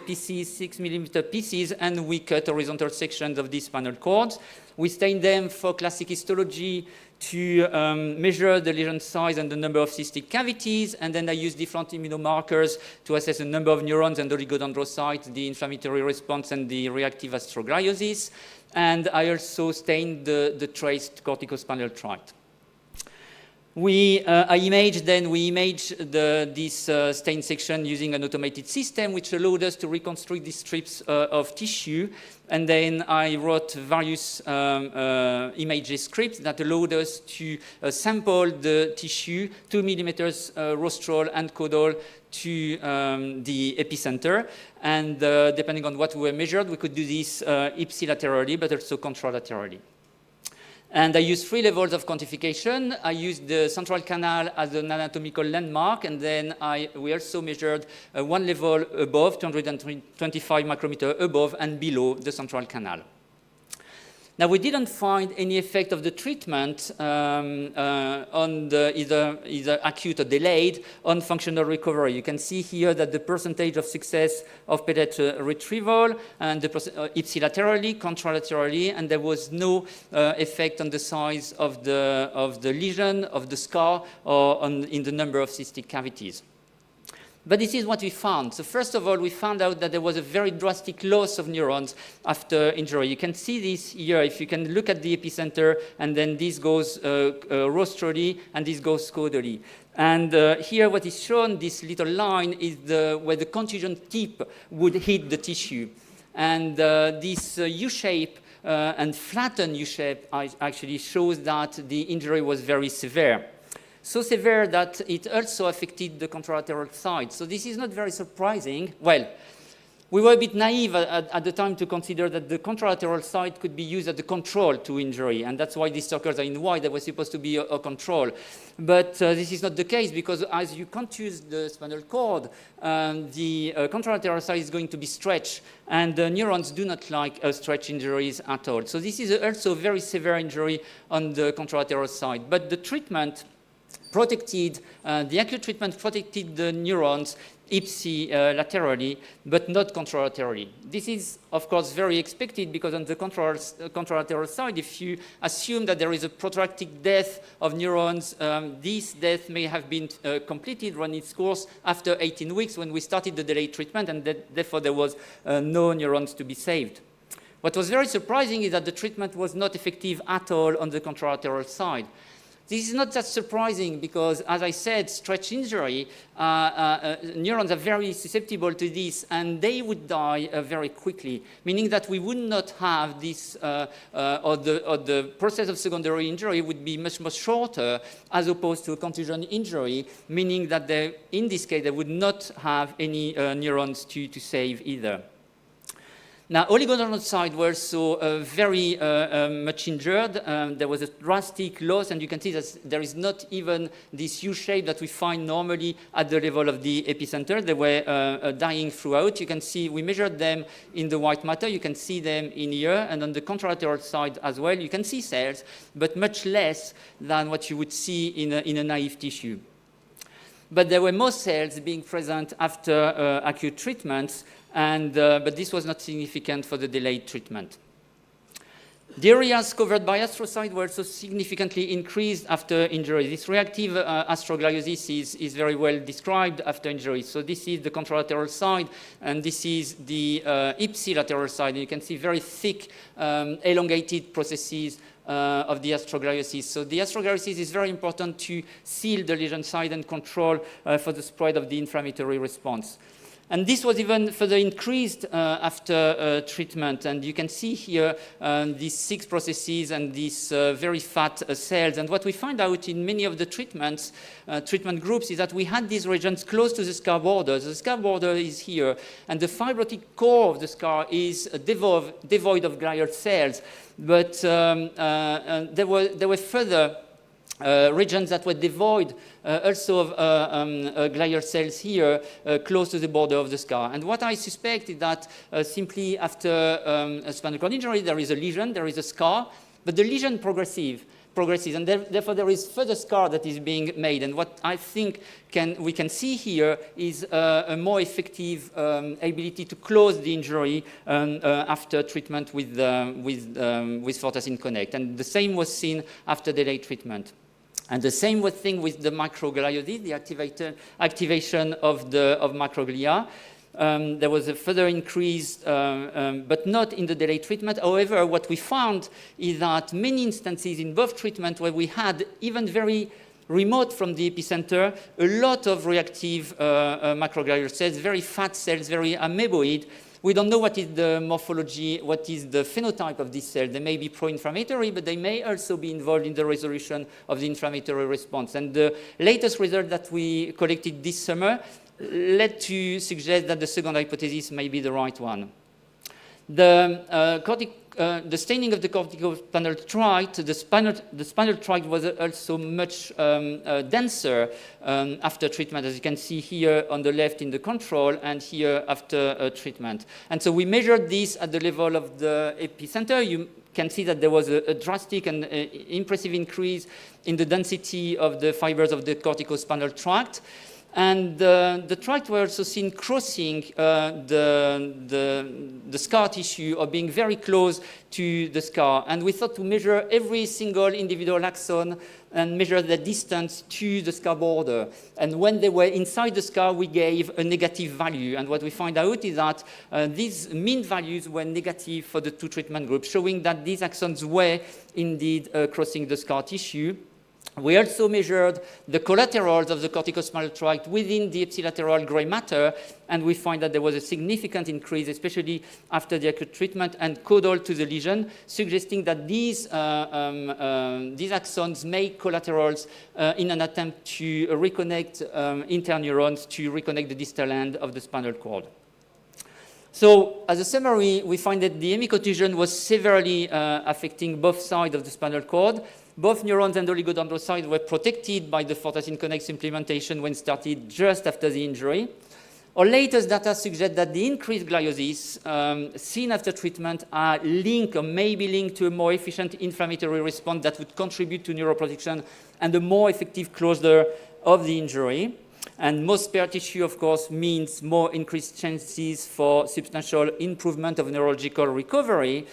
pieces, and we cut horizontal sections of these spinal cords. We stained them for classic histology to measure the lesion size and the number of cystic cavities, and then I used different immunomarkers to assess the number of neurons and oligodendrocytes, the inflammatory response, and the reactive astrogliosis. And I also stained the traced corticospinal tract. I imaged this stain section using an automated system, which allowed us to reconstruct these strips of tissue. And then I wrote various image scripts that allowed us to sample the tissue, 2 millimeters rostral and caudal, to the epicenter. And depending on what we measured, we could do this ipsilaterally, but also contralaterally. And I used 3 levels of quantification. I used the central canal as an anatomical landmark, and then we also measured 1 level above, 225 micrometer above and below the central canal. Now, we didn't find any effect of the treatment on the either acute or delayed on functional recovery. You can see here that the percentage of success of pellet retrieval and the ipsilaterally, contralaterally, and there was no effect on the size of the lesion, of the scar, or in the number of cystic cavities. But this is what we found. So first of all, we found out that there was a very drastic loss of neurons after injury. You can see this here. If you can look at the epicenter, and then this goes rostrally, and this goes caudally. And here what is shown, this little line, is where the contusion tip would hit the tissue. And this U-shape and flattened U-shape actually shows that the injury was very severe. So severe that it also affected the contralateral side. So this is not very surprising. Well, we were a bit naive at the time to consider that the contralateral side could be used as a control to injury, and that's why these circles are in white. There was supposed to be a control. But this is not the case, because as you contude the spinal cord, the contralateral side is going to be stretched, and the neurons do not like stretch injuries at all. So this is also a very severe injury on the contralateral side. But the treatment protected, the acute treatment protected the neurons ipsilaterally, but not contralaterally. This is, of course, very expected, because on the contralateral side, if you assume that there is a protracted death of neurons, this death may have been completed, run its course after 18 weeks when we started the delayed treatment, and therefore there was no neurons to be saved. What was very surprising is that the treatment was not effective at all on the contralateral side. This is not that surprising because, as I said, stretch injury, neurons are very susceptible to this, and they would die very quickly, meaning that we would not have this, or the process of secondary injury would be much, much shorter as opposed to a contusion injury, meaning that in this case, they would not have any neurons to save either. Now, oligodendrocytes were also very much injured. There was a drastic loss, and you can see that there is not even this U-shape that we find normally at the level of the epicenter. They were dying throughout. You can see we measured them in the white matter. You can see them in here, and on the contralateral side as well. You can see cells, but much less than what you would see in a naive tissue. But there were more cells being present after acute treatments, but this was not significant for the delayed treatment. The areas covered by astrocytes were also significantly increased after injury. This reactive astrogliosis is very well described after injury. So this is the contralateral side, and this is the ipsilateral side. And you can see very thick, elongated processes of the astrogliosis. So the astrogliosis is very important to seal the lesion side and control for the spread of the inflammatory response. And this was even further increased after treatment. And you can see here these 6 processes and these very fat cells. And what we find out in many of the treatment groups is that we had these regions close to the scar border. The scar border is here, and the fibrotic core of the scar is devoid of glial cells. But there were further regions that were devoid also of glial cells here close to the border of the scar. And what I suspect is that simply after a spinal cord injury, there is a lesion, there is a scar, but the lesion progresses, and therefore there is further scar that is being made. And what I think we can see here is a more effective ability to close the injury after treatment with Fortacin Connect. And the same was seen after delayed treatment. And the same thing with the microgliosis, the activation of microglia. There was a further increase, but not in the delayed treatment. However, what we found is that many instances in both treatment where we had even very remote from the epicenter, a lot of reactive macroglial cells, very fat cells, very amoeboid. We don't know what is the morphology, what is the phenotype of these cells. They may be pro-inflammatory, but they may also be involved in the resolution of the inflammatory response. And the latest result that we collected this summer led to suggest that the second hypothesis may be the right one. The staining of the corticospinal tract, the spinal tract was also much denser after treatment, as you can see here on the left in the control and here after treatment. And so we measured this at the level of the epicenter. You can see that there was a drastic and impressive increase in the density of the fibers of the corticospinal tract. And the tract were also seen crossing the scar tissue or being very close to the scar. And we thought to measure every single individual axon and measure the distance to the scar border. And when they were inside the scar, we gave a negative value. And what we find out is that these mean values were negative for the two treatment groups, showing that these axons were indeed crossing the scar tissue. We also measured the collaterals of the corticospinal tract within the ipsilateral gray matter, and we find that there was a significant increase, especially after the acute treatment and caudal to the lesion, suggesting that these axons make collaterals in an attempt to reconnect interneurons, to reconnect the distal end of the spinal cord. So, as a summary, we find that the hemicontusion was severely affecting both sides of the spinal cord. Both neurons and oligodendrocytes were protected by the Fortacin Connex implementation when started just after the injury. Our latest data suggest that the increased gliosis seen after treatment are linked or may be linked to a more efficient inflammatory response that would contribute to neuroprotection and a more effective closure of the injury. And more spare tissue, of course, means more increased chances for substantial improvement of neurological recovery.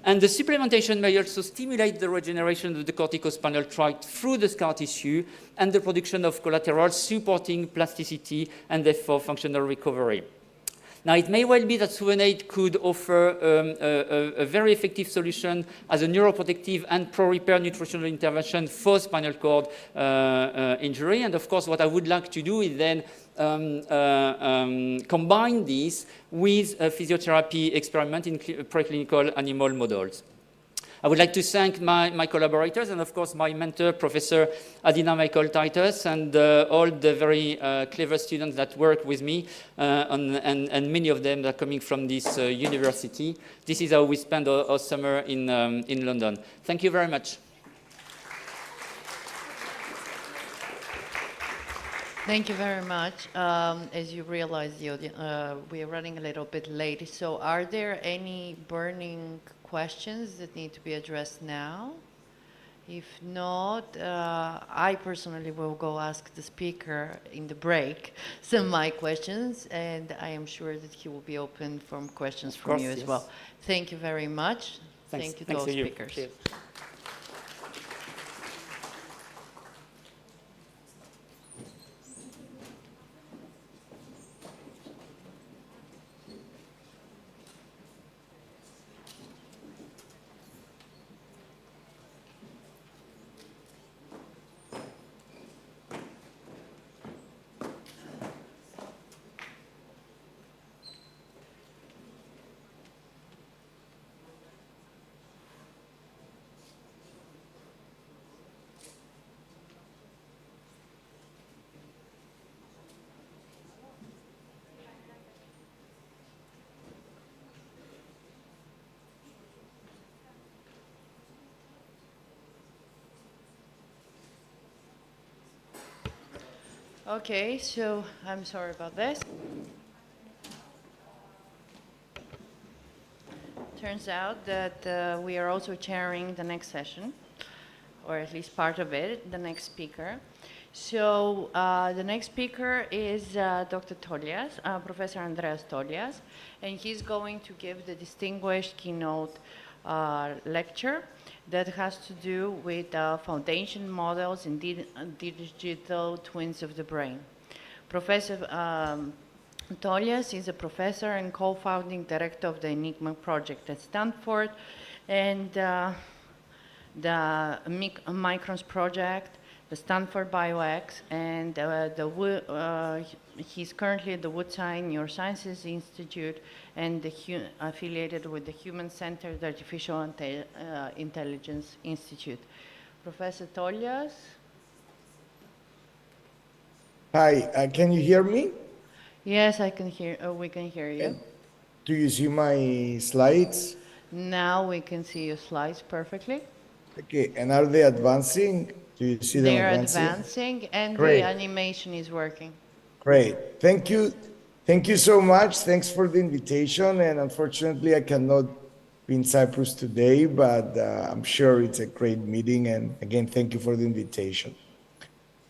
And the supplementation may also stimulate the regeneration of the corticospinal tract through the scar tissue and the production of collaterals supporting plasticity and therefore functional recovery. Now, it may well be that Suvenate could offer a very effective solution as a neuroprotective and pro-repair nutritional intervention for spinal cord injury. And of course, what I would like to do is then combine this with a physiotherapy experiment in preclinical animal models. I would like to thank my collaborators and, of course, my mentor, Professor Adina Michael-Titus, and all the very clever students that work with me, and many of them are coming from this university. This is how we spend our summer in London. Thank you very much. Thank you very much. As you realize, we are running a little bit late. So are there any burning questions that need to be addressed now? If not, I personally will go ask the speaker in the break some of my questions, and I am sure that he will be open for questions from you as well. Thank you very much. Thank you to all speakers. Cheers. Okay, so I'm sorry about this. Turns out that we are also chairing the next session, or at least part of it, the next speaker. So the next speaker is Dr. Tolias, Professor Andreas Tolias, and he's going to give the distinguished keynote lecture that has to do with foundation models and digital twins of the brain. Professor Tolias is a professor and co-founding director of the Enigma project at Stanford, and the Microns project the Stanford BioX, and he's currently at the Woodside Neurosciences Institute and affiliated with the Human-Centered Artificial Intelligence Institute. Professor Tolias. Hi, can you hear me? Yes, I can hear. We can hear you. Do you see my slides? Now we can see your slides perfectly. Okay, and are they advancing? Do you see them They're advancing? advancing, and Great. the animation is working. Great. Thank you. Thank you so much. Thanks for the invitation. And unfortunately, I cannot be in Cyprus today, but I'm sure it's a great meeting. And again, thank you for the invitation.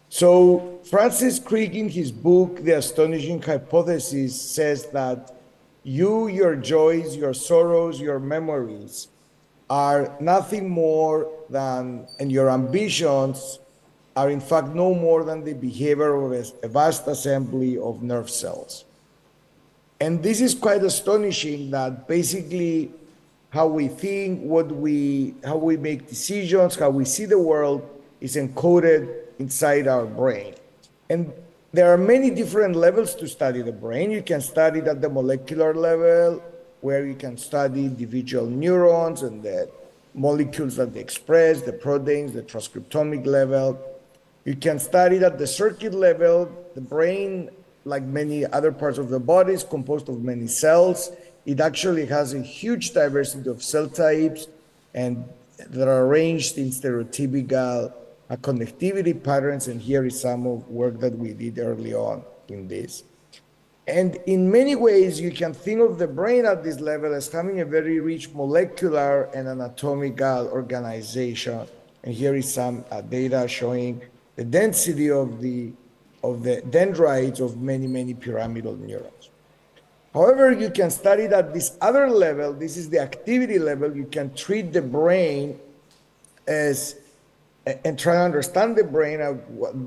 So Francis Crick, in his book, The Astonishing Hypothesis, says that you, your joys, your sorrows, your memories are nothing more than, and your ambitions are in fact no more than the behavior of a vast assembly of nerve cells. And this is quite astonishing that basically how we think, how we make decisions, how we see the world is encoded inside our brain. And there are many different levels to study the brain. You can study it at the molecular level, where you can study individual neurons and the molecules that they express, the proteins, the transcriptomic level. You can study it at the circuit level. The brain, like many other parts of the body, is composed of many cells. It actually has a huge diversity of cell types, and that are arranged in stereotypical connectivity patterns. And here is some of work that we did early on in this. And in many ways, you can think of the brain at this level as having a very rich molecular and anatomical organization. And here is some data showing the density of the dendrites of many, many pyramidal neurons. However, you can study it at this other level. This is the activity level. You can treat the brain as, and try to understand the brain at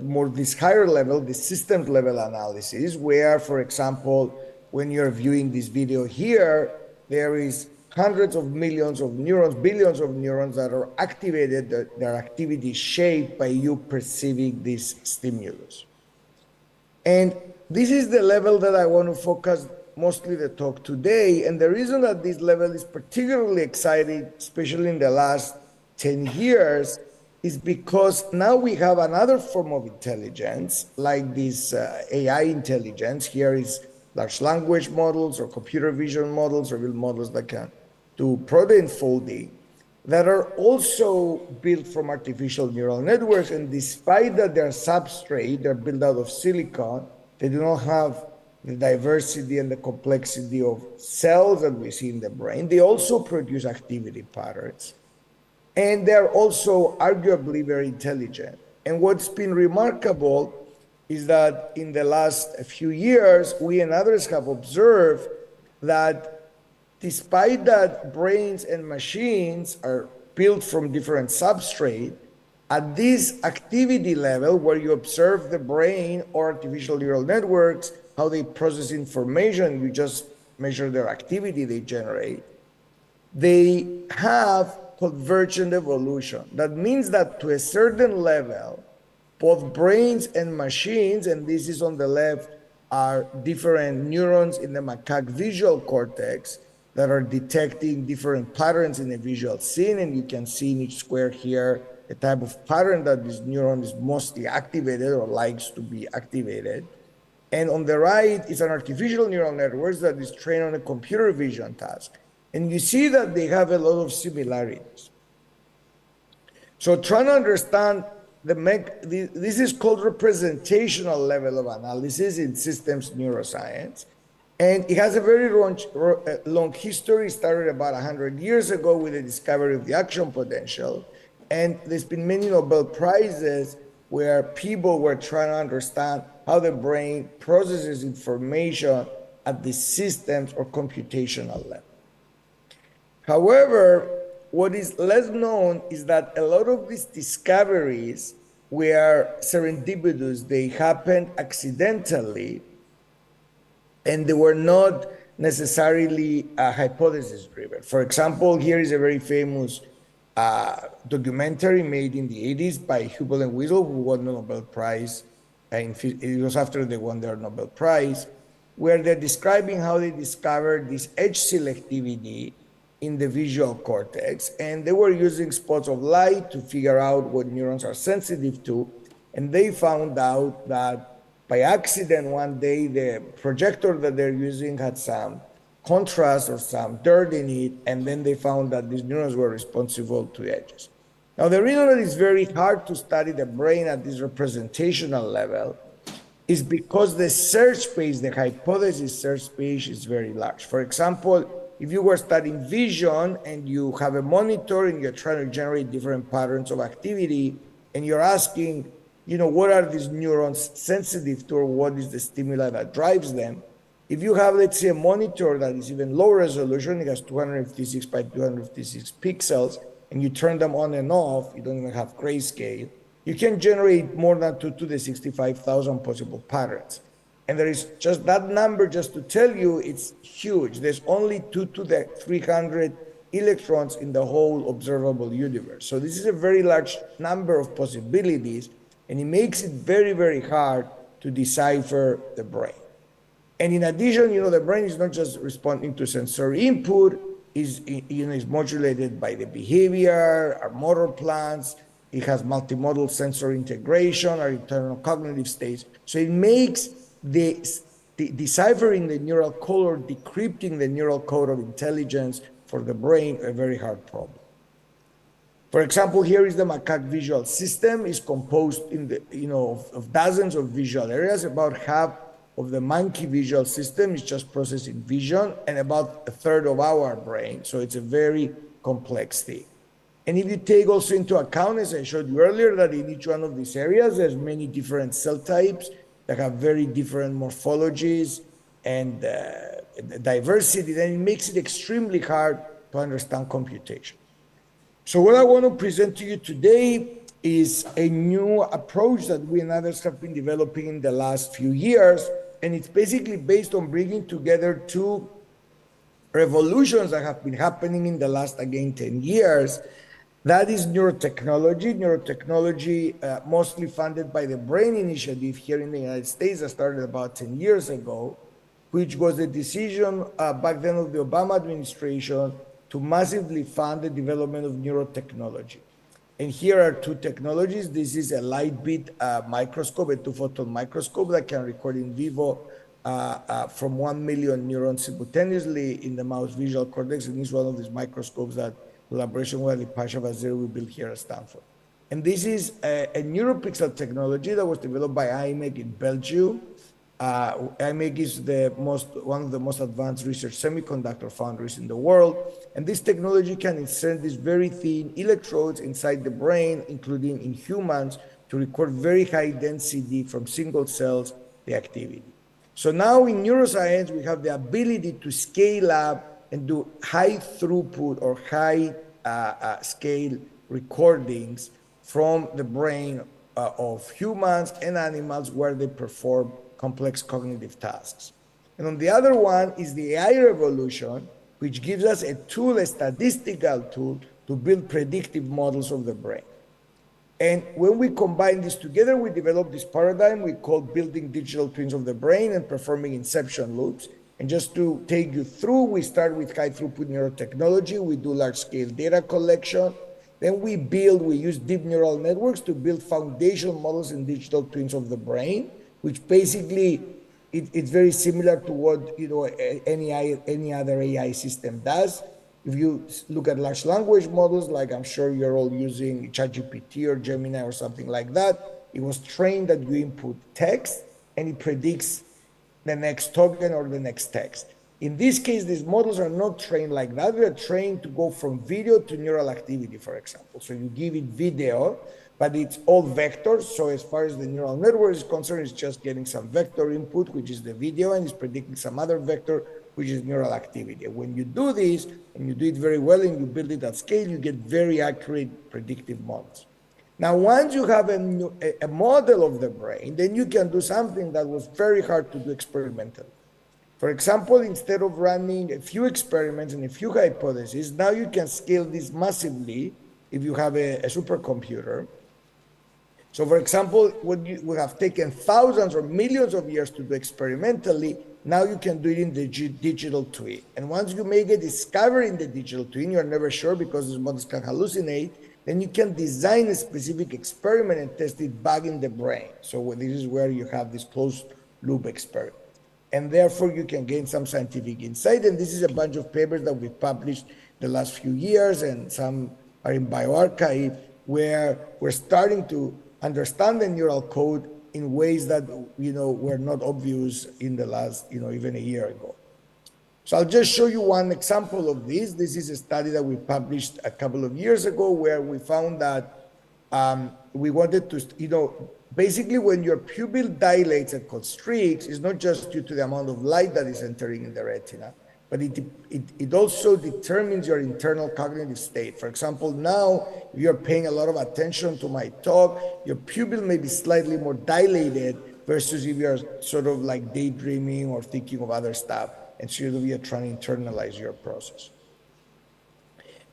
more this higher level, the systems level analysis, where, for example, when you're viewing this video here, there is hundreds of millions of neurons, billions of neurons that are activated, their activity is shaped by you perceiving this stimulus. And this is the level that I want to focus mostly the talk today. And the reason that this level is particularly exciting, especially in the last 10 years, is because now we have another form of intelligence, like this AI intelligence. Here is large language models or computer vision models or real models that can do protein folding, that are also built from artificial neural networks. And despite that they're substrate, they're built out of silicon, they do not have the diversity and the complexity of cells that we see in the brain. They also produce activity patterns. And they're also arguably very intelligent. And what's been remarkable is that in the last few years, we and others have observed that despite that brains and machines are built from different substrate, at this activity level where you observe the brain or artificial neural networks, how they process information, you just measure their activity they generate, they have convergent evolution. That means that to a certain level, both brains and machines, and this is on the left, are different neurons in the macaque visual cortex that are detecting different patterns in a visual scene. And you can see in each square here a type of pattern that this neuron is mostly activated or likes to be activated. And on the right is an artificial neural network that is trained on a computer vision task. And you see that they have a lot of similarities. So trying to understand this is called representational level of analysis in systems neuroscience. And it has a very long history. It started about 100 years ago with the discovery of the action potential. And there's been many Nobel Prizes where people were trying to understand how the brain processes information at the systems or computational level. However, what is less known is that a lot of these discoveries were serendipitous. They happened accidentally, and they were not necessarily hypothesis driven. For example, here is a very famous documentary made in the 80s by Hubel and Wiesel, who won the Nobel Prize. It was after they won their Nobel Prize, where they're describing how they discovered this edge selectivity in the visual cortex. And they were using spots of light to figure out what neurons are sensitive to. And they found out that by accident one day, the projector that they're using had some contrast or some dirt in it, and then they found that these neurons were responsible to edges. Now, the reason that it's very hard to study the brain at this representational level is because the search space, the hypothesis search space, is very large. For example, if you were studying vision and you have a monitor and you're trying to generate different patterns of activity, and you're asking, what are these neurons sensitive to, or what is the stimuli that drives them? If you have, let's say, a monitor that is even low resolution, it has 256 by 256 pixels, and you turn them on and off, you don't even have grayscale, you can generate more than 2 to the 65,000 possible patterns. And there is just that number, just to tell you, it's huge. There's only 2 to the 300 electrons in the whole observable universe. So this is a very large number of possibilities, and it makes it very, very hard to decipher the brain. And in addition, the brain is not just responding to sensory input, is modulated by the behavior, our motor plans. It has multimodal sensory integration, our internal cognitive states. So it makes the deciphering the neural code or decrypting the neural code of intelligence for the brain a very hard problem. For example, here is the macaque visual system. It's composed of dozens of visual areas. About half of the monkey visual system is just processing vision, and about a third of our brain. So it's a very complex thing. And if you take also into account, as I showed you earlier, that in each one of these areas, there's many different cell types that have very different morphologies and diversity, then it makes it extremely hard to understand computation. So what I want to present to you today is a new approach that we and others have been developing in the last few years. And it's basically based on bringing together two revolutions that have been happening in the last, 10 years. That is neurotechnology. Neurotechnology, mostly funded by the Brain Initiative here in the United States, that started about 10 years ago, which was a decision back then of the Obama administration to massively fund the development of neurotechnology. And here are two technologies. This is a light beam microscope, a 2-photon microscope that can record in vivo from 1 million neurons simultaneously in the mouse visual cortex. And this is one of these microscopes that collaboration with Ali Pasha Vazir we built here at Stanford. And this is a neuropixel technology that was developed by IMEC in Belgium. IMEC is one of the most advanced research semiconductor foundries in the world. And this technology can insert these very thin electrodes inside the brain, including in humans, to record very high density from single cells, the activity. So now in neuroscience, we have the ability to scale up and do high throughput or high scale recordings from the brain of humans and animals where they perform complex cognitive tasks. And on the other one is the AI revolution, which gives us a tool, a statistical tool, to build predictive models of the brain. And when we combine this together, we develop this paradigm we call building digital twins of the brain and performing inception loops. And just to take you through, we start with high throughput neurotechnology, we do large scale data collection, then we use deep neural networks to build foundation models in digital twins of the brain, which basically it's very similar to what any other AI system does. If you look at large language models, like I'm sure you're all using ChatGPT or Gemini or something like that, it was trained that you input text and it predicts the next token or the next text. In this case, these models are not trained like that. They're trained to go from video to neural activity, for example. So you give it video, but it's all vectors. So as far as the neural network is concerned, it's just getting some vector input, which is the video, and it's predicting some other vector, which is neural activity. When you do this, and you do it very well, and you build it at scale, you get very accurate predictive models. Now, once you have a model of the brain, then you can do something that was very hard to do experimentally. For example, instead of running a few experiments and a few hypotheses, now you can scale this massively if you have a supercomputer. So for example, what we have taken thousands or millions of years to do experimentally, now you can do it in the digital twin. And once you make a discovery in the digital twin, you're never sure because these models can hallucinate, then you can design a specific experiment and test it back in the brain. So this is where you have this closed loop experiment. And therefore you can gain some scientific insight. And this is a bunch of papers that we've published the last few years, and some are in bioRxiv, where we're starting to understand the neural code in ways that were not obvious in the last even a year ago. So I'll just show you one example of this. This is a study that we published a couple of years ago where we found that we wanted to, basically when your pupil dilates and constricts, it's not just due to the amount of light that is entering in the retina, but it also determines your internal cognitive state. For example, now, if you're paying a lot of attention to my talk, your pupil may be slightly more dilated versus if you're sort of like daydreaming or thinking of other stuff, and so you're trying to internalize your process.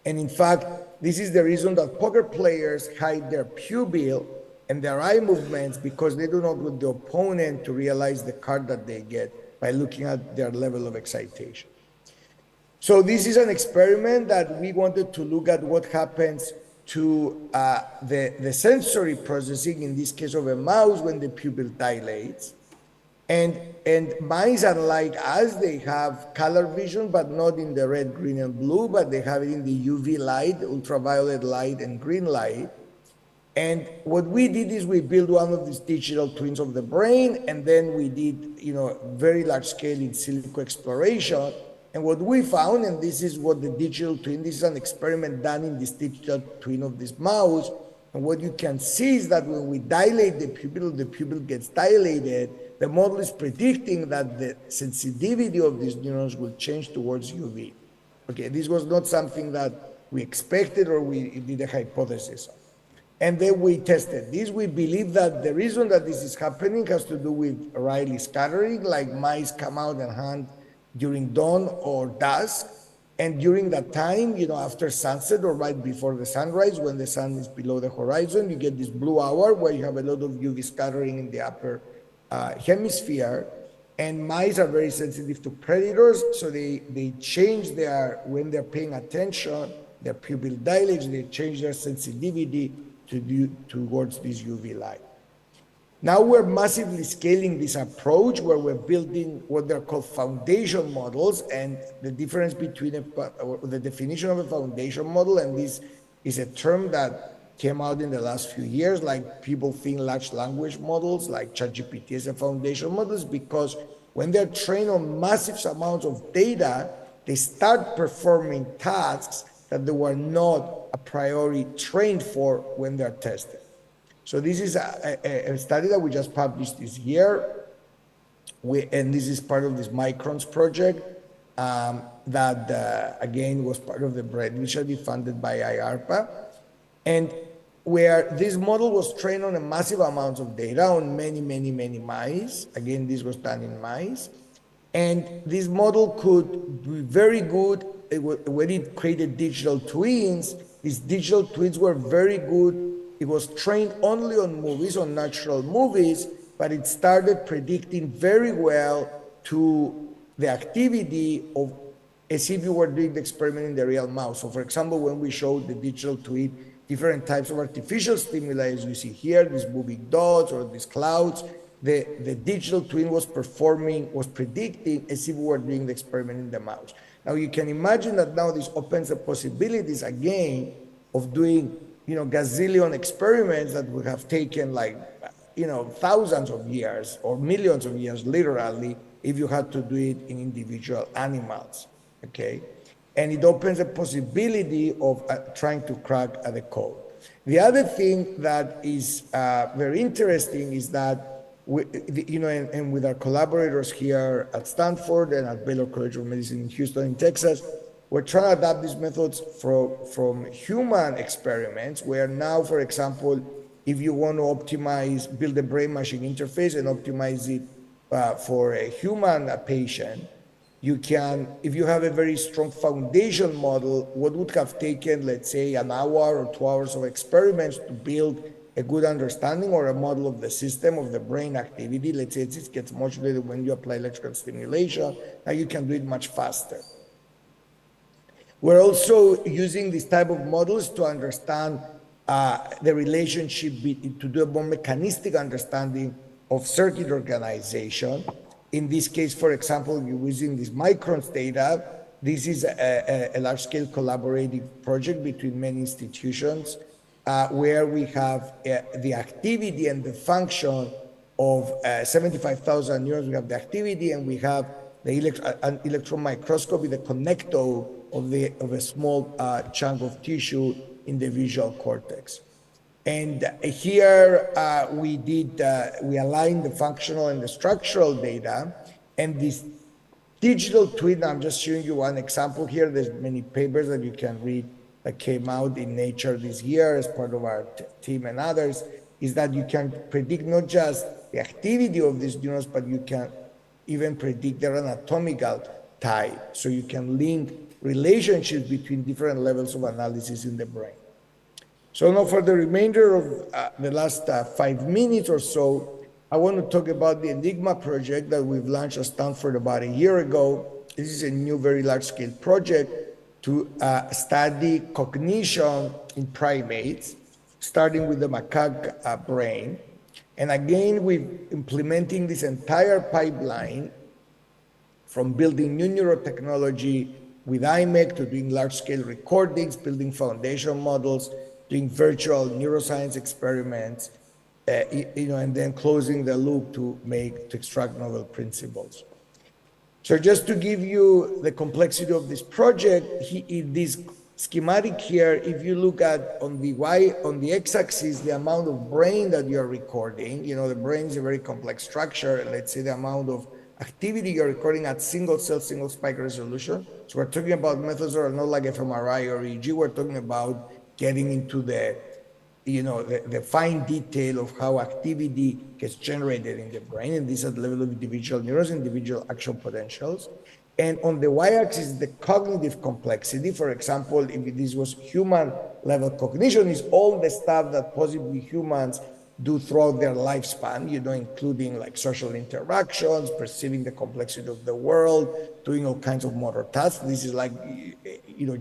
And in fact, this is the reason that poker players hide their pupil and their eye movements, because they do not want the opponent to realize the card that they get by looking at their level of excitation. So this is an experiment that we wanted to look at what happens to the sensory processing, in this case of a mouse, when the pupil dilates. And mice, unlike us, they have color vision, but not in the red, green, and blue, but they have it in the UV light, ultraviolet light, and green light. And what we did is we built one of these digital twins of the brain, and then we did, very large scale in silico exploration. And what we found, and this is what the digital twin, this is an experiment done in this digital twin of this mouse. And what you can see is that when we dilate the pupil gets dilated, the model is predicting that the sensitivity of these neurons will change towards UV. Okay, this was not something that we expected or we did a hypothesis on. And then we tested this. We believe that the reason that this is happening has to do with Rayleigh scattering, like mice come out and hunt during dawn or dusk, and during that time, after sunset or right before the sunrise, when the sun is below the horizon, you get this blue hour where you have a lot of UV scattering in the upper hemisphere, and mice are very sensitive to predators, so they change when they're paying attention, their pupil dilates, they change their sensitivity towards this UV light. Now we're massively scaling this approach where we're building what they're called foundation models, and the difference between the definition of a foundation model, and this is a term that came out in the last few years, like people think large language models like ChatGPT as a foundation models, because when they're trained on massive amounts of data, they start performing tasks that they were not a priori trained for when they're tested. So this is a study that we just published this year, and this is part of this Microns project that, again, was part of the BRED initiative funded by IARPA, and where this model was trained on a massive amounts of data on many, many, many mice. Again, this was done in mice. And this model could be very good when it created digital twins. These digital twins were very good. It was trained only on movies, on natural movies, but it started predicting very well to the activity of as if you were doing the experiment in the real mouse. So for example, when we showed the digital twin, different types of artificial stimuli, as you see here, these moving dots or these clouds, the digital twin was predicting as if we were doing the experiment in the mouse. Now you can imagine that now this opens the possibilities again of doing gazillion experiments that would have taken thousands of years or millions of years, literally, if you had to do it in individual animals, okay? And it opens a possibility of trying to crack the code. The other thing that is very interesting is that, and with our collaborators here at Stanford and at Baylor College of Medicine in Houston, in Texas, we're trying to adapt these methods from human experiments, where now, for example, if you want to build a brain-machine interface and optimize it for a human patient, you can, if you have a very strong foundation model, what would have taken, let's say, an hour or 2 hours of experiments to build a good understanding or a model of the system of the brain activity, let's say it gets modulated when you apply electrical stimulation, now you can do it much faster. We're also using this type of models to understand the relationship, to do a more mechanistic understanding of circuit organization. In this case, for example, you're using this microns data. This is a large-scale collaborative project between many institutions where we have the activity and the function of 75,000 neurons. We have the activity and we have the an electron microscope with a connectome of a small chunk of tissue in the visual cortex. And here we aligned the functional and the structural data, and this digital twin, I'm just showing you one example here. There's many papers that you can read that came out in Nature this year as part of our team and others, is that you can predict not just the activity of these neurons, but you can even predict their anatomical type. So you can link relationships between different levels of analysis in the brain. So now for the remainder of the last 5 minutes or so, I want to talk about the Enigma project that we've launched at Stanford about a year ago. This is a new, very large-scale project to study cognition in primates, starting with the macaque brain. And again, we're implementing this entire pipeline from building new neurotechnology with IMEC to doing large-scale recordings, building foundation models, doing virtual neuroscience experiments, and then closing the loop to extract novel principles. So just to give you the complexity of this project, this schematic here, if you look at on the x-axis, the amount of brain that you're recording, the brain is a very complex structure. Let's say the amount of activity you're recording at single cell, single spike resolution. So we're talking about methods that are not like fMRI or EEG. We're talking about getting into the fine detail of how activity gets generated in the brain, and this at the level of individual neurons, individual action potentials. And on the y-axis, the cognitive complexity. For example, if this was human-level cognition, is all the stuff that possibly humans do throughout their lifespan, including like social interactions, perceiving the complexity of the world, doing all kinds of motor tasks. This is like,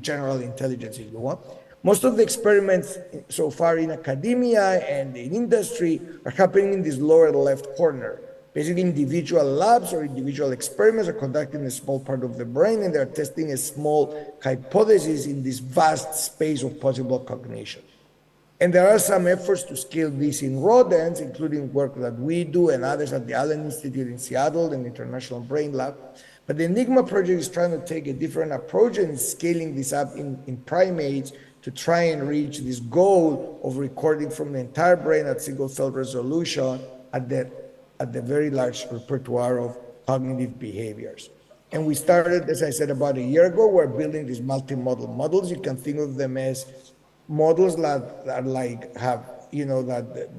general intelligence, if you want. Most of the experiments so far in academia and in industry are happening in this lower left corner. Basically, individual labs or individual experiments are conducted in a small part of the brain, and they're testing a small hypothesis in this vast space of possible cognition. And there are some efforts to scale this in rodents, including work that we do and others at the Allen Institute in Seattle and the International Brain Lab. But the Enigma project is trying to take a different approach and scaling this up in primates to try and reach this goal of recording from the entire brain at single cell resolution at the very large repertoire of cognitive behaviors. And we started, as I said, about a year ago. We're building these multimodal models. You can think of them as models that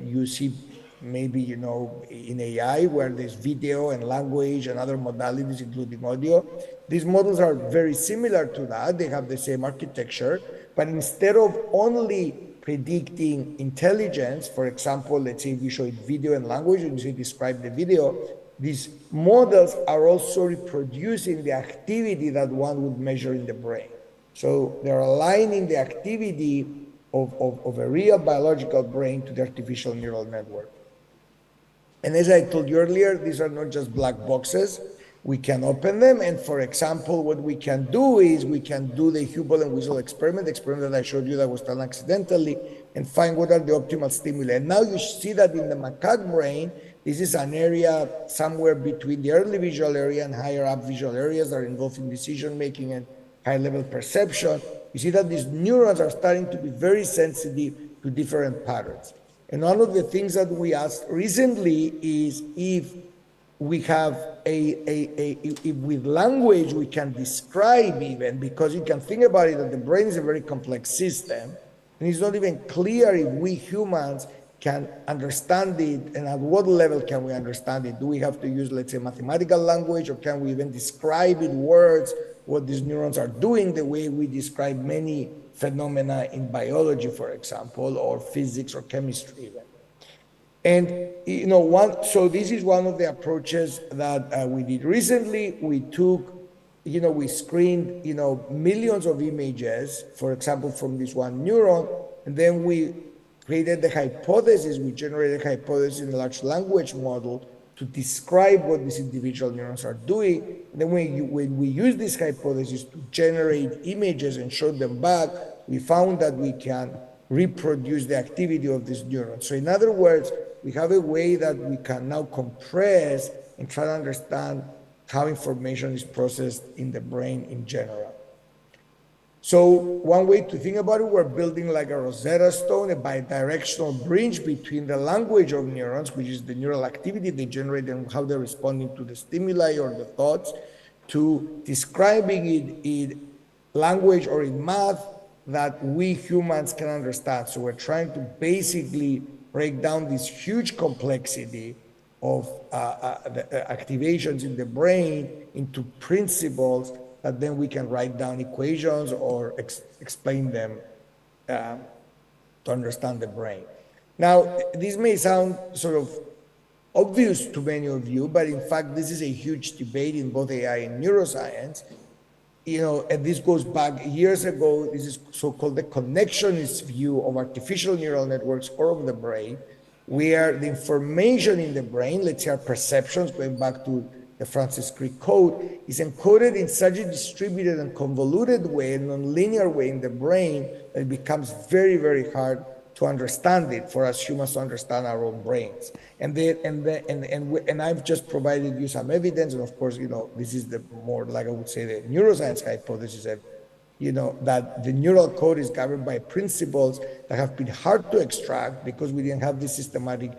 you see maybe, in AI, where there's video and language and other modalities, including audio. These models are very similar to that. They have the same architecture, but instead of only predicting intelligence, for example, let's say if you show it video and language and you say describe the video, these models are also reproducing the activity that one would measure in the brain. So they're aligning the activity of a real biological brain to the artificial neural network. And as I told you earlier, these are not just black boxes. We can open them, and for example, what we can do is we can do the Hubble and Whistle experiment that I showed you that was done accidentally, and find what are the optimal stimuli. And now you see that in the macaque brain, this is an area somewhere between the early visual area and higher up visual areas that are involved in decision making and high-level perception. You see that these neurons are starting to be very sensitive to different patterns. And one of the things that we asked recently is if we have if with language we can describe even, because you can think about it that the brain is a very complex system, and it's not even clear if we humans can understand it, and at what level can we understand it? Do we have to use, let's say, mathematical language, or can we even describe in words what these neurons are doing the way we describe many phenomena in biology, for example, or physics or chemistry even? And so this is one of the approaches that we did recently. We took, we screened, millions of images, for example, from this one neuron, and then we created the hypothesis. We generated a hypothesis in a large language model to describe what these individual neurons are doing. And then when we use this hypothesis to generate images and show them back, we found that we can reproduce the activity of these neurons. So in other words, we have a way that we can now compress and try to understand how information is processed in the brain in general. So one way to think about it, we're building like a Rosetta Stone, a bidirectional bridge between the language of neurons, which is the neural activity they generate and how they're responding to the stimuli or the thoughts, to describing it in language or in math that we humans can understand. So we're trying to basically break down this huge complexity of the activations in the brain into principles that then we can write down equations or explain them to understand the brain. Now, this may sound sort of obvious to many of you, but in fact, this is a huge debate in both AI and neuroscience. And this goes back years ago. This is so-called the connectionist view of artificial neural networks or of the brain, where the information in the brain, let's say our perceptions, going back to the Francis Crick code, is encoded in such a distributed and convoluted way, a nonlinear way in the brain, that it becomes very, very hard to understand it, for us humans to understand our own brains. And I've just provided you some evidence, and of course, this is the more, like I would say, the neuroscience hypothesis that, that the neural code is governed by principles that have been hard to extract because we didn't have the systematic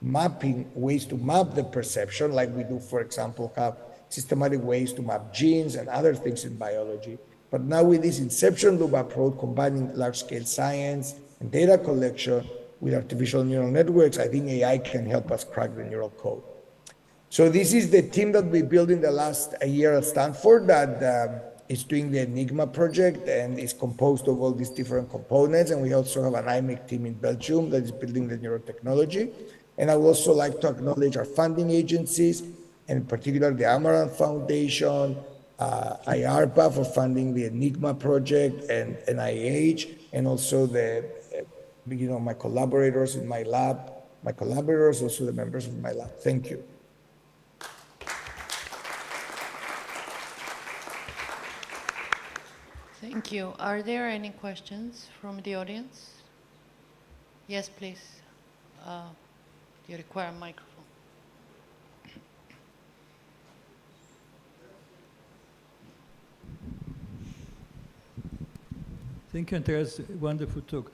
mapping ways to map the perception, like we do, for example, have systematic ways to map genes and other things in biology. But now with this inception loop approach, combining large-scale science and data collection with artificial neural networks, I think AI can help us crack the neural code. So this is the team that we built in the last year at Stanford that is doing the Enigma project and is composed of all these different components. And we also have an IMEC team in Belgium that is building the neurotechnology. And I would also like to acknowledge our funding agencies, and in particular the Amaranth Foundation, IARPA for funding the Enigma project, and NIH, and also my collaborators in my lab, also the members of my lab. Thank you. Thank you. Are there any questions from the audience? Yes, please. You require a microphone. Thank you, Andreas. Wonderful talk.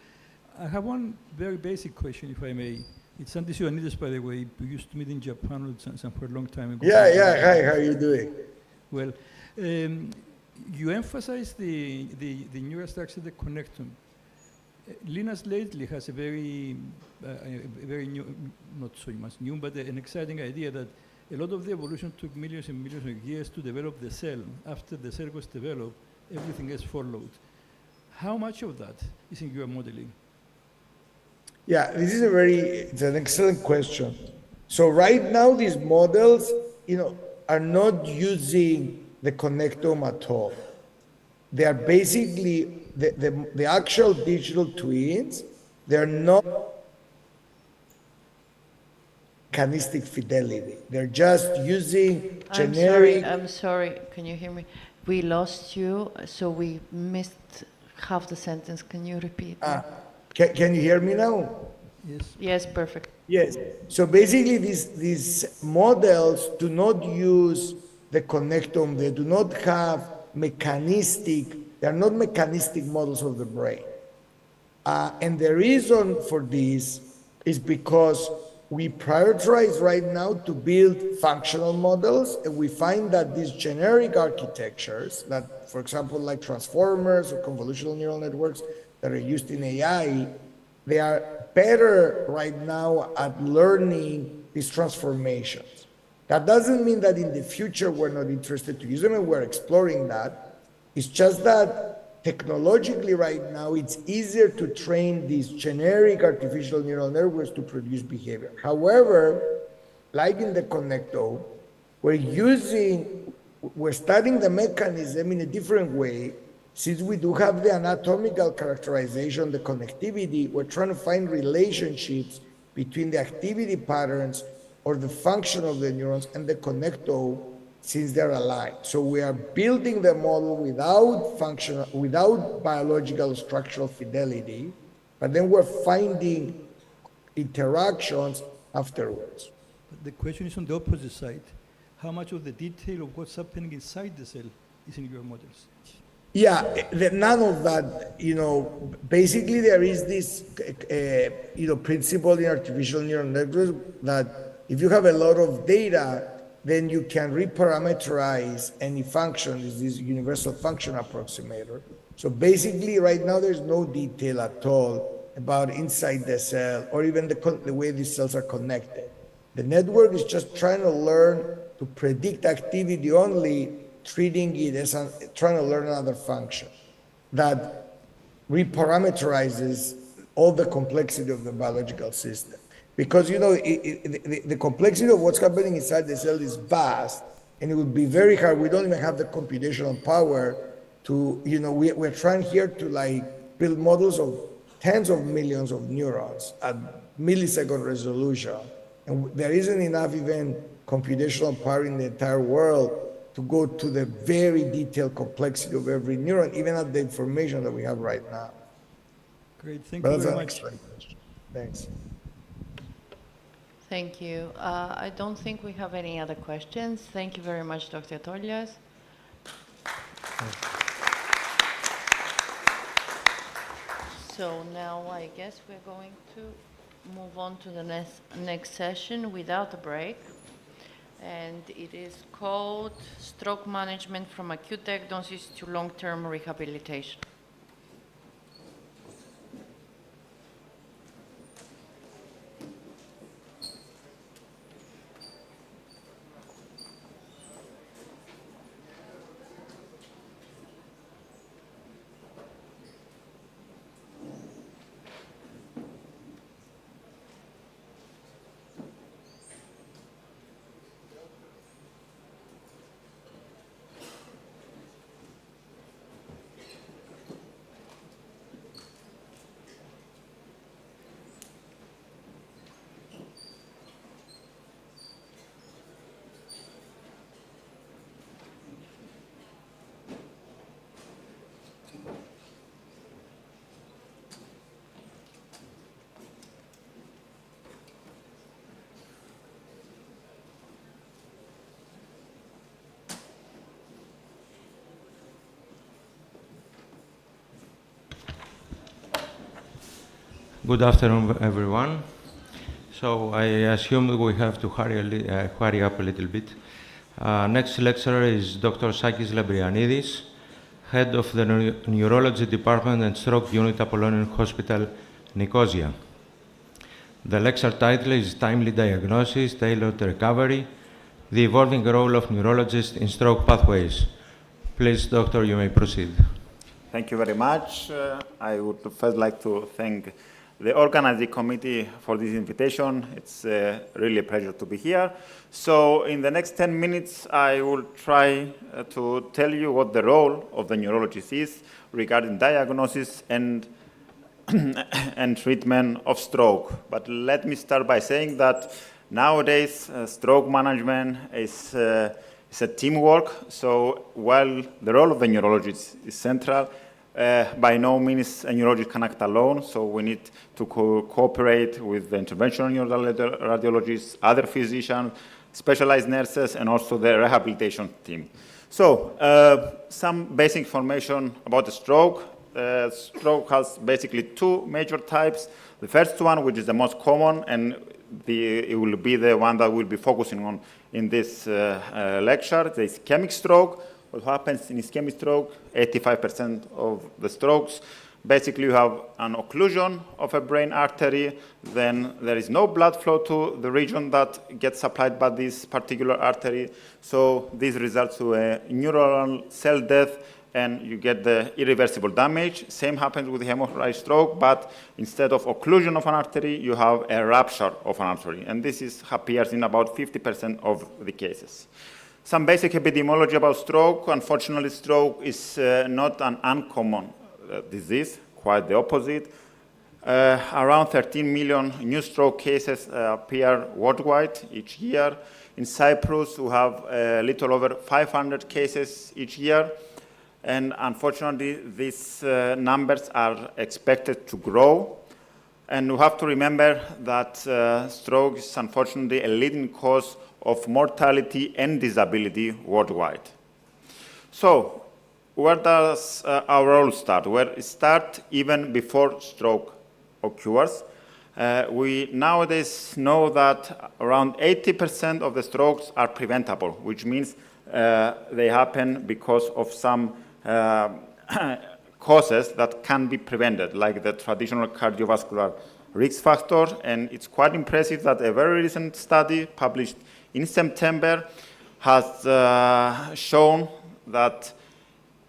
I have one very basic question, if I may. It's Andres Ioannidis, by the way. We used to meet in Japan for a long time ago. Yeah. Hi, how are you doing? Well, you emphasize the neural structure, the connectome. Linus lately has a very new, not so much new, but an exciting idea that a lot of the evolution took millions and millions of years to develop the cell. After the cell was developed, everything else followed. How much of that is in your modeling? Yeah, this is it's an excellent question. So right now, these models, are not using the connectome at all. They are basically the actual digital twins. They're not mechanistic fidelity. They're just using generic. I'm sorry. Can you hear me? We lost you, so we missed half the sentence. Can you repeat? Can you hear me now? Yes. Yes, perfect. Yes. So basically, these models do not use the connectome. They do not have mechanistic. They are not mechanistic models of the brain. And the reason for this is because we prioritize right now to build functional models, and we find that these generic architectures that, for example, like transformers or convolutional neural networks that are used in AI, they are better right now at learning these transformations. That doesn't mean that in the future we're not interested to use them, and we're exploring that. It's just that technologically right now, it's easier to train these generic artificial neural networks to produce behavior. However, like in the Connecto, we're studying the mechanism in a different way. Since we do have the anatomical characterization, the connectivity, we're trying to find relationships between the activity patterns or the function of the neurons and the Connecto, since they're aligned. So we are building the model without biological structural fidelity, but then we're finding interactions afterwards. The question is on the opposite side. How much of the detail of what's happening inside the cell is in your models? Yeah, none of that, basically there is this, principle in artificial neural networks that if you have a lot of data, then you can reparameterize any function, is this universal function approximator. So basically right now there's no detail at all about inside the cell or even the way these cells are connected. The network is just trying to learn to predict activity only, treating it as trying to learn another function that reparameterizes all the complexity of the biological system. Because, the complexity of what's happening inside the cell is vast, and it would be very hard. We don't even have the computational power to, we're trying here to build models of tens of millions of neurons at millisecond resolution. And there isn't enough even computational power in the entire world to go to the very detailed complexity of every neuron, even at the information that we have right now. Great, thank you very much. Thanks. Thank you. I don't think we have any other questions. Thank you very much, Dr. Tolias. So now I guess we're going to move on to the next session without a break. And it is called Stroke Management from Acute Diagnosis to Long-Term Rehabilitation. Good afternoon, everyone. So I assume we have to hurry up a little bit. Next lecturer is Dr. Sakis Labrianidis, head of the Neurology Department and Stroke Unit, Apollonian Hospital, Nicosia. The lecture title is Timely Diagnosis, Tailored Recovery, the Evolving Role of Neurologists in Stroke Pathways. Please, Doctor, you may proceed. Thank you very much. I would first like to thank the organizing committee for this invitation. It's really a pleasure to be here. So in the next 10 minutes, I will try to tell you what the role of the neurologist is regarding diagnosis and treatment of stroke. But let me start by saying that nowadays, stroke management is a teamwork. So while the role of the neurologist is central, by no means a neurologist can act alone, so we need to cooperate with the interventional radiologists, other physicians, specialized nurses, and also the rehabilitation team. So some basic information about the stroke. Stroke has basically two major types. The first one, which is the most common, and it will be the one that we'll be focusing on in this lecture, the ischemic stroke. What happens in ischemic stroke, 85% of the strokes Basically, you have an occlusion of a brain artery, then there is no blood flow to the region that gets supplied by this particular artery. So this results to a neuronal cell death, and you get the irreversible damage. Same happens with hemorrhagic stroke, but instead of occlusion of an artery, you have a rupture of an artery. And this appears in about 50% of the cases. Some basic epidemiology about stroke. Unfortunately, stroke is not an uncommon disease, quite the opposite. Around 13 million new stroke cases appear worldwide each year. In Cyprus, we have a little over 500 cases each year. And unfortunately, these numbers are expected to grow. And we have to remember that stroke is unfortunately a leading cause of mortality and disability worldwide. So, where does our role start? Well, it starts even before stroke occurs. We nowadays know that around 80% of the strokes are preventable, which means they happen because of some causes that can be prevented, like the traditional cardiovascular risk factor. And it's quite impressive that a very recent study published in September has shown that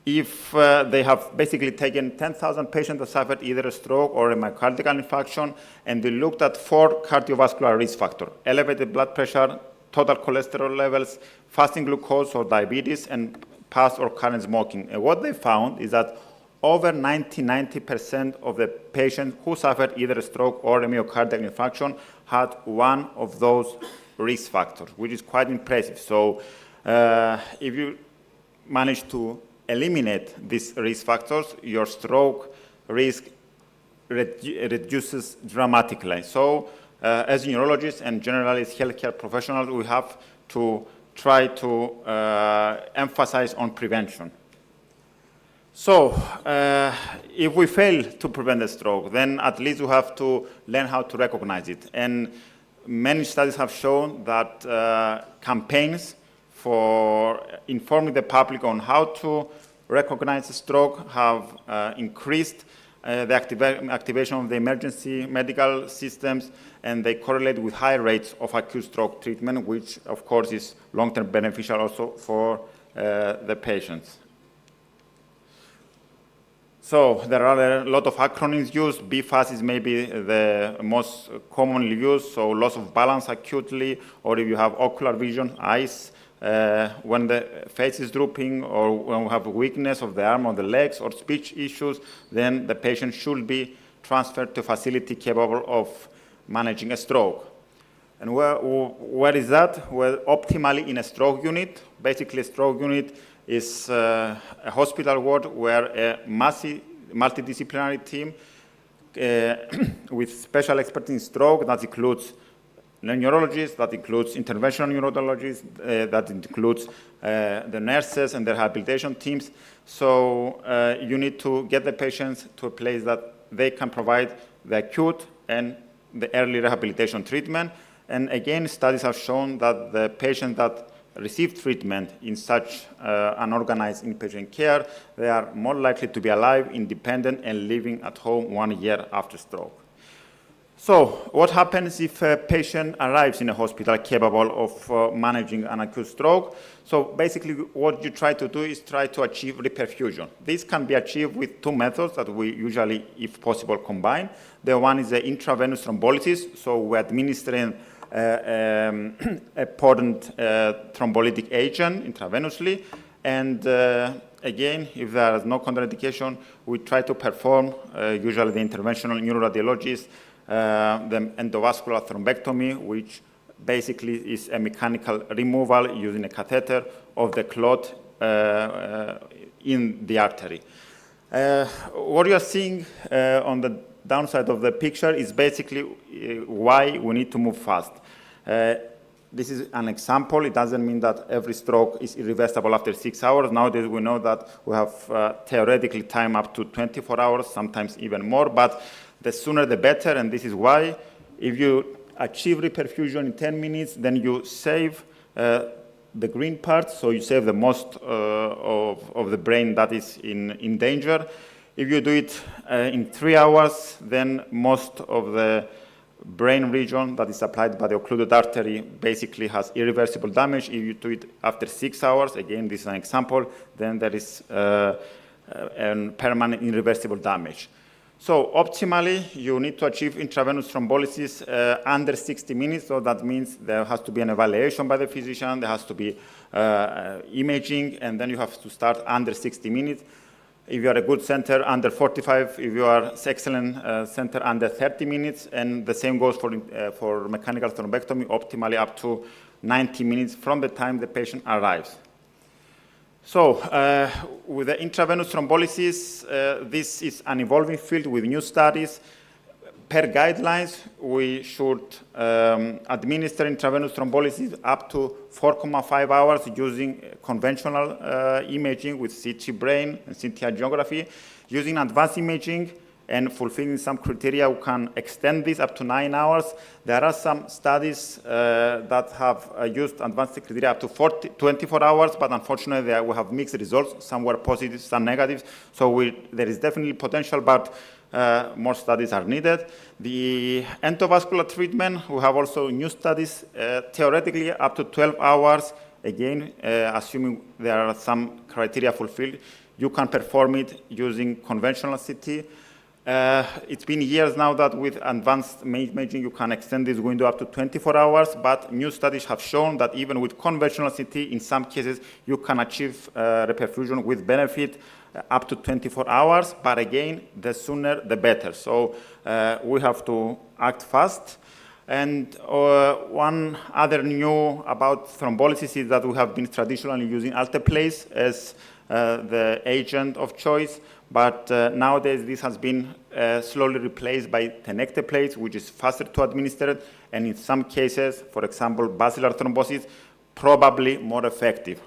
if they have basically taken 10,000 patients that suffered either a stroke or a myocardial infarction, and they looked at 4 cardiovascular risk factors: elevated blood pressure, total cholesterol levels, fasting glucose or diabetes, and past or current smoking. And what they found is that over 90% of the patients who suffered either a stroke or a myocardial infarction had one of those risk factors, which is quite impressive. So if you manage to eliminate these risk factors, your stroke risk reduces dramatically. So as neurologists and generally as healthcare professionals, we have to try to emphasize on prevention. So if we fail to prevent a stroke, then at least we have to learn how to recognize it. And many studies have shown that campaigns for informing the public on how to recognize a stroke have increased the activation of the emergency medical systems, and they correlate with high rates of acute stroke treatment, which of course is long-term beneficial also for the patients. So there are a lot of acronyms used. BFAS is maybe the most commonly used, so loss of balance acutely, or if you have ocular vision, eyes, when the face is drooping, or when we have weakness of the arm or the legs, or speech issues, then the patient should be transferred to a facility capable of managing a stroke. And where is that? Well, optimally in a stroke unit. Basically, a stroke unit is a hospital ward where a multidisciplinary team with special expertise in stroke, that includes neurologists, that includes interventional neurologists, that includes the nurses and the rehabilitation teams. So you need to get the patients to a place that they can provide the acute and the early rehabilitation treatment. And again, studies have shown that the patients that receive treatment in such unorganized inpatient care, they are more likely to be alive, independent, and living at home 1 year after stroke. So what happens if a patient arrives in a hospital capable of managing an acute stroke? So basically what you try to do is try to achieve reperfusion. This can be achieved with 2 methods that we usually, if possible, combine. The one is the intravenous thrombolysis, so we're administering a potent thrombolytic agent intravenously. And again, if there is no contraindication, we try to perform, usually the interventional neuroradiologist, the endovascular thrombectomy, which basically is a mechanical removal using a catheter of the clot in the artery. What you are seeing on the downside of the picture is basically why we need to move fast. This is an example. It doesn't mean that every stroke is irreversible after 6 hours. Nowadays, we know that we have theoretically time up to 24 hours, sometimes even more, but the sooner the better, and this is why. If you achieve reperfusion in 10 minutes, then you save the green part, so you save the most of the brain that is in danger. If you do it in 3 hours, then most of the brain region that is supplied by the occluded artery basically has irreversible damage. If you do it after 6 hours, again, this is an example, then there is permanent irreversible damage. So optimally, you need to achieve intravenous thrombolysis under 60 minutes. So that means there has to be an evaluation by the physician, there has to be imaging, and then you have to start under 60 minutes. If you are a good center, under 45. If you are excellent center, under 30 minutes. And the same goes for mechanical thrombectomy, optimally up to 90 minutes from the time the patient arrives. So with the intravenous thrombolysis, this is an evolving field with new studies. Per guidelines, we should administer intravenous thrombolysis up to 4.5 hours using conventional imaging with CT brain and CT angiography. Using advanced imaging and fulfilling some criteria, we can extend this up to 9 hours. There are some studies that have used advanced criteria up to 24 hours, but unfortunately we have mixed results. Some were positive, some negative. So there is definitely potential, but more studies are needed. The endovascular treatment, we have also new studies, theoretically up to 12 hours. Again, assuming there are some criteria fulfilled, you can perform it using conventional CT. It's been years now that with advanced imaging, you can extend this window up to 24 hours, but new studies have shown that even with conventional CT, in some cases, you can achieve reperfusion with benefit up to 24 hours, but again, the sooner the better. So we have to act fast. And one other new about thrombolysis is that we have been traditionally using alteplase as the agent of choice, but nowadays this has been slowly replaced by tenecteplase, which is faster to administer, and in some cases, for example, basilar thrombosis, probably more effective.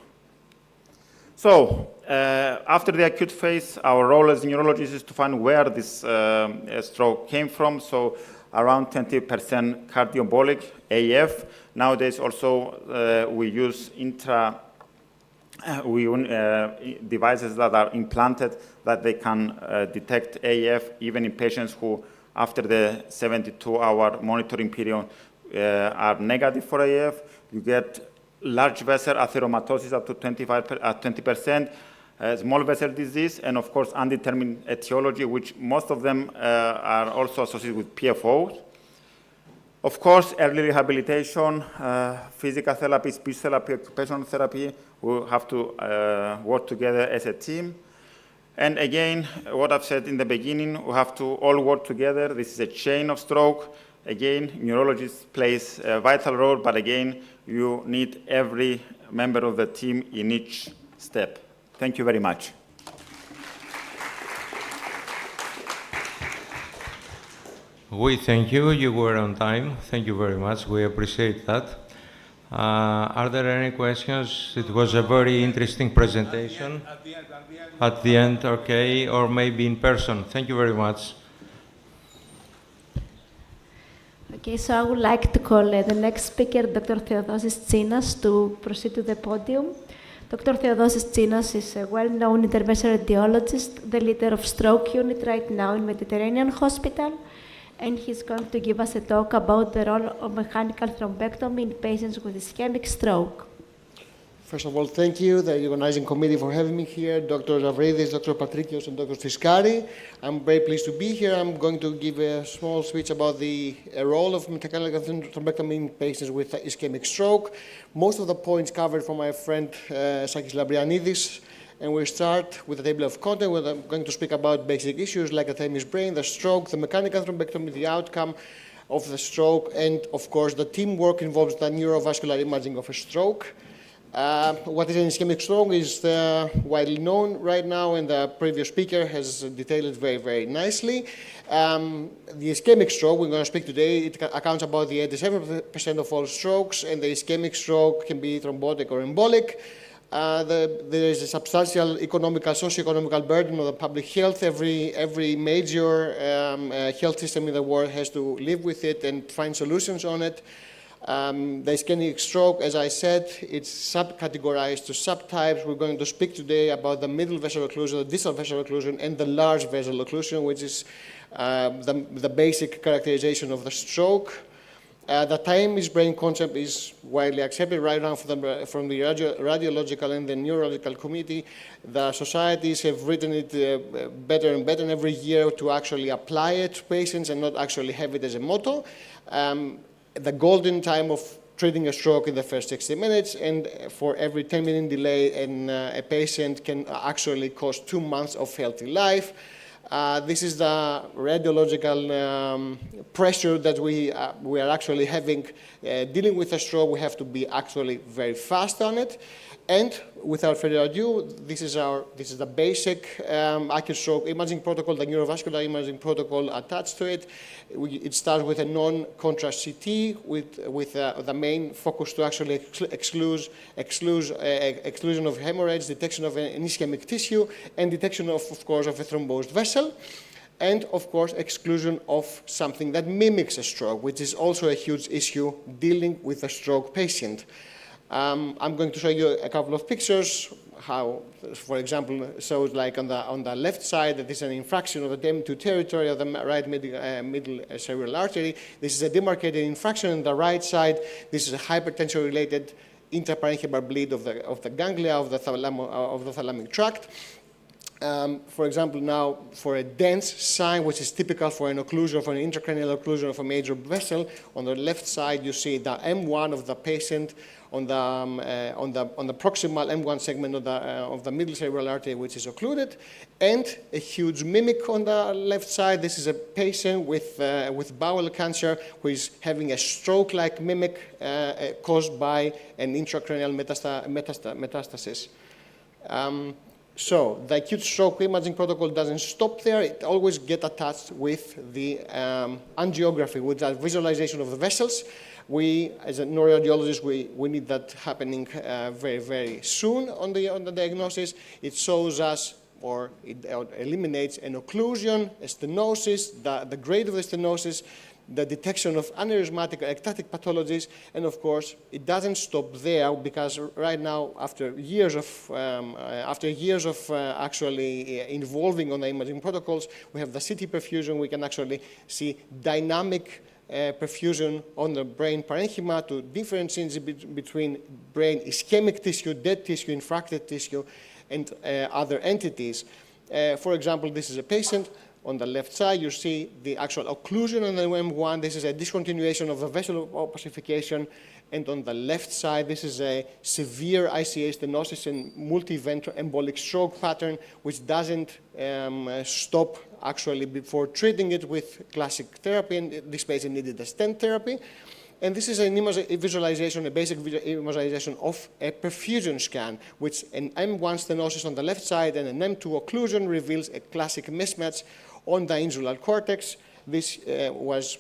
So after the acute phase, our role as neurologists is to find where this stroke came from. So around 20% cardioembolic, AF. Nowadays also we use devices that are implanted that they can detect AF even in patients who, after the 72-hour monitoring period, are negative for AF. You get large vessel atheromatosis up to 20%, small vessel disease, and of course undetermined etiology, which most of them are also associated with PFOs. Of course, early rehabilitation, physical therapy, speech therapy, occupational therapy, we have to work together as a team. And again, what I've said in the beginning, we have to all work together. This is a chain of stroke. Again, neurologists plays a vital role, but again, you need every member of the team in each step. Thank you very much. We thank you. You were on time. Thank you very much. We appreciate that. Are there any questions? It was a very interesting presentation. At the end, okay, or maybe in person. Thank you very much. Okay, so I would like to call the next speaker, Dr. Theodosis Tsinas, to proceed to the podium. Dr. Theodosis Tsinas is a well-known interventional radiologist, the leader of stroke unit right now in Mediterranean Hospital, and he's going to give us a talk about the role of mechanical thrombectomy in patients with ischemic stroke. First of all, thank you, the organizing committee, for having me here, Dr. Zavridis, Dr. Patrikios, and Dr. Fiskari. I'm very pleased to be here. I'm going to give a small speech about the role of mechanical thrombectomy in patients with ischemic stroke. Most of the points covered from my friend Sakis Labrianidis. And we'll start with a table of content where I'm going to speak about basic issues like the thymus brain, the stroke, the mechanical thrombectomy, the outcome of the stroke, and of course the teamwork involves the neurovascular imaging of a stroke. What is an ischemic stroke is widely known right now, and the previous speaker has detailed it very, very nicely. The ischemic stroke we're going to speak today, it accounts about the 87% of all strokes, and the ischemic stroke can be thrombotic or embolic. There is a substantial socio-economical burden on the public health. Every major health system in the world has to live with it and find solutions on it. The ischemic stroke, as I said, it's subcategorized to subtypes. We're going to speak today about the middle vessel occlusion, the distal vessel occlusion, and the large vessel occlusion, which is the basic characterization of the stroke. The time-is brain concept is widely accepted right now from the radiological and the neurological community. The societies have written it better and better every year to actually apply it to patients and not actually have it as a motto. The golden time of treating a stroke in the first 60 minutes, and for every 10-minute delay, a patient can actually cause 2 months of healthy life. This is the radiological pressure that we are actually having dealing with a stroke. We have to be actually very fast on it. And without further ado, this is the basic acute stroke imaging protocol, the neurovascular imaging protocol attached to it. It starts with a non-contrast CT with the main focus to actually exclusion of hemorrhage, detection of an ischemic tissue, and detection of course, of a thrombosed vessel. And, of course, exclusion of something that mimics a stroke, which is also a huge issue dealing with a stroke patient. I'm going to show you a couple of pictures, how, for example, shows like on the left side that this is an infraction of the DM2 territory of the right middle cerebral artery. This is a demarcated infraction. On the right side, this is a hypertension-related intraparenchymal bleed of the ganglia of the thalamic tract. For example, now for a dense sign, which is typical for an occlusion, for an intracranial occlusion of a major vessel, on the left side you see the M1 of the patient on the proximal M1 segment of the middle cerebral artery, which is occluded, and a huge mimic on the left side. This is a patient with bowel cancer who is having a stroke-like mimic caused by an intracranial metastasis. So the acute stroke imaging protocol doesn't stop there. It always gets attached with the angiography, with that visualization of the vessels. We, as a neuroradiologist, we need that happening very, very soon on the diagnosis. It shows us, or it eliminates an occlusion, a stenosis, the grade of the stenosis, the detection of aneurysmatic or ectatic pathologies, and of course, it doesn't stop there because right now, after years of actually involving on the imaging protocols, we have the CT perfusion. We can actually see dynamic perfusion on the brain parenchyma to differentiate between brain ischemic tissue, dead tissue, infracted tissue, and other entities. For example, this is a patient. On the left side, you see the actual occlusion on the M1. This is a discontinuation of the vessel opacification. And on the left side, this is a severe ICA stenosis and multi-event embolic stroke pattern, which doesn't stop actually before treating it with classic therapy. And this patient needed a stent therapy. And this is a visualization, a basic visualization of a perfusion scan, which an M1 stenosis on the left side and an M2 occlusion reveals a classic mismatch on the insular cortex. This was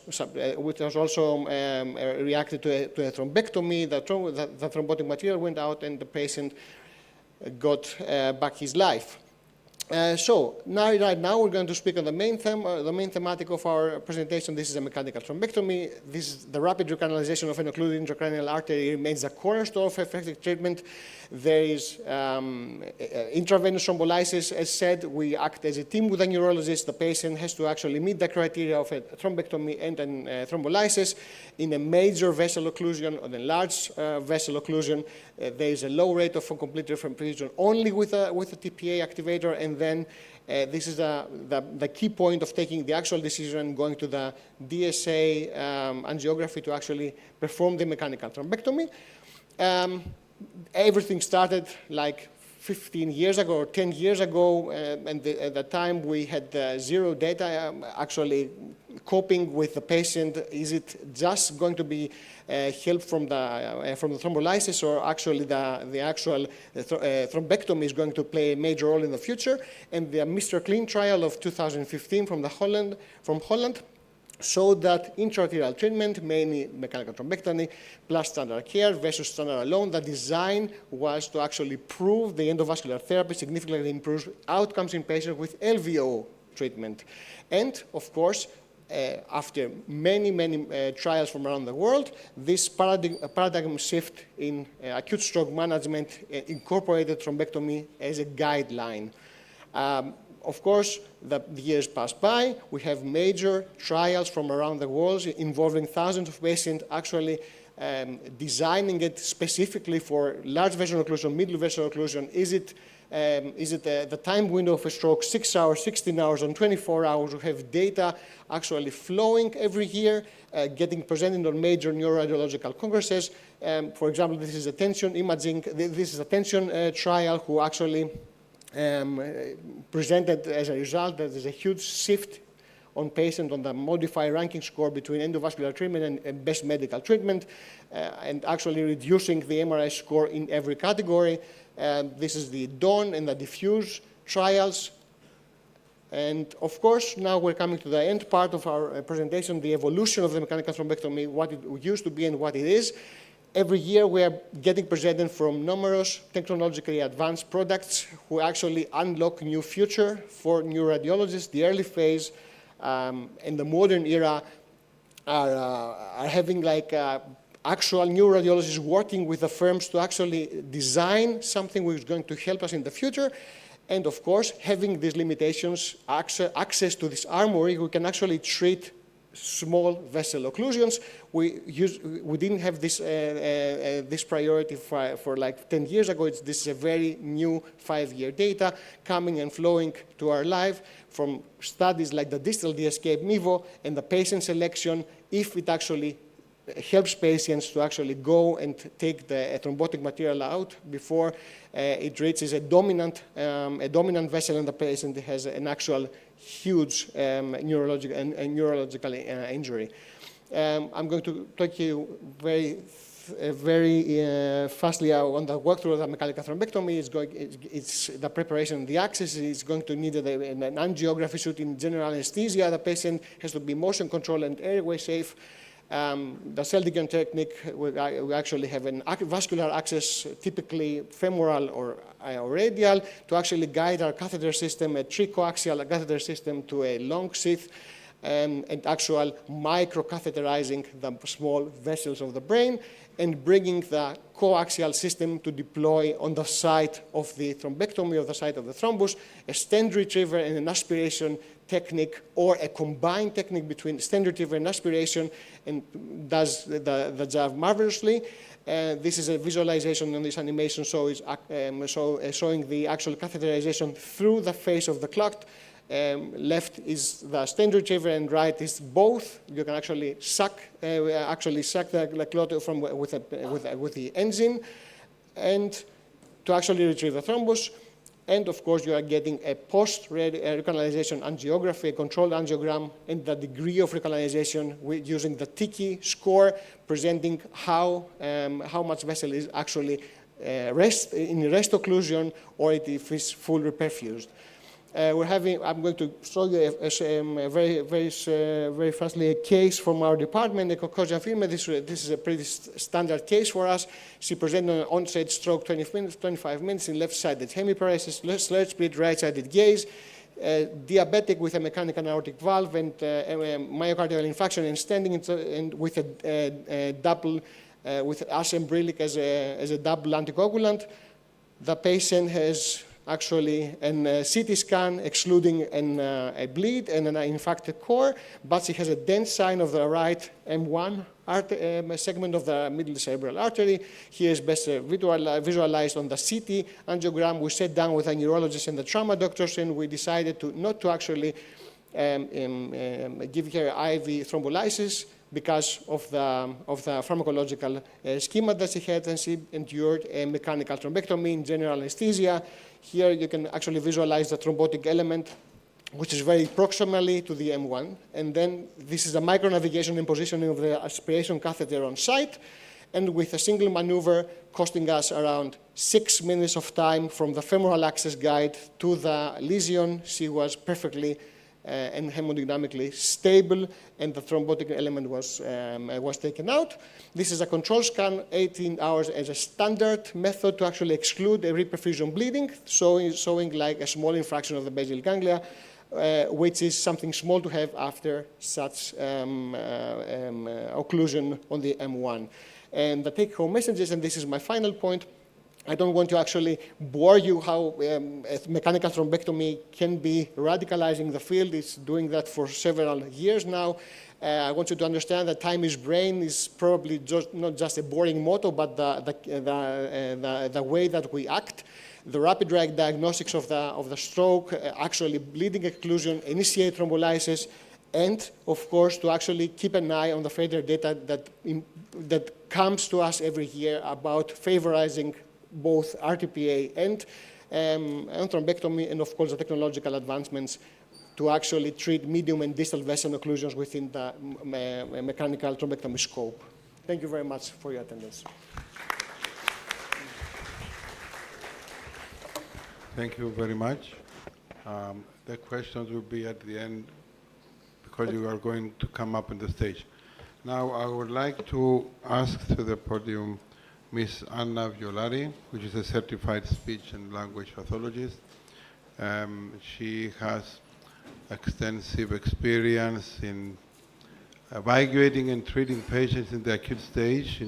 also reacted to a thrombectomy. The thrombotic material went out, and the patient got back his life. So right now we're going to speak on the main thematic of our presentation. This is a mechanical thrombectomy. This is the rapid recanalization of an occluded intracranial artery remains the cornerstone of effective treatment. There is intravenous thrombolysis. As said, we act as a team with a neurologist. The patient has to actually meet the criteria of a thrombectomy and thrombolysis. In a major vessel occlusion or a large vessel occlusion, there is a low rate of complete perfusion only with a TPA activator, and then this is the key point of taking the actual decision and going to the DSA angiography to actually perform the mechanical thrombectomy. Everything started like 15 years ago or 10 years ago, and at the time we had zero data actually coping with the patient. Is it just going to be help from the thrombolysis, or actually the actual thrombectomy is going to play a major role in the future? And the Mr. Clean trial of 2015 from Holland showed that intraarterial treatment, mainly mechanical thrombectomy, plus standard care versus standard alone, the design was to actually prove the endovascular therapy significantly improves outcomes in patients with LVO treatment. And, of course, after many trials from around the world, this paradigm shift in acute stroke management incorporated thrombectomy as a guideline. Of course, the years pass by. We have major trials from around the world involving thousands of patients actually designing it specifically for large vessel occlusion, middle vessel occlusion. Is it the time window of a stroke, 6 hours, 16 hours, and 24 hours? We have data actually flowing every year, getting presented on major neuroradiological congresses. For example, this is a tension imaging, this is a tension trial who actually presented as a result that there's a huge shift on patient on the modified ranking score between endovascular treatment and best medical treatment, and actually reducing the MRI score in every category. This is the DAWN and the DIFFUSE trials. And of course, now we're coming to the end part of our presentation, the evolution of the mechanical thrombectomy, what it used to be and what it is. Every year we are getting presented from numerous technologically advanced products who actually unlock new future for neuroradiologists. The early phase in the modern era are having like actual neuroradiologists working with the firms to actually design something which is going to help us in the future. And of course, having these limitations, access to this armory, we can actually treat small vessel occlusions. We didn't have this, this priority for like 10 years ago. This is a very new 5-year data coming and flowing to our life from studies like the distal de-escape MIVO and the patient selection, if it actually helps patients to actually go and take the thrombotic material out before it reaches a dominant vessel in the patient has an actual huge neurological injury. I'm going to talk you very fastly on the walkthrough of the mechanical thrombectomy. It's the preparation of the access. It's going to need an angiography shoot in general anesthesia. The patient has to be motion controlled and airway safe. The Celtigan technique, we actually have a vascular access, typically femoral or radial, to actually guide our catheter system, a tricoaxial catheter system, to a long sheath, and actual microcatheterizing the small vessels of the brain, and bringing the coaxial system to deploy on the site of the thrombectomy, of the site of the thrombus, a stent retriever and an aspiration technique, or a combined technique between stent retriever and aspiration, and does the job marvelously. This is a visualization on this animation, so it's showing the actual catheterization through the face of the clot. Left is the stent retriever and right is both. You can actually suck the clot from with the engine, and to actually retrieve the thrombus. And of course, you are getting a post-recanalization angiography, a controlled angiogram, and the degree of recanalization using the Tiki score, presenting how much vessel is actually in rest occlusion, or if it's fully perfused. I'm going to show you very fastly a case from our department, the Caucasian female. This is a pretty standard case for us. She presented an onset stroke 25 minutes in left-sided hemiparesis, slurred speed, right-sided gaze, diabetic with a mechanical aortic valve and myocardial infarction and standing and with a double, with asembrilic as a double anticoagulant. The patient has actually a CT scan excluding a bleed and an infarcted core, but she has a dense sign of the right M1 segment of the middle cerebral artery. Here is best visualized on the CT angiogram. We sat down with a neurologist and the trauma doctors, and we decided not to actually give her IV thrombolysis because of the pharmacological schema that she had, and she endured a mechanical thrombectomy in general anesthesia. Here you can actually visualize the thrombotic element, which is very proximally to the M1. And then this is a micronavigation and positioning of the aspiration catheter on site, and with a single maneuver costing us around 6 minutes of time from the femoral access guide to the lesion. She was perfectly and hemodynamically stable, and the thrombotic element was taken out. This is a control scan, 18 hours as a standard method to actually exclude a reperfusion bleeding, showing like a small infraction of the basal ganglia. which is something small to have after such occlusion on the M1. And the take-home messages, and this is my final point, I don't want to actually bore you how mechanical thrombectomy can be radicalizing the field. It's doing that for several years now. I want you to understand that time is brain is probably not just a boring motto, but the way that we act. The rapid diagnostics of the stroke, actually bleeding occlusion, initiate thrombolysis, and of course to actually keep an eye on the failure data that comes to us every year about favorizing both RTPA and thrombectomy, and of course the technological advancements to actually treat medium and distal vessel occlusions within the mechanical thrombectomy scope. Thank you very much for your attendance. Thank you very much. The questions will be at the end because you are going to come up on the stage. Now I would like to ask to the podium Ms. Anna Violari, which is a certified speech and language pathologist. She has extensive experience in evaluating and treating patients in the acute stage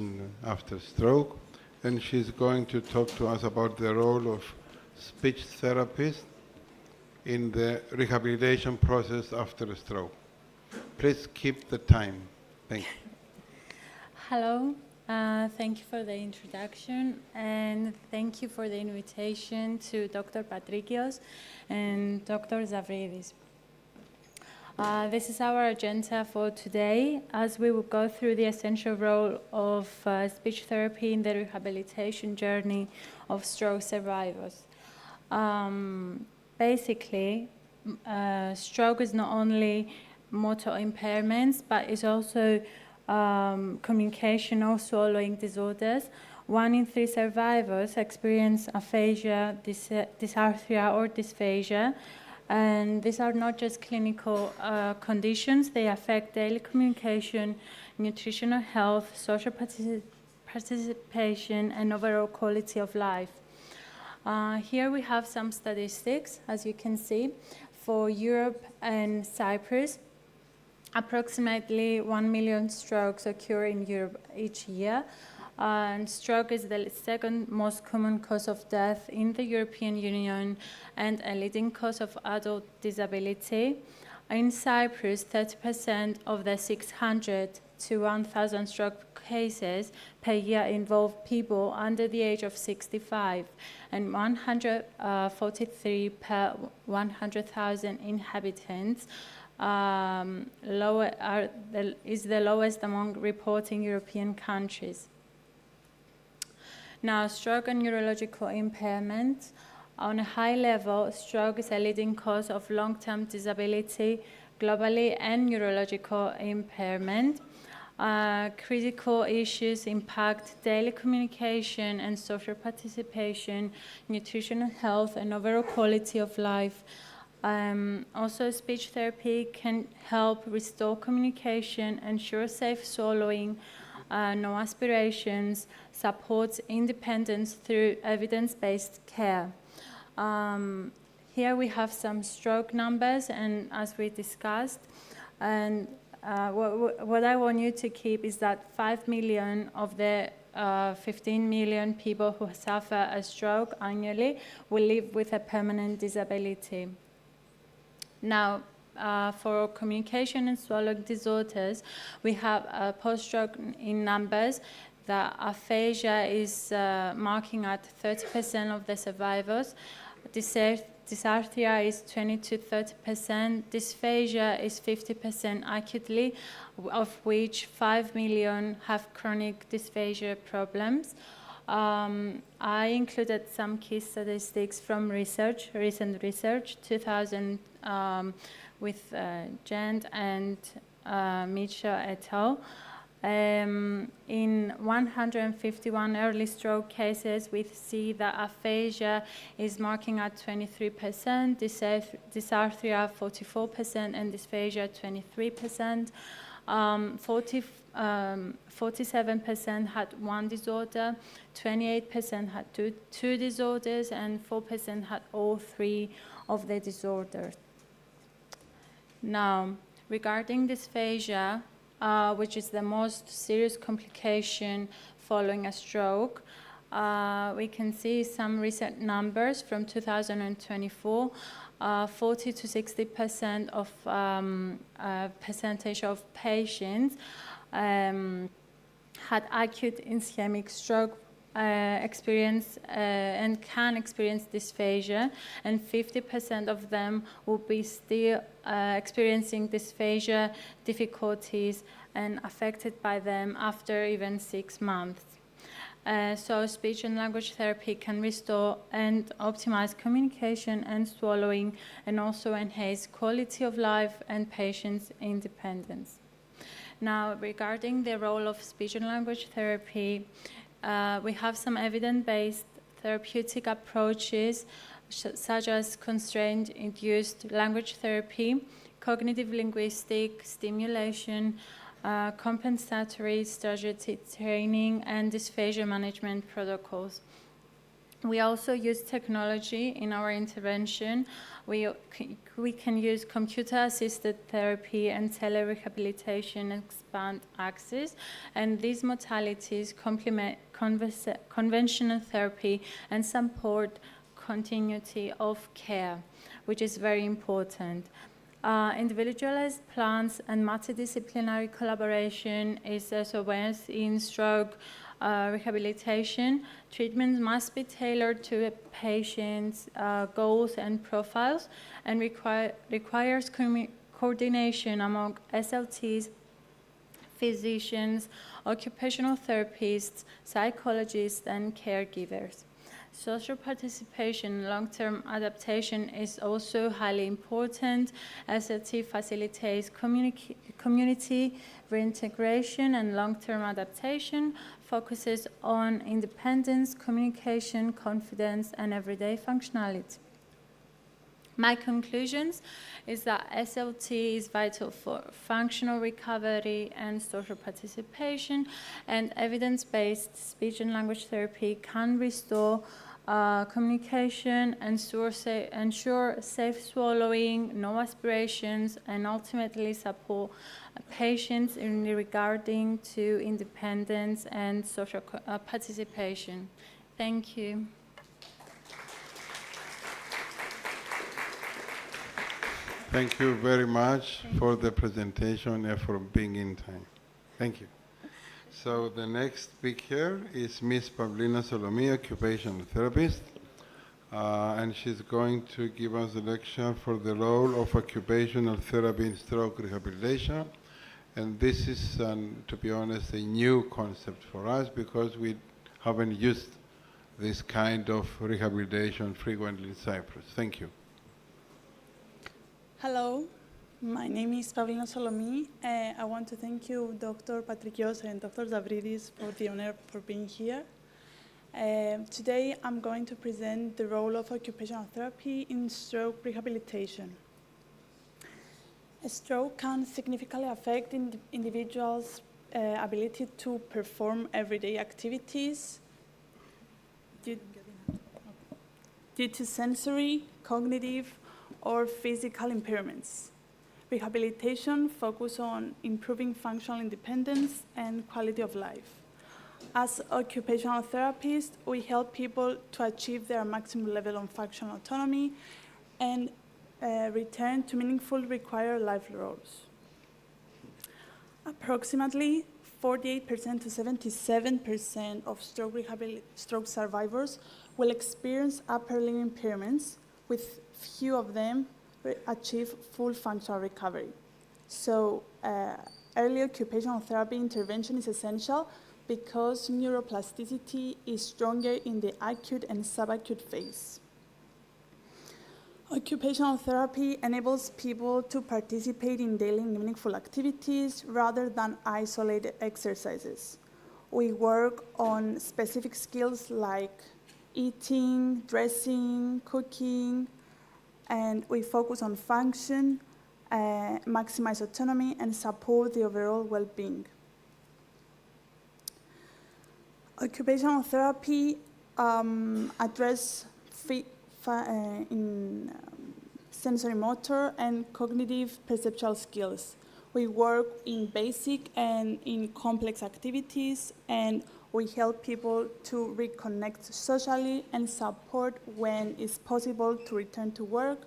after stroke. And she's going to talk to us about the role of speech therapists in the rehabilitation process after a stroke. Please keep the time. Thank you. Hello. Thank you for the introduction, and thank you for the invitation to Dr. Patrikios and Dr. Zavridis. This is our agenda for today, as we will go through the essential role of speech therapy in the rehabilitation journey of stroke survivors. Basically, stroke is not only motor impairments, but it's also communication or swallowing disorders. 1 in 3 survivors experience aphasia, dysarthria, or dysphagia. And these are not just clinical conditions, they affect daily communication, nutritional health, social participation, and overall quality of life. Here we have some statistics, as you can see, for Europe and Cyprus. Approximately 1 million strokes occur in Europe each year, and stroke is the second most common cause of death in the European Union and a leading cause of adult disability. In Cyprus, 30% of the 600 to 1,000 stroke cases per year involve people under the age of 65, and 143 per 100,000 inhabitants. Is the lowest among reporting European countries. Now, stroke and neurological impairment. On a high level, stroke is a leading cause of long-term disability globally and neurological impairment. Critical issues impact daily communication and social participation, nutritional health, and overall quality of life. Also, speech therapy can help restore communication, ensure safe swallowing, no aspirations, supports independence through evidence-based care. Here we have some stroke numbers, and as we discussed, and what I want you to keep is that 5 million of the 15 million people who suffer a stroke annually will live with a permanent disability. Now, for communication and swallowing disorders, we have post-stroke in numbers. The aphasia is marking at 30% of the survivors. Dysarthria is 20 to 30%. Dysphagia is 50% acutely, of which 5 million have chronic dysphagia problems. I included some key statistics from recent research, 2000 with Gent and Mitchell et al. In 151 early stroke cases, we see that aphasia is marking at 23%, dysarthria 44%, and dysphagia 23%. 47% had one disorder, 28% had two disorders, and 4% had all 3 of the disorders. Now, regarding dysphagia, which is the most serious complication following a stroke, we can see some recent numbers from 2024. 40 to 60% of percentage of patients had acute ischemic stroke experience and can experience dysphagia, and 50% of them will be still experiencing dysphagia difficulties and affected by them after even 6 months. So speech and language therapy can restore and optimize communication and swallowing, and also enhance quality of life and patients' independence. Now, regarding the role of speech and language therapy, we have some evidence-based therapeutic approaches such as constraint-induced language therapy, cognitive linguistic stimulation, compensatory strategy training, and dysphagia management protocols. We also use technology in our intervention. We can use computer-assisted therapy and telerehabilitation, expand access, and these modalities complement conventional therapy and support continuity of care, which is very important. Individualized plans and multidisciplinary collaboration is also ways in stroke rehabilitation. Treatment must be tailored to a patient's goals and profiles, and requires coordination among SLTs, physicians, occupational therapists, psychologists, and caregivers. Social participation, long-term adaptation is also highly important. SLT facilitates community reintegration, and long-term adaptation focuses on independence, communication, confidence, and everyday functionality. My conclusions is that SLT is vital for functional recovery and social participation, and evidence-based speech and language therapy can restore communication, ensure safe swallowing, no aspirations, and ultimately support patients in regarding to independence and social participation. Thank you. Thank you very much for the presentation and for being in time. Thank you. So the next speaker is Ms. Pavlina Solomia, occupational therapist, and she's going to give us a lecture for the role of occupational therapy in stroke rehabilitation. And this is, to be honest, a new concept for us because we haven't used this kind of rehabilitation frequently in Cyprus. Thank you. Hello, my name is Pavlina Solomi. I want to thank you, Dr. Patrikios and Dr. Zavridis, for the honor for being here. Today, I'm going to present the role of occupational therapy in stroke rehabilitation. A stroke can significantly affect individuals' ability to perform everyday activities due to sensory, cognitive, or physical impairments. Rehabilitation focuses on improving functional independence and quality of life. As occupational therapists, we help people to achieve their maximum level of functional autonomy and return to meaningful required life roles. Approximately 48% to 77% of stroke survivors will experience upper limb impairments, with few of them achieve full functional recovery. So early occupational therapy intervention is essential because neuroplasticity is stronger in the acute and subacute phase. Occupational therapy enables people to participate in daily meaningful activities rather than isolated exercises. We work on specific skills like eating, dressing, cooking, and we focus on function, maximize autonomy, and support the overall well-being. Occupational therapy addresses sensory motor, and cognitive perceptual skills. We work in basic and in complex activities, and we help people to reconnect socially and support when it's possible to return to work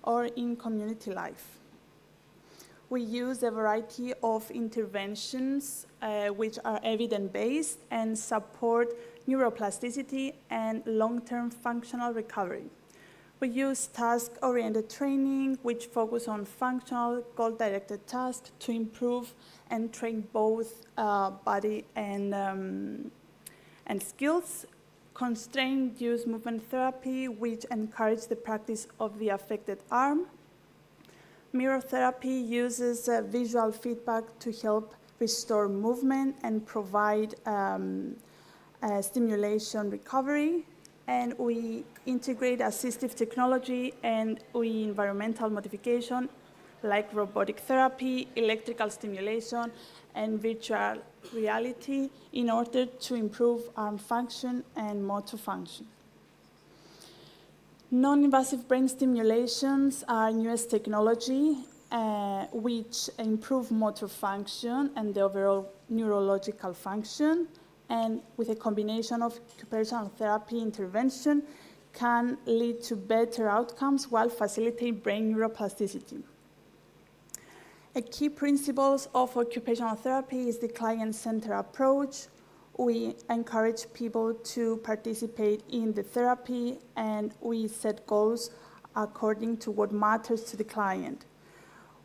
or in community life. We use a variety of interventions which are evidence-based and support neuroplasticity and long-term functional recovery. We use task-oriented training, which focus on functional, goal-directed tasks to improve and train both body and skills. Constrained use movement therapy, which encourages the practice of the affected arm. Mirror therapy uses visual feedback to help restore movement and provide stimulation recovery. And we integrate assistive technology and environmental modification like robotic therapy, electrical stimulation, and virtual reality in order to improve arm function and motor function. Non-invasive brain stimulations are newest technology which improve motor function and the overall neurological function, and with a combination of occupational therapy intervention can lead to better outcomes while facilitating brain neuroplasticity. A key principles of occupational therapy is the client-centered approach. We encourage people to participate in the therapy, and we set goals according to what matters to the client.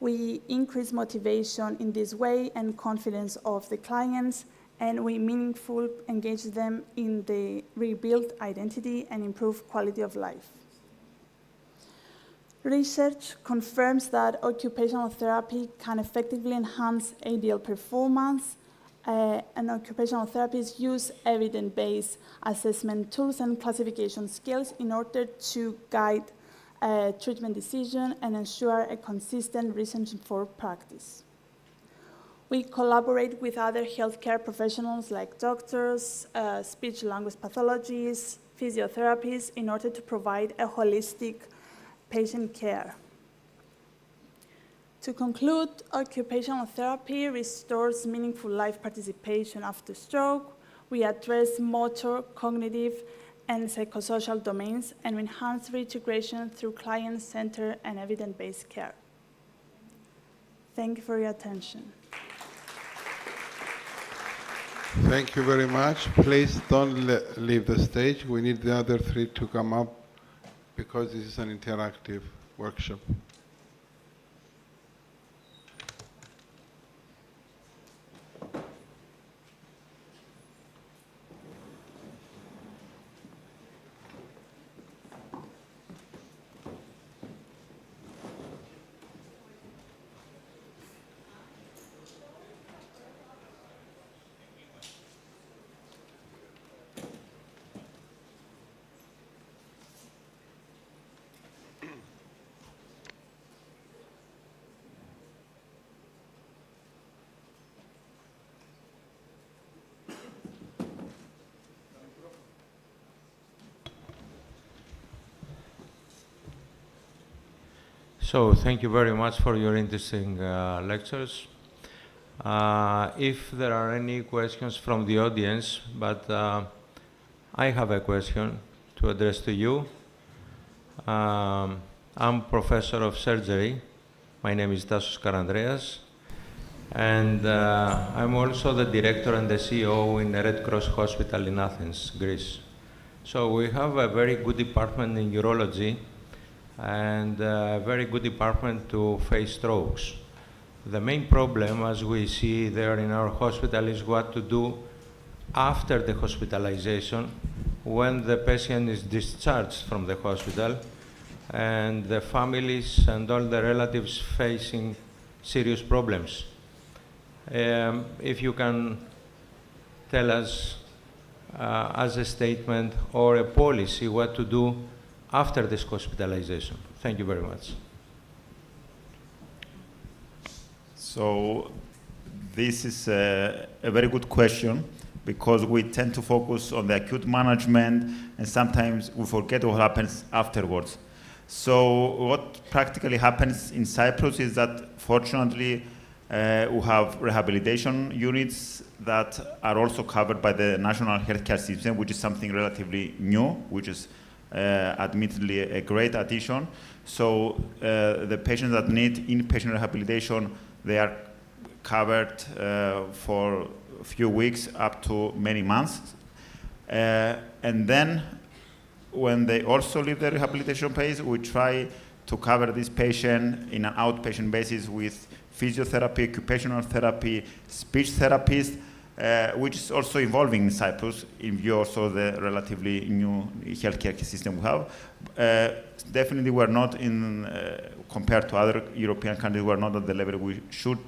We increase motivation in this way and confidence of the clients, and we meaningfully engage them in the rebuild identity and improve quality of life. Research confirms that occupational therapy can effectively enhance ADL performance, and occupational therapists use evidence-based assessment tools and classification skills in order to guide treatment decision and ensure a consistent research-informed practice. We collaborate with other healthcare professionals like doctors, speech-language pathologists, physiotherapists in order to provide a holistic patient care. To conclude, occupational therapy restores meaningful life participation after stroke. We address motor, cognitive, and psychosocial domains and enhance reintegration through client-centered and evidence-based care. Thank you for your attention. Thank you very much. Please don't leave the stage. We need the other three to come up because this is an interactive workshop. So thank you very much for your interesting lectures. If there are any questions from the audience, but I have a question to address to you. I'm professor of surgery. My name is Tassos Karandreas, and I'm also the director and the CEO in the Red Cross Hospital in Athens, Greece. So we have a very good department in urology and a very good department to face strokes. The main problem, as we see there in our hospital, is what to do after the hospitalization when the patient is discharged from the hospital and the families and all the relatives facing serious problems. If you can tell us as a statement or a policy what to do after this hospitalization. Thank you very much. So this is a very good question because we tend to focus on the acute management and sometimes we forget what happens afterwards. So what practically happens in Cyprus is that, fortunately, we have rehabilitation units that are also covered by the national healthcare system, which is something relatively new, which is admittedly a great addition. So the patients that need inpatient rehabilitation, they are covered for a few weeks up to many months. And then when they also leave the rehabilitation phase, we try to cover this patient in an outpatient basis with physiotherapy, occupational therapy, speech therapists, which is also evolving in Cyprus in view also the relatively new healthcare system we have. Definitely we're not in, compared to other European countries, we're not at the level we should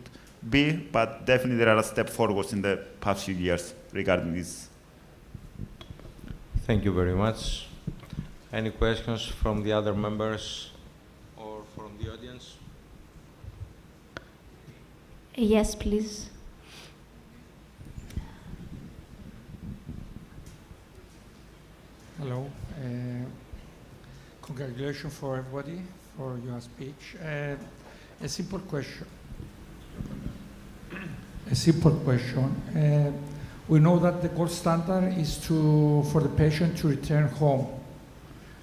be, but definitely there are a step forwards in the past few years regarding this. Thank you very much. Any questions from the other members or from the audience? Yes, please. Hello. Congratulations for everybody for your speech. A simple question. We know that the gold standard is for the patient to return home.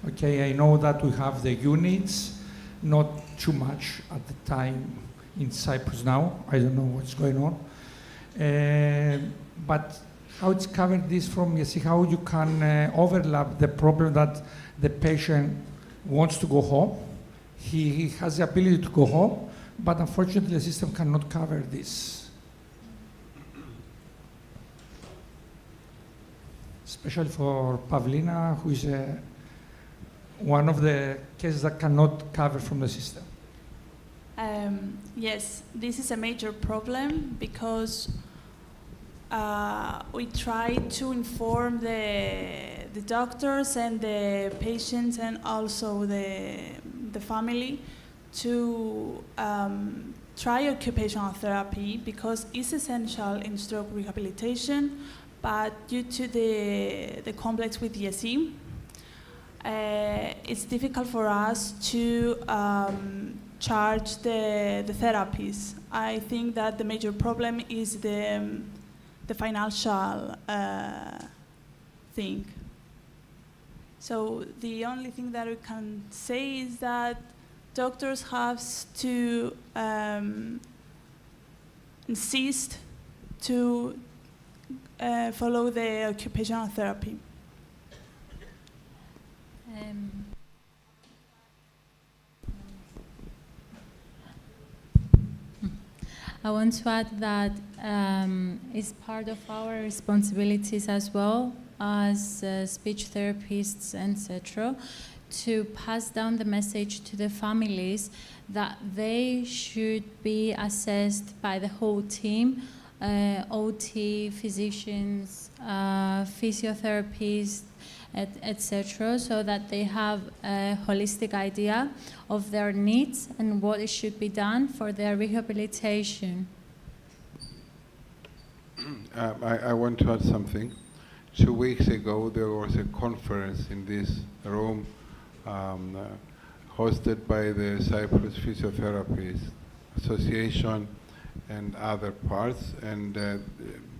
Okay, I know that we have the units, not too much at the time in Cyprus now. I don't know what's going on. But how it's covered this from, you see, how you can overlap the problem that the patient wants to go home. He has the ability to go home, but unfortunately the system cannot cover this. Especially for Pavlina, who is one of the cases that cannot cover from the system. Yes, this is a major problem because we try to inform the doctors and the patients and also the family to try occupational therapy because it's essential in stroke rehabilitation, but due to the complex with DSE, it's difficult for us to charge the therapies. I think that the major problem is the financial thing. So the only thing that we can say is that doctors have to insist to follow the occupational therapy. I want to add that it's part of our responsibilities as well as speech therapists, etc., to pass down the message to the families that they should be assessed by the whole team, OT, physicians, physiotherapists, etc., so that they have a holistic idea of their needs and what it should be done for their rehabilitation. I want to add something. 2 weeks ago, there was a conference in this room hosted by the Cyprus Physiotherapists Association and other parts, and the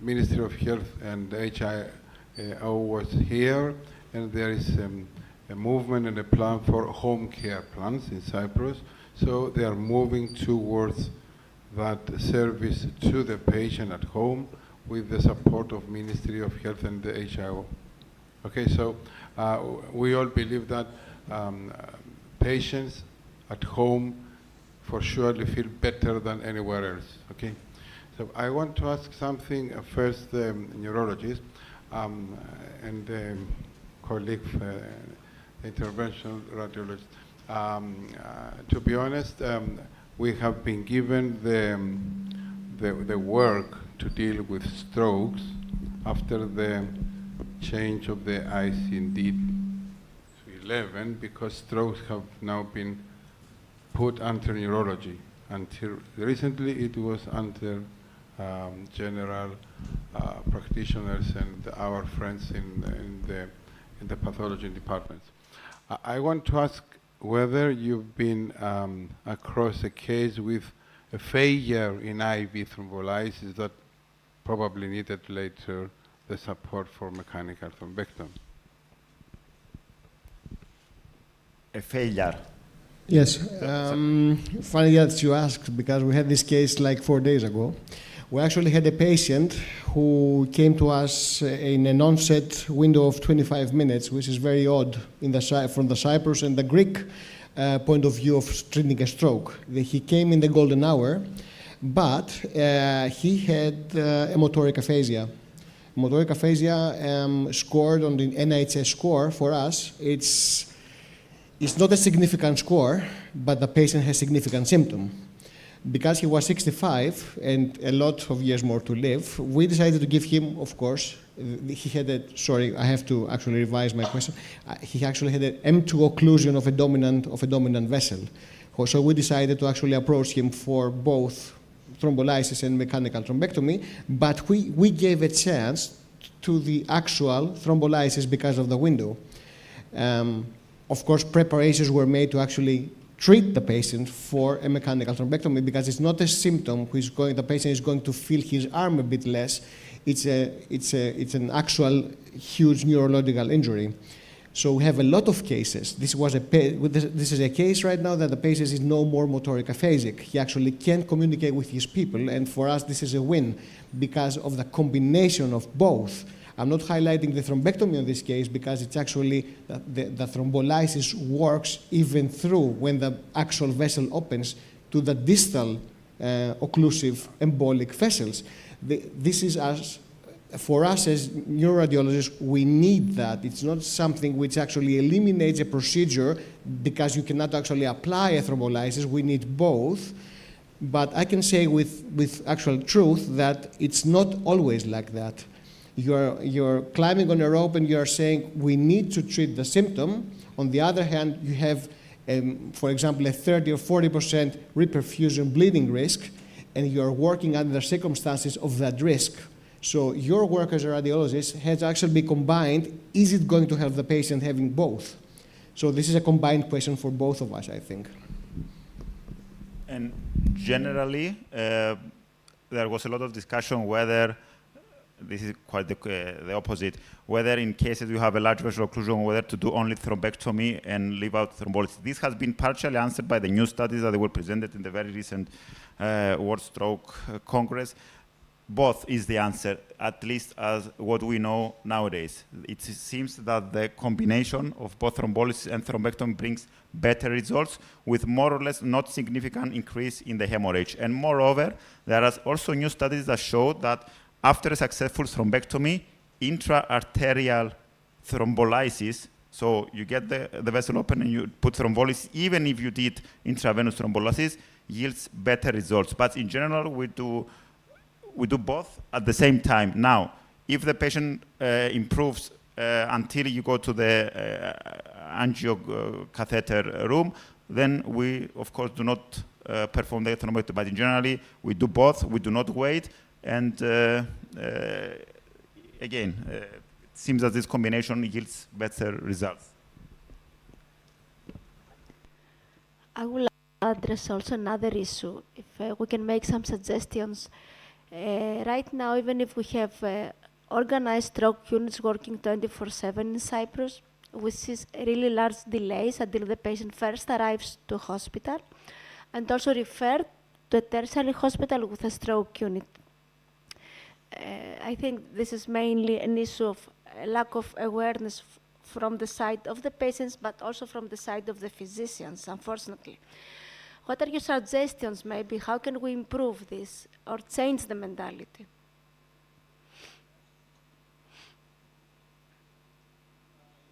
Ministry of Health and HIO was here, and there is a movement and a plan for home care plans in Cyprus. So they are moving towards that service to the patient at home with the support of Ministry of Health and the HIO. Okay, so we all believe that patients at home for surely feel better than anywhere else. Okay, so I want to ask something first, the neurologist and colleague, interventional radiologist. To be honest, we have been given the work to deal with strokes after the change of the ICD to 11, because strokes have now been put under neurology. Until recently, it was under general practitioners and our friends in the pathology departments. I want to ask whether you've been across a case with a failure in IV thrombolysis that probably needed later the support for mechanical thrombectomy. A failure. Yes, funny that you asked, because we had this case like 4 days ago. We actually had a patient who came to us in an onset window of 25 minutes, which is very odd from the Cyprus and the Greek point of view of treating a stroke. He came in the golden hour, but he had a motoric aphasia. Motoric aphasia scored on the NHS score for us. It's not a significant score, but the patient has significant symptom. Because he was 65 and a lot of years more to live, we decided to give him, of course, he had a, sorry, I have to actually revise my question. He actually had an M2 occlusion of a dominant vessel. So we decided to actually approach him for both thrombolysis and mechanical thrombectomy, but we gave a chance to the actual thrombolysis because of the window. Of course, preparations were made to actually treat the patient for a mechanical thrombectomy, because it's not a symptom the patient is going to feel his arm a bit less. It's an actual huge neurological injury. So we have a lot of cases. This is a case right now that the patient is no more motoric aphasic. He actually can communicate with his people, and for us this is a win because of the combination of both. I'm not highlighting the thrombectomy in this case because it's actually the thrombolysis works even through when the actual vessel opens to the distal occlusive embolic vessels. This is for us as neuroradiologists, we need that. It's not something which actually eliminates a procedure because you cannot actually apply a thrombolysis. We need both. But I can say with actual truth that it's not always like that. You're climbing on a rope and you're saying we need to treat the symptom. On the other hand, you have, for example, a 30 or 40% reperfusion bleeding risk, and you're working under the circumstances of that risk. So your work as a radiologist has actually been combined. Is it going to help the patient having both? So this is a combined question for both of us, I think. And generally, there was a lot of discussion whether, this is quite the opposite, whether in cases you have a large vessel occlusion, whether to do only thrombectomy and leave out thrombolysis. This has been partially answered by the new studies that were presented in the very recent World Stroke Congress. Both is the answer, at least as what we know nowadays. It seems that the combination of both thrombolysis and thrombectomy brings better results with more or less not significant increase in the hemorrhage. And moreover, there are also new studies that show that after a successful thrombectomy, intra-arterial thrombolysis, so you get the vessel open and you put thrombolysis, even if you did intravenous thrombolysis, yields better results. But in general, we do both at the same time. Now, if the patient improves until you go to the angio catheter room, then we, of course, do not perform the thrombectomy. But in generally, we do both. We do not wait. And again, it seems that this combination yields better results. I will address also another issue. If we can make some suggestions. Right now, even if we have organized stroke units working 24/7 in Cyprus, which is really large delays until the patient first arrives to hospital, and also referred to a tertiary hospital with a stroke unit. I think this is mainly an issue of a lack of awareness from the side of the patients, but also from the side of the physicians, unfortunately. What are your suggestions, maybe? How can we improve this or change the mentality?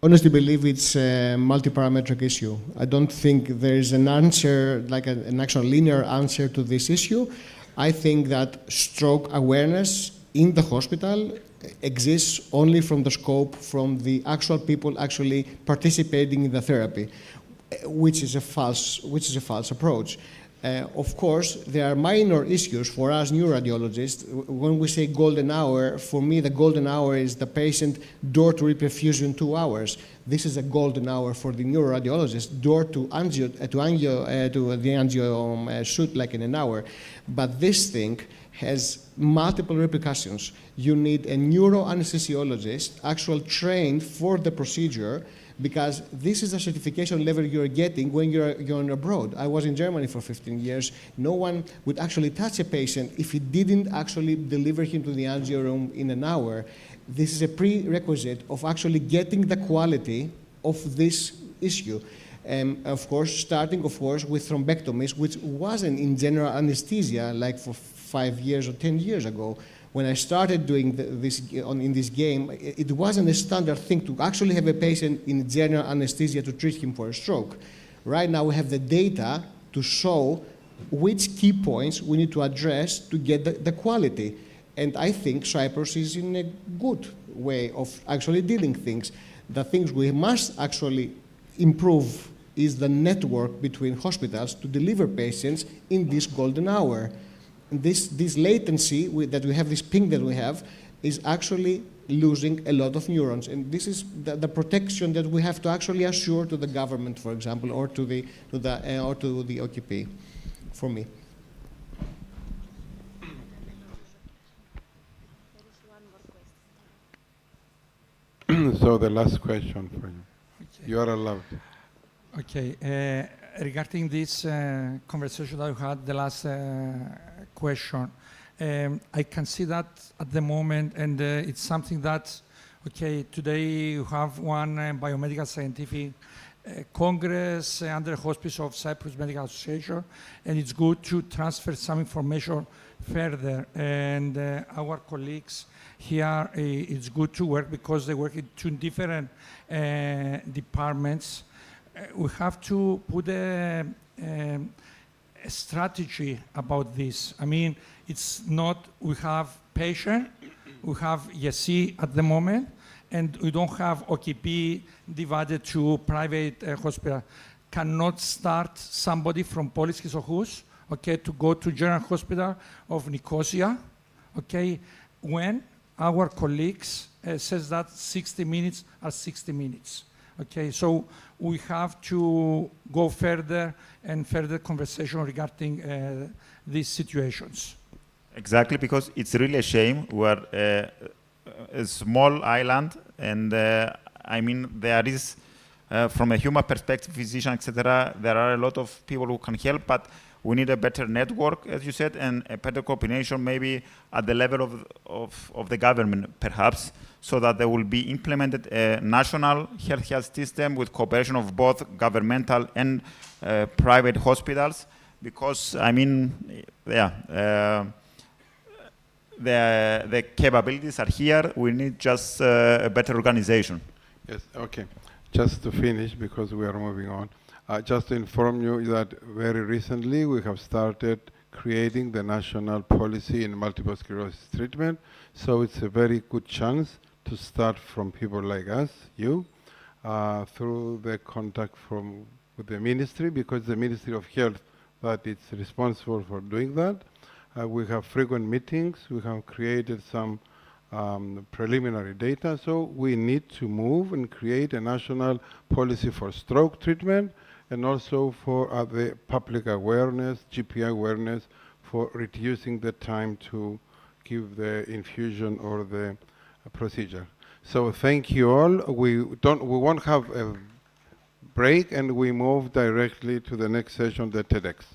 Honestly believe it's a multi-parametric issue. I don't think there is an answer, like an actual linear answer to this issue. I think that stroke awareness in the hospital exists only from the scope from the actual people actually participating in the therapy, which is a false approach. Of course, there are minor issues for us neuroradiologists. When we say golden hour, for me the golden hour is the patient door to reperfusion 2 hours. This is a golden hour for the neuroradiologist, door to the angio shoot like in an hour. But this thing has multiple repercussions. You need a neuroanesthesiologist, actually trained for the procedure, because this is a certification level you're getting when you're abroad. I was in Germany for 15 years. No one would actually touch a patient if he didn't actually deliver him to the angio room in an hour. This is a prerequisite of actually getting the quality of this issue. Of course, starting, of course, with thrombectomies, which wasn't in general anesthesia like for 5 years or 10 years ago. When I started doing in this game, it wasn't a standard thing to actually have a patient in general anesthesia to treat him for a stroke. Right now, we have the data to show which key points we need to address to get the quality. And I think Cyprus is in a good way of actually dealing things. The things we must actually improve is the network between hospitals to deliver patients in this golden hour. This latency that we have, this ping that we have, is actually losing a lot of neurons. And this is the protection that we have to actually assure to the government, for example, or to the OKP, for me. So the last question for you. Okay. You are allowed. Okay. Regarding this conversation that we had, the last question, I can see that at the moment, and it's something that, okay, today you have one biomedical scientific congress under the auspices of Cyprus Medical Association, and it's good to transfer some information further. And our colleagues here, it's good to work because they work in 2 different departments. We have to put a strategy about this. I mean, it's not, we have patient, we have YESI at the moment, and we don't have OKP divided to private hospital. Cannot start somebody from Polis Chrysochous, okay, to go to General Hospital of Nicosia, okay, when our colleagues says that 60 minutes are 60 minutes. Okay, so we have to go further and further conversation regarding these situations. Exactly, because it's really a shame. We're a small island, and I mean, there is, from a human perspective, physician, etc., there are a lot of people who can help, but we need a better network, as you said, and a better coordination maybe at the level of the government, perhaps, so that there will be implemented a national health system with cooperation of both governmental and private hospitals, because, I mean, yeah, the capabilities are here. We need just a better organization. Yes, okay. Just to finish, because we are moving on, just to inform you that very recently we have started creating the national policy in multiple sclerosis treatment. So it's a very good chance to start from people like us, you, through the contact with the ministry, because the Ministry of Health that it's responsible for doing that. We have frequent meetings. We have created some preliminary data. So we need to move and create a national policy for stroke treatment, and also for the public awareness, GP awareness, for reducing the time to give the infusion or the procedure. So thank you all. We won't have a break, and we move directly to the next session, the TEDx.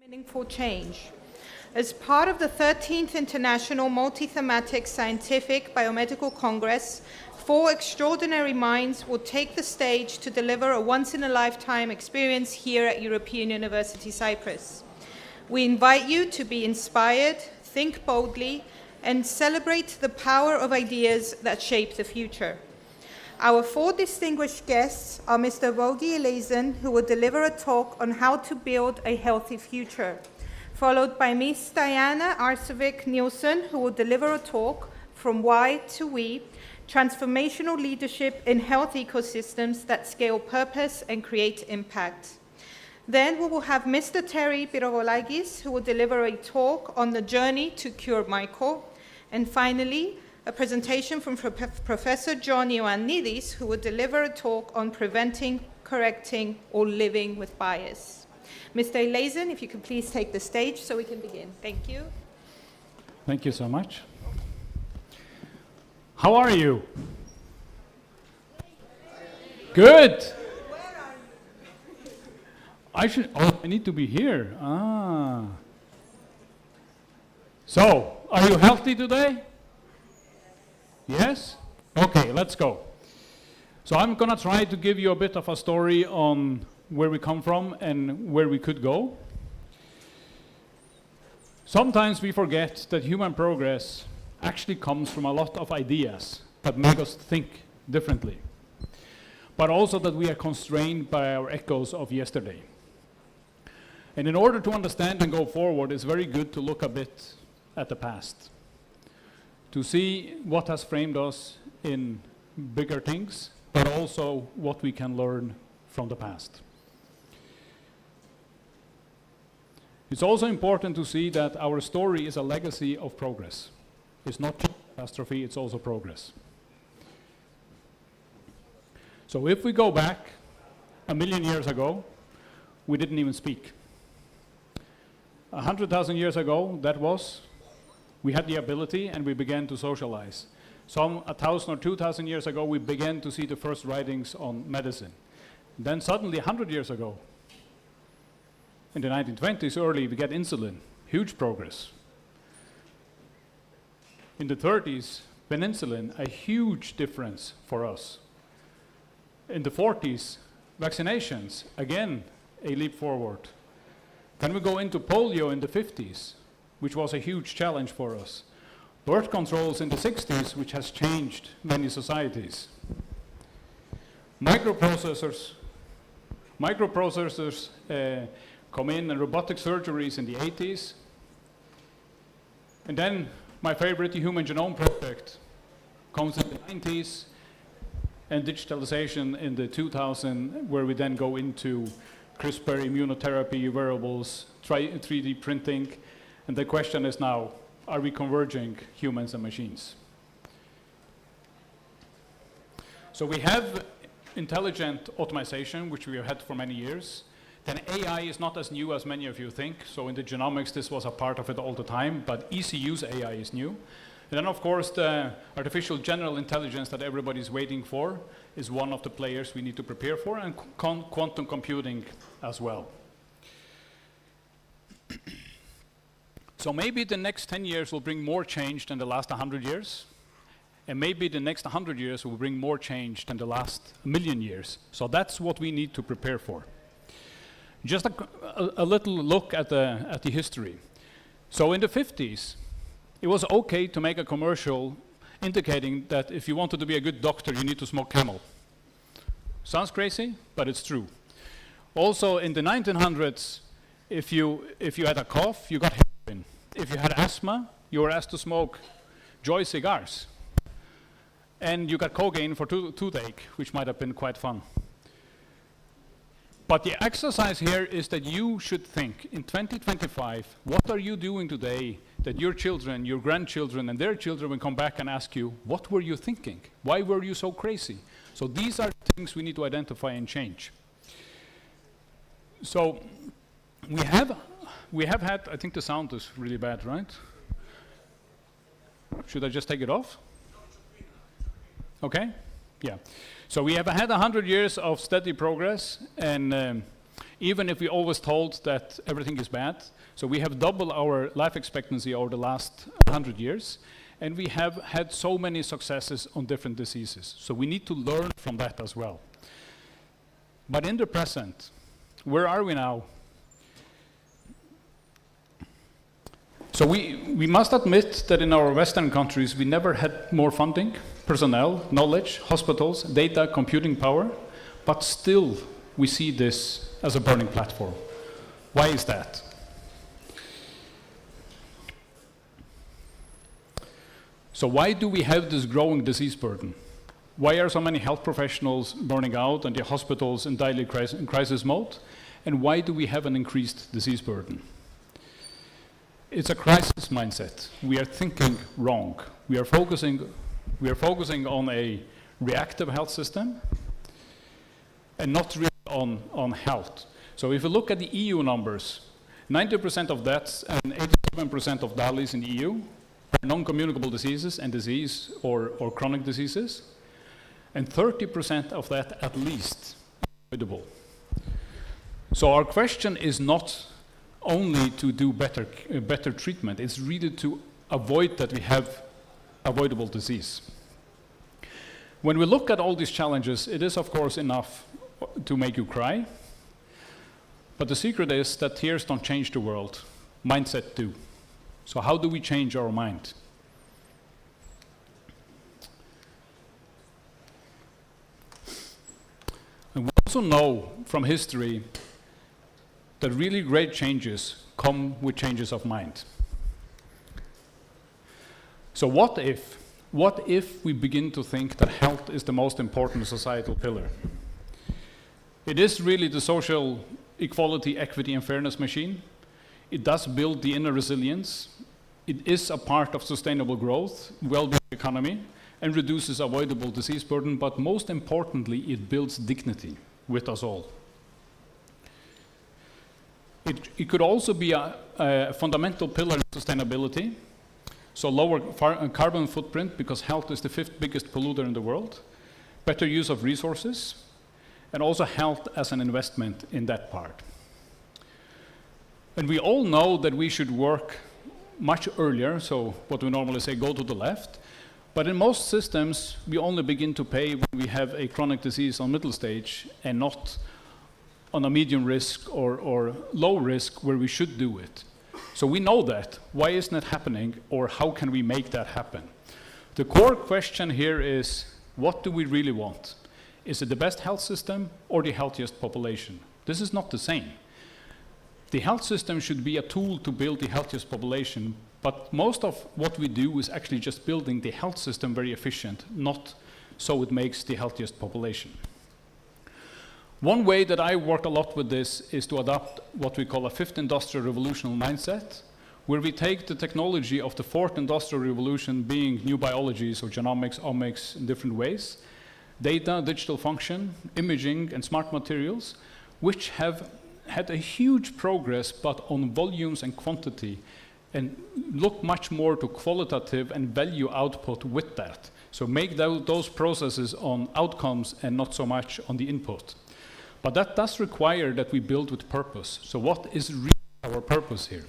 Meaningful change. As part of the 13th International Multi-Thematic Scientific Biomedical Congress, 4 extraordinary minds will take the stage to deliver a once-in-a-lifetime experience here at European University Cyprus. We invite you to be inspired, think boldly, and celebrate the power of ideas that shape the future. Our 4 distinguished guests are Mr. Rogi Eleison, who will deliver a talk on how to build a healthy future, followed by Ms. Diana Arsevic-Nielsen, who will deliver a talk From Why to We, Transformational Leadership in Health Ecosystems that Scale Purpose and Create Impact. Then we will have Mr. Terry Pyrovolagis, who will deliver a talk on the journey to cure Michael. And finally, a presentation from Professor John Ioannidis, who will deliver a talk on preventing, correcting, or living with bias. Mr. Eleison, if you could please take the stage so we can begin. Thank you. Thank you so much. How are you? Good. I need to be here. So, are you healthy today? Yes? Okay, let's go. So I'm going to try to give you a bit of a story on where we come from and where we could go. Sometimes we forget that human progress actually comes from a lot of ideas that make us think differently, but also that we are constrained by our echoes of yesterday. And in order to understand and go forward, it's very good to look a bit at the past, to see what has framed us in bigger things, but also what we can learn from the past. It's also important to see that our story is a legacy of progress. It's not just catastrophe, it's also progress. So if we go back 1 million years ago, we didn't even speak. 100,000 years ago, we had the ability and we began to socialize. Some 1,000 or 2,000 years ago, we began to see the first writings on medicine. Then suddenly, 100 years ago, in the 1920s early, we get insulin, huge progress. In the 30s, penicillin, a huge difference for us. In the 40s, vaccinations, again, a leap forward. Then we go into polio in the 50s, which was a huge challenge for us. Birth controls in the 60s, which has changed many societies. Microprocessors come in, and robotic surgeries in the 80s. And then my favorite, the Human Genome Project, comes in the 90s, and digitalization in the 2000s, where we then go into CRISPR, immunotherapy, wearables, 3D printing. And the question is now, are we converging humans and machines? So we have intelligent automation, which we have had for many years. Then AI is not as new as many of you think. So in the genomics, this was a part of it all the time, but easy-use AI is new. And then, of course, the artificial general intelligence that everybody's waiting for is one of the players we need to prepare for, and quantum computing as well. So maybe the next 10 years will bring more change than the last 100 years. And maybe the next 100 years will bring more change than the last 1,000,000 years. So that's what we need to prepare for. Just a little look at the history. So in the 50s, it was okay to make a commercial indicating that if you wanted to be a good doctor, you need to smoke Camel. Sounds crazy, but it's true. Also in the 1900s, if you had a cough, you got heroin. If you had asthma, you were asked to smoke Joy cigars. And you got cocaine for toothache, which might have been quite fun. But the exercise here is that you should think, in 2025, what are you doing today that your children, your grandchildren, and their children will come back and ask you, what were you thinking? Why were you so crazy? So these are things we need to identify and change. So we have had, I think the sound is really bad, right? Should I just take it off? Okay, yeah. So we have had 100 years of steady progress, and even if we always told that everything is bad. So we have doubled our life expectancy over the last 100 years, and we have had so many successes on different diseases. So we need to learn from that as well. But in the present, where are we now? So we must admit that in our Western countries, we never had more funding, personnel, knowledge, hospitals, data, computing power, but still we see this as a burning platform. Why is that? So why do we have this growing disease burden? Why are so many health professionals burning out and the hospitals in daily crisis mode? And why do we have an increased disease burden? It's a crisis mindset. We are thinking wrong. We are focusing on a reactive health system and not really on health. So if you look at the EU numbers, 90% of deaths and 87% of DALYs in the EU are non-communicable diseases and disease or chronic diseases, and 30% of that at least is avoidable. So our question is not only to do better treatment, it's really to avoid that we have avoidable disease. When we look at all these challenges, it is of course enough to make you cry, but the secret is that tears don't change the world, mindset do. So how do we change our mind? And we also know from history that really great changes come with changes of mind. So what if we begin to think that health is the most important societal pillar? It is really the social equality, equity, and fairness machine. It does build the inner resilience. It is a part of sustainable growth, well-being economy, and reduces avoidable disease burden, but most importantly, it builds dignity with us all. It could also be a fundamental pillar in sustainability, so lower carbon footprint because health is the 5th biggest polluter in the world, better use of resources, and also health as an investment in that part. And we all know that we should work much earlier, so what we normally say, go to the left, but in most systems, we only begin to pay when we have a chronic disease on middle stage and not on a medium risk or low risk where we should do it. So we know that. Why isn't it happening, or how can we make that happen? The core question here is, what do we really want? Is it the best health system or the healthiest population? This is not the same. The health system should be a tool to build the healthiest population, but most of what we do is actually just building the health system very efficient, not so it makes the healthiest population. One way that I work a lot with this is to adopt what we call a 5th industrial revolution mindset, where we take the technology of the 4th industrial revolution, being new biology, so genomics, omics, in different ways, data, digital function, imaging, and smart materials, which have had a huge progress, but on volumes and quantity, and look much more to qualitative and value output with that. So make those processes on outcomes and not so much on the input. But that does require that we build with purpose. So what is really our purpose here?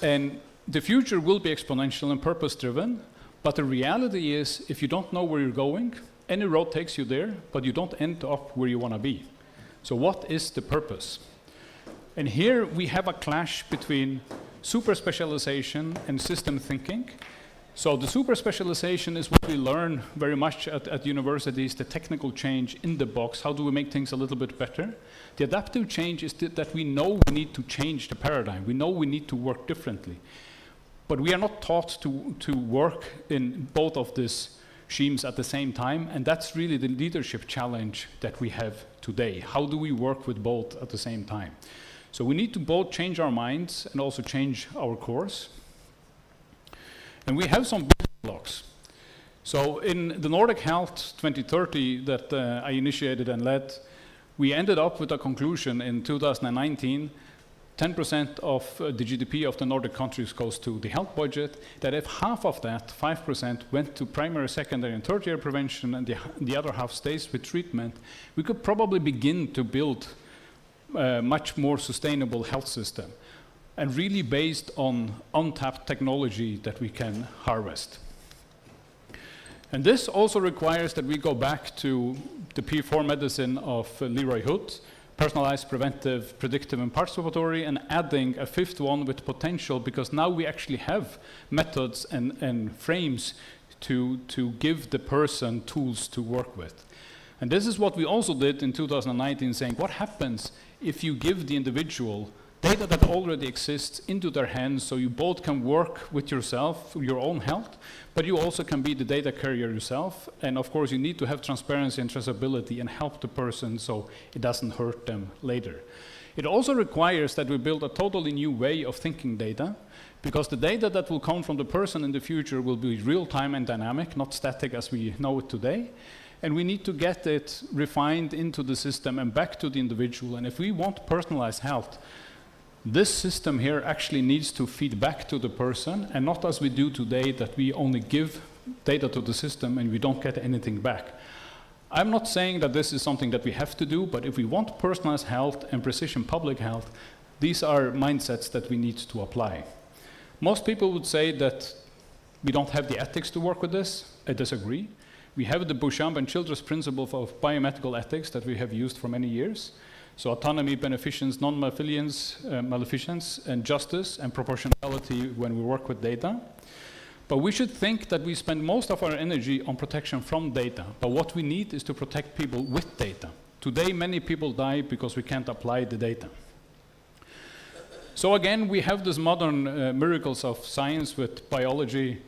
And the future will be exponential and purpose-driven, but the reality is, if you don't know where you're going, any road takes you there, but you don't end up where you want to be. So what is the purpose? And here we have a clash between super specialization and system thinking. So the super specialization is what we learn very much at universities, the technical change in the box, how do we make things a little bit better? The adaptive change is that we know we need to change the paradigm. We know we need to work differently. But we are not taught to work in both of these schemes at the same time, and that's really the leadership challenge that we have today. How do we work with both at the same time? So we need to both change our minds and also change our course. And we have some building blocks. So in the Nordic Health 2030 that I initiated and led, we ended up with a conclusion in 2019 10% of the GDP of the Nordic countries goes to the health budget, that if half of that, 5%, went to primary, secondary, and third-year prevention, and the other half stays with treatment, we could probably begin to build a much more sustainable health system, and really based on untapped technology that we can harvest. And this also requires that we go back to the P4 medicine of Leroy Hood, personalized, preventive, predictive, and participatory, and adding a fifth one with potential, because now we actually have methods and frames to give the person tools to work with. And this is what we also did in 2019, saying, what happens if you give the individual data that already exists into their hands, so you both can work with yourself, your own health, but you also can be the data carrier yourself. And of course, you need to have transparency and traceability and help the person so it doesn't hurt them later. It also requires that we build a totally new way of thinking data, because the data that will come from the person in the future will be real-time and dynamic, not static as we know it today. And we need to get it refined into the system and back to the individual. And if we want personalized health, this system here actually needs to feed back to the person, and not as we do today, that we only give data to the system and we don't get anything back. I'm not saying that this is something that we have to do, but if we want personalized health and precision public health, these are mindsets that we need to apply. Most people would say that we don't have the ethics to work with this. I disagree. We have the Beauchamp and Childress principle of biomedical ethics that we have used for many years. So autonomy, beneficence, non-maleficence, and justice and proportionality when we work with data. But we should think that we spend most of our energy on protection from data. But what we need is to protect people with data. Today, many people die because we can't apply the data. So again, we have these modern miracles of science with biology,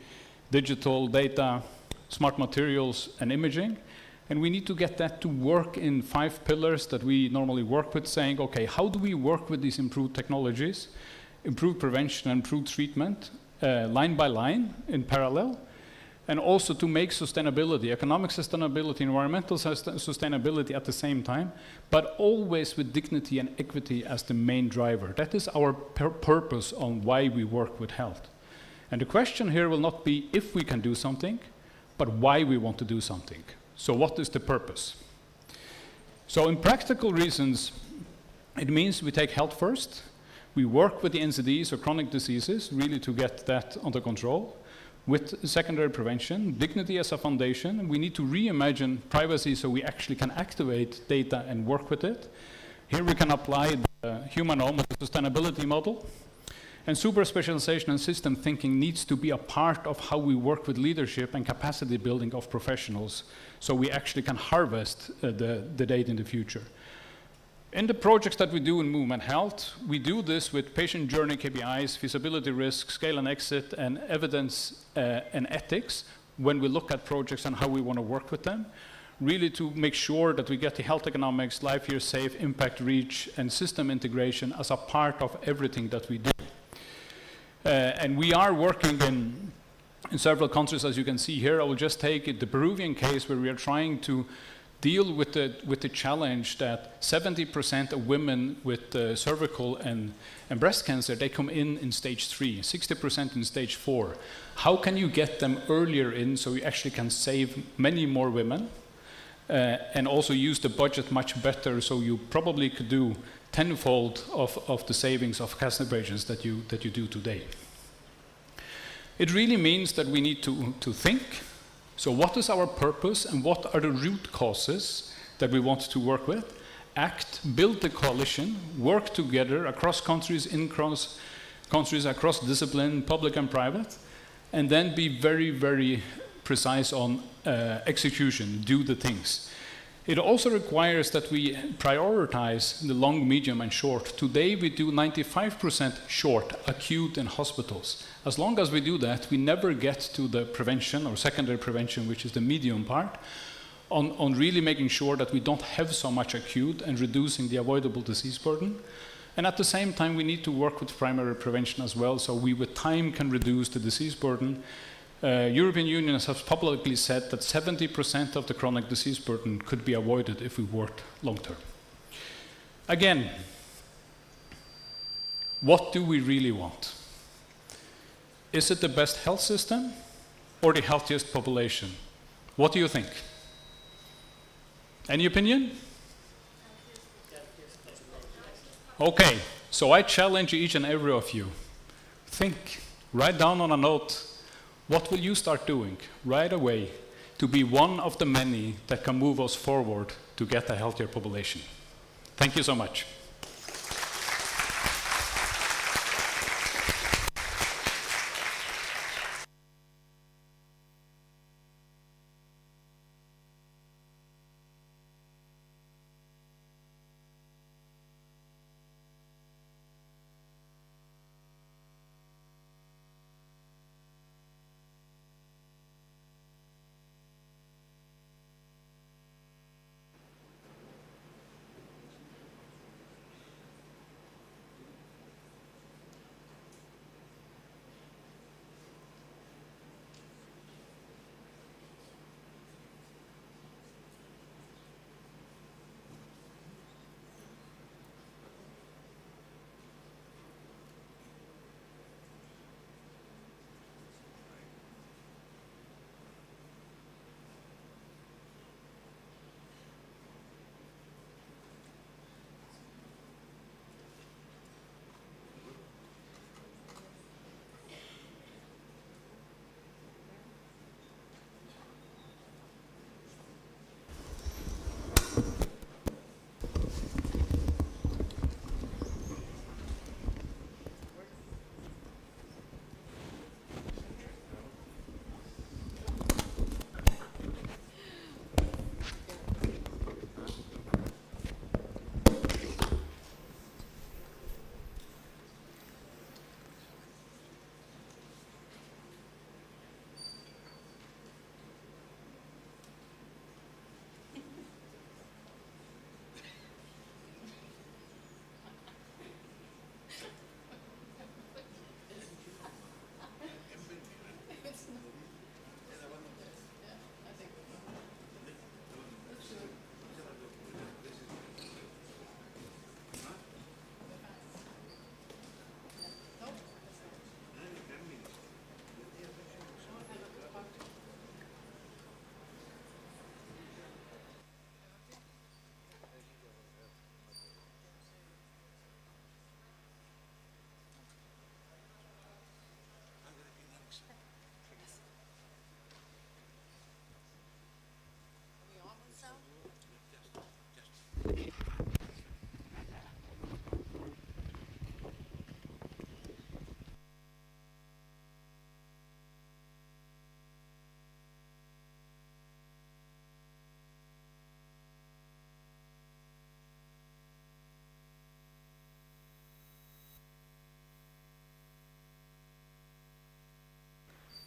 digital data, smart materials, and imaging. And we need to get that to work in 5 pillars that we normally work with, saying, okay, how do we work with these improved technologies, improved prevention, and improved treatment, line by line in parallel, and also to make sustainability, economic sustainability, environmental sustainability at the same time, but always with dignity and equity as the main driver. That is our purpose on why we work with health. And the question here will not be if we can do something, but why we want to do something. So what is the purpose? So in practical reasons, it means we take health first. We work with the NCDs or chronic diseases, really to get that under control. With secondary prevention, dignity as a foundation. We need to reimagine privacy so we actually can activate data and work with it. Here we can apply the humanome, the sustainability model. And super specialization and system thinking needs to be a part of how we work with leadership and capacity building of professionals, so we actually can harvest the data in the future. In the projects that we do in Movement Health, we do this with patient journey KPIs, feasibility risk, scale and exit, and evidence and ethics when we look at projects and how we want to work with them, really to make sure that we get the health economics, life year safe, impact reach, and system integration as a part of everything that we do. And we are working in several countries, as you can see here. I will just take the Peruvian case where we are trying to deal with the challenge that 70% of women with cervical and breast cancer, they come in stage 3, 60% in stage 4. How can you get them earlier in so you actually can save many more women and also use the budget much better, so you probably could do tenfold of the savings of cancer patients that you do today. It really means that we need to think. So what is our purpose and what are the root causes that we want to work with? Act, build the coalition, work together across countries, across discipline, public and private, and then be very, very precise on execution, do the things. It also requires that we prioritize the long, medium, and short. Today, we do 95% short, acute in hospitals. As long as we do that, we never get to the prevention or secondary prevention, which is the medium part, on really making sure that we don't have so much acute and reducing the avoidable disease burden. And at the same time, we need to work with primary prevention as well, so we, with time, can reduce the disease burden. European Union has publicly said that 70% of the chronic disease burden could be avoided if we worked long term. Again, What do we really want? Is it the best health system or the healthiest population? What do you think? Any opinion? Okay, so I challenge each and every of you. Think, write down on a note, what will you start doing right away to be one of the many that can move us forward to get a healthier population? Thank you so much.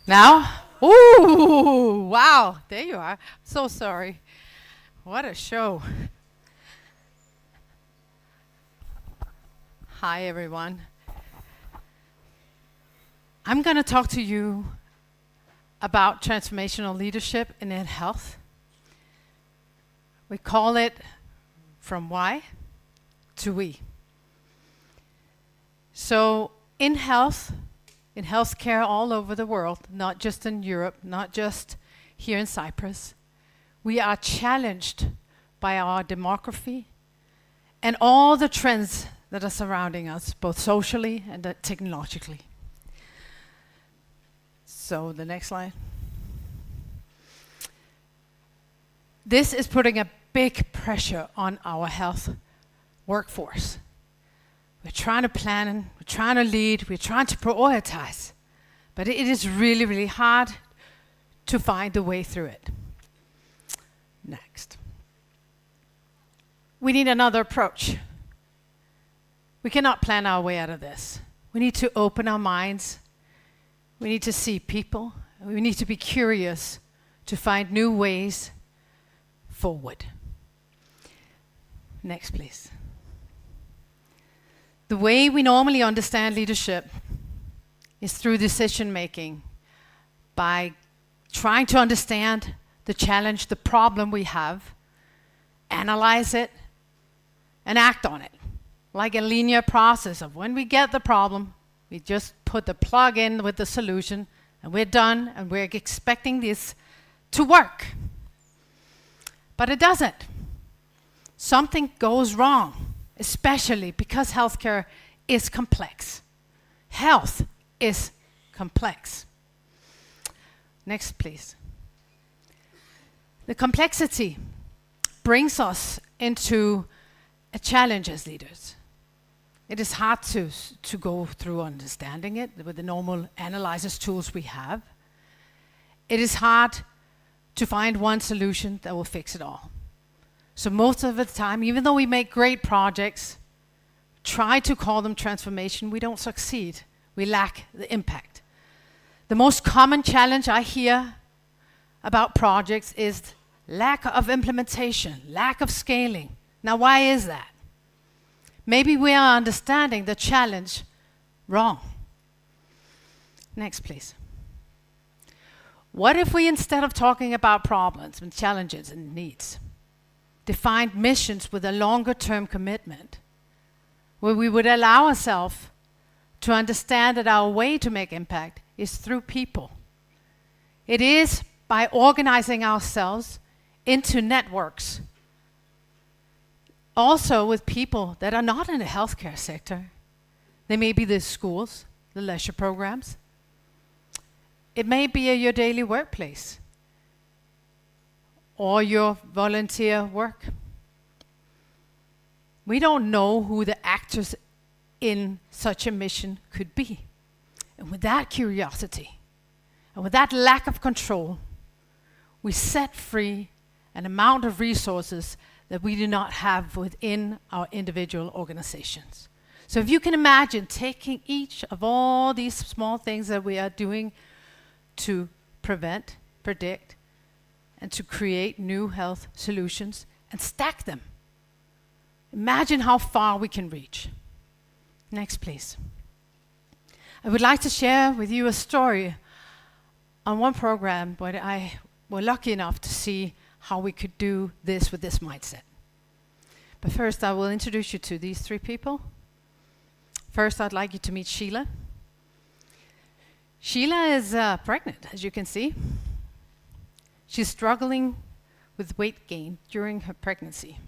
Now? Ooh, wow, there you are. So sorry. What a show. Hi, everyone. I'm going to talk to you about transformational leadership in health. We call it from why to we. So in healthcare all over the world, not just in Europe, not just here in Cyprus, we are challenged by our demography and all the trends that are surrounding us, both socially and technologically. So the next slide. This is putting a big pressure on our health workforce. We're trying to plan, we're trying to lead, we're trying to prioritize, but it is really, really hard to find the way through it. Next. We need another approach. We cannot plan our way out of this. We need to open our minds. We need to see people. We need to be curious to find new ways forward. Next, please. The way we normally understand leadership is through decision making, by trying to understand the challenge, the problem we have, analyze it, and act on it. like a linear process of when we get the problem, we just put the plug in with the solution, and we're done, and we're expecting this to work. But it doesn't. Something goes wrong, especially because healthcare is complex. Health is complex. Next, please. The complexity brings us into a challenge as leaders. It is hard to go through understanding it with the normal analysis tools we have. It is hard to find one solution that will fix it all. So most of the time, even though we make great projects, try to call them transformation, we don't succeed. We lack the impact. The most common challenge I hear about projects is lack of implementation, lack of scaling. Now, why is that? Maybe we are understanding the challenge wrong. Next, please. What if we, instead of talking about problems and challenges and needs, defined missions with a longer-term commitment, where we would allow ourselves to understand that our way to make impact is through people. It is by organizing ourselves into networks, also with people that are not in the healthcare sector. They may be the schools, the leisure programs. It may be your daily workplace or your volunteer work. We don't know who the actors in such a mission could be. And with that curiosity and with that lack of control, we set free an amount of resources that we do not have within our individual organizations. So if you can imagine taking each of all these small things that we are doing to prevent, predict, and to create new health solutions and stack them. Imagine how far we can reach. Next, please. I would like to share with you a story on one program where I was lucky enough to see how we could do this with this mindset. But first, I will introduce you to these three people. First, I'd like you to meet Sheila. Sheila is pregnant, as you can see. She's struggling with weight gain during her pregnancy.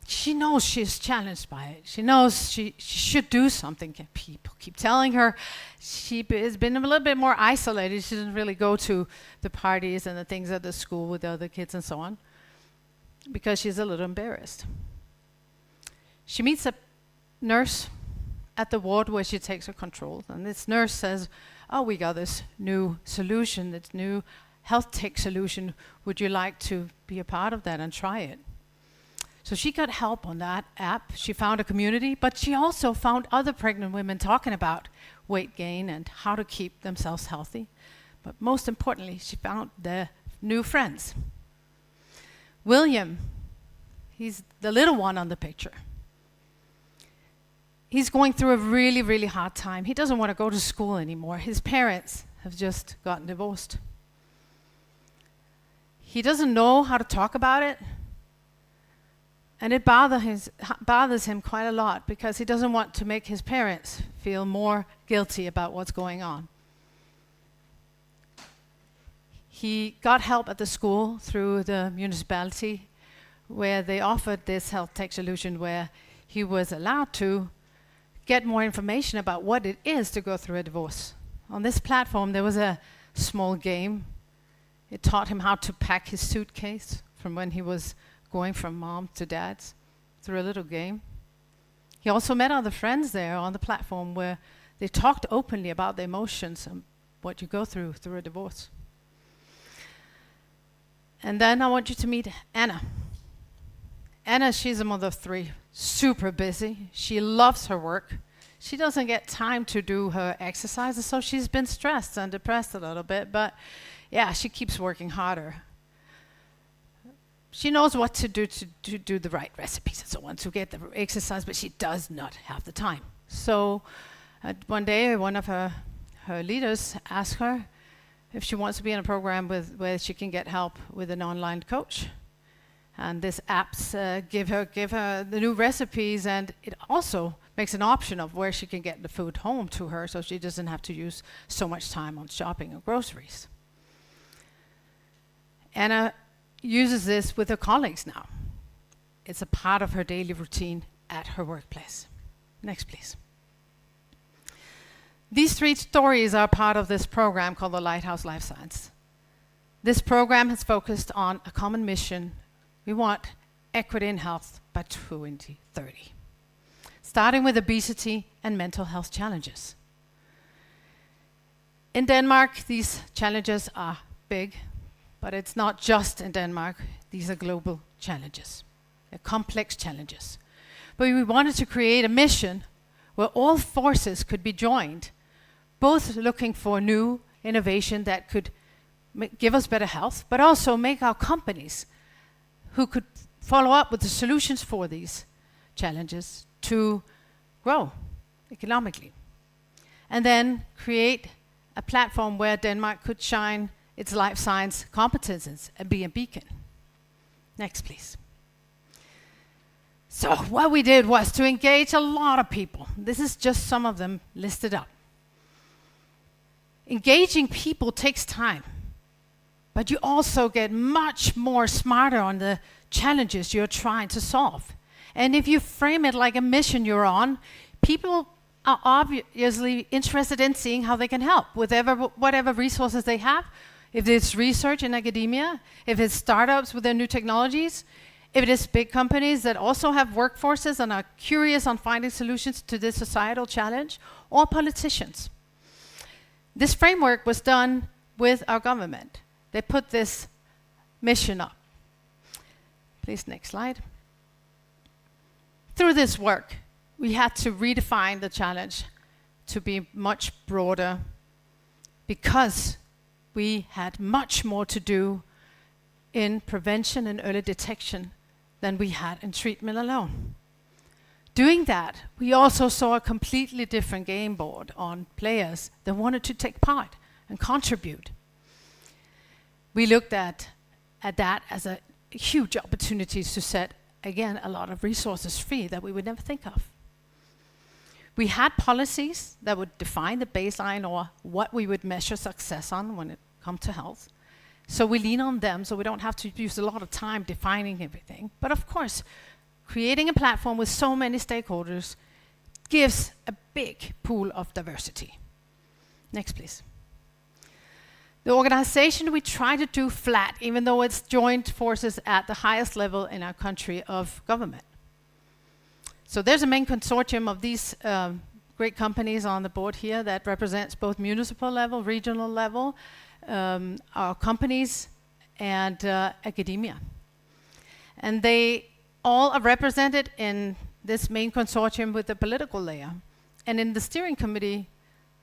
She knows she's challenged by it. She knows she should do something. People keep telling her she has been a little bit more isolated. She doesn't really go to the parties and the things at the school with the other kids and so on because she's a little embarrassed. She meets a nurse at the ward where she takes her controls. And this nurse says, oh, we got this new solution, this new health tech solution. Would you like to be a part of that and try it? So she got help on that app. She found a community, but she also found other pregnant women talking about weight gain and how to keep themselves healthy. But most importantly, she found their new friends. William, he's the little one on the picture. He's going through a really, really hard time. He doesn't want to go to school anymore. His parents have just gotten divorced. He doesn't know how to talk about it. And it bothers him quite a lot because he doesn't want to make his parents feel more guilty about what's going on. He got help at the school through the municipality where they offered this health tech solution where he was allowed to get more information about what it is to go through a divorce. On this platform, there was a small game. It taught him how to pack his suitcase from when he was going from mom to dad's through a little game. He also met other friends there on the platform where they talked openly about the emotions and what you go through a divorce. And then I want you to meet Anna. Anna, she's a mother of three, super busy. She loves her work. She doesn't get time to do her exercises, so she's been stressed and depressed a little bit, but yeah, she keeps working harder. She knows what to do to do the right recipes and so on, to get the exercise, but she does not have the time. So one day, one of her leaders asked her if she wants to be in a program where she can get help with an online coach. And these apps give her the new recipes, and it also makes an option of where she can get the food home to her, so she doesn't have to use so much time on shopping or groceries. Anna uses this with her colleagues now. It's a part of her daily routine at her workplace. Next, please. These 3 stories are part of this program called the Lighthouse Life Science. This program has focused on a common mission. We want equity in health by 2030, starting with obesity and mental health challenges. In Denmark, these challenges are big, but it's not just in Denmark. These are global challenges. They're complex challenges. But we wanted to create a mission where all forces could be joined, both looking for new innovation that could give us better health, but also make our companies who could follow up with the solutions for these challenges to grow economically. And then create a platform where Denmark could shine its life science competences and be a beacon. Next, please. So what we did was to engage a lot of people. This is just some of them listed up. Engaging people takes time, but you also get much more smarter on the challenges you're trying to solve. And if you frame it like a mission you're on, people are obviously interested in seeing how they can help with whatever resources they have. If it's research in academia, if it's startups with their new technologies, if it is big companies that also have workforces and are curious on finding solutions to this societal challenge, or politicians. This framework was done with our government. They put this mission up. Please, next slide. Through this work, we had to redefine the challenge to be much broader because we had much more to do in prevention and early detection than we had in treatment alone. Doing that, we also saw a completely different game board on players that wanted to take part and contribute. We looked at that as a huge opportunity to set, again, a lot of resources free that we would never think of. We had policies that would define the baseline or what we would measure success on when it comes to health. So we lean on them so we don't have to use a lot of time defining everything. But of course, creating a platform with so many stakeholders gives a big pool of diversity. Next, please. The organization we try to do flat, even though it's joint forces at the highest level in our country of government. So there's a main consortium of these great companies on the board here that represents both municipal level, regional level, our companies, and academia. And they all are represented in this main consortium with the political layer. And in the steering committee,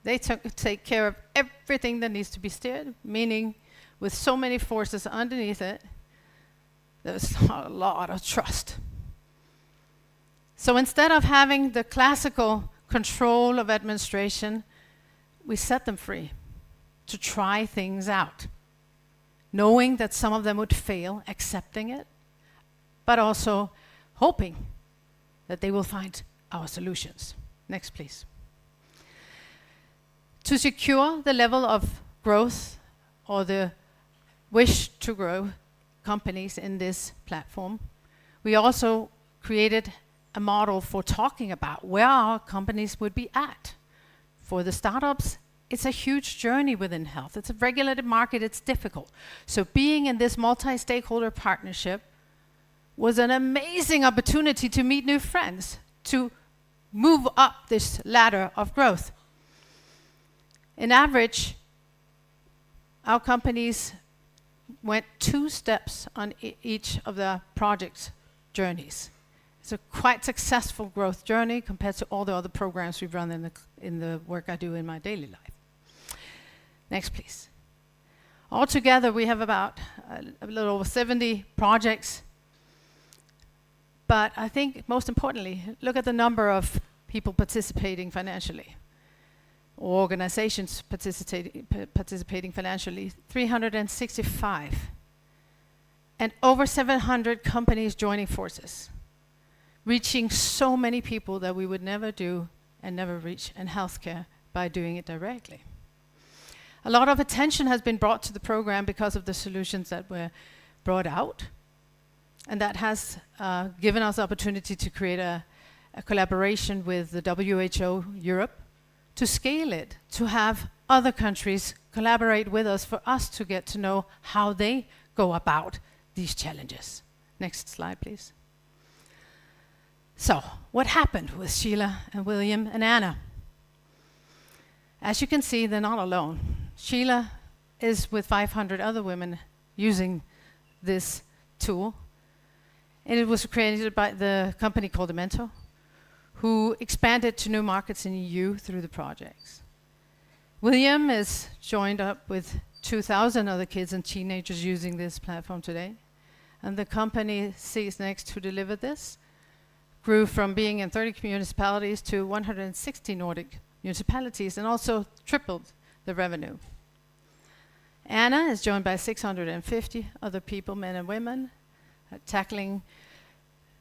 they take care of everything that needs to be steered, meaning with so many forces underneath it, there's a lot of trust. So instead of having the classical control of administration, we set them free to try things out, knowing that some of them would fail, accepting it, but also hoping that they will find our solutions. Next, please. To secure the level of growth or the wish to grow companies in this platform, we also created a model for talking about where our companies would be at. For the startups, it's a huge journey within health. It's a regulated market, it's difficult. So being in this multi-stakeholder partnership was an amazing opportunity to meet new friends, to move up this ladder of growth. In average, our companies went 2 steps on each of the project journeys. It's a quite successful growth journey compared to all the other programs we've run in the work I do in my daily life. Next, please. Altogether, we have about a little over 70 projects. But I think most importantly, look at the number of people participating financially, or organizations participating financially, 365. and over 700 companies joining forces, reaching so many people that we would never do and never reach in healthcare by doing it directly. A lot of attention has been brought to the program because of the solutions that were brought out, and that has given us the opportunity to create a collaboration with the WHO Europe to scale it, to have other countries collaborate with us for us to get to know how they go about these challenges. Next slide, please. So, what happened with Sheila and William and Anna? As you can see, they're not alone. Sheila is with 500 other women using this tool, and it was created by the company called Demento, who expanded to new markets in the EU through the projects. William is joined up with 2,000 other kids and teenagers using this platform today, and the company Sees Next, who delivered this, grew from being in 30 municipalities to 160 Nordic municipalities and also tripled the revenue. Anna is joined by 650 other people, men and women, tackling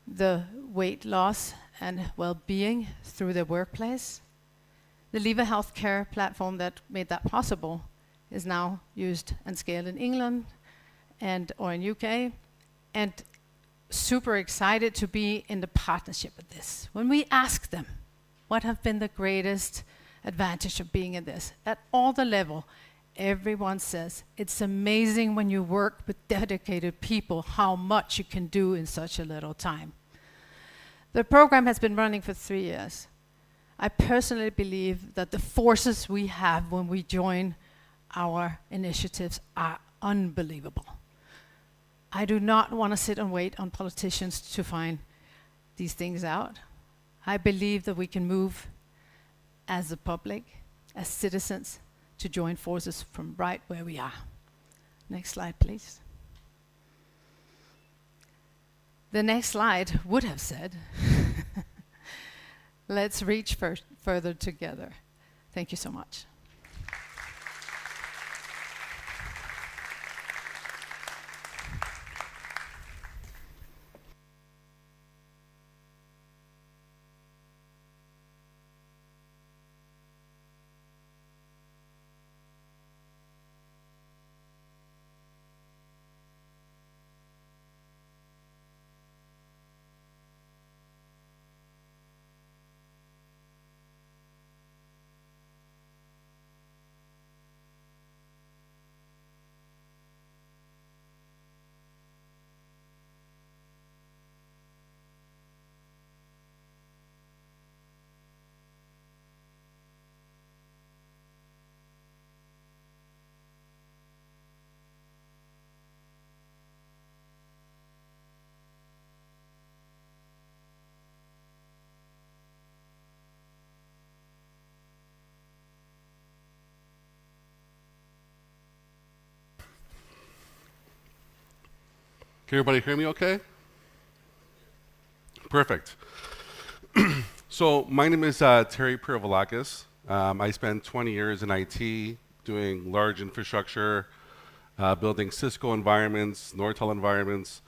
the weight loss and well-being through their workplace. The Lever Healthcare platform that made that possible is now used and scaled in England or in UK, and super excited to be in the partnership with this. When we ask them what have been the greatest advantage of being in this, at all the level, everyone says it's amazing when you work with dedicated people how much you can do in such a little time. The program has been running for 3 years. I personally believe that the forces we have when we join our initiatives are unbelievable. I do not want to sit and wait on politicians to find these things out. I believe that we can move as the public, as citizens, to join forces from right where we are. Next slide, please. The next slide would have said, let's reach further together. Thank you so much. Can everybody hear me okay? Perfect. So my name is Terry Privolakis. I spent 20 years in IT doing large infrastructure, building Cisco environments, Nortel environments,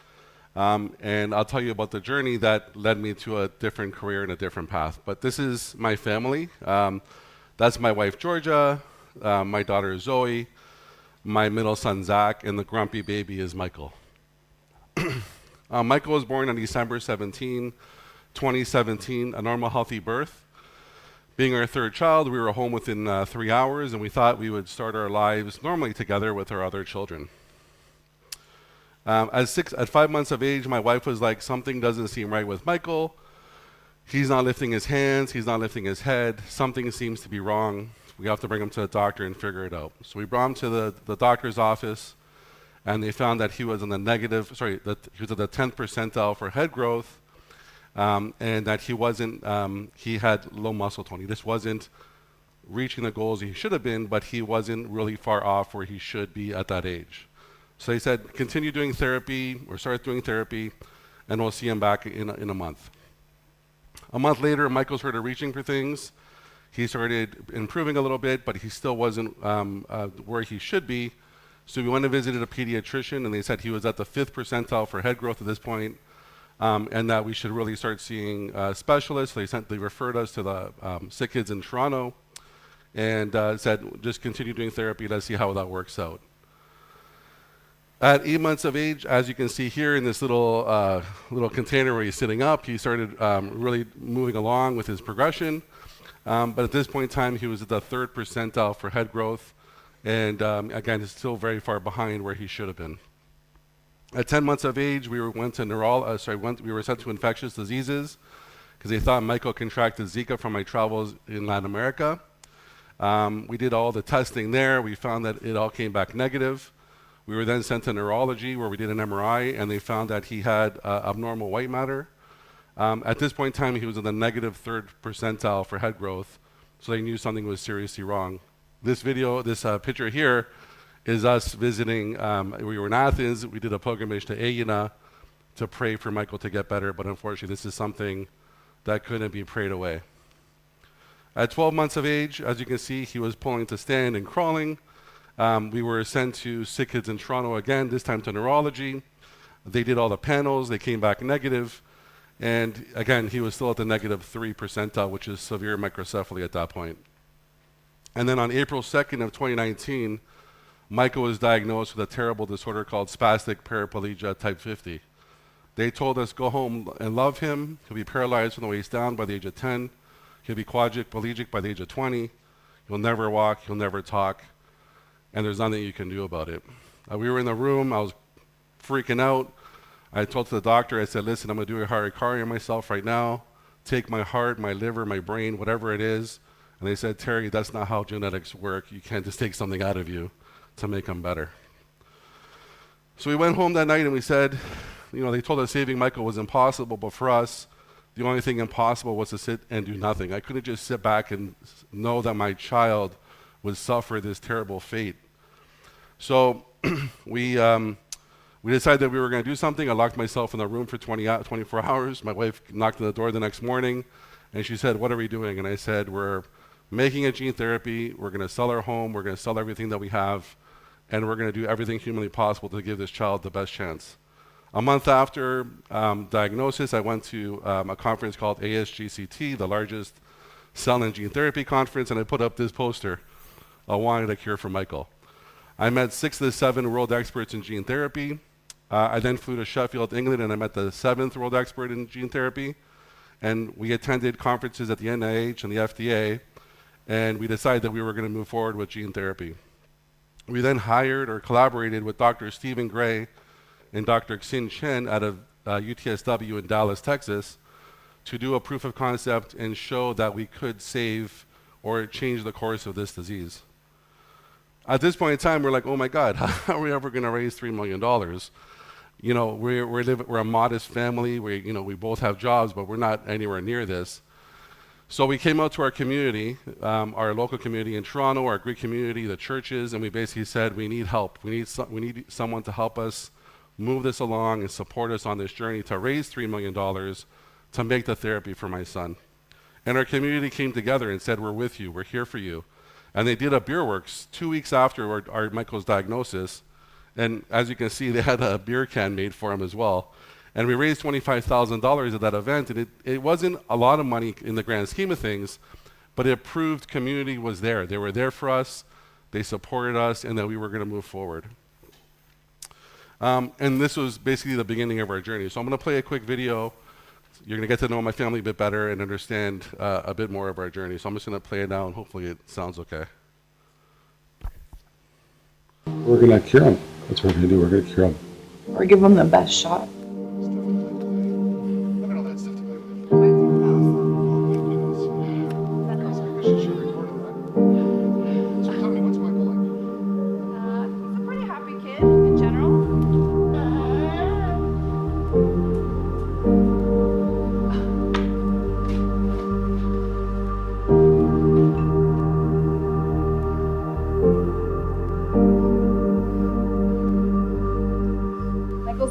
and I'll tell you about the journey that led me to a different career and a different path. But this is my family. That's my wife, Georgia, my daughter, Zoe, my middle son, Zach, and the grumpy baby is Michael. Michael was born on December 17, 2017, a normal, healthy birth. Being our third child, we were home within 3 hours, and we thought we would start our lives normally together with our other children. At 5 months of age, my wife was like, something doesn't seem right with Michael. He's not lifting his hands, he's not lifting his head, something seems to be wrong. We have to bring him to the doctor and figure it out. So we brought him to the doctor's office, and they found that he was in the he was at the 10th percentile for head growth, and that he had low muscle tone. He just wasn't reaching the goals he should have been, but he wasn't really far off where he should be at that age. So they said, continue doing therapy, or start doing therapy, and we'll see him back in a month. A month later, Michael started reaching for things. He started improving a little bit, but he still wasn't where he should be. So we went and visited a pediatrician, and they said he was at the 5th percentile for head growth at this point, and that we should really start seeing specialists. They referred us to the sick kids in Toronto, and said, just continue doing therapy, let's see how that works out. At 8 months of age, as you can see here in this little container where he's sitting up, he started really moving along with his progression. But at this point in time, he was at the 3rd percentile for head growth, and again, he's still very far behind where he should have been. At 10 months of age, we were sent to infectious diseases because they thought Michael contracted Zika from my travels in Latin America. We did all the testing there. We found that it all came back negative. We were then sent to neurology where we did an MRI, and they found that he had abnormal white matter. At this point in time, he was in the negative 3rd percentile for head growth, so they knew something was seriously wrong. This picture here is us visiting. We were in Athens. We did a pilgrimage to Aegina to pray for Michael to get better, but unfortunately, this is something that couldn't be prayed away. At 12 months of age, as you can see, he was pulling to stand and crawling. We were sent to sick kids in Toronto again, this time to neurology. They did all the panels. They came back negative. And again, he was still at the negative 3 percentile, which is severe microcephaly at that point. And then on April 2nd of 2019, Michael was diagnosed with a terrible disorder called spastic paraplegia type 50. They told us, go home and love him. He'll be paralyzed from the waist down by the age of 10. He'll be quadriplegic by the age of 20. He'll never walk. He'll never talk. And there's nothing you can do about it. We were in the room. I was freaking out. I told the doctor, I said, listen, I'm going to do a harikari on myself right now. Take my heart, my liver, my brain, whatever it is. And they said, Terry, that's not how genetics work. You can't just take something out of you to make them better. So we went home that night and we said, they told us saving Michael was impossible, but for us, the only thing impossible was to sit and do nothing. I couldn't just sit back and know that my child would suffer this terrible fate. So we decided that we were going to do something. I locked myself in the room for 24 hours. My wife knocked on the door the next morning, and she said, what are we doing? And I said, we're making a gene therapy. We're going to sell our home. We're going to sell everything that we have, and we're going to do everything humanly possible to give this child the best chance. A month after diagnosis, I went to a conference called ASGCT, the largest cell and gene therapy conference, and I put up this poster, I wanted a cure for Michael. I met 6 of the 7 world experts in gene therapy. I then flew to Sheffield, England, and I met the 7th world expert in gene therapy. And we attended conferences at the NIH and the FDA, and we decided that we were going to move forward with gene therapy. We then hired or collaborated with Dr. Stephen Gray and Dr. Xin Chen out of UTSW in Dallas, Texas, to do a proof of concept and show that we could save or change the course of this disease. At this point in time, we're like, oh my God, how are we ever going to raise $3 million? We're a modest family. We both have jobs, but we're not anywhere near this. So we came out to our community, our local community in Toronto, our Greek community, the churches, and we basically said, we need help. We need someone to help us move this along and support us on this journey to raise $3 million to make the therapy for my son. And our community came together and said, we're with you, we're here for you. And they did a beer works 2 weeks after our Michael's diagnosis. And as you can see, they had a beer can made for him as well. And we raised $25,000 at that event. And it wasn't a lot of money in the grand scheme of things, but it proved community was there. They were there for us, they supported us, and that we were going to move forward. And this was basically the beginning of our journey. So I'm going to play a quick video. You're going to get to know my family a bit better and understand a bit more of our journey. So I'm just going to play it now, and hopefully it sounds okay. We're going to cure him. That's what we're going to do. We're going to cure him. Or give him the best shot.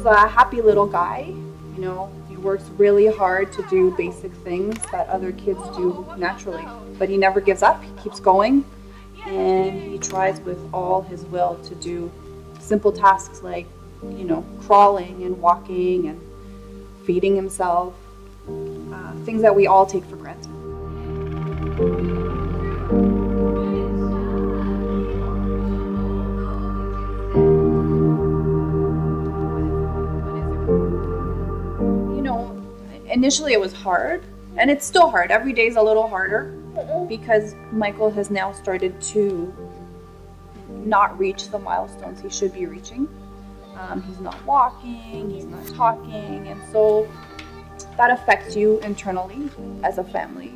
A happy little guy, he works really hard to do basic things that other kids do naturally, but he never gives up. He keeps going, and he tries with all his will to do simple tasks like, crawling and walking and feeding himself, things that we all take for granted. Initially it was hard, and it's still hard. Every day is a little harder because Michael has now started to not reach the milestones he should be reaching. He's not walking, he's not talking, and so that affects you internally as a family.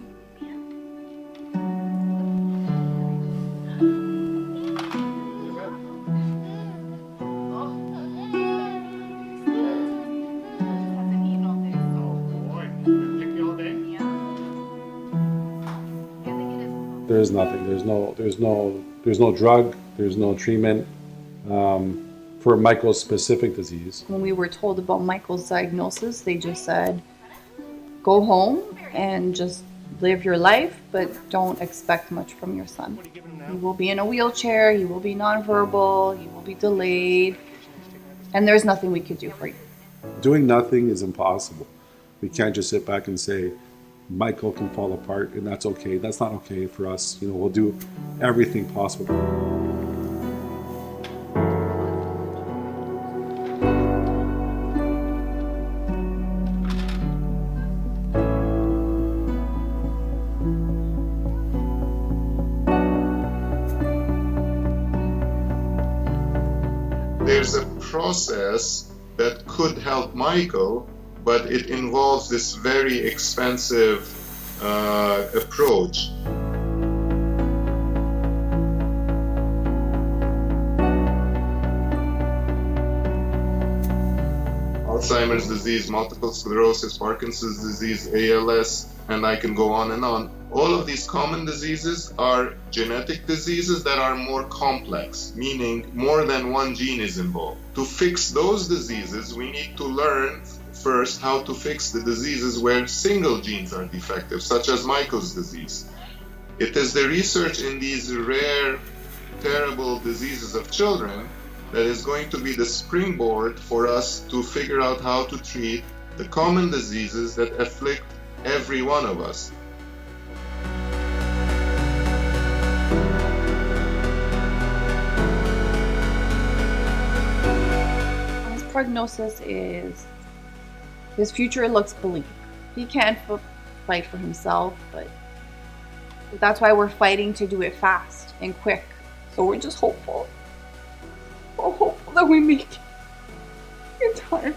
There's nothing. There's no drug. There's no treatment for Michael's specific disease. When we were told about Michael's diagnosis, they just said, go home and just live your life, but don't expect much from your son. He will be in a wheelchair, he will be nonverbal, he will be delayed, and there's nothing we could do for you. Doing nothing is impossible. We can't just sit back and say, Michael can fall apart, and that's okay. That's not okay for us. We'll do everything possible. There's a process that could help Michael, but it involves this very expensive approach. Alzheimer's disease, multiple sclerosis, Parkinson's disease, ALS, and I can go on and on. All of these common diseases are genetic diseases that are more complex, meaning more than one gene is involved. To fix those diseases, we need to learn first how to fix the diseases where single genes are defective, such as Michael's disease. It is the research in these rare, terrible diseases of children that is going to be the springboard for us to figure out how to treat the common diseases that afflict every one of us. His prognosis is, his future looks bleak. He can't fight for himself, but that's why we're fighting to do it fast and quick. So we're just hopeful. We're hopeful that we make it in time.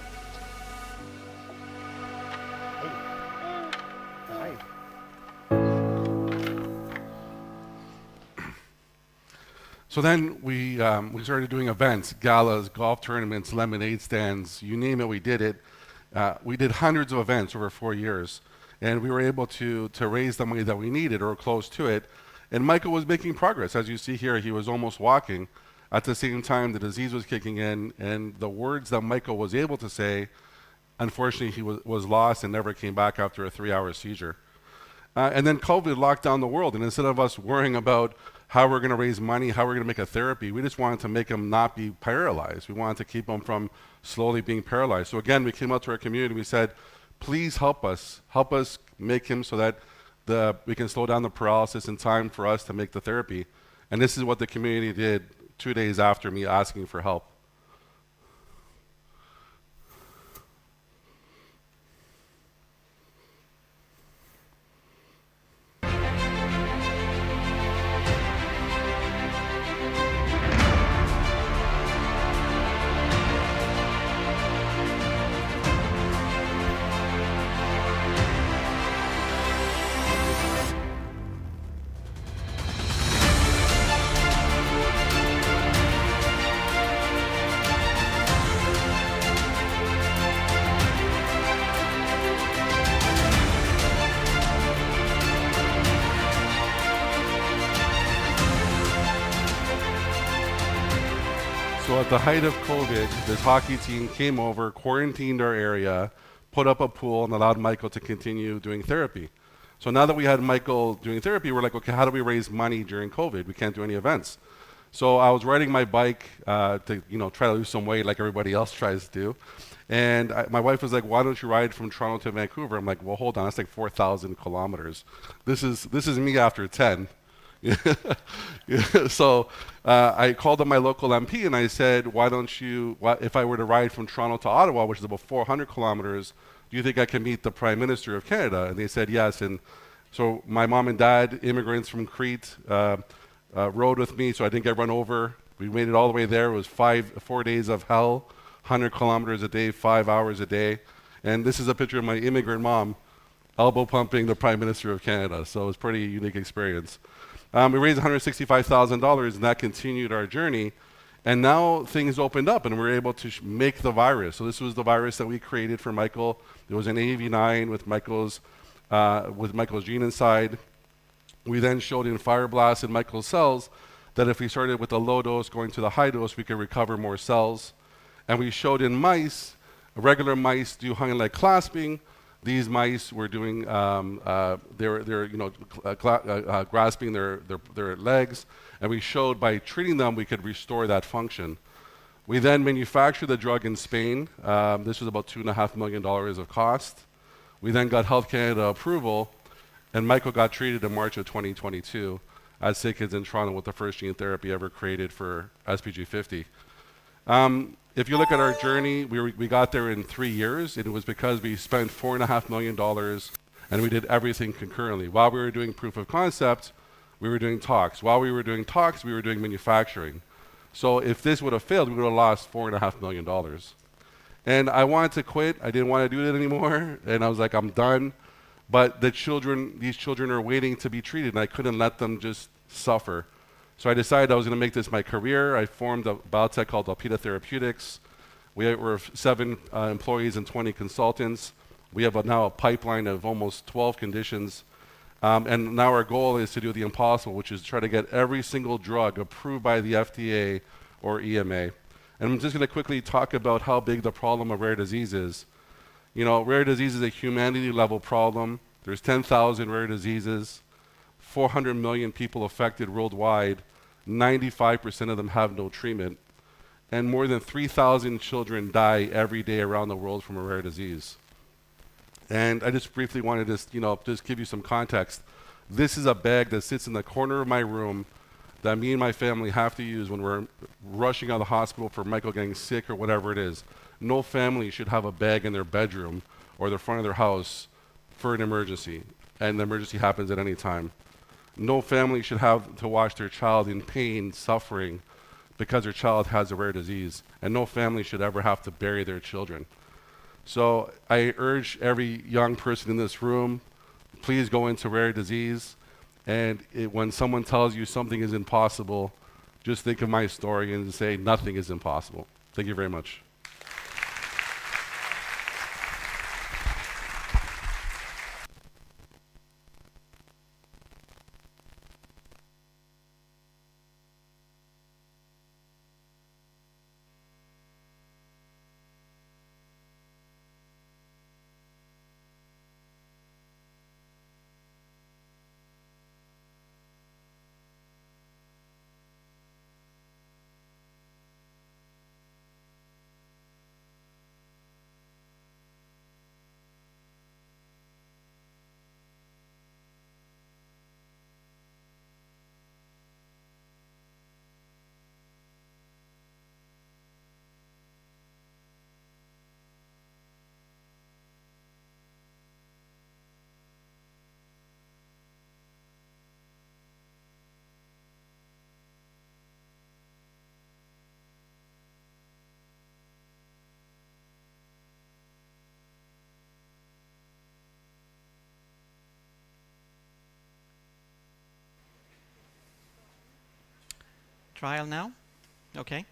So then we started doing events, galas, golf tournaments, lemonade stands, you name it, we did it. We did hundreds of events over 4 years, and we were able to raise the money that we needed or close to it. And Michael was making progress. As you see here, he was almost walking. At the same time, the disease was kicking in, and the words that Michael was able to say, unfortunately, he was lost and never came back after a 3-hour seizure. And then COVID locked down the world, and instead of us worrying about how we're going to raise money, how we're going to make a therapy, we just wanted to make him not be paralyzed. We wanted to keep him from slowly being paralyzed. So again, we came out to our community, we said, please help us make him so that we can slow down the paralysis in time for us to make the therapy. And this is what the community did 2 days after me asking for help. So at the height of COVID, this hockey team came over, quarantined our area, put up a pool, and allowed Michael to continue doing therapy. So now that we had Michael doing therapy, we're like, okay, how do we raise money during COVID? We can't do any events. So I was riding my bike to try to lose some weight like everybody else tries to do. And my wife was like, why don't you ride from Toronto to Vancouver? I'm like, well, hold on, that's like 4,000 kilometers. This is me after 10. So I called up my local MP and I said, why don't you, if I were to ride from Toronto to Ottawa, which is about 400 kilometers, do you think I can meet the Prime Minister of Canada? And they said yes. And so my mom and dad, immigrants from Crete, rode with me so I didn't get run over. We made it all the way there. It was 4 days of hell, 100 kilometers a day, 5 hours a day. And this is a picture of my immigrant mom elbow pumping the Prime Minister of Canada. So it was a pretty unique experience. We raised $165,000 and that continued our journey. And now things opened up and we were able to make the virus. So this was the virus that we created for Michael. It was an AAV9 with Michael's gene inside. We then showed in fireblast in Michael's cells that if we started with a low dose going to the high dose, we could recover more cells. And we showed in mice, regular mice do hung leg clasping. These mice were doing, grasping their legs, and we showed by treating them we could restore that function. We then manufactured the drug in Spain. This was about $2.5 million of cost. We then got Health Canada approval, and Michael got treated in March of 2022 at Sick Kids in Toronto with the first gene therapy ever created for SPG50. If you look at our journey, we got there in 3 years, and it was because we spent $4.5 million and we did everything concurrently. While we were doing proof of concept, we were doing talks. While we were doing talks, we were doing manufacturing. So if this would have failed, we would have lost $4.5 million. And I wanted to quit. I didn't want to do it anymore. And I was like, I'm done. But these children are waiting to be treated, and I couldn't let them just suffer. So I decided I was going to make this my career. I formed a biotech called Alpida Therapeutics. We were 7 employees and 20 consultants. We have now a pipeline of almost 12 conditions. And now our goal is to do the impossible, which is try to get every single drug approved by the FDA or EMA. And I'm just going to quickly talk about how big the problem of rare disease is. You know, rare disease is a humanity level problem. There's 10,000 rare diseases, 400 million people affected worldwide. 95% of them have no treatment. And more than 3,000 children die every day around the world from a rare disease. And I just briefly wanted to just give you some context. This is a bag that sits in the corner of my room that me and my family have to use when we're rushing out of the hospital for Michael getting sick or whatever it is. No family should have a bag in their bedroom or the front of their house for an emergency, and the emergency happens at any time. No family should have to watch their child in pain, suffering, because their child has a rare disease, and no family should ever have to bury their children. So I urge every young person in this room, please go into rare disease, and when someone tells you something is impossible, just think of my story and say nothing is impossible. Thank you very much. Trial now? Okay.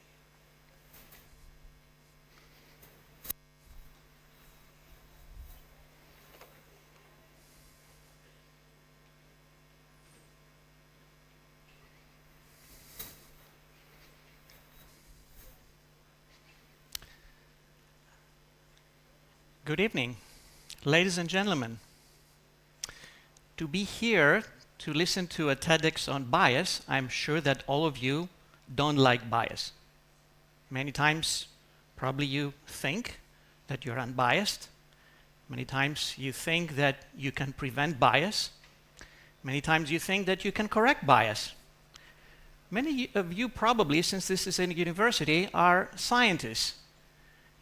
Good evening, ladies and gentlemen. To be here to listen to a TEDx on bias, I'm sure that all of you don't like bias. Many times, probably you think that you're unbiased. Many times you think that you can prevent bias. Many times you think that you can correct bias. Many of you probably, since this is a university, are scientists.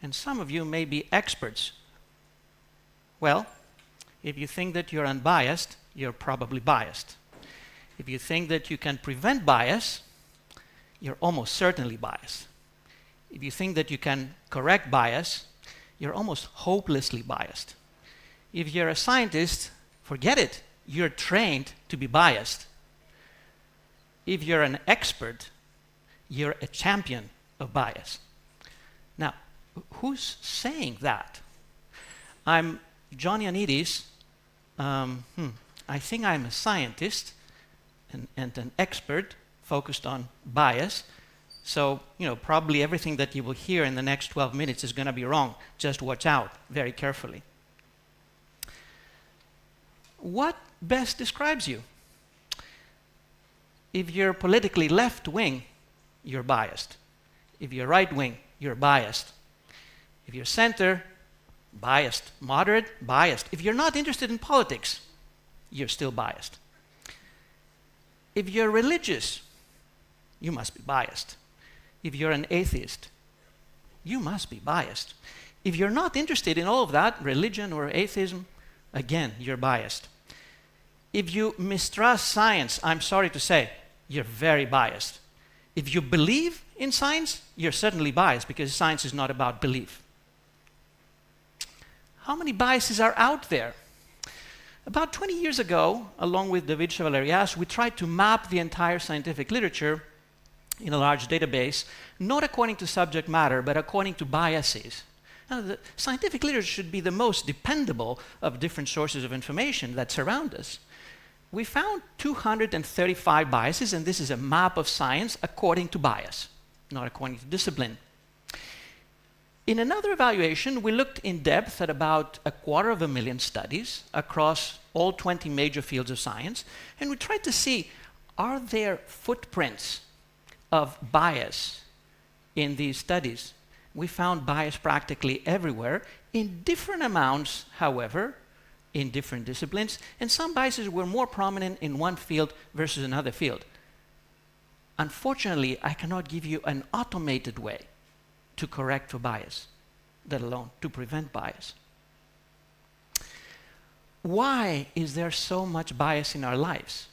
And some of you may be experts. Well, if you think that you're unbiased, you're probably biased. If you think that you can prevent bias, you're almost certainly biased. If you think that you can correct bias, you're almost hopelessly biased. If you're a scientist, forget it. You're trained to be biased. If you're an expert, you're a champion of bias. Now, who's saying that? I'm John Ioannidis. I think I'm a scientist and an expert focused on bias. So, probably everything that you will hear in the next 12 minutes is going to be wrong. Just watch out very carefully. What best describes you? If you're politically left-wing, you're biased. If you're right-wing, you're biased. If you're center, biased. Moderate, biased. If you're not interested in politics, you're still biased. If you're religious, you must be biased. If you're an atheist, you must be biased. If you're not interested in all of that, religion or atheism, again, you're biased. If you mistrust science, I'm sorry to say, you're very biased. If you believe in science, you're certainly biased because science is not about belief. How many biases are out there? About 20 years ago, along with David Chevalerias, we tried to map the entire scientific literature in a large database, not according to subject matter, but according to biases. Now, the scientific literature should be the most dependable of different sources of information that surround us. We found 235 biases, and this is a map of science according to bias, not according to discipline. In another evaluation, we looked in depth at about 250,000 studies across all 20 major fields of science, and we tried to see, are there footprints of bias in these studies? We found bias practically everywhere, in different amounts, however, in different disciplines, and some biases were more prominent in one field versus another field. Unfortunately, I cannot give you an automated way to correct for bias, let alone to prevent bias. Why is there so much bias in our lives?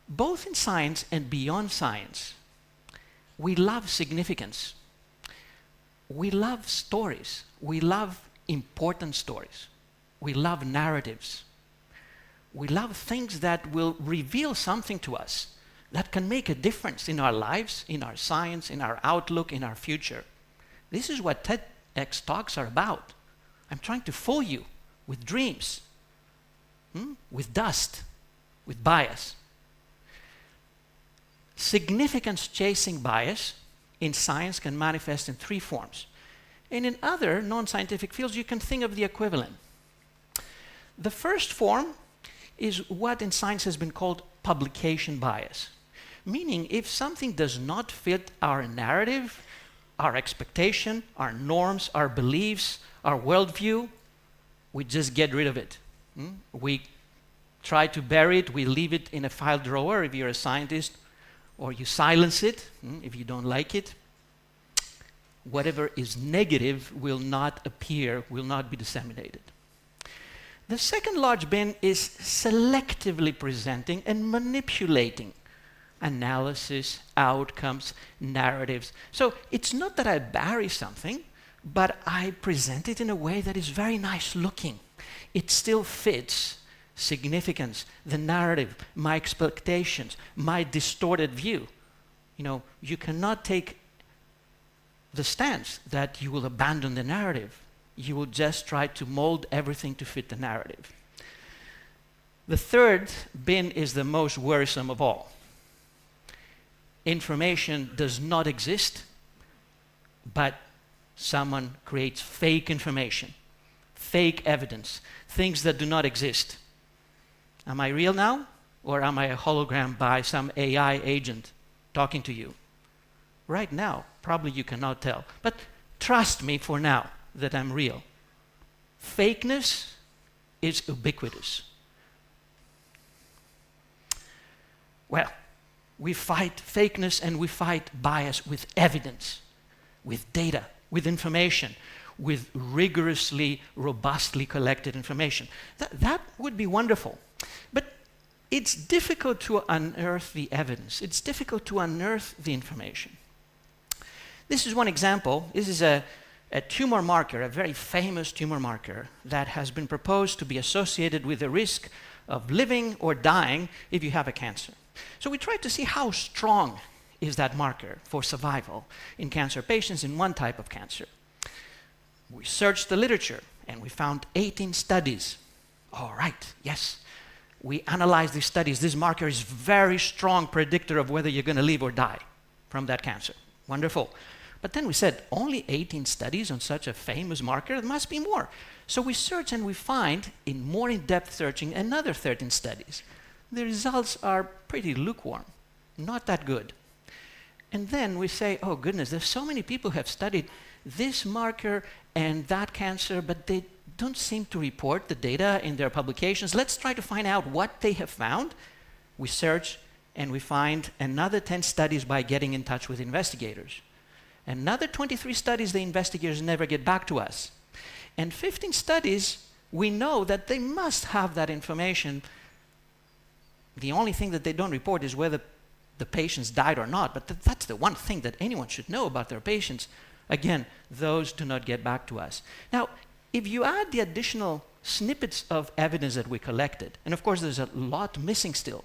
Both in science and beyond science, we love significance. We love stories. We love important stories. We love narratives. We love things that will reveal something to us that can make a difference in our lives, in our science, in our outlook, in our future. This is what TEDx talks are about. I'm trying to fool you with dreams, with dust, with bias. Significance chasing bias in science can manifest in 3 forms. And in other non-scientific fields, you can think of the equivalent. The first form is what in science has been called publication bias, meaning if something does not fit our narrative, our expectation, our norms, our beliefs, our worldview, we just get rid of it. We try to bury it, we leave it in a file drawer if you're a scientist, or you silence it if you don't like it. Whatever is negative will not appear, will not be disseminated. The second large bin is selectively presenting and manipulating analysis, outcomes, narratives. So it's not that I bury something, but I present it in a way that is very nice looking. It still fits significance, the narrative, my expectations, my distorted view. You cannot take the stance that you will abandon the narrative. You will just try to mold everything to fit the narrative. The third bin is the most worrisome of all. Information does not exist, but someone creates fake information, fake evidence, things that do not exist. Am I real now, or am I a hologram by some AI agent talking to you? right now, probably you cannot tell, but trust me for now that I'm real. Fakeness is ubiquitous. Well, we fight fakeness and we fight bias with evidence, with data, with information, with rigorously, robustly collected information. That would be wonderful. But it's difficult to unearth the evidence. It's difficult to unearth the information. This is one example. This is a tumor marker, a very famous tumor marker that has been proposed to be associated with the risk of living or dying if you have a cancer. So we tried to see how strong is that marker for survival in cancer patients in one type of cancer. We searched the literature and we found 18 studies. All right, yes. We analyzed these studies. This marker is very strong predictor of whether you're going to live or die from that cancer. Wonderful. But then we said, only 18 studies on such a famous marker? There must be more. So we search and we find, in more in-depth searching, another 13 studies. The results are pretty lukewarm, not that good. And then we say, oh goodness, there's so many people who have studied this marker and that cancer, but they don't seem to report the data in their publications. Let's try to find out what they have found. We search and we find another 10 studies by getting in touch with investigators. Another 23 studies, the investigators never get back to us. And 15 studies, we know that they must have that information. The only thing that they don't report is whether the patients died or not, but that's the one thing that anyone should know about their patients. Again, those do not get back to us. Now, if you add the additional snippets of evidence that we collected, and of course there's a lot missing still,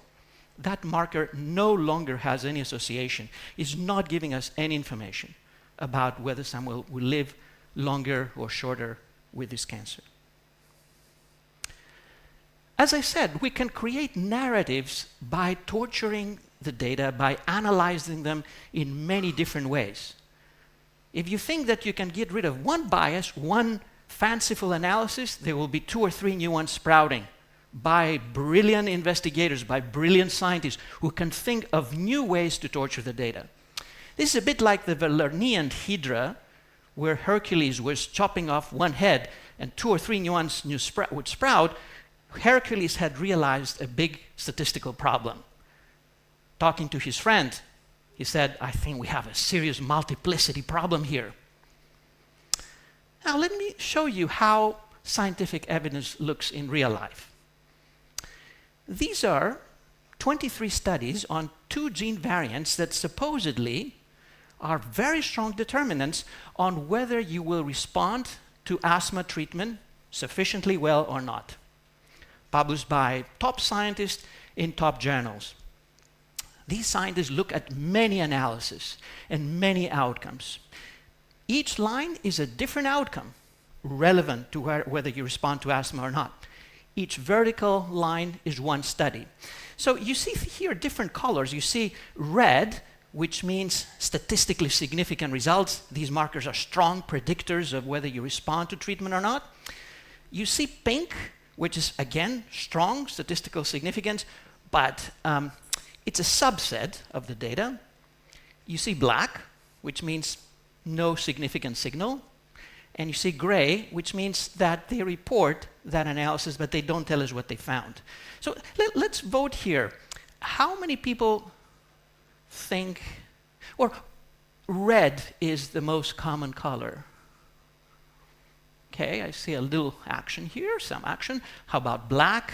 that marker no longer has any association, is not giving us any information about whether someone will live longer or shorter with this cancer. As I said, we can create narratives by torturing the data, by analyzing them in many different ways. If you think that you can get rid of one bias, one fanciful analysis, there will be 2 or 3 new ones sprouting by brilliant investigators, by brilliant scientists who can think of new ways to torture the data. This is a bit like the Verlernian Hydra, where Hercules was chopping off one head and 2 or 3 new ones would sprout. Hercules had realized a big statistical problem. Talking to his friend, he said, I think we have a serious multiplicity problem here. Now let me show you how scientific evidence looks in real life. These are 23 studies on 2 gene variants that supposedly are very strong determinants on whether you will respond to asthma treatment sufficiently well or not. Published by top scientists in top journals. These scientists look at many analyses and many outcomes. Each line is a different outcome relevant to whether you respond to asthma or not. Each vertical line is one study. So you see here different colors. You see red, which means statistically significant results. These markers are strong predictors of whether you respond to treatment or not. You see pink, which is again strong statistical significance, but it's a subset of the data. You see black, which means no significant signal. And you see gray, which means that they report that analysis, but they don't tell us what they found. So let's vote here. How many people think, or red is the most common color? Okay, I see a little action here, some action. How about black?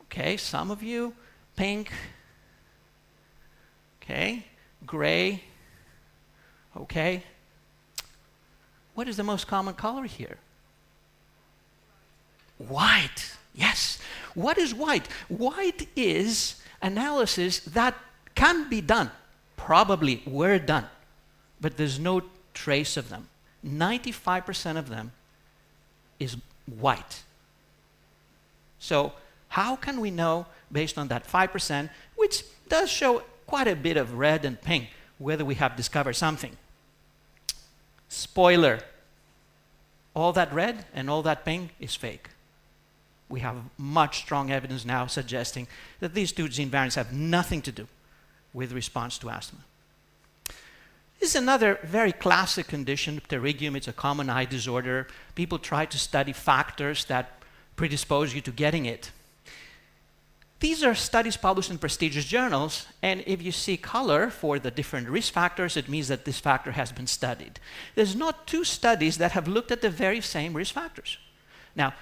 Okay, some of you. Pink. Okay, gray. Okay. What is the most common color here? White. Yes. What is white? White is analysis that can be done. Probably were done. But there's no trace of them. 95% of them is white. So how can we know, based on that 5%, which does show quite a bit of red and pink, whether we have discovered something? Spoiler, all that red and all that pink is fake. We have much strong evidence now suggesting that these 2 gene variants have nothing to do with response to asthma. This is another very classic condition, pterygium. It's a common eye disorder. People try to study factors that predispose you to getting it. These are studies published in prestigious journals, and if you see color for the different risk factors, it means that this factor has been studied. There's not two studies that have looked at the very same risk factors. Now,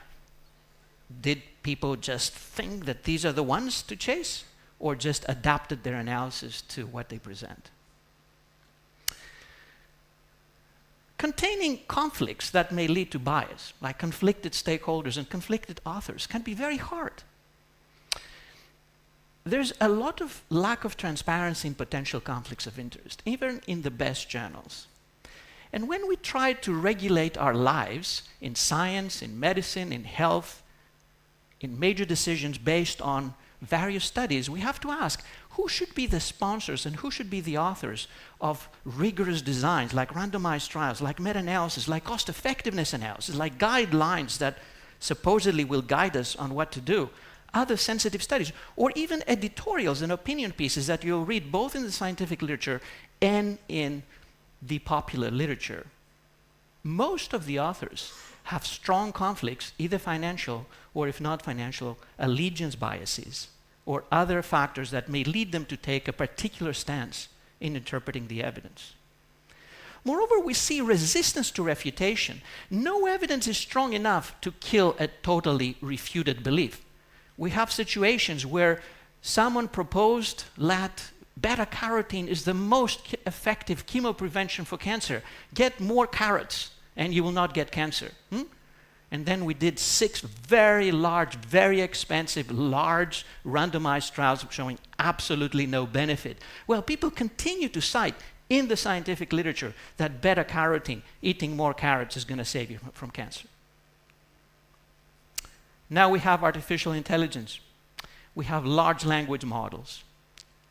did people just think that these are the ones to chase, or just adapted their analysis to what they present? Containing conflicts that may lead to bias, like conflicted stakeholders and conflicted authors, can be very hard. There's a lot of lack of transparency in potential conflicts of interest, even in the best journals. And when we try to regulate our lives in science, in medicine, in health, in major decisions based on various studies, we have to ask, who should be the sponsors and who should be the authors of rigorous designs like randomized trials, like meta-analysis, like cost-effectiveness analysis, like guidelines that supposedly will guide us on what to do, other sensitive studies, or even editorials and opinion pieces that you'll read both in the scientific literature and in the popular literature. Most of the authors have strong conflicts, either financial or, if not financial, allegiance biases or other factors that may lead them to take a particular stance in interpreting the evidence. Moreover, we see resistance to refutation. No evidence is strong enough to kill a totally refuted belief. We have situations where someone proposed that beta-carotene is the most effective chemoprevention for cancer. Get more carrots and you will not get cancer. And then we did 6 very large, very expensive, large randomized trials showing absolutely no benefit. Well, people continue to cite in the scientific literature that beta-carotene, eating more carrots, is going to save you from cancer. Now we have artificial intelligence. We have large language models,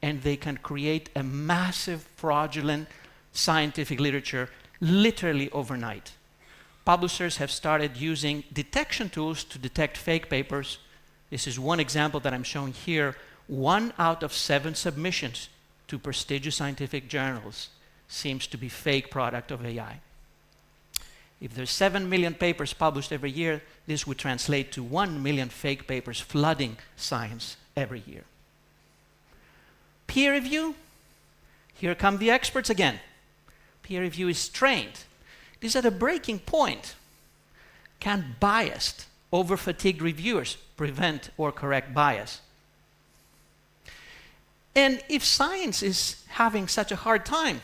and they can create a massive fraudulent scientific literature literally overnight. Publishers have started using detection tools to detect fake papers. This is one example that I'm showing here. 1 out of 7 submissions to prestigious scientific journals seems to be fake product of AI. If there's 7 million papers published every year, this would translate to 1 million fake papers flooding science every year. Peer review, here come the experts again. Peer review is trained. It is at a breaking point. Can biased, over-fatigued reviewers prevent or correct bias? And if science is having such a hard time,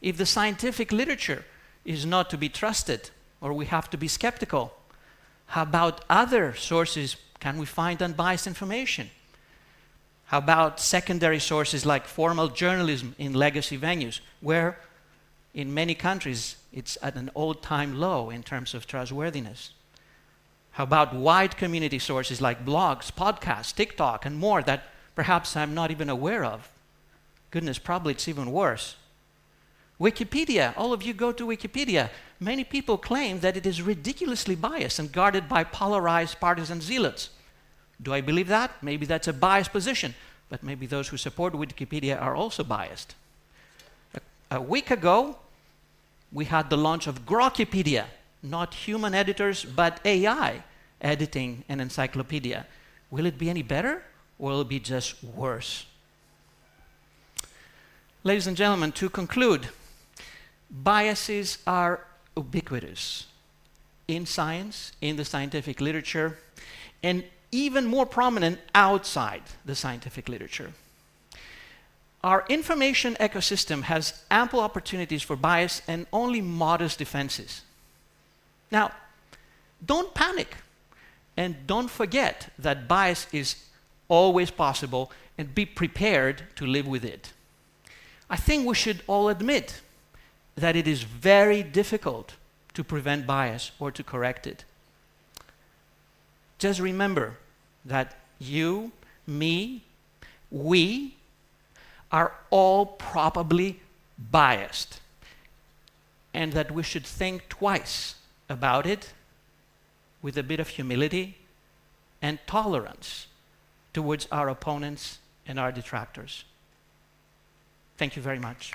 if the scientific literature is not to be trusted, or we have to be skeptical, how about other sources? Can we find unbiased information? How about secondary sources like formal journalism in legacy venues, where in many countries it's at an all-time low in terms of trustworthiness? How about wide community sources like blogs, podcasts, TikTok, and more that perhaps I'm not even aware of? Goodness, probably it's even worse. Wikipedia, all of you go to Wikipedia. Many people claim that it is ridiculously biased and guarded by polarized partisan zealots. Do I believe that? Maybe that's a biased position, but maybe those who support Wikipedia are also biased. A week ago, we had the launch of Grokipedia, not human editors, but AI editing an encyclopedia. Will it be any better, or will it be just worse? Ladies and gentlemen, to conclude, biases are ubiquitous in science, in the scientific literature, and even more prominent outside the scientific literature. Our information ecosystem has ample opportunities for bias and only modest defenses. Now, don't panic, and don't forget that bias is always possible, and be prepared to live with it. I think we should all admit that it is very difficult to prevent bias or to correct it. Just remember that you, me, we are all probably biased, and that we should think twice about it with a bit of humility and tolerance towards our opponents and our detractors. Thank you very much.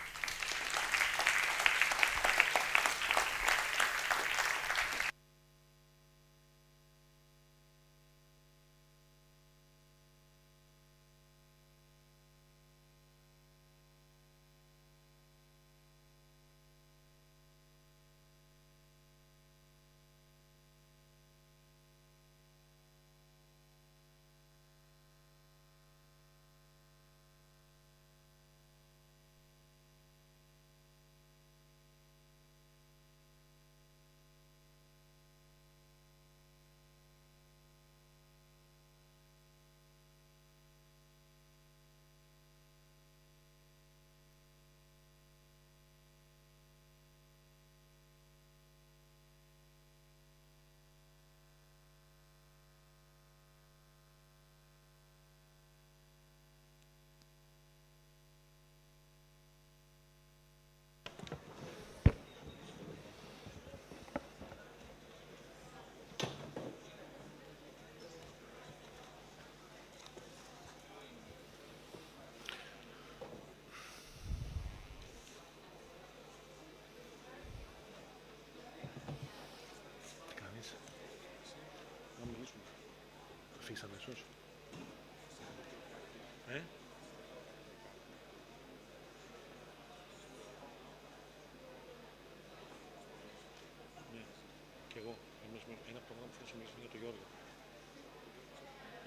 ευθύς αμέσως. Ναι, και εγώ. Ένα από τα πράγματα που θα σου μιλήσω για τον Γιώργο.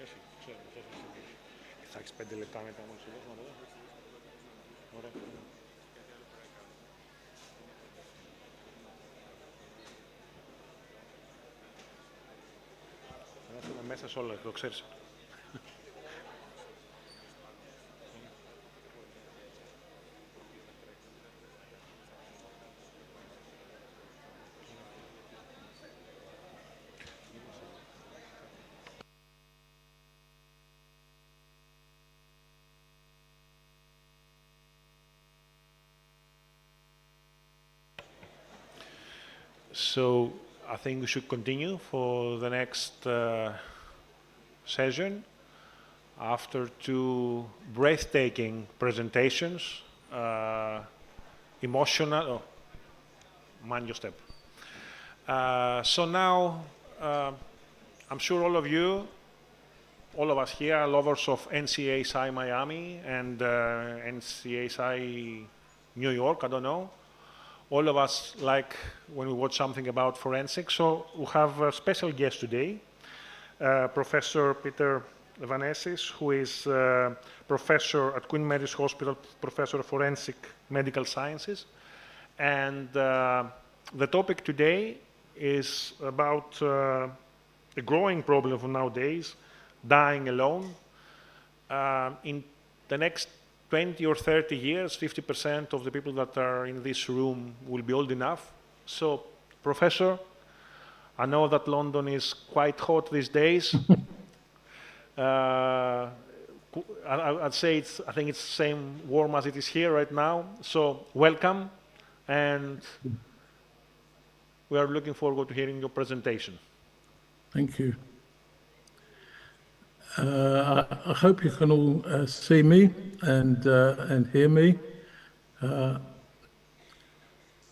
Εσύ, ξέρω, αυτό θα σου μιλήσω. Θα έχεις 5 λεπτά μετά μόλις σου δώσω να το δω. Ωραία. Θα έρθουμε μέσα σε όλα, το ξέρεις. So I think we should continue for the next session. After two breathtaking presentations, emotional, oh, mind your step. So now, I'm sure all of you, all of us here are lovers of NCASI Miami and NCASI New York, I don't know. All of us like when we watch something about forensics. So we have a special guest today, Professor Peter Vanessis, who is professor at Queen Mary's Hospital, professor of forensic medical sciences. And the topic today is about a growing problem of nowadays, dying alone. In the next 20 or 30 years, 50% of the people that are in this room will be old enough. So, Professor, I know that London is quite hot these days. I'd say I think it's the same warm as it is here right now. So, welcome, and we are looking forward to hearing your presentation. Thank you. I hope you can all see me and hear me.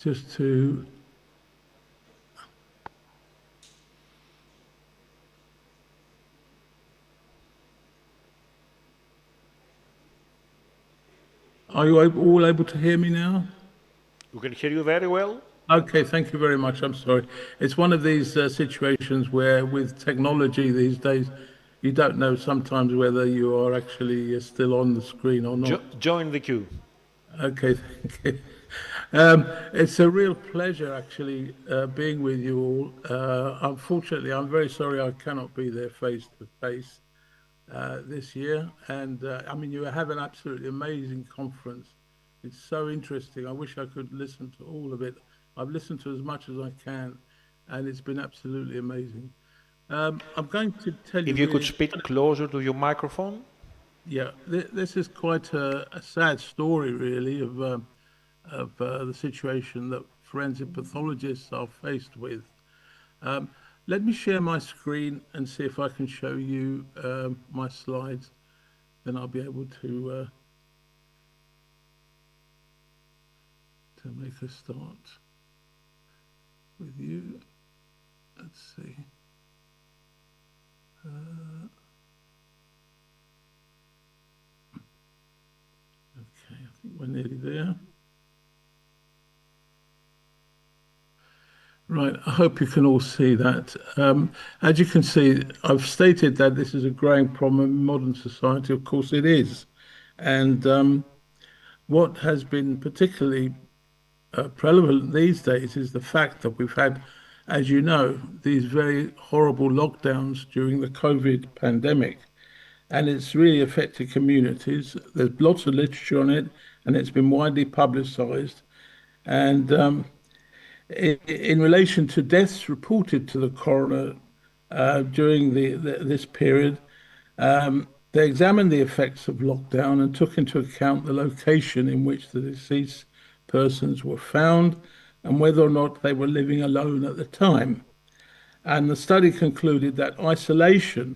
Just to Are you all able to hear me now? We can hear you very well. Okay, thank you very much. I'm sorry. It's one of these situations where with technology these days, you don't know sometimes whether you are actually still on the screen or not. Join the queue. Okay, thank you. It's a real pleasure actually being with you all. Unfortunately, I'm very sorry I cannot be there face to face this year. And I mean, you have an absolutely amazing conference. It's so interesting. I wish I could listen to all of it. I've listened to as much as I can, and it's been absolutely amazing. I'm going to tell you... If you could speak closer to your microphone. Yeah, this is quite a sad story, really, of the situation that forensic pathologists are faced with. Let me share my screen and see if I can show you my slides. Then I'll be able to make a start with you. Let's see. Okay, I think we're nearly there. Right, I hope you can all see that. As you can see, I've stated that this is a growing problem in modern society. Of course it is. And what has been particularly prevalent these days is the fact that we've had, as you know, these very horrible lockdowns during the COVID pandemic. And it's really affected communities. There's lots of literature on it, and it's been widely publicized. And in relation to deaths reported to the coroner during this period, they examined the effects of lockdown and took into account the location in which the deceased persons were found and whether or not they were living alone at the time. And the study concluded that isolation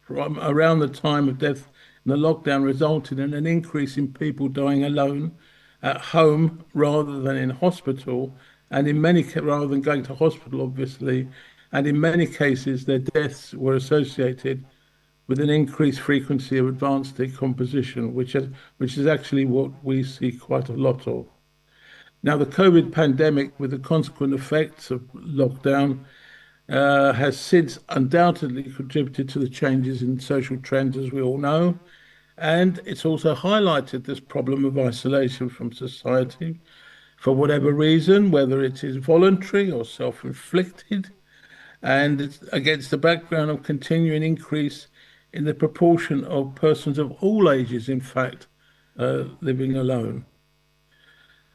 from around the time of death in the lockdown resulted in an increase in people dying alone at home rather than in hospital, and in many rather than going to hospital, obviously, and in many cases their deaths were associated with an increased frequency of advanced decomposition, which is actually what we see quite a lot of. Now, the COVID pandemic, with the consequent effects of lockdown, has since undoubtedly contributed to the changes in social trends, as we all know. And it's also highlighted this problem of isolation from society for whatever reason, whether it is voluntary or self-inflicted, and it's against the background of continuing increase in the proportion of persons of all ages, in fact, living alone.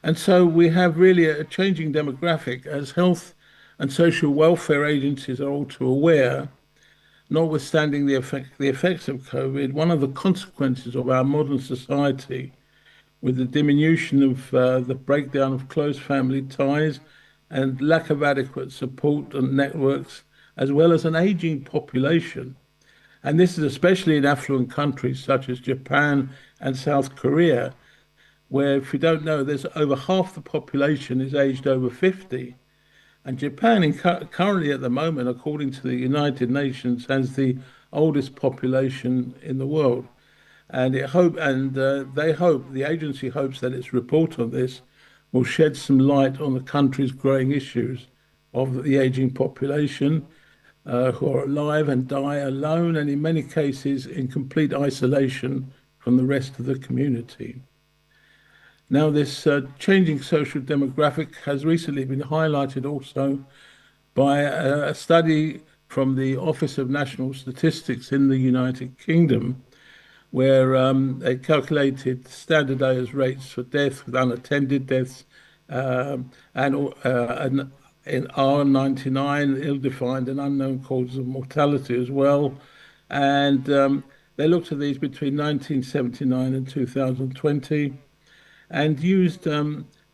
And so we have really a changing demographic, as health and social welfare agencies are all too aware. Notwithstanding the effects of COVID, one of the consequences of our modern society, with the diminution of the breakdown of close family ties and lack of adequate support and networks, as well as an aging population. And this is especially in affluent countries such as Japan and South Korea, where, if you don't know, there's over half the population is aged over 50. And Japan, currently at the moment, according to the United Nations, has the oldest population in the world. And they hope, the agency hopes that its report on this will shed some light on the country's growing issues of the aging population, who are alive and die alone, and in many cases in complete isolation from the rest of the community. Now, this changing social demographic has recently been highlighted also by a study from the Office of National Statistics in the United Kingdom, where they calculated standardized rates for death with unattended deaths and in R99, ill-defined and unknown causes of mortality as well. And they looked at these between 1979 and 2020 and used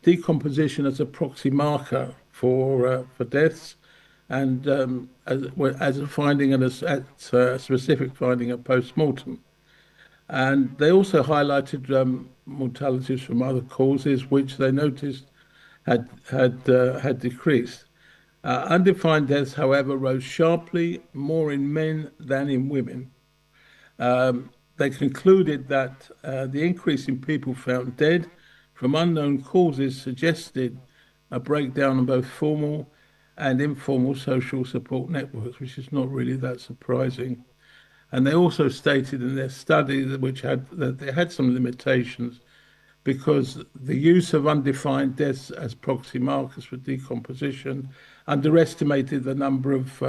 decomposition as a proxy marker for deaths and as a finding and a specific finding at post-mortem. And they also highlighted mortalities from other causes, which they noticed had decreased. Undefined deaths, however, rose sharply, more in men than in women. They concluded that the increase in people found dead from unknown causes suggested a breakdown in both formal and informal social support networks, which is not really that surprising. And they also stated in their study that they had some limitations because the use of undefined deaths as proxy markers for decomposition underestimated the number of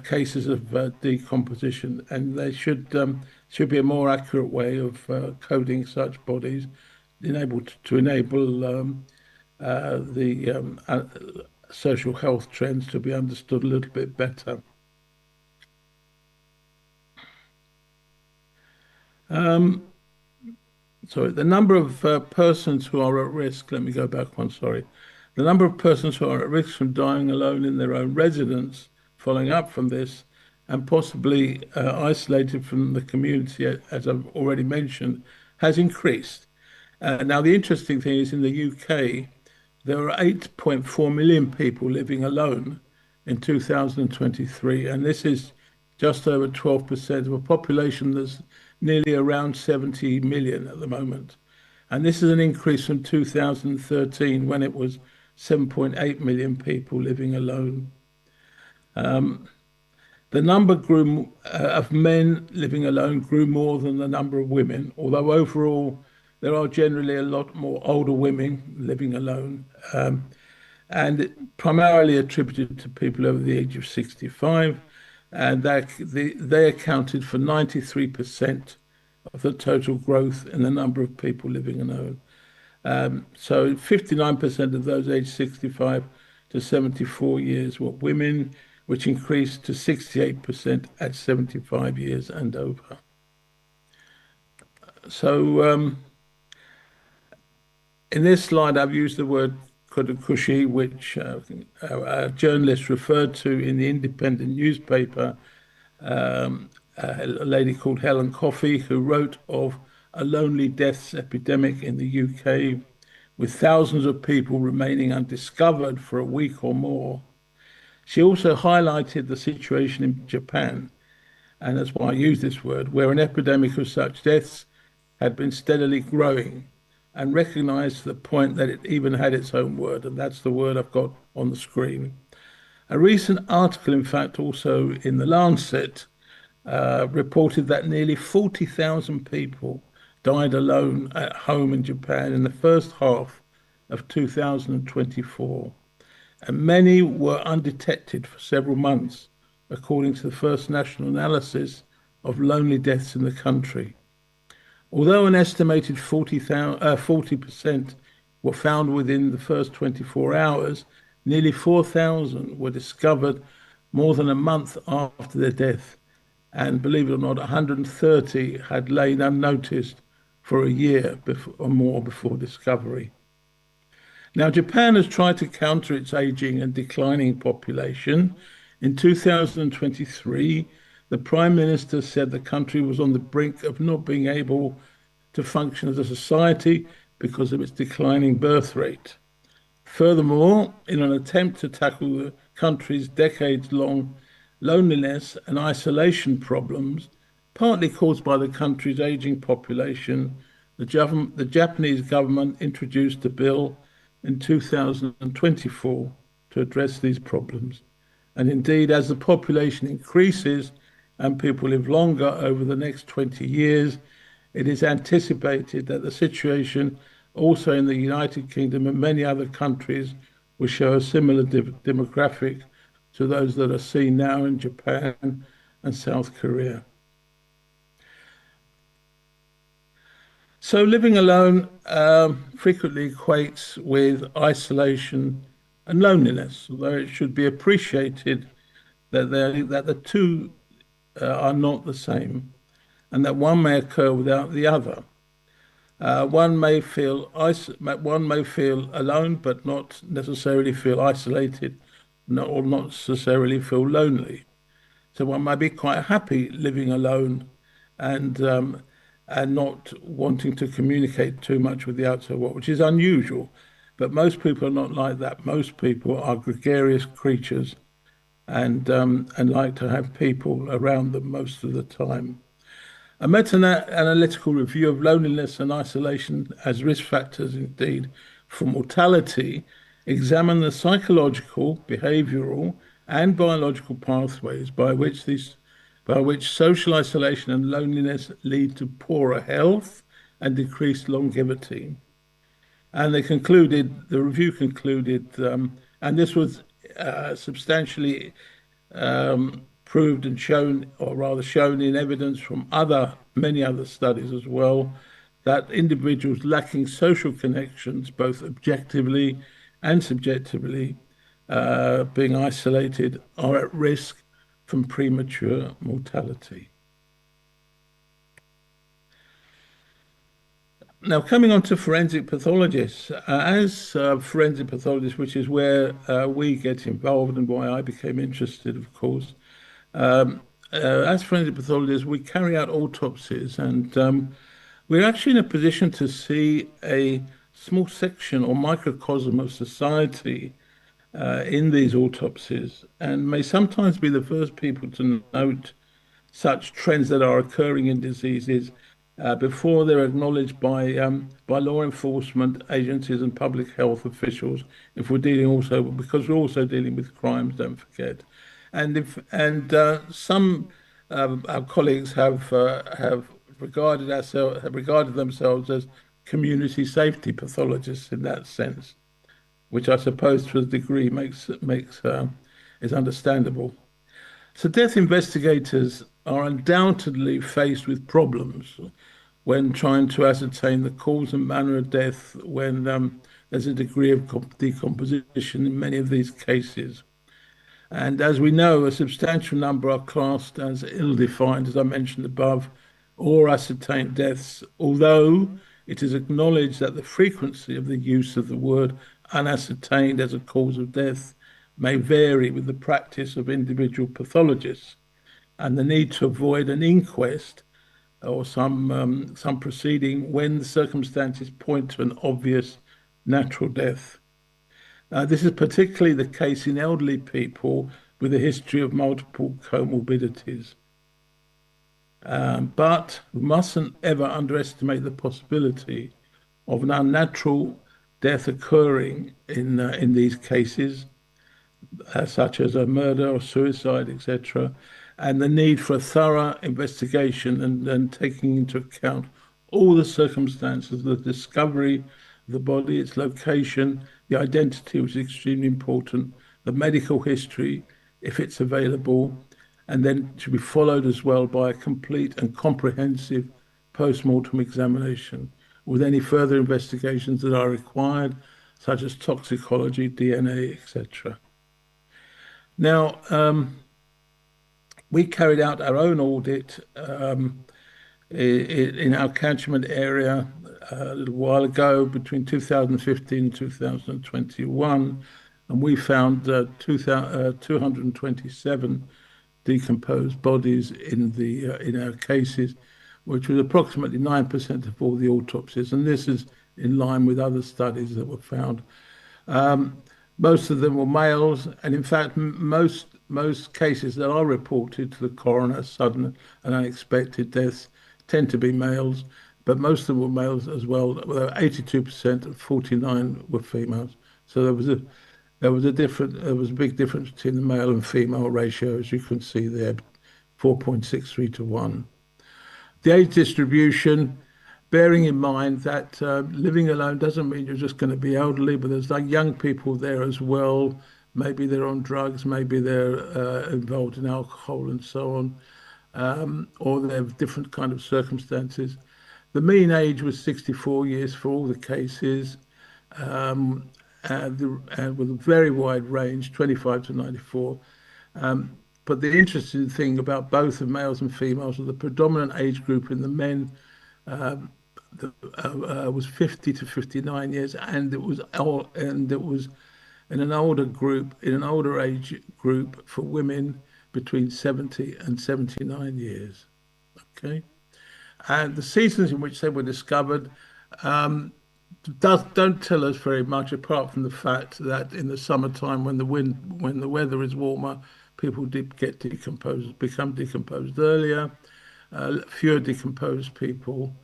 cases of decomposition, and there should be a more accurate way of coding such bodies to enable the social health trends to be understood a little bit better. Sorry, the number of persons who are at risk, let me go back one, sorry. The number of persons who are at risk from dying alone in their own residence following up from this, and possibly isolated from the community, as I've already mentioned, has increased. Now, the interesting thing is in the UK, there are 8.4 million people living alone in 2023, and this is just over 12% of a population that's nearly around 70 million at the moment. And this is an increase from 2013, when it was 7.8 million people living alone. The number of men living alone grew more than the number of women, although overall there are generally a lot more older women living alone, and primarily attributed to people over the age of 65, and they accounted for 93% of the total growth in the number of people living alone. So 59% of those aged 65 to 74 years were women, which increased to 68% at 75 years and over. So in this slide, I've used the word kudakushi, which a journalist referred to in the independent newspaper, a lady called Helen Coffey, who wrote of a lonely deaths epidemic in the UK, with thousands of people remaining undiscovered for a week or more. She also highlighted the situation in Japan, and that's why I use this word, where an epidemic of such deaths had been steadily growing, and recognized to the point that it even had its own word, and that's the word I've got on the screen. A recent article, in fact, also in The Lancet, reported that nearly 40,000 people died alone at home in Japan in the first half of 2024, and many were undetected for several months, according to the first national analysis of lonely deaths in the country. Although an estimated 40% were found within the first 24 hours, nearly 4,000 were discovered more than a month after their death. And believe it or not, 130 had lain unnoticed for a year or more before discovery. Now, Japan has tried to counter its aging and declining population. In 2023, the Prime Minister said the country was on the brink of not being able to function as a society because of its declining birth rate. Furthermore, in an attempt to tackle the country's decades-long loneliness and isolation problems, partly caused by the country's aging population, the Japanese government introduced a bill in 2024 to address these problems. And indeed, as the population increases and people live longer over the next 20 years, it is anticipated that the situation also in the United Kingdom and many other countries will show a similar demographic to those that are seen now in Japan and South Korea. So living alone frequently equates with isolation and loneliness, although it should be appreciated that the two are not the same, and that one may occur without the other. One may feel alone, but not necessarily feel isolated, or not necessarily feel lonely. So one might be quite happy living alone and not wanting to communicate too much with the outside world, which is unusual. But most people are not like that. Most people are gregarious creatures and like to have people around them most of the time. A meta-analytical review of loneliness and isolation as risk factors, indeed, for mortality, examined the psychological, behavioral, and biological pathways by which social isolation and loneliness lead to poorer health and decreased longevity. And the review concluded, and this was substantially proved and shown, or rather shown in evidence from many other studies as well, that individuals lacking social connections, both objectively and subjectively, being isolated, are at risk from premature mortality. Now, coming on to forensic pathologists, as forensic pathologists, which is where we get involved and why I became interested, of course, as forensic pathologists, we carry out autopsies, and we're actually in a position to see a small section or microcosm of society in these autopsies, and may sometimes be the first people to note such trends that are occurring in diseases before they're acknowledged by law enforcement agencies and public health officials. If we're because we're also dealing with crimes, don't forget. And some our colleagues have regarded themselves as community safety pathologists in that sense, which I suppose to a degree is understandable. So death investigators are undoubtedly faced with problems when trying to ascertain the cause and manner of death when there's a degree of decomposition in many of these cases. And as we know, a substantial number are classed as ill-defined, as I mentioned above, or ascertained deaths, although it is acknowledged that the frequency of the use of the word unascertained as a cause of death may vary with the practice of individual pathologists, and the need to avoid an inquest or some proceeding when the circumstances point to an obvious natural death. This is particularly the case in elderly people with a history of multiple comorbidities. But we mustn't ever underestimate the possibility of an unnatural death occurring in these cases, such as a murder or suicide, etc., and the need for a thorough investigation and taking into account all the circumstances, the discovery of the body, its location, the identity, which is extremely important, the medical history, if it's available, and then to be followed as well by a complete and comprehensive post-mortem examination with any further investigations that are required, such as toxicology, DNA, etc. Now, we carried out our own audit in our catchment area a little while ago, between 2015 and 2021, and we found 227 decomposed bodies in our cases, which was approximately 9% of all the autopsies, and this is in line with other studies that were found. Most of them were males, and in fact, most cases that are reported to the coroner, sudden and unexpected deaths, tend to be males, but most of them were males as well. 82% and 49 were females. So there was a big difference between the male and female ratio, as you can see there, 4.63 to 1. The age distribution, bearing in mind that living alone doesn't mean you're just going to be elderly, but there's like young people there as well. Maybe they're on drugs, maybe they're involved in alcohol and so on, or they have different kind of circumstances. The mean age was 64 years for all the cases, and with a very wide range, 25 to 94. But the interesting thing about both the males and females was the predominant age group in the men was 50 to 59 years, and it was in an older age group for women between 70 and 79 years. Okay, and the seasons in which they were discovered don't tell us very much, apart from the fact that in the summertime, when the weather is warmer, people become decomposed earlier. Fewer decomposed people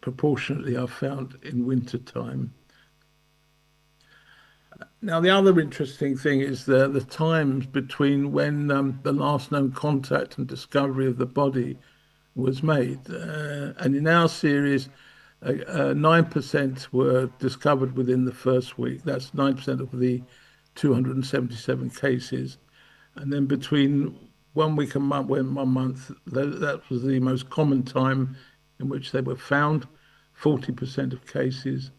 proportionately are found in winter time. Now, the other interesting thing is the times between when the last known contact and discovery of the body was made. And in our series, 9% were discovered within the first week. That's 9% of the 277 cases. And then between 1 week and 1 month, that was the most common time in which they were found, 40% of cases.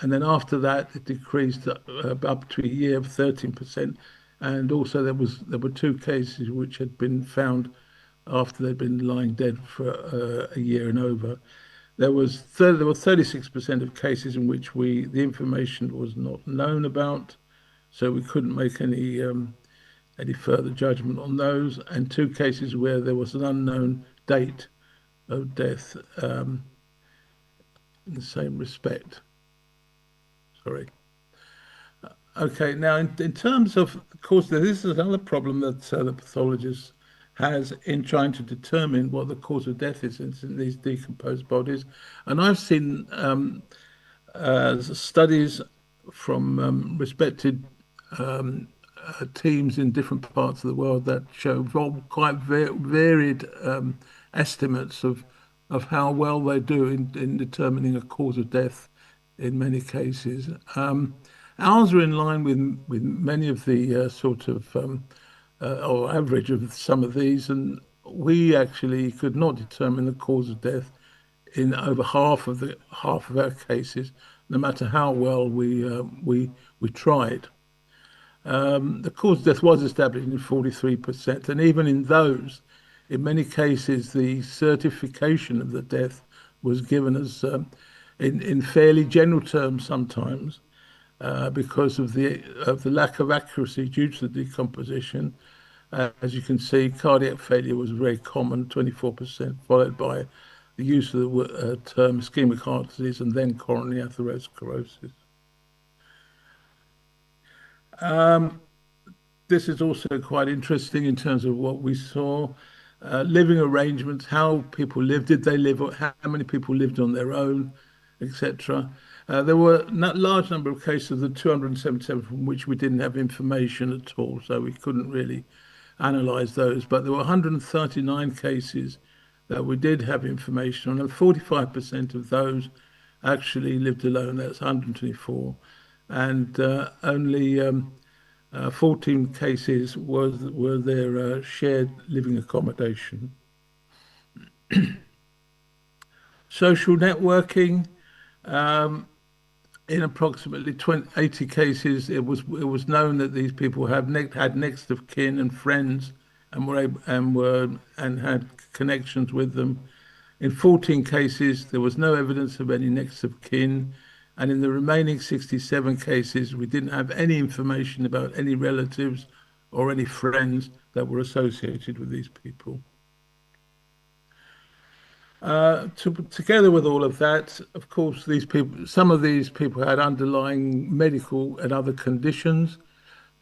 And then after that, it decreased up to a year of 13%. And also there were 2 cases which had been found after they'd been lying dead for a year and over. There were 36% of cases in which the information was not known about, so we couldn't make any further judgment on those, and 2 cases where there was an unknown date of death in the same respect. Sorry. Okay, now in terms of course, this is another problem that the pathologist has in trying to determine what the cause of death is in these decomposed bodies. And I've seen studies from respected teams in different parts of the world that show quite varied estimates of how well they do in determining a cause of death in many cases. Ours are in line with many of the sort of or average of some of these, and we actually could not determine the cause of death in over half of our cases, no matter how well we tried. The cause of death was established in 43%, and even in those, in many cases, the certification of the death was given as in fairly general terms sometimes, because of the lack of accuracy due to the decomposition. As you can see, cardiac failure was very common, 24%, followed by the use of the term ischemic heart disease and then coronary atherosclerosis. This is also quite interesting in terms of what we saw. living arrangements, how people lived, did they live, how many people lived on their own, etc. There were a large number of cases of the 277 from which we didn't have information at all, so we couldn't really analyze those. But there were 139 cases that we did have information on, and 45% of those actually lived alone. That's 124. And only 14 cases were their shared living accommodation. Social networking, in approximately 80 cases, it was known that these people had next of kin and friends, and had connections with them. In 14 cases, there was no evidence of any next of kin, and in the remaining 67 cases, we didn't have any information about any relatives or any friends that were associated with these people. Together with all of that, of course, some of these people had underlying medical and other conditions.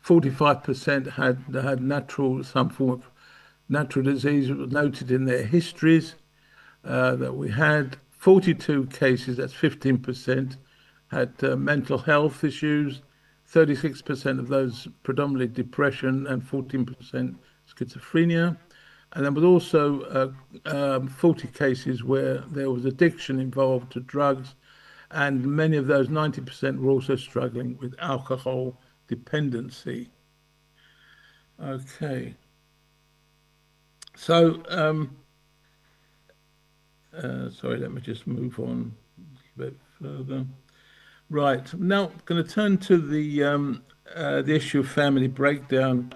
45% had some form of natural disease noted in their histories that we had. 42 cases, that's 15%, had mental health issues. 36% of those predominantly depression, and 14% schizophrenia. And there was also 40 cases where there was addiction involved to drugs, and many of those, 90%, were also struggling with alcohol dependency. Okay. So, sorry, let me just move on a bit further. Right, now I'm going to turn to the issue of family breakdown.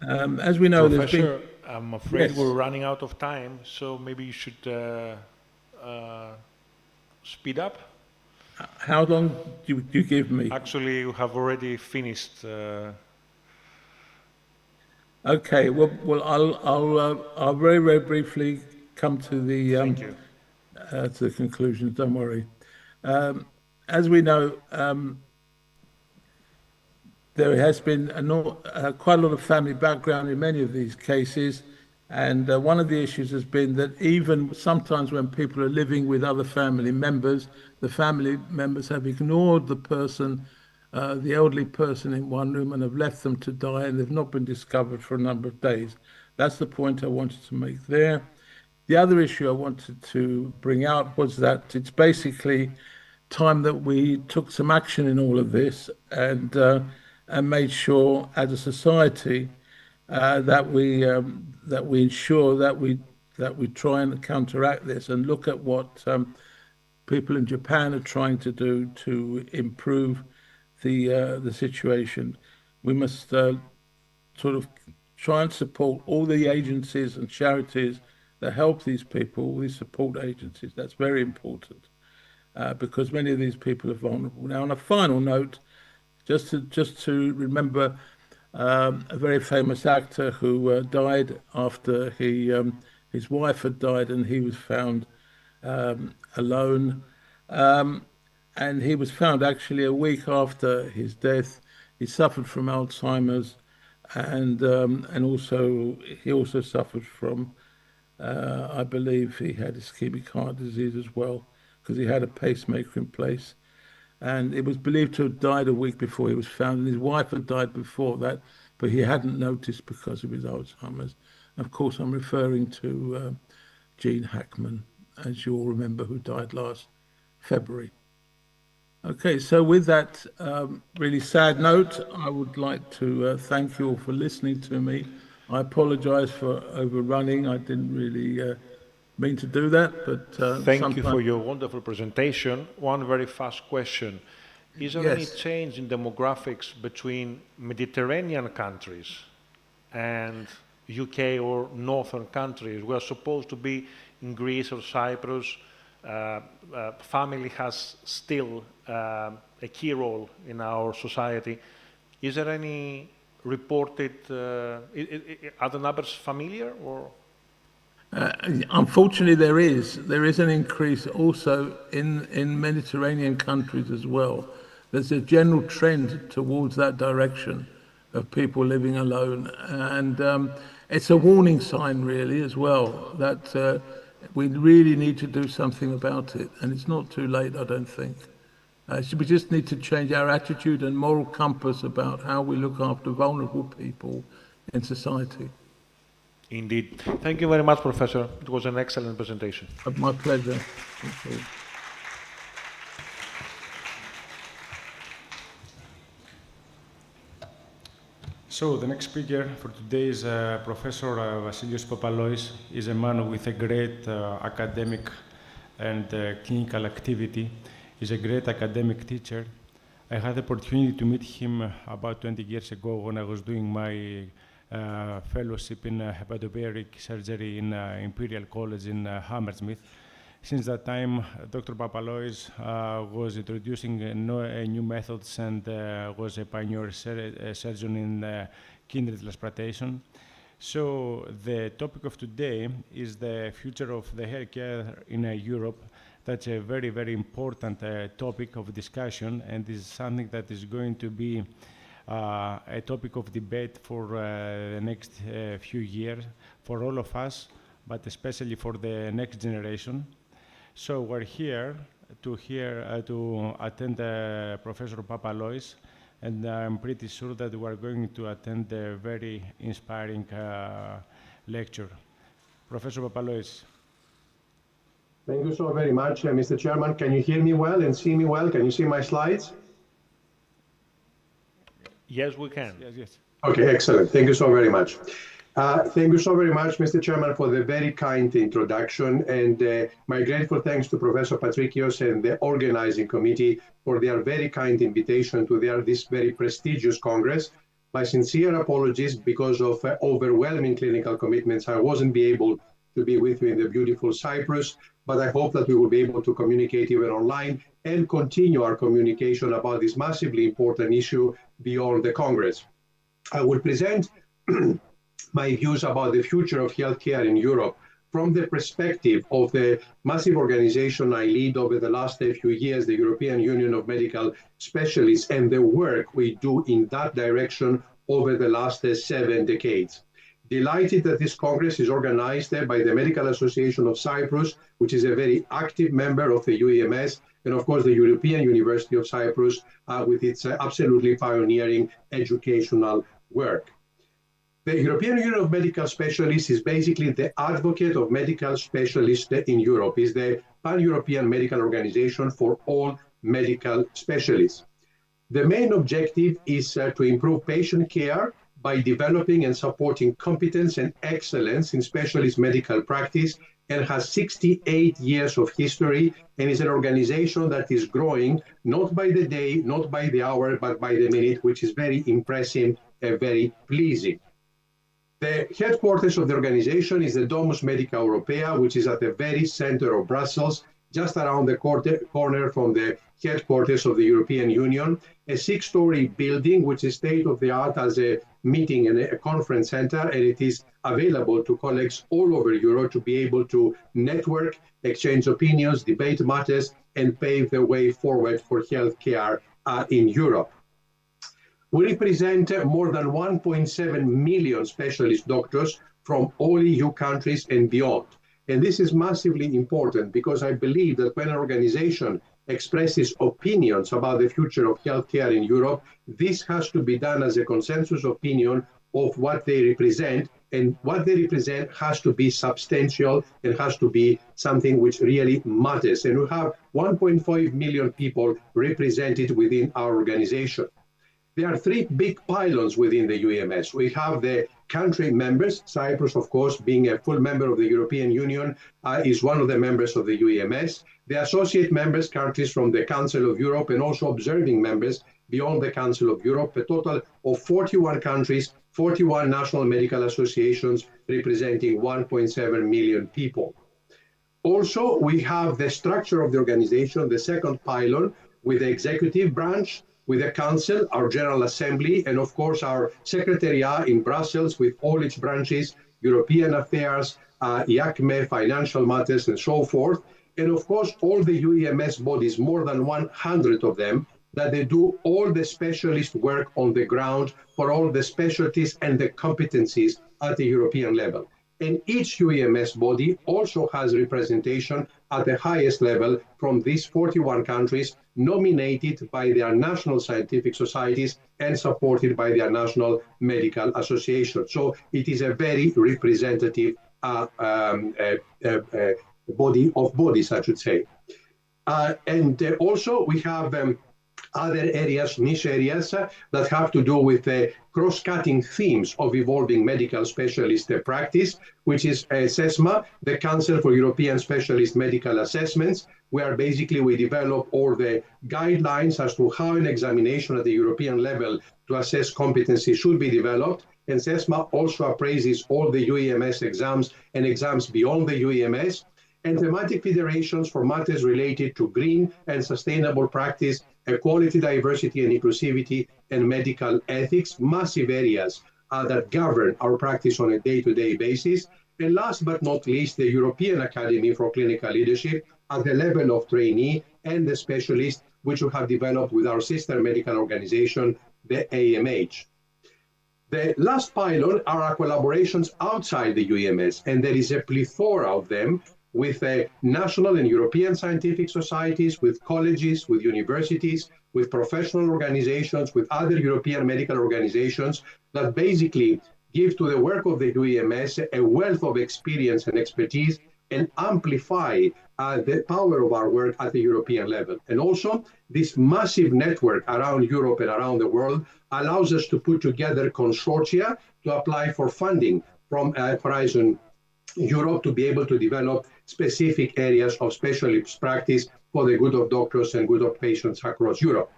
As we know, Professor, I'm afraid Yes. we're running out of time, so maybe you should speed up. How long do you give me? Actually, you have already finished. Okay, well, I'll very, very briefly come to the Thank you. To the conclusions. Don't worry. As we know, there has been quite a lot of family background in many of these cases, and one of the issues has been that even sometimes when people are living with other family members, the family members have ignored the person, the elderly person in one room, and have left them to die, and they've not been discovered for a number of days. That's the point I wanted to make there. The other issue I wanted to bring out was that it's basically time that we took some action in all of this, and made sure as a society that we ensure that we try and counteract this and look at what people in Japan are trying to do to improve the situation. We must sort of try and support all the agencies and charities that help these people, all these support agencies. That's very important because many of these people are vulnerable. Now, on a final note, just to remember a very famous actor who died after his wife had died, and he was found alone. And he was found actually a week after his death. He suffered from Alzheimer's, and he also suffered from, I believe he had ischemic heart disease as well, because he had a pacemaker in place. And it was believed to have died a week before he was found, and his wife had died before that, but he hadn't noticed because of his Alzheimer's. Of course, I'm referring to Gene Hackman, as you all remember, who died last February. Okay, so with that really sad note, I would like to thank you all for listening to me. I apologize for overrunning. I didn't really mean to do that, but Thank you for your wonderful presentation. One very fast question. Is there any Yes. change in demographics between Mediterranean countries and UK or northern countries? We are supposed to be in Greece or Cyprus. Family has still a key role in our society. Is there any reported, are the numbers familiar or? Unfortunately, there is an increase also in Mediterranean countries as well. There's a general trend towards that direction of people living alone, and it's a warning sign really as well that we really need to do something about it, and it's not too late, I don't think. So we just need to change our attitude and moral compass about how we look after vulnerable people in society. Indeed. Thank you very much, Professor. It was an excellent presentation. My pleasure. Thank you. So the next speaker for today is Professor Vasilios Papalois. He's a man with a great academic and clinical activity. He's a great academic teacher. I had the opportunity to meet him about 20 years ago when I was doing my fellowship in hepatobaric surgery in Imperial College in Hammersmith. Since that time, Dr. Papalois was introducing new methods and was a pioneer surgeon in kidney transplantation. So the topic of today is the future of the healthcare in Europe. That's a very, very important topic of discussion, and is something that is going to be a topic of debate for the next few years for all of us, but especially for the next generation. So we're here to attend Professor Papalois, and I'm pretty sure that we're going to attend a very inspiring lecture. Professor Papalois. Thank you so very much, Mr. Chairman. Can you hear me well and see me well? Can you see my slides? Yes, we can. Yes. Okay, excellent. Thank you so very much. Thank you so very much, Mr. Chairman, for the very kind introduction, and my grateful thanks to Professor Patrikios and the organizing committee for their very kind invitation to this very prestigious Congress. My sincere apologies because of overwhelming clinical commitments. I wasn't able to be with you in the beautiful Cyprus, but I hope that we will be able to communicate even online and continue our communication about this massively important issue beyond the Congress. I will present my views about the future of healthcare in Europe from the perspective of the massive organization I lead over the last few years, the European Union of Medical Specialists, and the work we do in that direction over the last 7 decades. Delighted that this Congress is organized by the Medical Association of Cyprus, which is a very active member of the UEMS, and of course the European University of Cyprus with its absolutely pioneering educational work. The European Union of Medical Specialists is basically the advocate of medical specialists in Europe. It's the pan-European medical organization for all medical specialists. The main objective is to improve patient care by developing and supporting competence and excellence in specialist medical practice, and has 68 years of history, and is an organization that is growing not by the day, not by the hour, but by the minute, which is very impressive and very pleasing. The headquarters of the organization is the Domus Medica Europea, which is at the very center of Brussels, just around the corner from the headquarters of the European Union, a 6-story building which is state-of-the-art as a meeting and a conference center, and it is available to colleagues all over Europe to be able to network, exchange opinions, debate matters, and pave the way forward for healthcare in Europe. We represent more than 1.7 million specialist doctors from all EU countries and beyond. And this is massively important because I believe that when an organization expresses opinions about the future of healthcare in Europe, this has to be done as a consensus opinion of what they represent, and what they represent has to be substantial and has to be something which really matters. And we have 1.5 million people represented within our organization. There are 3 big pylons within the UEMS. We have the country members. Cyprus, of course, being a full member of the European Union, is one of the members of the UEMS. The associate members, countries from the Council of Europe, and also observing members beyond the Council of Europe, a total of 41 countries, 41 national medical associations representing 1.7 million people. Also, we have the structure of the organization, the second pylon, with the executive branch, with the Council, our General Assembly, and of course our Secretariat in Brussels with all its branches, European Affairs, IACME, Financial Matters, and so forth. And of course, all the UEMS bodies, more than 100 of them, that they do all the specialist work on the ground for all the specialties and the competencies at the European level. And each UEMS body also has representation at the highest level from these 41 countries, nominated by their national scientific societies and supported by their national medical association. So it is a very representative body of bodies, I should say. Also we have other areas, niche areas, that have to do with cross-cutting themes of evolving medical specialist practice, which is CESMA, the Council for European Specialist Medical Assessments, where basically we develop all the guidelines as to how an examination at the European level to assess competency should be developed. And CESMA also appraises all the UEMS exams and exams beyond the UEMS, and thematic federations for matters related to green and sustainable practice, equality, diversity, and inclusivity, and medical ethics, massive areas that govern our practice on a day-to-day basis. And last but not least, the European Academy for Clinical Leadership at the level of trainee and the specialist, which we have developed with our sister medical organization, the AMH. The last pylon are our collaborations outside the UEMS, and there is a plethora of them, with national and European scientific societies, with colleges, with universities, with professional organizations, with other European medical organizations that basically give to the work of the UEMS a wealth of experience and expertise and amplify the power of our work at the European level. And also, this massive network around Europe and around the world allows us to put together consortia to apply for funding from Horizon Europe to be able to develop specific areas of specialist practice for the good of doctors and good of patients across Europe.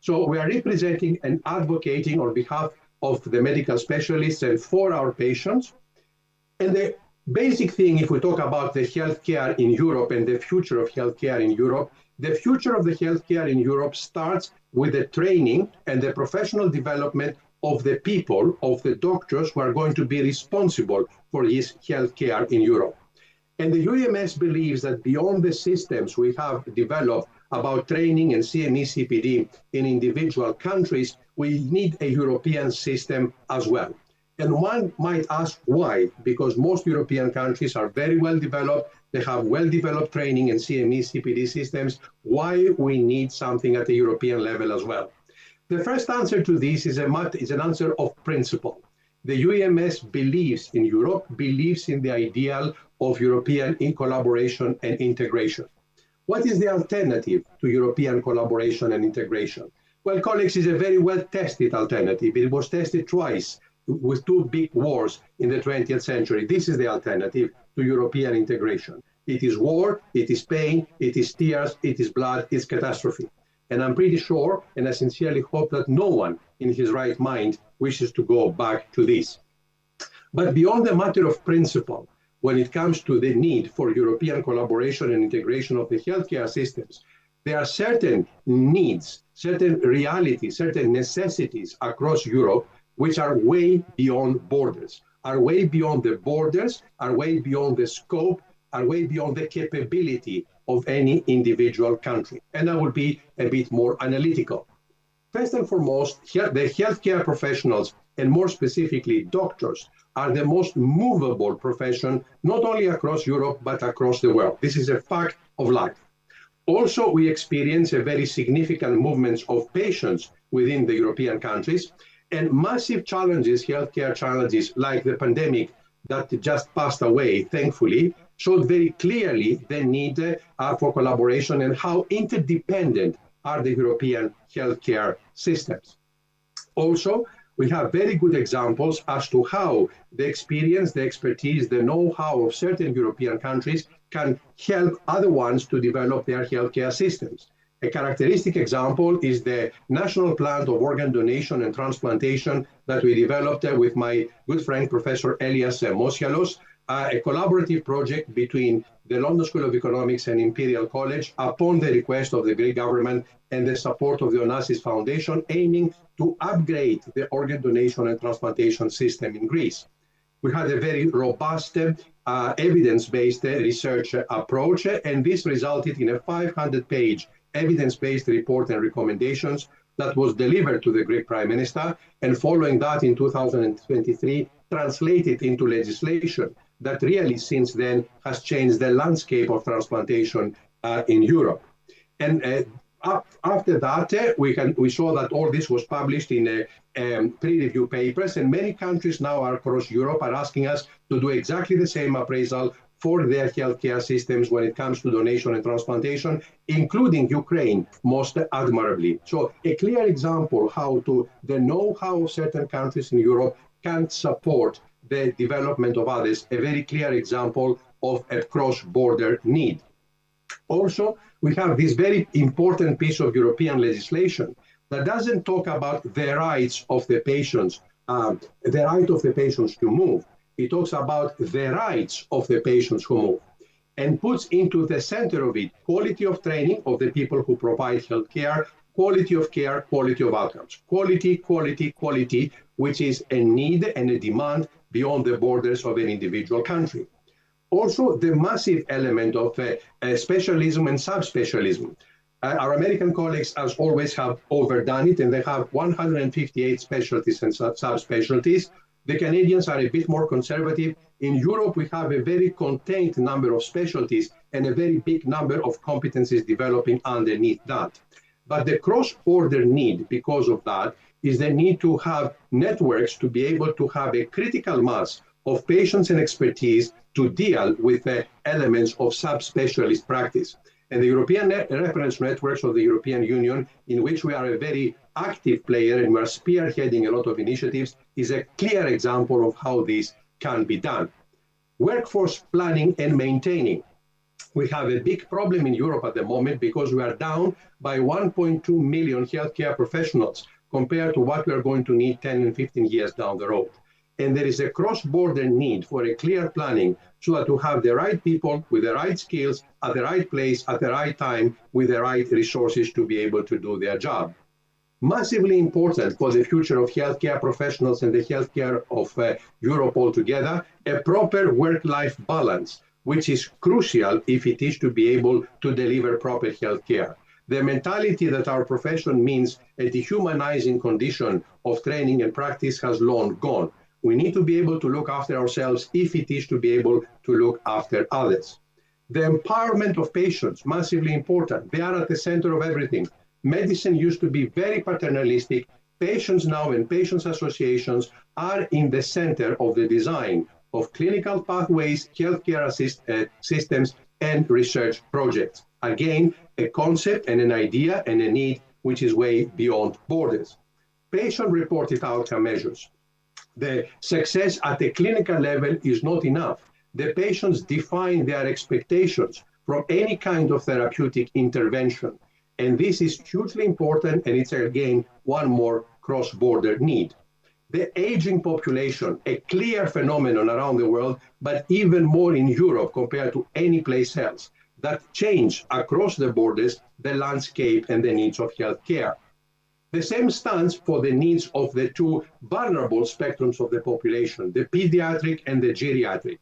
So we are representing and advocating on behalf of the medical specialists and for our patients. And the basic thing, if we talk about the healthcare in Europe and the future of healthcare in Europe, the future of the healthcare in Europe starts with the training and the professional development of the people, of the doctors who are going to be responsible for this healthcare in Europe. And the UEMS believes that beyond the systems we have developed about training and CME CPD in individual countries, we need a European system as well. And one might ask why, because most European countries are very well developed, they have well-developed training and CME CPD systems, why we need something at the European level as well. The first answer to this is an answer of principle. The UEMS believes in Europe, believes in the ideal of European collaboration and integration. What is the alternative to European collaboration and integration? Well, colleagues, is a very well-tested alternative. It was tested twice with two big wars in the 20th century. This is the alternative to European integration. It is war, it is pain, it is tears, it is blood, it's catastrophe. And I'm pretty sure, and I sincerely hope that no one in his right mind wishes to go back to this. But beyond the matter of principle, when it comes to the need for European collaboration and integration of the healthcare systems, there are certain needs, certain realities, certain necessities across Europe which are way beyond borders, are way beyond the borders, are way beyond the scope, are way beyond the capability of any individual country. And I will be a bit more analytical. First and foremost, the healthcare professionals, and more specifically doctors, are the most movable profession, not only across Europe, but across the world. This is a fact of life. Also, we experience a very significant movements of patients within the European countries, and massive challenges, healthcare challenges, like the pandemic that just passed away, thankfully, showed very clearly the need for collaboration and how interdependent are the European healthcare systems. Also, we have very good examples as to how the experience, the expertise, the know-how of certain European countries can help other ones to develop their healthcare systems. A characteristic example is the National Plan of Organ Donation and Transplantation that we developed with my good friend, Professor Elias Mosialos, a collaborative project between the London School of Economics and Imperial College upon the request of the Greek government and the support of the Onassis Foundation, aiming to upgrade the organ donation and transplantation system in Greece. We had a very robust evidence-based research approach, and this resulted in a 500-page evidence-based report and recommendations that was delivered to the Greek Prime Minister. And following that, in 2023, translated into legislation that really since then has changed the landscape of transplantation in Europe. And after that, we saw that all this was published in peer-review papers, and many countries now across Europe are asking us to do exactly the same appraisal for their healthcare systems when it comes to donation and transplantation, including Ukraine, most admirably. So a clear example how the know-how of certain countries in Europe can support the development of others, a very clear example of a cross-border need. Also, we have this very important piece of European legislation that doesn't talk about the rights of the patients, the right of the patients to move. It talks about the rights of the patients who move and puts into the center of it quality of training of the people who provide health care, quality of care, quality of outcomes. Quality, quality, quality, which is a need and a demand beyond the borders of an individual country. Also, the massive element of specialism and subspecialism. Our American colleagues, as always, have overdone it, and they have 158 specialties and subspecialties. The Canadians are a bit more conservative. In Europe, we have a very contained number of specialties and a very big number of competencies developing underneath that. But the cross-border need, because of that, is the need to have networks to be able to have a critical mass of patients and expertise to deal with the elements of subspecialist practice. And the European reference networks of the European Union, in which we are a very active player and we are spearheading a lot of initiatives, is a clear example of how this can be done. Workforce planning and maintaining. We have a big problem in Europe at the moment because we are down by 1.2 million healthcare professionals compared to what we are going to need 10 and 15 years down the road. And there is a cross-border need for a clear planning so that to have the right people with the right skills at the right place at the right time with the right resources to be able to do their job. Massively important for the future of healthcare professionals and the healthcare of Europe altogether, a proper work-life balance, which is crucial if it is to be able to deliver proper healthcare. The mentality that our profession means a dehumanizing condition of training and practice has long gone. We need to be able to look after ourselves if it is to be able to look after others. The empowerment of patients, massively important. They are at the center of everything. Medicine used to be very paternalistic. Patients now and patients associations are in the center of the design of clinical pathways, healthcare systems, and research projects. Again, a concept and an idea and a need which is way beyond borders. Patient-reported outcome measures. The success at the clinical level is not enough. The patients define their expectations from any kind of therapeutic intervention. And this is hugely important, and it's again one more cross-border need. The aging population, a clear phenomenon around the world, but even more in Europe compared to any place else, that change across the borders the landscape and the needs of healthcare. The same stands for the needs of the two vulnerable spectrums of the population, the pediatric and the geriatric.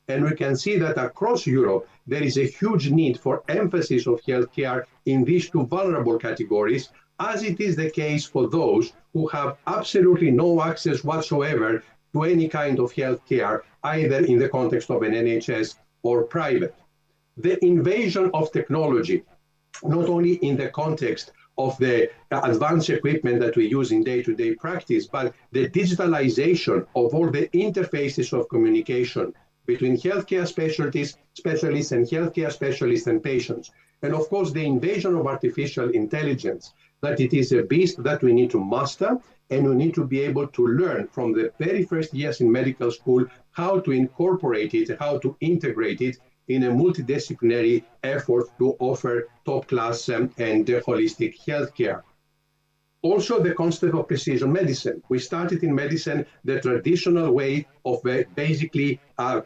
And we can see that across Europe, there is a huge need for emphasis of healthcare in these two vulnerable categories, as it is the case for those who have absolutely no access whatsoever to any kind of healthcare, either in the context of an NHS or private. The invasion of technology, not only in the context of the advanced equipment that we use in day-to-day practice, but the digitalization of all the interfaces of communication between healthcare specialists and healthcare specialists and patients. And of course, the invasion of artificial intelligence, that it is a beast that we need to master, and we need to be able to learn from the very first years in medical school how to incorporate it, how to integrate it in a multidisciplinary effort to offer top-class and holistic healthcare. Also, the concept of precision medicine. We started in medicine the traditional way of basically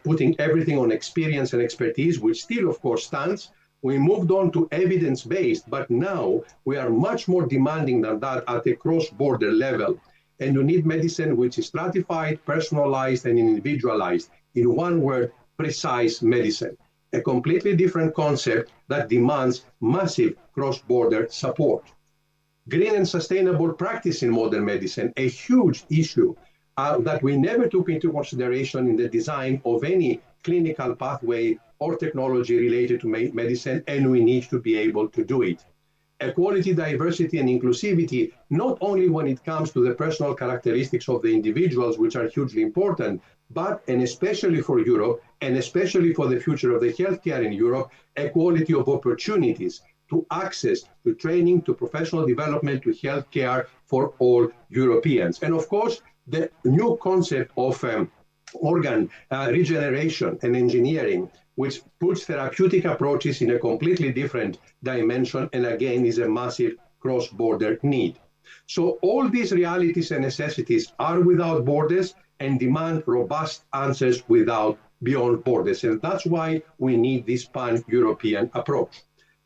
putting everything on experience and expertise, which still, of course, stands. We moved on to evidence-based, but now we are much more demanding than that at a cross-border level. And you need medicine which is stratified, personalized, and individualized. In one word, precise medicine. A completely different concept that demands massive cross-border support. Green and sustainable practice in modern medicine, a huge issue. that we never took into consideration in the design of any clinical pathway or technology related to medicine, and we need to be able to do it. Equality, diversity, and inclusivity, not only when it comes to the personal characteristics of the individuals, which are hugely important, but, and especially for Europe, and especially for the future of the healthcare in Europe, equality of opportunities to access to training, to professional development, to healthcare for all Europeans. And of course, the new concept of organ regeneration and engineering, which puts therapeutic approaches in a completely different dimension, and again is a massive cross-border need. So all these realities and necessities are without borders and demand robust answers beyond borders. And that's why we need this pan-European approach.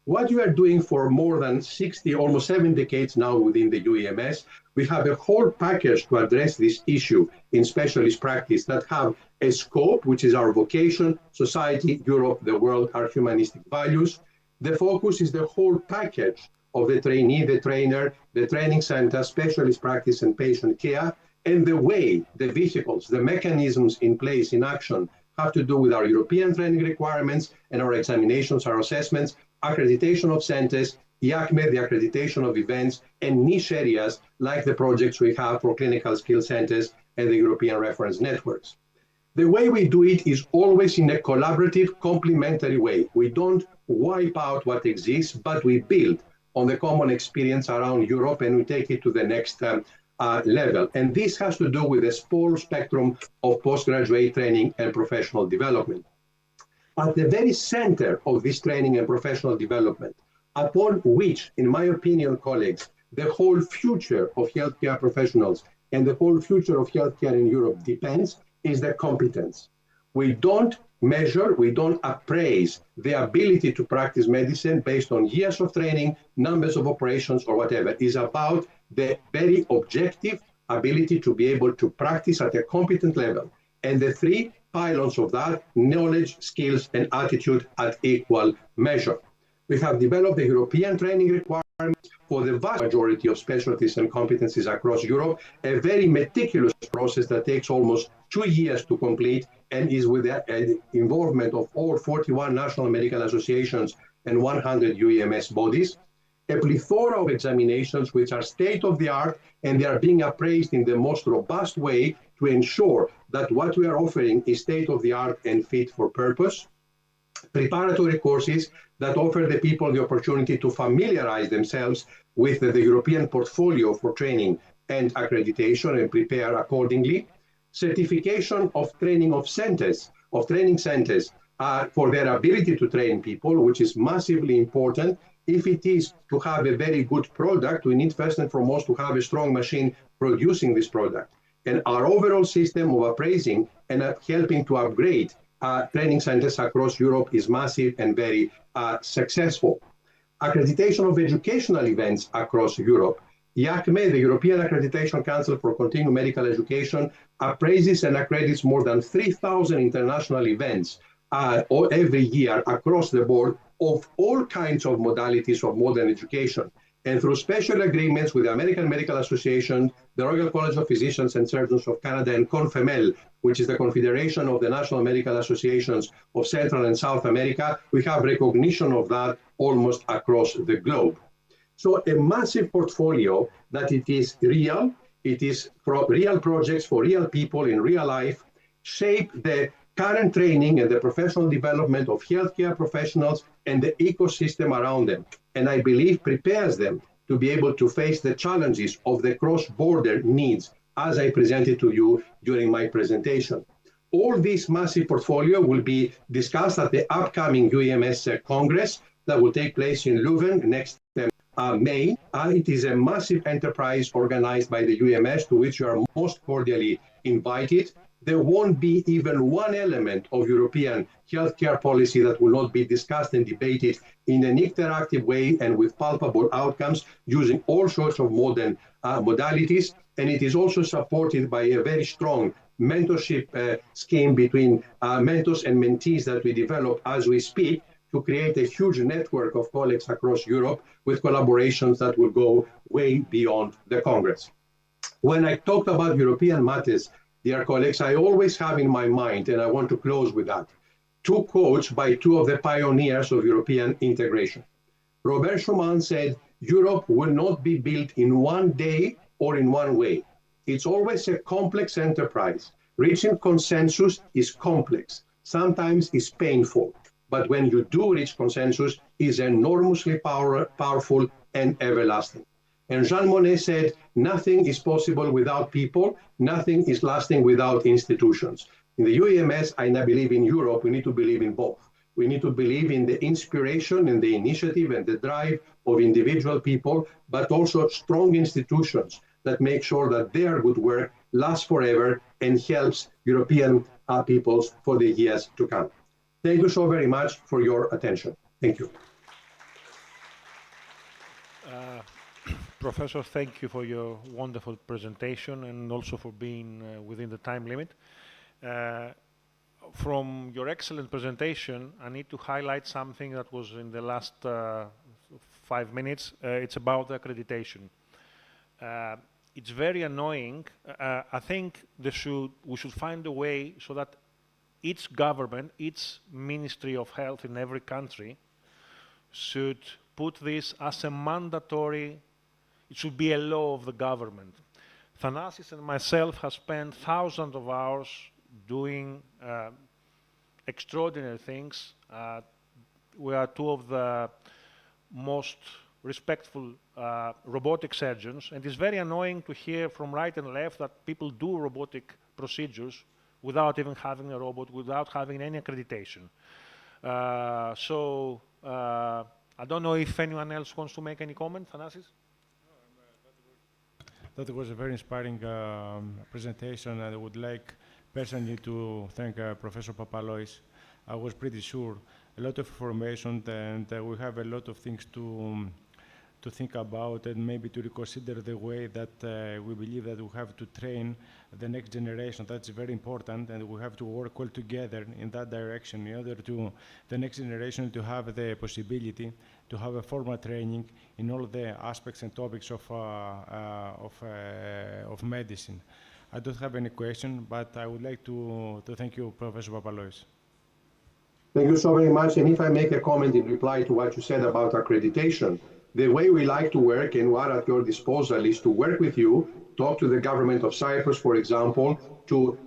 What you are doing for more than 60, almost 7 decades now within the UEMS, we have a whole package to address this issue in specialist practice that have a scope, which is our vocation, society, Europe, the world, our humanistic values. The focus is the whole package of the trainee, the trainer, the training center, specialist practice and patient care, and the way, the vehicles, the mechanisms in place in action have to do with our European training requirements and our examinations, our assessments, accreditation of centers, IACME, the accreditation of events, and niche areas like the projects we have for clinical skill centers and the European reference networks. The way we do it is always in a collaborative, complementary way. We don't wipe out what exists, but we build on the common experience around Europe and we take it to the next level. And this has to do with a full spectrum of postgraduate training and professional development. At the very center of this training and professional development, upon which, in my opinion, colleagues, the whole future of healthcare professionals and the whole future of healthcare in Europe depends, is the competence. We don't measure, we don't appraise the ability to practice medicine based on years of training, numbers of operations, or whatever. It's about the very objective ability to be able to practice at a competent level. And the three pylons of that, knowledge, skills, and attitude at equal measure. We have developed the European training requirements for the vast majority of specialties and competencies across Europe, a very meticulous process that takes almost 2 years to complete and is with the involvement of all 41 national medical associations and 100 UEMS bodies. A plethora of examinations which are state-of-the-art, and they are being appraised in the most robust way to ensure that what we are offering is state-of-the-art and fit for purpose. Preparatory courses that offer the people the opportunity to familiarize themselves with the European portfolio for training and accreditation and prepare accordingly. Certification of training of centers, of training centers for their ability to train people, which is massively important. If it is to have a very good product, we need first and foremost to have a strong machine producing this product. And our overall system of appraising and helping to upgrade training centers across Europe is massive and very successful. Accreditation of educational events across Europe. IACME, the European Accreditation Council for Continuing Medical Education, appraises and accredits more than 3,000 international events every year across the board of all kinds of modalities of modern education. And through special agreements with the American Medical Association, the Royal College of Physicians and Surgeons of Canada, and CONFEMEL, which is the Confederation of the National Medical Associations of Central and South America, we have recognition of that almost across the globe. So a massive portfolio that it is real, it is real projects for real people in real life, shape the current training and the professional development of healthcare professionals and the ecosystem around them. And I believe prepares them to be able to face the challenges of the cross-border needs as I presented to you during my presentation. All this massive portfolio will be discussed at the upcoming UEMS Congress that will take place in Leuven next May. It is a massive enterprise organized by the UEMS to which you are most cordially invited. There won't be even one element of European healthcare policy that will not be discussed and debated in an interactive way and with palpable outcomes using all sorts of modern modalities. And it is also supported by a very strong mentorship scheme between mentors and mentees that we develop as we speak to create a huge network of colleagues across Europe with collaborations that will go way beyond the Congress. When I talked about European matters dear colleagues, I always have in my mind, and I want to close with that, two quotes by two of the pioneers of European integration. Robert Schuman said, Europe will not be built in one day or in one way. It's always a complex enterprise. Reaching consensus is complex. Sometimes it's painful. But when you do reach consensus, it's enormously powerful and everlasting. And Jean Monnet said, nothing is possible without people, nothing is lasting without institutions. In the UEMS, I believe in Europe, we need to believe in both. We need to believe in the inspiration and the initiative and the drive of individual people, but also strong institutions that make sure that their good work lasts forever and helps European peoples for the years to come. Thank you so very much for your attention. Thank you. Professor, thank you for your wonderful presentation and also for being within the time limit. From your excellent presentation, I need to highlight something that was in the last 5 minutes. It's about the accreditation. It's very annoying. I think we should find a way so that each government, each Ministry of Health in every country should put this as a mandatory, it should be a law of the government. Thanasis and myself have spent thousands of hours doing extraordinary things. We are two of the most respectful robotic surgeons, and it's very annoying to hear from right and left that people do robotic procedures without even having a robot, without having any accreditation. I don't know if anyone else wants to make any comment. Thanasis? That was a very inspiring presentation, and I would like personally to thank Professor Papalois. I was pretty sure a lot of information, and we have a lot of things to think about, and maybe to reconsider the way that we believe that we have to train the next generation. That's very important, and we have to work well together in that direction in order to the next generation to have the possibility to have a formal training in all the aspects and topics of medicine. I don't have any question, but I would like to thank you, Professor Papalois. Thank you so very much. And if I make a comment in reply to what you said about accreditation, the way we like to work and what at your disposal is to work with you, talk to the government of Cyprus, for example, to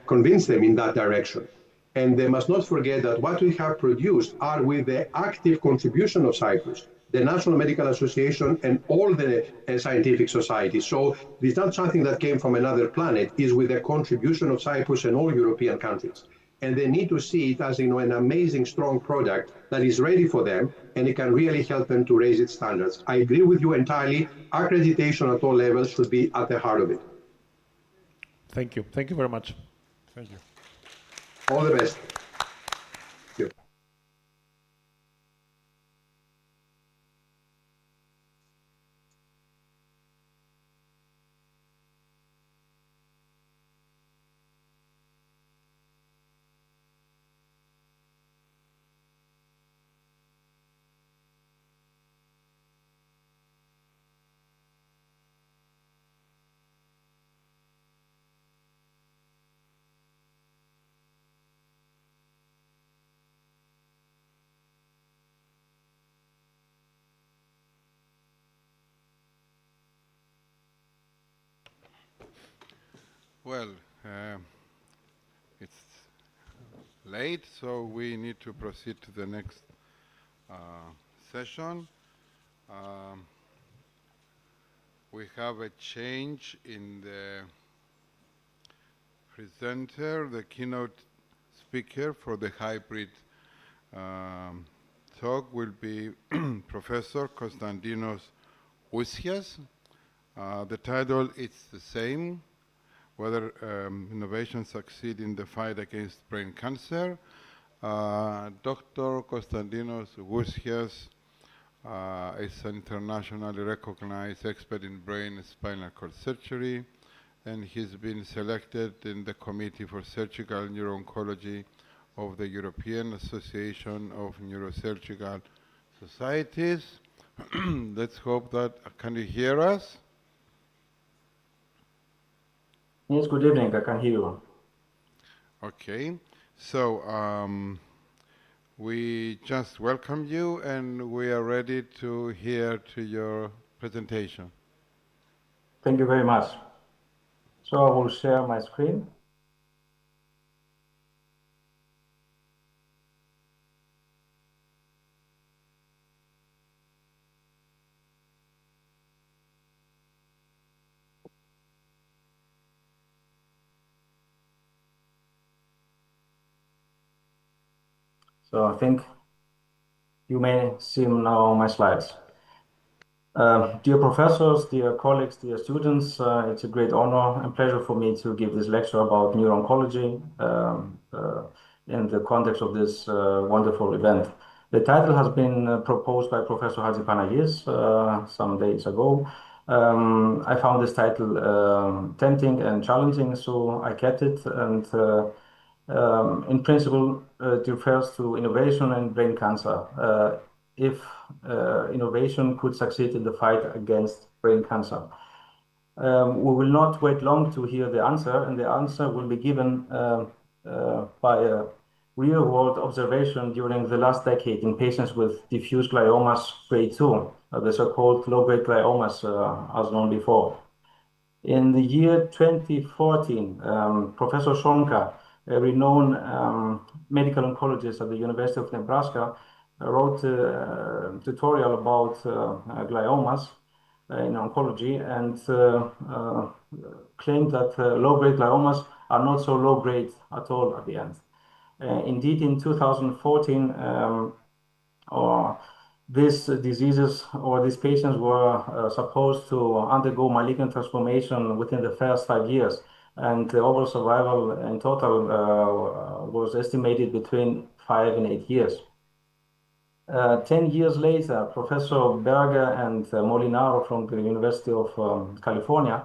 convince them in that direction. And they must not forget that what we have produced are with the active contribution of Cyprus, the National Medical Association, and all the scientific societies. So it's not something that came from another planet, it's with the contribution of Cyprus and all European countries. And they need to see it as, an amazing, strong product that is ready for them, and it can really help them to raise its standards. I agree with you entirely. Accreditation at all levels should be at the heart of it. Thank you. Thank you very much. Thank you. All the best. Thank you. Well, it's late, so we need to proceed to the next session. We have a change in the presenter, the keynote speaker for the hybrid talk will be Professor Konstantinos Ousias. The title is the same, whether innovation succeed in the fight against brain cancer. Dr. Konstantinos Ousias is an internationally recognized expert in brain and spinal cord surgery, and he's been selected in the Committee for Surgical Neuro-Oncology of the European Association of Neurosurgical Societies. Let's hope that, can you hear us? Yes, good evening. I can hear you. Okay, so we just welcome you and we are ready to hear to your presentation. Thank you very much. So I will share my screen. So I think you may see now my slides. Dear professors, dear colleagues, dear students, it's a great honor and pleasure for me to give this lecture about neuro-oncology in the context of this wonderful event. The title has been proposed by Professor Hadzi Panagis some days ago. I found this title tempting and challenging, so I kept it. And in principle, it refers to innovation and brain cancer. If innovation could succeed in the fight against brain cancer. We will not wait long to hear the answer, and the answer will be given by a real-world observation during the last decade in patients with diffuse gliomas grade 2, the so-called low-grade gliomas, as known before. In the year 2014, Professor Shonka, a renowned medical oncologist at the University of Nebraska, wrote a tutorial about gliomas in oncology and claimed that low-grade gliomas are not so low-grade at all at the end. Indeed, in 2014, these diseases or these patients were supposed to undergo malignant transformation within the first 5 years, and the overall survival in total was estimated between 5 and 8 years. 10 years later, Professor Berger and Molinaro from the University of California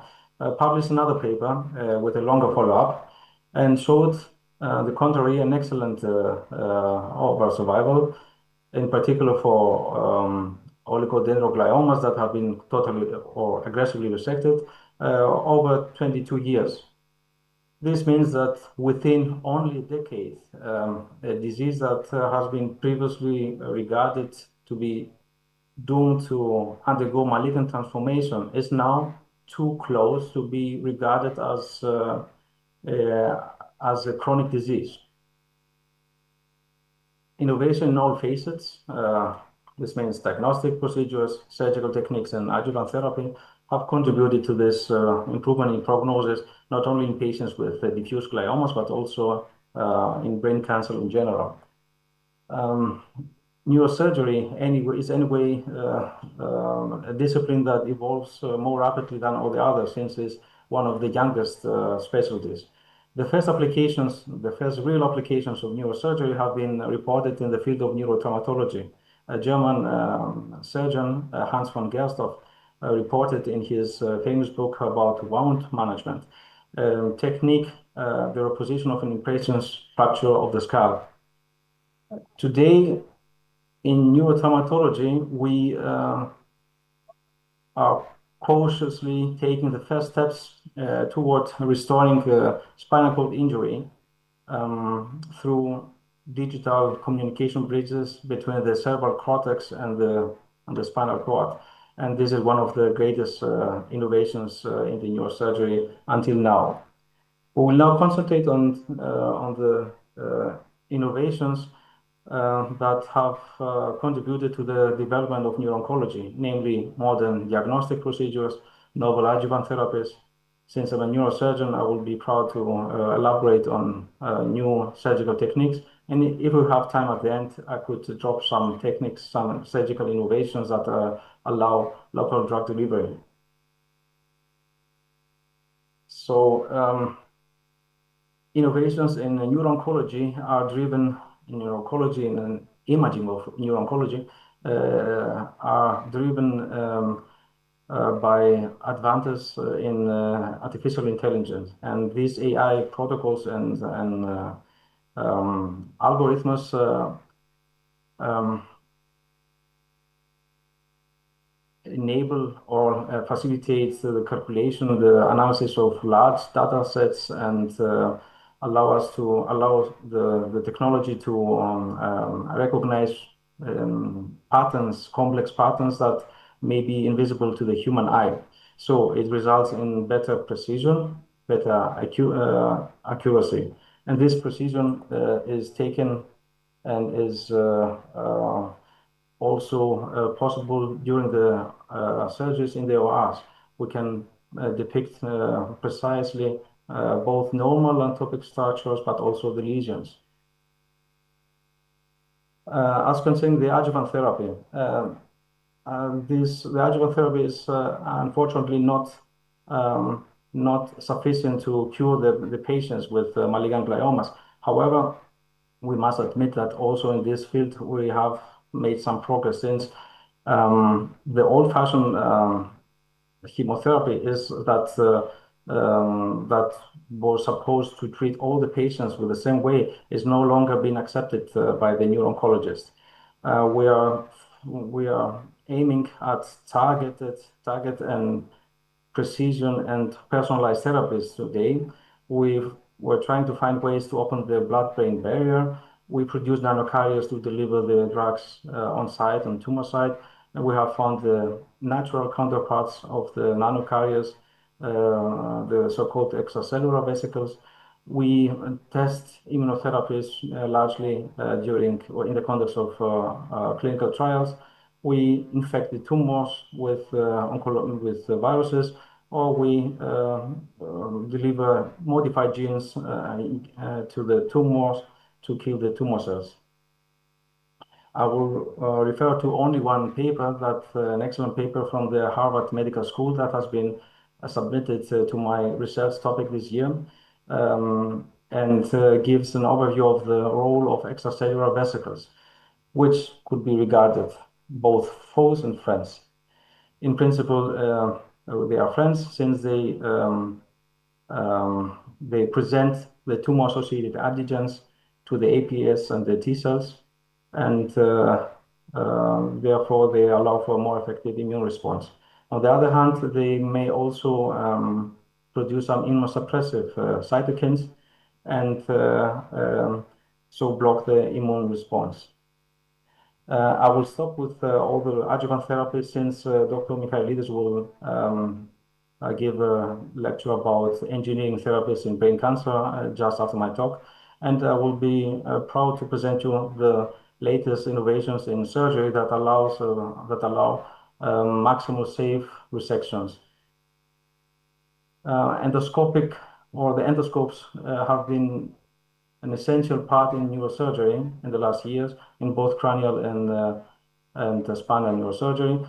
published another paper with a longer follow-up and showed the contrary, an excellent overall survival, in particular for oligodendrogliomas that have been totally or aggressively resected over 22 years. This means that within only a decade, a disease that has been previously regarded to be doomed to undergo malignant transformation is now too close to be regarded as a chronic disease. Innovation in all facets, this means diagnostic procedures, surgical techniques, and adjuvant therapy, have contributed to this improvement in prognosis, not only in patients with diffuse gliomas, but also in brain cancer in general. Neurosurgery is anyway a discipline that evolves more rapidly than all the others, since it's one of the youngest specialties. The first real applications of neurosurgery have been reported in the field of neurotraumatology. A German surgeon, Hans von Gersdorf, reported in his famous book about wound management technique, the reposition of an impressions fracture of the skull. Today, in neurotraumatology, we are cautiously taking the first steps toward restoring spinal cord injury through digital communication bridges between the cerebral cortex and the spinal cord. And this is one of the greatest innovations in the neurosurgery until now. We will now concentrate on the innovations that have contributed to the development of neuro-oncology, namely modern diagnostic procedures, novel adjuvant therapies. Since I'm a neurosurgeon, I will be proud to elaborate on new surgical techniques. And if we have time at the end, I could drop some techniques, some surgical innovations that allow local drug delivery. So innovations in neuro-oncology are driven in neuro-oncology and imaging of neuro-oncology are driven by advances in artificial intelligence. And these AI protocols and algorithms enable or facilitate the calculation, the analysis of large data sets, and allow the technology to recognize patterns, complex patterns that may be invisible to the human eye. So it results in better precision, better accuracy. And this precision is taken and is also possible during the surgeries in the ORs. We can depict precisely both normal anthropic structures, but also the lesions. As concerning the adjuvant therapy, the adjuvant therapy is unfortunately not sufficient to cure the patients with malignant gliomas. However, we must admit that also in this field we have made some progress, since the old-fashioned chemotherapy is that that was supposed to treat all the patients with the same way is no longer being accepted by the neuro-oncologist. We are aiming at target and precision and personalized therapies today. We're trying to find ways to open the blood-brain barrier. We produce nanocarriers to deliver the drugs on site, on tumor site, and we have found the natural counterparts of the nanocarriers, the so-called extracellular vesicles. We test immunotherapies largely during or in the context of clinical trials. We infect the tumors with viruses, or we deliver modified genes to the tumors to kill the tumor cells. I will refer to only one paper, an excellent paper from the Harvard Medical School that has been submitted to my research topic this year, and gives an overview of the role of extracellular vesicles, which could be regarded both foes and friends. In principle, they are friends, since they present the tumor-associated antigens to the APS and the T cells, and therefore they allow for a more effective immune response. On the other hand, they may also produce some immunosuppressive cytokines, and so block the immune response. I will stop with all the adjuvant therapies, since Dr. Michailidis will give a lecture about engineering therapies in brain cancer just after my talk. And I will be proud to present you the latest innovations in surgery that allow maximal safe resections. Endoscopic, or the endoscopes, have been an essential part in neurosurgery in the last years, in both cranial and spinal neurosurgery.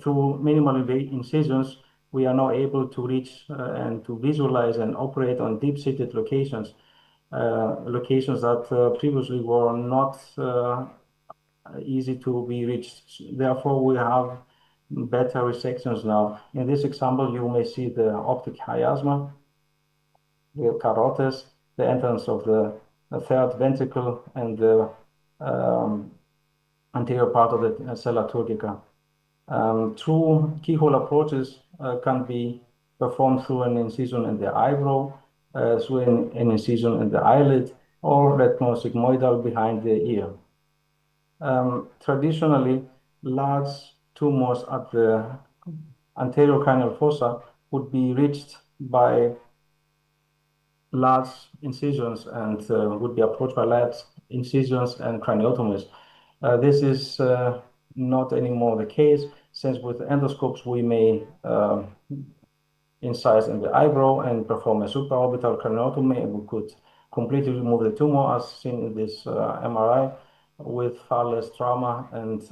Through minimal incisions, we are now able to reach and to visualize and operate on deep-seated locations, locations that previously were not easy to be reached. Therefore, we have better resections now. In this example, you may see the optic chiasma, the carotes, the entrance of the third ventricle, and the anterior part of the sella turcica. True keyhole approaches can be performed through an incision in the eyebrow, through an incision in the eyelid, or retinosigmoidal behind the ear. Traditionally, large tumors at the anterior cranial fossa would be reached by large incisions and would be approached by large incisions and craniotomies. This is not anymore the case, since with endoscopes we may incise in the eyebrow and perform a supraorbital craniotomy, and we could completely remove the tumor, as seen in this MRI, with far less trauma and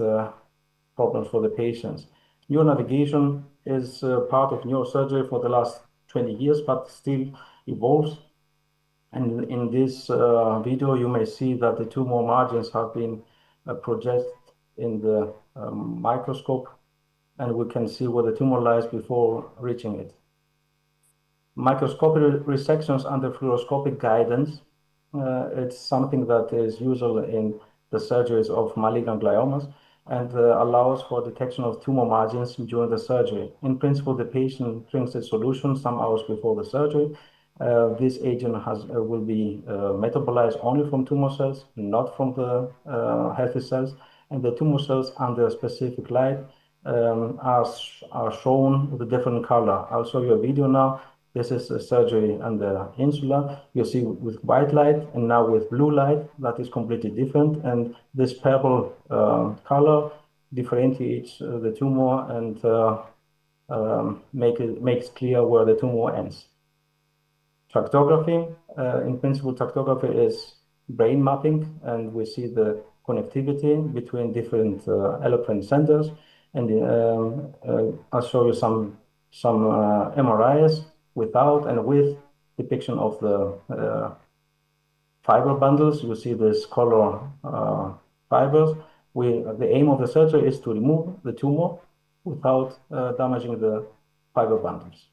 problems for the patients. Neuronavigation is part of neurosurgery for the last 20 years, but still evolves. And in this video, you may see that the tumor margins have been projected in the microscope, and we can see where the tumor lies before reaching it. Microscopic resections under fluoroscopic guidance, it's something that is usual in the surgeries of malignant gliomas. and allows for detection of tumor margins during the surgery. In principle, the patient drinks the solution some hours before the surgery. This agent will be metabolized only from tumor cells, not from the healthy cells, and the tumor cells under specific light are shown with a different color. I'll show you a video now. This is a surgery under insula. You see with white light and now with blue light, that is completely different. And this purple color differentiates the tumor and makes clear where the tumor ends. Tractography, in principle, tractography is brain mapping, and we see the connectivity between different eloquent centers. And I'll show you some MRIs without and with depiction of the fiber bundles. You see this color fibers. The aim of the surgery is to remove the tumor without damaging the fiber bundles.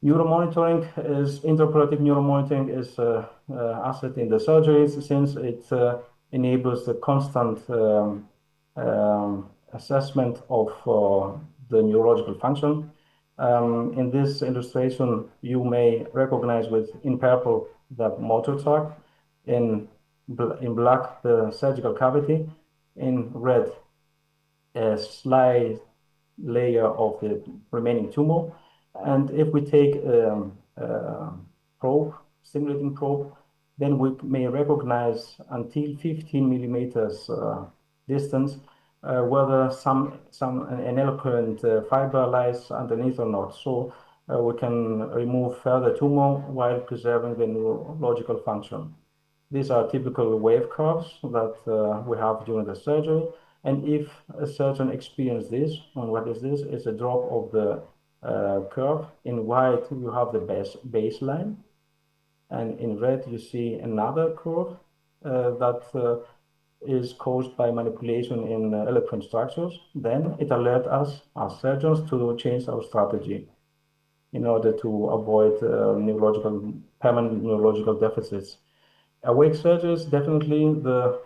Neuromonitoring intraoperative neuromonitoring is an asset in the surgeries since it enables the constant assessment of the neurological function. In this illustration, you may recognize in purple the motor tract, in black the surgical cavity, in red a slight layer of the remaining tumor. And if we take stimulating probe, then we may recognize until 15 millimeters distance whether an eloquent fiber lies underneath or not. So we can remove further tumor while preserving the neurological function. These are typical wave curves that we have during the surgery. And if a surgeon experiences this, and what is this? It's a drop of the curve. In white, you have the baseline. And in red, you see another curve that is caused by manipulation in eloquent structures. Then it alerts us as surgeons to change our strategy in order to avoid permanent neurological deficits. Awake surgery is definitely the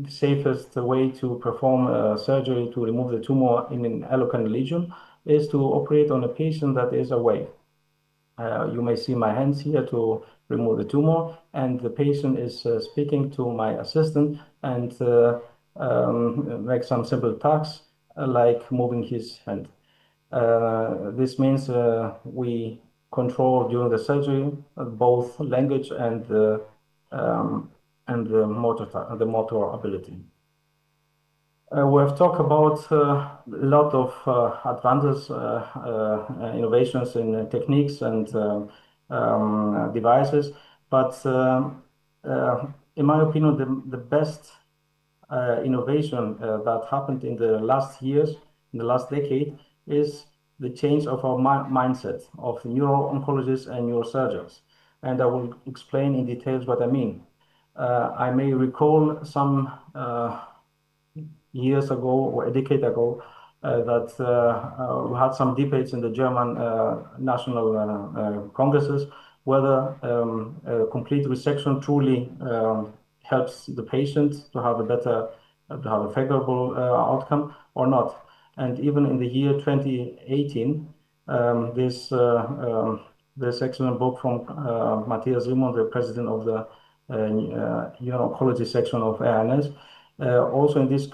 safest way to perform surgery to remove the tumor in an eloquent lesion is to operate on a patient that is awake. You may see my hands here to remove the tumor, and the patient is speaking to my assistant and make some simple tasks like moving his hand. This means we control during the surgery both language and the motor ability. We have talked about a lot of advances, innovations in techniques and devices, but in my opinion, the best innovation that happened in the last years, in the last decade, is the change of our mindset of neuro-oncologists and neurosurgeons. And I will explain in details what I mean. I may recall some years ago or a decade ago that we had some debates in the German national congresses whether complete resection truly helps the patient to have a favorable outcome or not. And even in the year 2018, this excellent book from Matthias Simon, the president of the neuro-oncology section of ANS. Also in this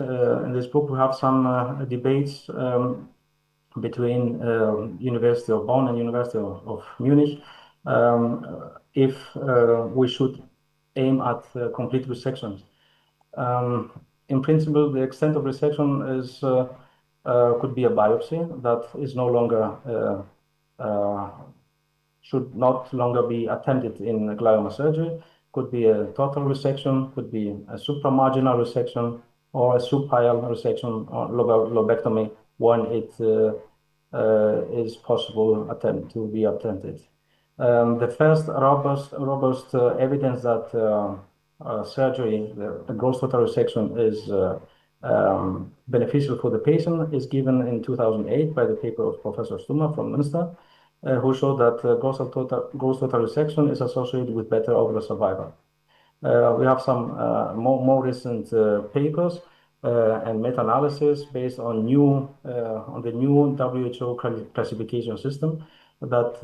book, we have some debates between University of Bonn and University of Munich if we should aim at complete resections. In principle, the extent of resection is could be a biopsy that is no longer should not longer be attempted in glioma surgery. Could be a total resection, could be a supramarginal resection, or a supine resection or lobectomy when it is possible to be attempted. The first robust evidence that surgery, the gross total resection, is beneficial for the patient is given in 2008 by the paper of Professor Stummer from Münster, who showed that gross total resection is associated with better overall survival. We have some more recent papers and meta-analysis based on the new WHO classification system that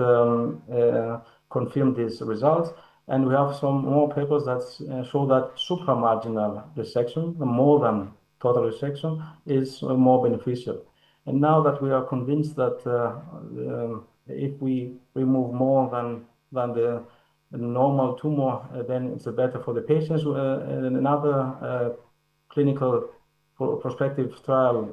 confirm these results. And we have some more papers that show that supramarginal resection, more than total resection, is more beneficial. And now that we are convinced that if we remove more than the normal tumor, then it's better for the patients. Another clinical prospective trial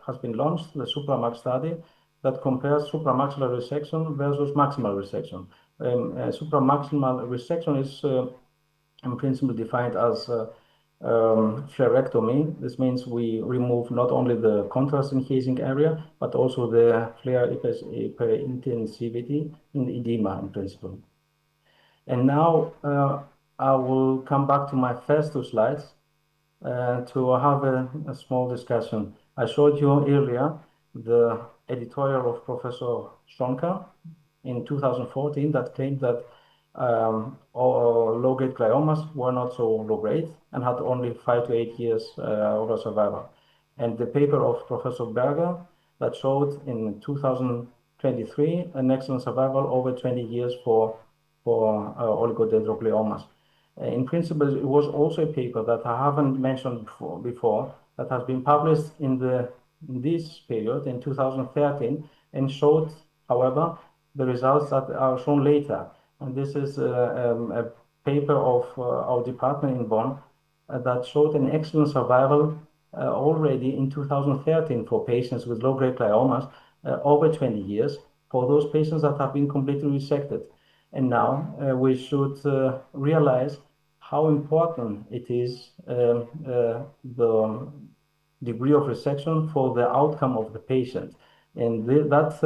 has been launched, the SupraMax study, that compares supramaxillary resection versus maximal resection. Supramaximal resection is in principle defined as flarectomy. This means we remove not only the contrast encasing area, but also the flare hyperintensivity in edema in principle. And now I will come back to my first two slides to have a small discussion. I showed you earlier the editorial of Professor Stronka in 2014 that claimed that low-grade gliomas were not so low-grade and had only 5 to 8 years overall survival. And the paper of Professor Berger that showed in 2023 an excellent survival over 20 years for oligodendrogliomas. In principle, it was also a paper that I haven't mentioned before that has been published in this period in 2013 and showed, however, the results that are shown later. And this is a paper of our department in Bonn that showed an excellent survival already in 2013 for patients with low-grade gliomas over 20 years for those patients that have been completely resected. And now we should realize how important it is the degree of resection for the outcome of the patient. And that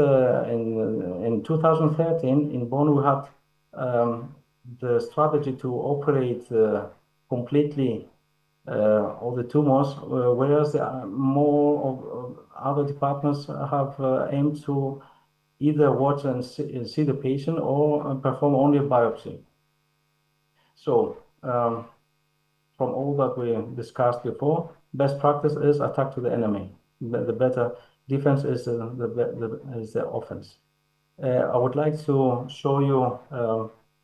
in 2013 in Bonn we had the strategy to operate completely all the tumors, whereas more of other departments have aimed to either watch and see the patient or perform only a biopsy. So from all that we discussed before, best practice is attack to the enemy. The better defense is the offense. I would like to show you,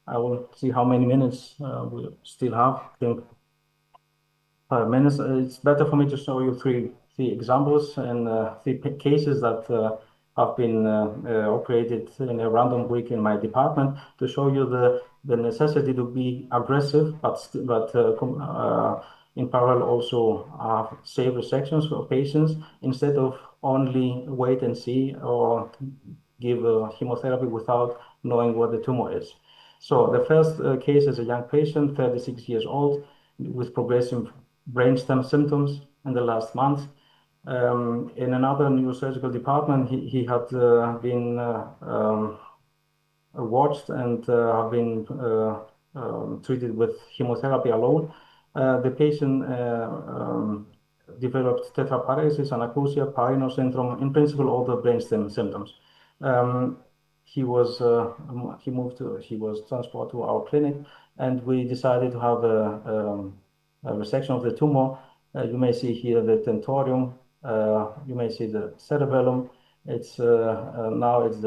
I will see how many minutes we still have. I think 5 minutes. It's better for me to show you three examples and 3 cases that have been operated in a random week in my department to show you the necessity to be aggressive, but in parallel also have safe resections for patients instead of only wait and see or give chemotherapy without knowing what the tumor is. So the first case is a young patient, 36 years old, with progressive brainstem symptoms in the last month. In another neurosurgical department, he had been watched and have been treated with chemotherapy alone. The patient developed tetraparesis, anacosia, Parino syndrome, in principle all the brainstem symptoms. He was transported to our clinic, and we decided to have a resection of the tumor. You may see here the tentorium. You may see the cerebellum. It's now it's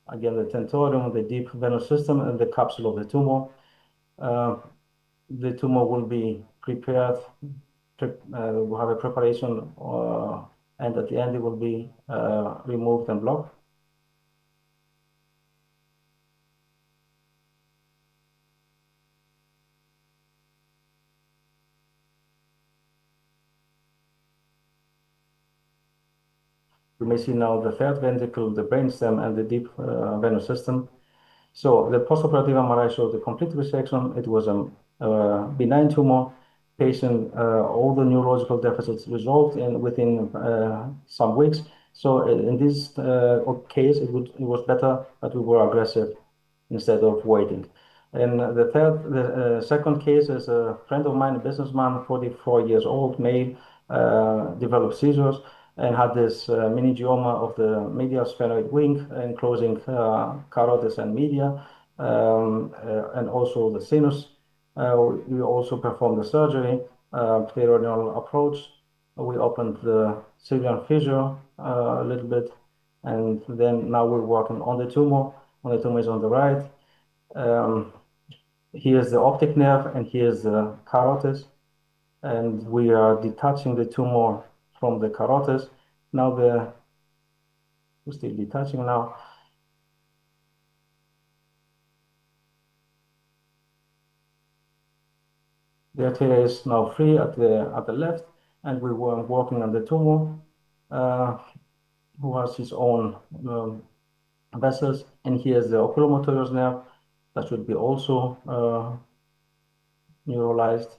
again the tentorium, the deep venous system, and the capsule of the tumor. The tumor will be prepared. We'll have a preparation, and at the end it will be removed and blocked. You may see now the third ventricle, the brainstem, and the deep venous system. So the postoperative MRI showed the complete resection. It was a benign tumor. Patient, all the neurological deficits resolved within some weeks. So in this case, it was better that we were aggressive instead of waiting. And the second case is a friend of mine, a businessman, 44 years old, male, developed seizures and had this meningioma of the medial sphenoid wing enclosing carotids and media, and also the sinus. We also performed the surgery, peritoneal approach, we opened the ciliary fissure a little bit, and then now we're working on the tumor. The tumor is on the right. Here's the optic nerve, and here's the carotis, and we are detaching the tumor from the carotis. Now we're still detaching now. The artery is now free at the left, and we were working on the tumor, who has his own vessels. And here's the oculomotor nerve that should be also neuralized.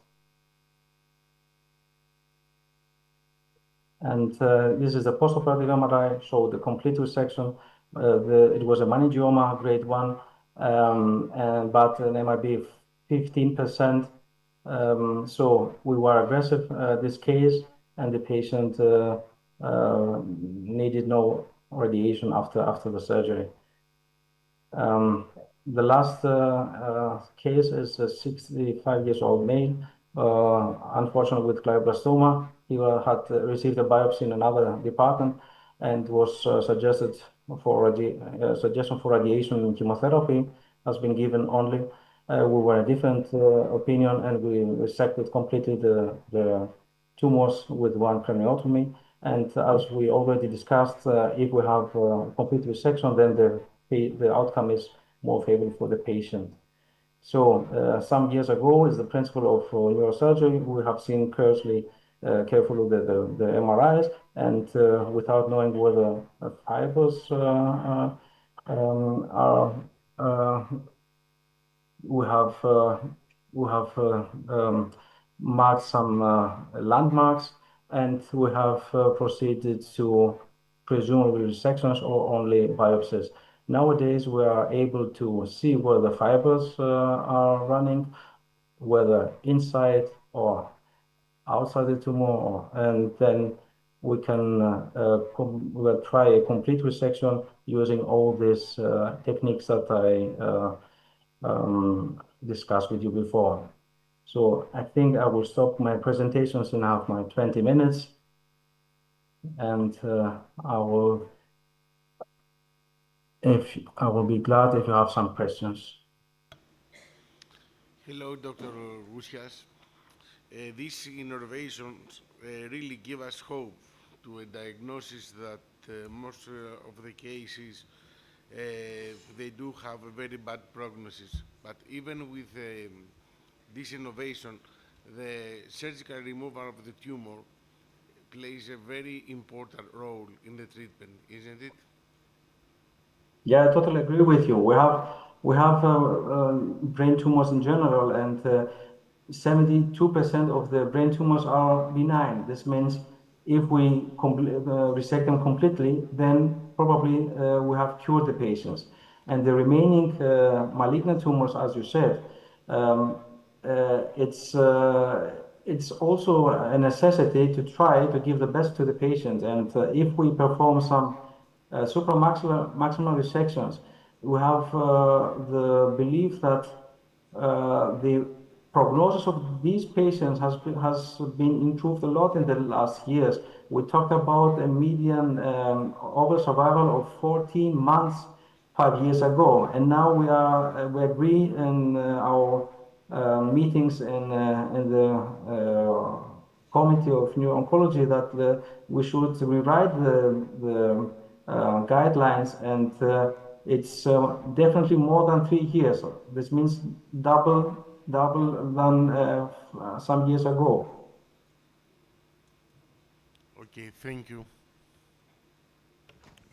And this is the postoperative MRI, showed the complete resection. It was a meningioma, grade 1, but an MRB 15%. So we were aggressive this case, and the patient needed no radiation after the surgery. The last case is a 65-year-old male, unfortunately with glioblastoma. He had received a biopsy in another department and was suggestion for radiation and chemotherapy has been given only. We were a different opinion, and we resected completely the tumors with one craniotomy. And as we already discussed, if we have complete resection, then the outcome is more favorable for the patient. So some years ago, is the principle of neurosurgery, we have seen carefully the MRIs, and without knowing whether fibers we have marked some landmarks, and we have proceeded to presumably resections or only biopsies. Nowadays, we are able to see where the fibers are running, whether inside or outside the tumor, and then we can we'll try a complete resection using all these techniques that I discussed with you before. So I think I will stop my presentations and have my 20 minutes, and I will be glad if you have some questions. Hello, Dr. Rousias. These innovations really give us hope to a diagnosis that most of the cases they do have a very bad prognosis. But even with this innovation, the surgical removal of the tumor plays a very important role in the treatment, isn't it? Yeah, I totally agree with you. We have brain tumors in general, and 72% of the brain tumors are benign. This means if we resect them completely, then probably we have cured the patients. And the remaining malignant tumors, as you said, it's also a necessity to try to give the best to the patient. And if we perform some supramaxillary resections, we have the belief that the prognosis of these patients has been improved a lot in the last years. We talked about a median overall survival of 14 months 5 years ago, and now we agree in our meetings in the Committee of Neuro-Oncology that we should rewrite the guidelines, and it's definitely more than 3 years. This means double than some years ago. Okay, thank you.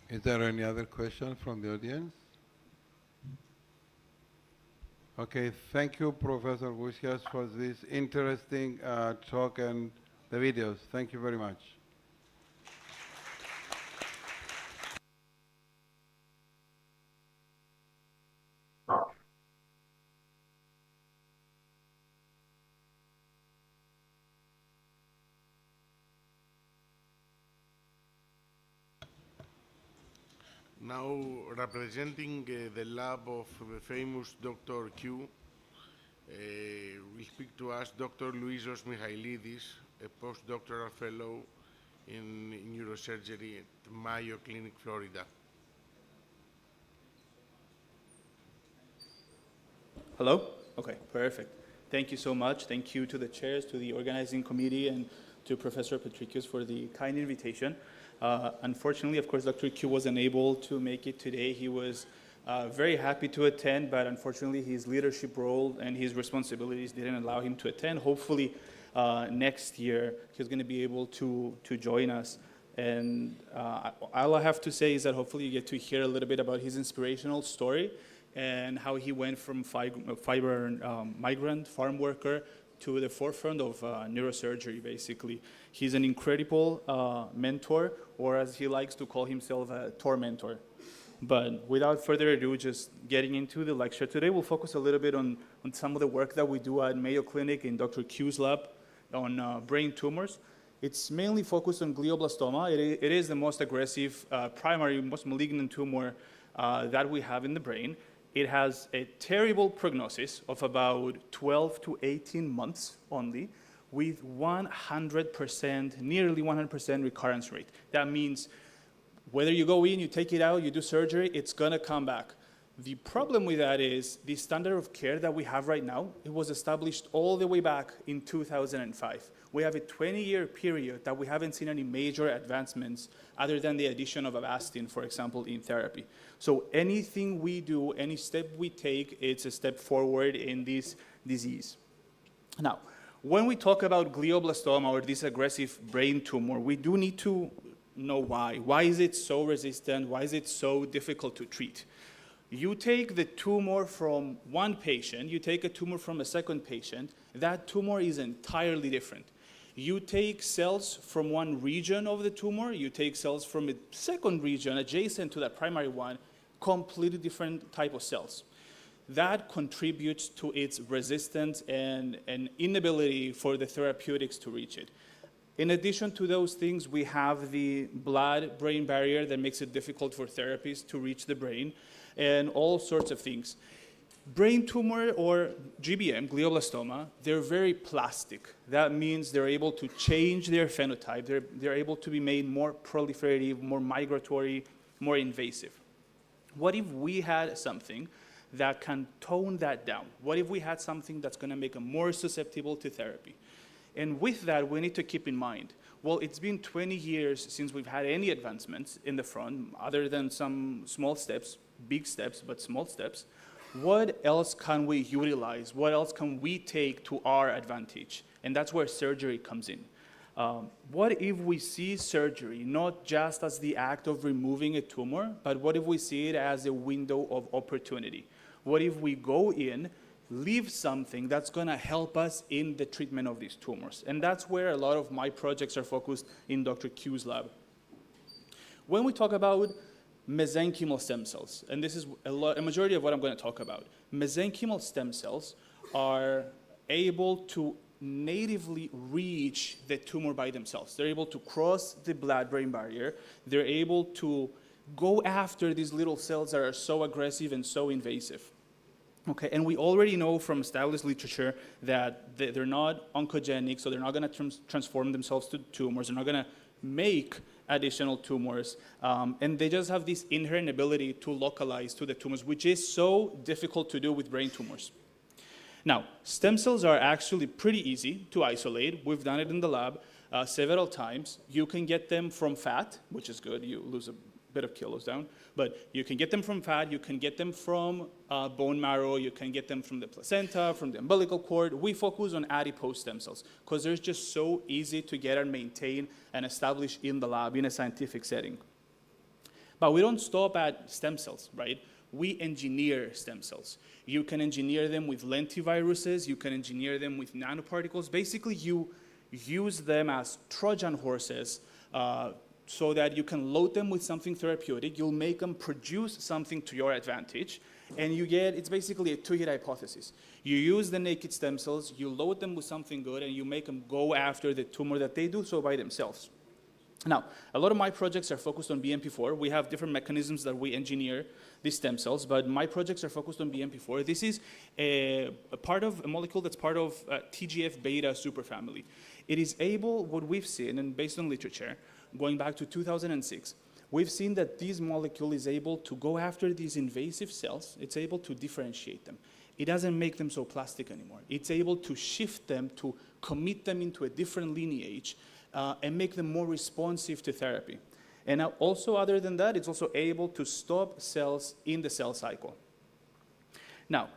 Is there any other question from the audience? Okay, thank you, Professor Rousias, for this interesting talk and the videos. Thank you very much. Now, representing the lab of the famous Dr. Q, we'll speak to us Dr. Louisos Michailidis, a postdoctoral fellow in neurosurgery at Mayo Clinic, Florida. Hello? Okay, perfect. Thank you so much. Thank you to the chairs, to the organizing committee, and to Professor Patricios for the kind invitation. Unfortunately, of course, Dr. Q wasn't able to make it today. He was very happy to attend, but unfortunately his leadership role and his responsibilities didn't allow him to attend. Hopefully next year he's going to be able to join us. And all I have to say is that hopefully you get to hear a little bit about his inspirational story and how he went from migrant farm worker to the forefront of neurosurgery, basically. He's an incredible mentor, or as he likes to call himself, a tormentor. But without further ado, just getting into the lecture. Today we'll focus a little bit on some of the work that we do at Mayo Clinic in Dr. Q's lab on brain tumors. It's mainly focused on glioblastoma. It is the most aggressive, primary, most malignant tumor that we have in the brain. It has a terrible prognosis of about 12 to 18 months only, with 100%, nearly 100% recurrence rate. That means whether you go in, you take it out, you do surgery, it's gonna come back. The problem with that is the standard of care that we have right now, it was established all the way back in 2005. We have a 20-year period that we haven't seen any major advancements other than the addition of Avastin, for example, in therapy. So anything we do, any step we take, it's a step forward in this disease. Now, when we talk about glioblastoma or this aggressive brain tumor, we do need to know why. Why is it so resistant? Why is it so difficult to treat? You take the tumor from one patient, you take a tumor from a second patient, that tumor is entirely different. You take cells from one region of the tumor, you take cells from a second region adjacent to that primary one, completely different type of cells. That contributes to its resistance and inability for the therapeutics to reach it. In addition to those things, we have the blood-brain barrier that makes it difficult for therapies to reach the brain, and all sorts of things. Brain tumor, or GBM, glioblastoma, they're very plastic. That means they're able to change their phenotype. They're able to be made more proliferative, more migratory, more invasive. What if we had something that can tone that down? What if we had something that's going to make them more susceptible to therapy? And with that, we need to keep in mind, well, it's been 20 years since we've had any advancements in the front, other than some small steps, big steps, but small steps. What else can we utilize? What else can we take to our advantage? And that's where surgery comes in. What if we see surgery not just as the act of removing a tumor, but what if we see it as a window of opportunity? What if we go in, leave something that's going to help us in the treatment of these tumors? And that's where a lot of my projects are focused in Dr. Q's lab. When we talk about mesenchymal stem cells, and this is a majority of what I'm going to talk about, mesenchymal stem cells are able to natively reach the tumor by themselves. They're able to cross the blood-brain barrier. They're able to go after these little cells that are so aggressive and so invasive. Okay, and we already know from established literature that they're not oncogenic, so they're not going to transform themselves to tumors. They're not going to make additional tumors, and they just have this inherent ability to localize to the tumors, which is so difficult to do with brain tumors. Now, stem cells are actually pretty easy to isolate. We've done it in the lab several times. You can get them from fat, which is good. You lose a bit of kilos down, but you can get them from fat, you can get them from bone marrow, you can get them from the placenta, from the umbilical cord. We focus on adipose stem cells because they're just so easy to get and maintain and establish in the lab in a scientific setting. But we don't stop at stem cells, right? We engineer stem cells. You can engineer them with lentiviruses, you can engineer them with nanoparticles. Basically, you use them as Trojan horses so that you can load them with something therapeutic, you'll make them produce something to your advantage, and you get, it's basically a two-hit hypothesis. You use the naked stem cells, you load them with something good, and you make them go after the tumor that they do so by themselves. Now, a lot of my projects are focused on BMP4. We have different mechanisms that we engineer these stem cells, but my projects are focused on BMP4. This is a molecule that's part of TGF-beta superfamily. It is able, what we've seen, and based on literature, going back to 2006, we've seen that this molecule is able to go after these invasive cells. It's able to differentiate them. It doesn't make them so plastic anymore. It's able to shift them, to commit them into a different lineage, and make them more responsive to therapy. And now also, other than that, it's also able to stop cells in the cell cycle. Now,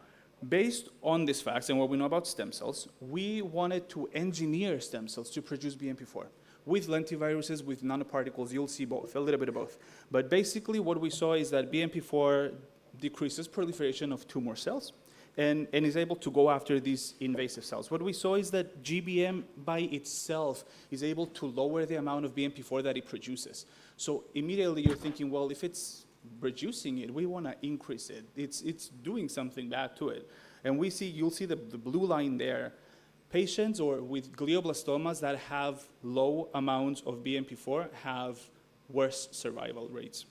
based on these facts and what we know about stem cells, we wanted to engineer stem cells to produce BMP4. With lentiviruses, with nanoparticles, you'll see both, a little bit of both. But basically what we saw is that BMP4 decreases proliferation of tumor cells and is able to go after these invasive cells. What we saw is that GBM by itself is able to lower the amount of BMP4 that it produces. So immediately you're thinking, well, if it's reducing it, we want to increase it. It's doing something bad to it. And you'll see the blue line there. Patients with glioblastomas that have low amounts of BMP4 have worse survival rates.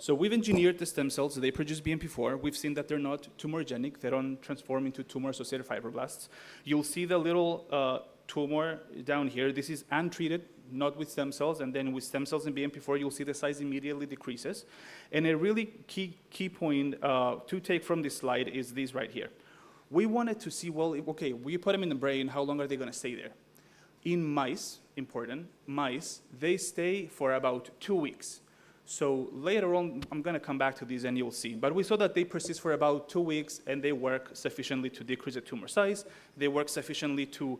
So we've engineered the stem cells. They produce BMP4. We've seen that they're not tumorigenic. They don't transform into tumor-associated fibroblasts. You'll see the little tumor down here. This is untreated, not with stem cells. And then with stem cells and BMP4, you'll see the size immediately decreases. And a really key point to take from this slide is this right here. We wanted to see, well, okay, we put them in the brain. How long are they going to stay there? In mice, important, mice, they stay for about 2 weeks. So later on, I'm going to come back to these and you'll see. But we saw that they persist for about 2 weeks and they work sufficiently to decrease the tumor size. They work sufficiently to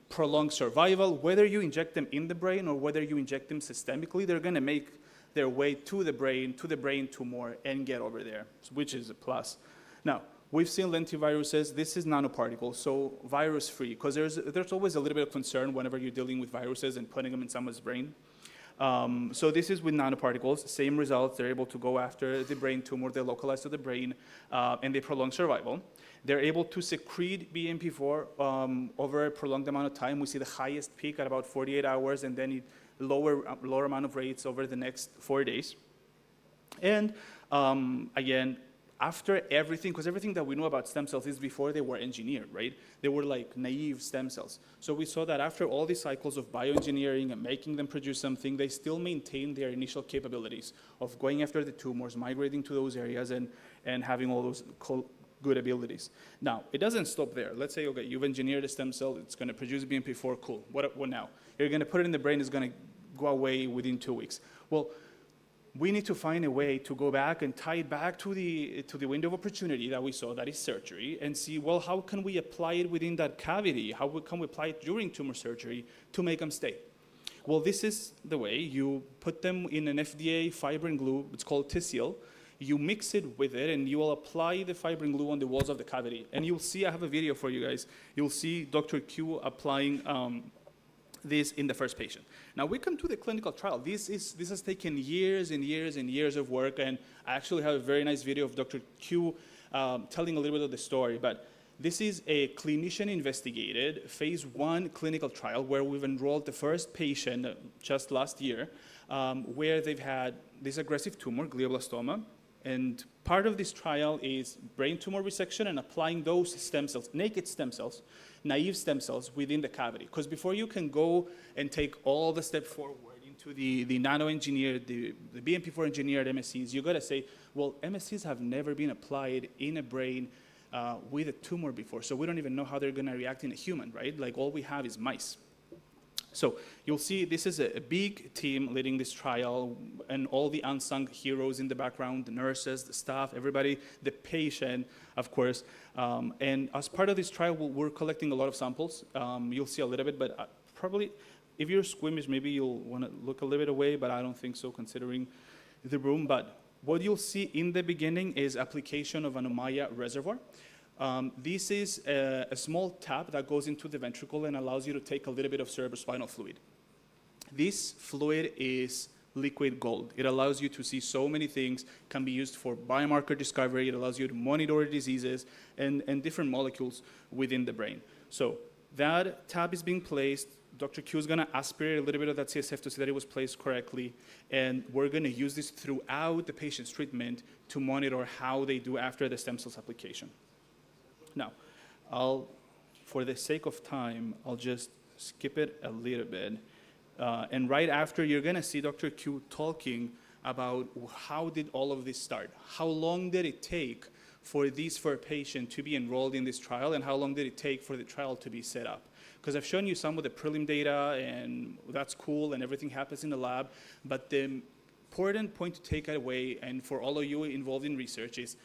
prolong survival. Whether you inject them in the brain or whether you inject them systemically, they're going to make their way to the brain tumor and get over there, which is a plus. Now, we've seen lentiviruses. This is nanoparticles, so virus-free, because there's always a little bit of concern whenever you're dealing with viruses and putting them in someone's brain. So this is with nanoparticles, same results. They're able to go after the brain tumor, they localize to the brain, and they prolong survival. They're able to secrete BMP4 over a prolonged amount of time. We see the highest peak at about 48 hours, and then lower amount of rates over the next 4 days. And again, after everything, because everything that we know about stem cells is before they were engineered, right? They were like naive stem cells. So we saw that after all these cycles of bioengineering and making them produce something, they still maintain their initial capabilities of going after the tumors, migrating to those areas, and having all those good abilities. Now, it doesn't stop there. Let's say, okay, you've engineered a stem cell, it's going to produce BMP4, cool. What now? You're going to put it in the brain, it's going to go away within 2 weeks. Well, we need to find a way to go back and tie it back to the window of opportunity that we saw, that is surgery, and see, well, how can we apply it within that cavity? How can we apply it during tumor surgery to make them stay? Well, this is the way. You put them in an FDA fibrin glue. It's called Tisseel. You mix it with it, and you will apply the fibrin glue on the walls of the cavity. And you'll see, I have a video for you guys. You'll see Dr. Q applying this in the first patient. Now, we can do the clinical trial. This has taken years and years and years of work, and I actually have a very nice video of Dr. Q telling a little bit of the story. But this is a clinician-investigated phase 1 clinical trial where we've enrolled the first patient just last year, where they've had this aggressive tumor, glioblastoma, and part of this trial is brain tumor resection and applying those stem cells, naked stem cells, naive stem cells within the cavity. Because before you can go and take all the step forward into the nano-engineered, the BMP4 engineered MSCs, you got to say, well, MSCs have never been applied in a brain with a tumor before, so we don't even know how they're going to react in a human, right? Like, all we have is mice. So you'll see this is a big team leading this trial, and all the unsung heroes in the background, the nurses, the staff, everybody, the patient, of course. And as part of this trial, we're collecting a lot of samples. You'll see a little bit, but probably if you're squeamish, maybe you'll want to look a little bit away, but I don't think so considering the room. But what you'll see in the beginning is application of an Ommaya reservoir. This is a small tap that goes into the ventricle and allows you to take a little bit of cerebrospinal fluid. This fluid is liquid gold. It allows you to see so many things, can be used for biomarker discovery. It allows you to monitor diseases and different molecules within the brain. So that tap is being placed Dr. Q is going to aspirate a little bit of that CSF to see that it was placed correctly. And we're going to use this throughout the patient's treatment to monitor how they do after the stem cells application. Now, for the sake of time, I'll just skip it a little bit. And right after, you're going to see Dr. Q talking about how did all of this start? How long did it take for a patient to be enrolled in this trial, and how long did it take for the trial to be set up? Because I've shown you some of the prelim data, and that's cool, and everything happens in the lab, but the important point to take away, and for all of you involved in research, is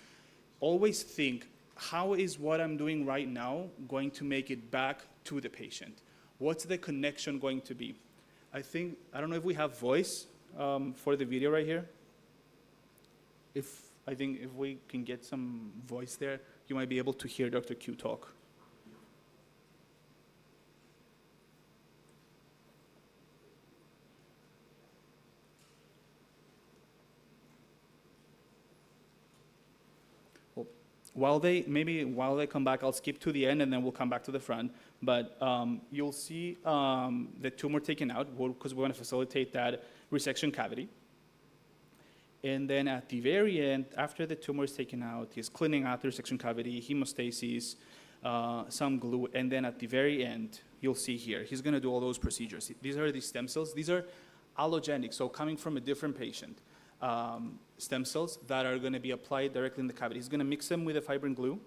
always think, how is what I'm doing right now going to make it back to the patient? What's the connection going to be? I don't know if we have voice for the video right here. I think if we can get some voice there, you might be able to hear Dr. Q talk. Well, while they come back, I'll skip to the end and then we'll come back to the front. But you'll see the tumor taken out because we want to facilitate that resection cavity. And then at the very end, after the tumor is taken out, he's cleaning out the resection cavity, hemostasis, some glue, and then at the very end, you'll see here, he's going to do all those procedures. These are the stem cells. These are allogenic, so coming from a different patient. Stem cells that are going to be applied directly in the cavity. He's going to mix them with a fibrin glue.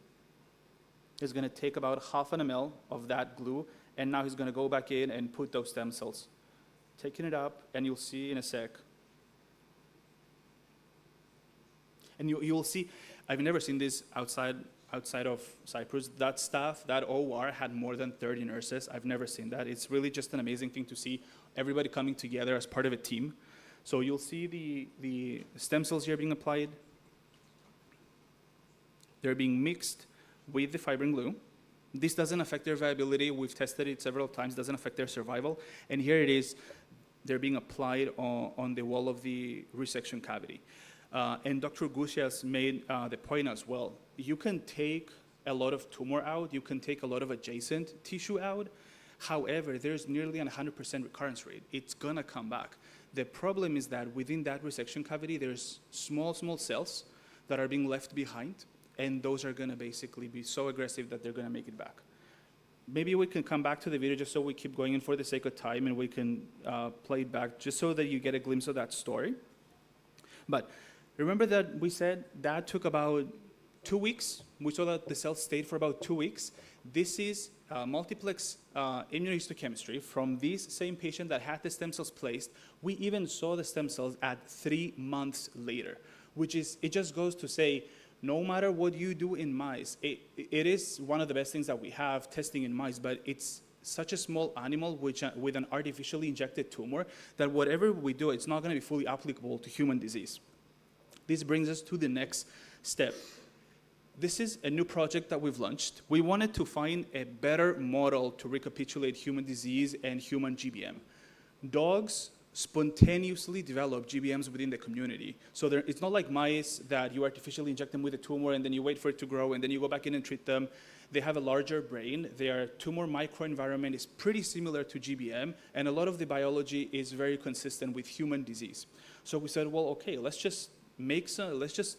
He's going to take about 0.5 ml of that glue, and now he's going to go back in and put those stem cells. Taking it up, and you'll see in a sec. And you'll see, I've never seen this outside of Cyprus. That staff, that OR had more than 30 nurses. I've never seen that. It's really just an amazing thing to see everybody coming together as part of a team. So you'll see the stem cells here being applied. They're being mixed with the fibrin glue. This doesn't affect their viability. We've tested it several times. Doesn't affect their survival. And here it is. They're being applied on the wall of the resection cavity. And Dr. Gusias made the point as well. You can take a lot of tumor out. You can take a lot of adjacent tissue out. However, there's nearly a 100% recurrence rate. It's going to come back. The problem is that within that resection cavity, there's small cells that are being left behind, and those are going to basically be so aggressive that they're going to make it back. Maybe we can come back to the video just so we keep going in for the sake of time, and we can play it back just so that you get a glimpse of that story. But remember that we said that took about 2 weeks. We saw that the cells stayed for about 2 weeks. This is multiplex immunohistochemistry from this same patient that had the stem cells placed. We even saw the stem cells at 3 months later, which is, it just goes to say, no matter what you do in mice, it is one of the best things that we have testing in mice, but it's such a small animal with an artificially injected tumor that whatever we do, it's not going to be fully applicable to human disease. This brings us to the next step. This is a new project that we've launched. We wanted to find a better model to recapitulate human disease and human GBM. Dogs spontaneously develop GBMs within the community. So it's not like mice that you artificially inject them with a tumor and then you wait for it to grow and then you go back in and treat them. They have a larger brain. Their tumor microenvironment is pretty similar to GBM, and a lot of the biology is very consistent with human disease. So we said, well, okay, let's just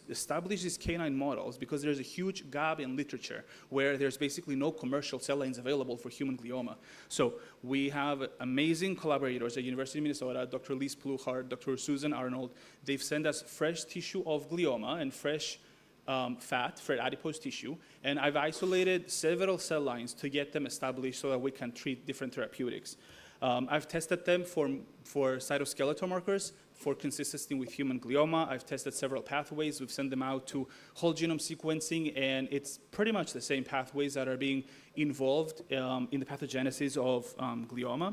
establish these canine models, because there's a huge gap in literature where there's basically no commercial cell lines available for human glioma. So we have amazing collaborators at University of Minnesota, Dr. Lise Pluhart, Dr. Susan Arnold. They've sent us fresh tissue of glioma and fresh fat, adipose tissue, and I've isolated several cell lines to get them established so that we can treat different therapeutics. I've tested them for cytoskeletal markers, for consistency with human glioma. I've tested several pathways. We've sent them out to whole genome sequencing, and it's pretty much the same pathways that are being involved in the pathogenesis of glioma.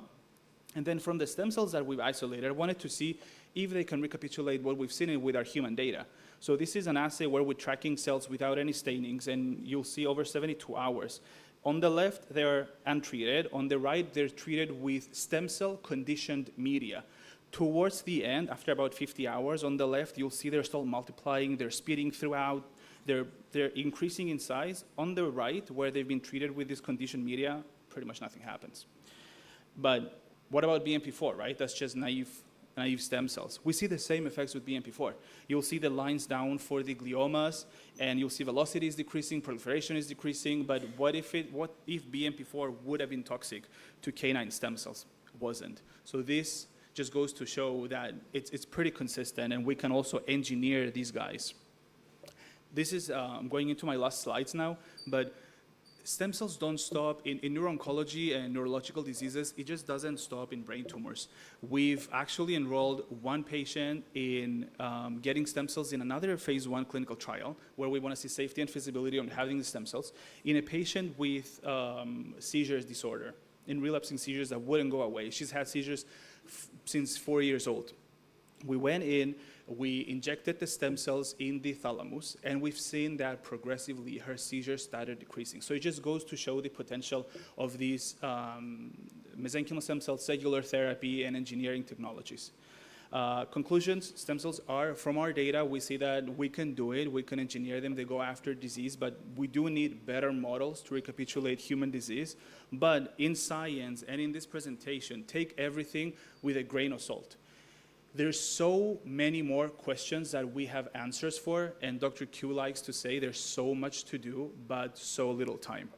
And then from the stem cells that we've isolated, I wanted to see if they can recapitulate what we've seen with our human data. So this is an assay where we're tracking cells without any stainings, and you'll see over 72 hours. On the left, they're untreated. On the right, they're treated with stem cell conditioned media. Towards the end, after about 50 hours, on the left, you'll see they're still multiplying, they're speeding throughout, they're increasing in size. On the right, where they've been treated with this conditioned media, pretty much nothing happens. But what about BMP4, right? That's just naive stem cells. We see the same effects with BMP4. You'll see the lines down for the gliomas, and you'll see velocity is decreasing, proliferation is decreasing, but what if BMP4 would have been toxic to canine stem cells? It wasn't. So this just goes to show that it's pretty consistent, and we can also engineer these guys. This is, I'm going into my last slides now, but stem cells don't stop in neuro-oncology and neurological diseases. It just doesn't stop in brain tumors. We've actually enrolled one patient in getting stem cells in another phase 1 clinical trial where we want to see safety and feasibility on having the stem cells in a patient with seizures disorder, in relapsing seizures that wouldn't go away. She's had seizures since 4 years old. We went in, we injected the stem cells in the thalamus, and we've seen that progressively her seizures started decreasing. So it just goes to show the potential of these mesenchymal stem cell cellular therapy and engineering technologies. Conclusions, stem cells are, from our data, we see that we can do it, we can engineer them, they go after disease, but we do need better models to recapitulate human disease. But in science and in this presentation, take everything with a grain of salt. There's so many more questions that we have answers for, and Dr. Q likes to say there's so much to do, but so little time.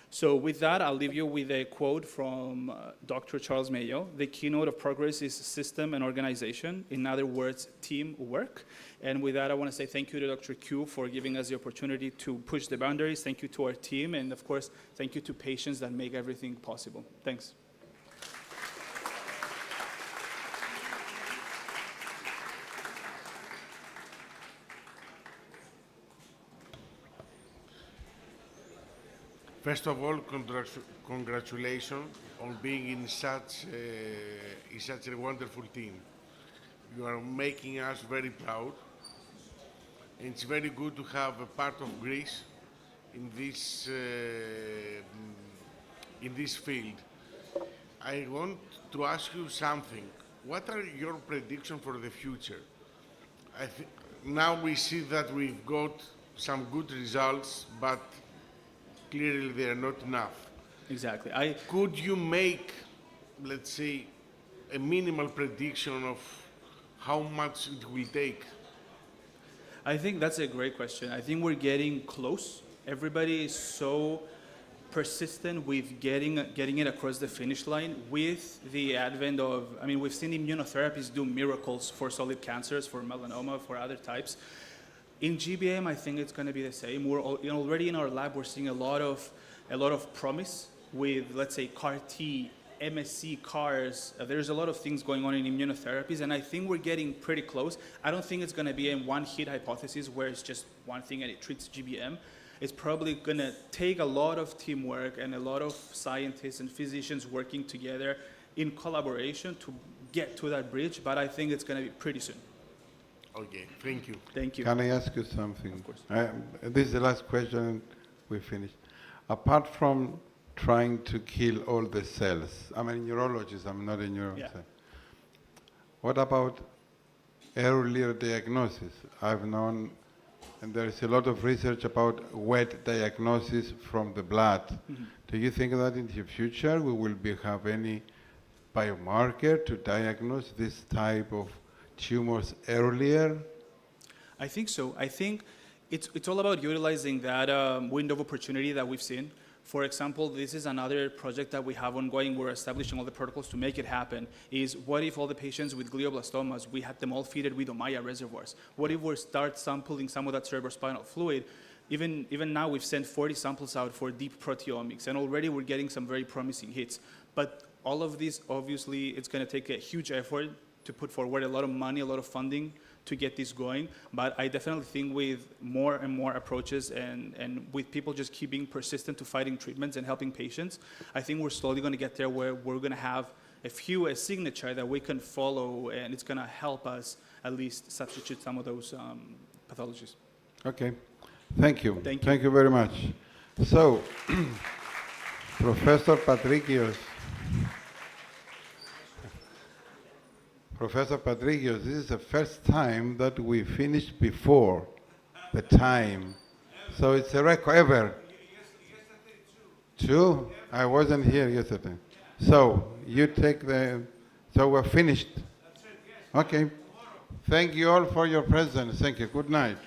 So with that, I'll leave you with a quote from Dr. Charles Mayo. The keynote of progress is system and organization. In other words, teamwork. And with that, I want to say thank you to Dr. Q for giving us the opportunity to push the boundaries. Thank you to our team. And of course, thank you to patients that make everything possible. Thanks. First of all, congratulations on being in such a wonderful team. You are making us very proud. And it's very good to have a part of Greece in this field. I want to ask you something. What are your predictions for the future? Now we see that we've got some good results, but clearly they are not enough. Exactly. Could you make, let's say, a minimal prediction of how much it will take? I think that's a great question. I think we're getting close. Everybody is so persistent with getting it across the finish line with the advent of, I mean, we've seen immunotherapies do miracles for solid cancers, for melanoma, for other types. In GBM, I think it's going to be the same. We're already in our lab, we're seeing a lot of promise with, let's say, CAR-T, MSC, CARs. There's a lot of things going on in immunotherapies, and I think we're getting pretty close. I don't think it's going to be a one-hit hypothesis where it's just one thing and it treats GBM. It's probably going to take a lot of teamwork and a lot of scientists and physicians working together in collaboration to get to that bridge, but I think it's going to be pretty soon. Okay, thank you. Thank you. Can I ask you something? Of course. This is the last question, and we finish. Apart from trying to kill all the cells, I'm a neurologist, I'm not a neuroscientist. Yeah. What about earlier diagnosis? I've known, and there is a lot of research about wet diagnosis from the blood. Mm-hmm. Do you think that in the future we will have any biomarker to diagnose this type of tumors earlier? I think so. I think it's all about utilizing that window of opportunity that we've seen. For example, this is another project that we have ongoing. We're establishing all the protocols to make it happen. Is what if all the patients with glioblastomas, we had them all fitted with Ommaya reservoirs? What if we start sampling some of that cerebrospinal fluid? Even now, we've sent 40 samples out for deep proteomics, and already we're getting some very promising hits. But all of this, obviously, it's going to take a huge effort to put forward a lot of money, a lot of funding to get this going. But I definitely think with more and more approaches and with people just keeping persistent to fighting treatments and helping patients, I think we're slowly going to get there where we're going to have a signature that we can follow, and it's going to help us at least substitute some of those pathologies. Okay. Thank you. Thank you. Thank you very much. So, Professor Patrikios, this is the first time that we finished before the time. So it's a record ever. Two? I wasn't here yesterday. So you take the, so we're finished. Okay. Thank you all for your presence. Thank you. Good night.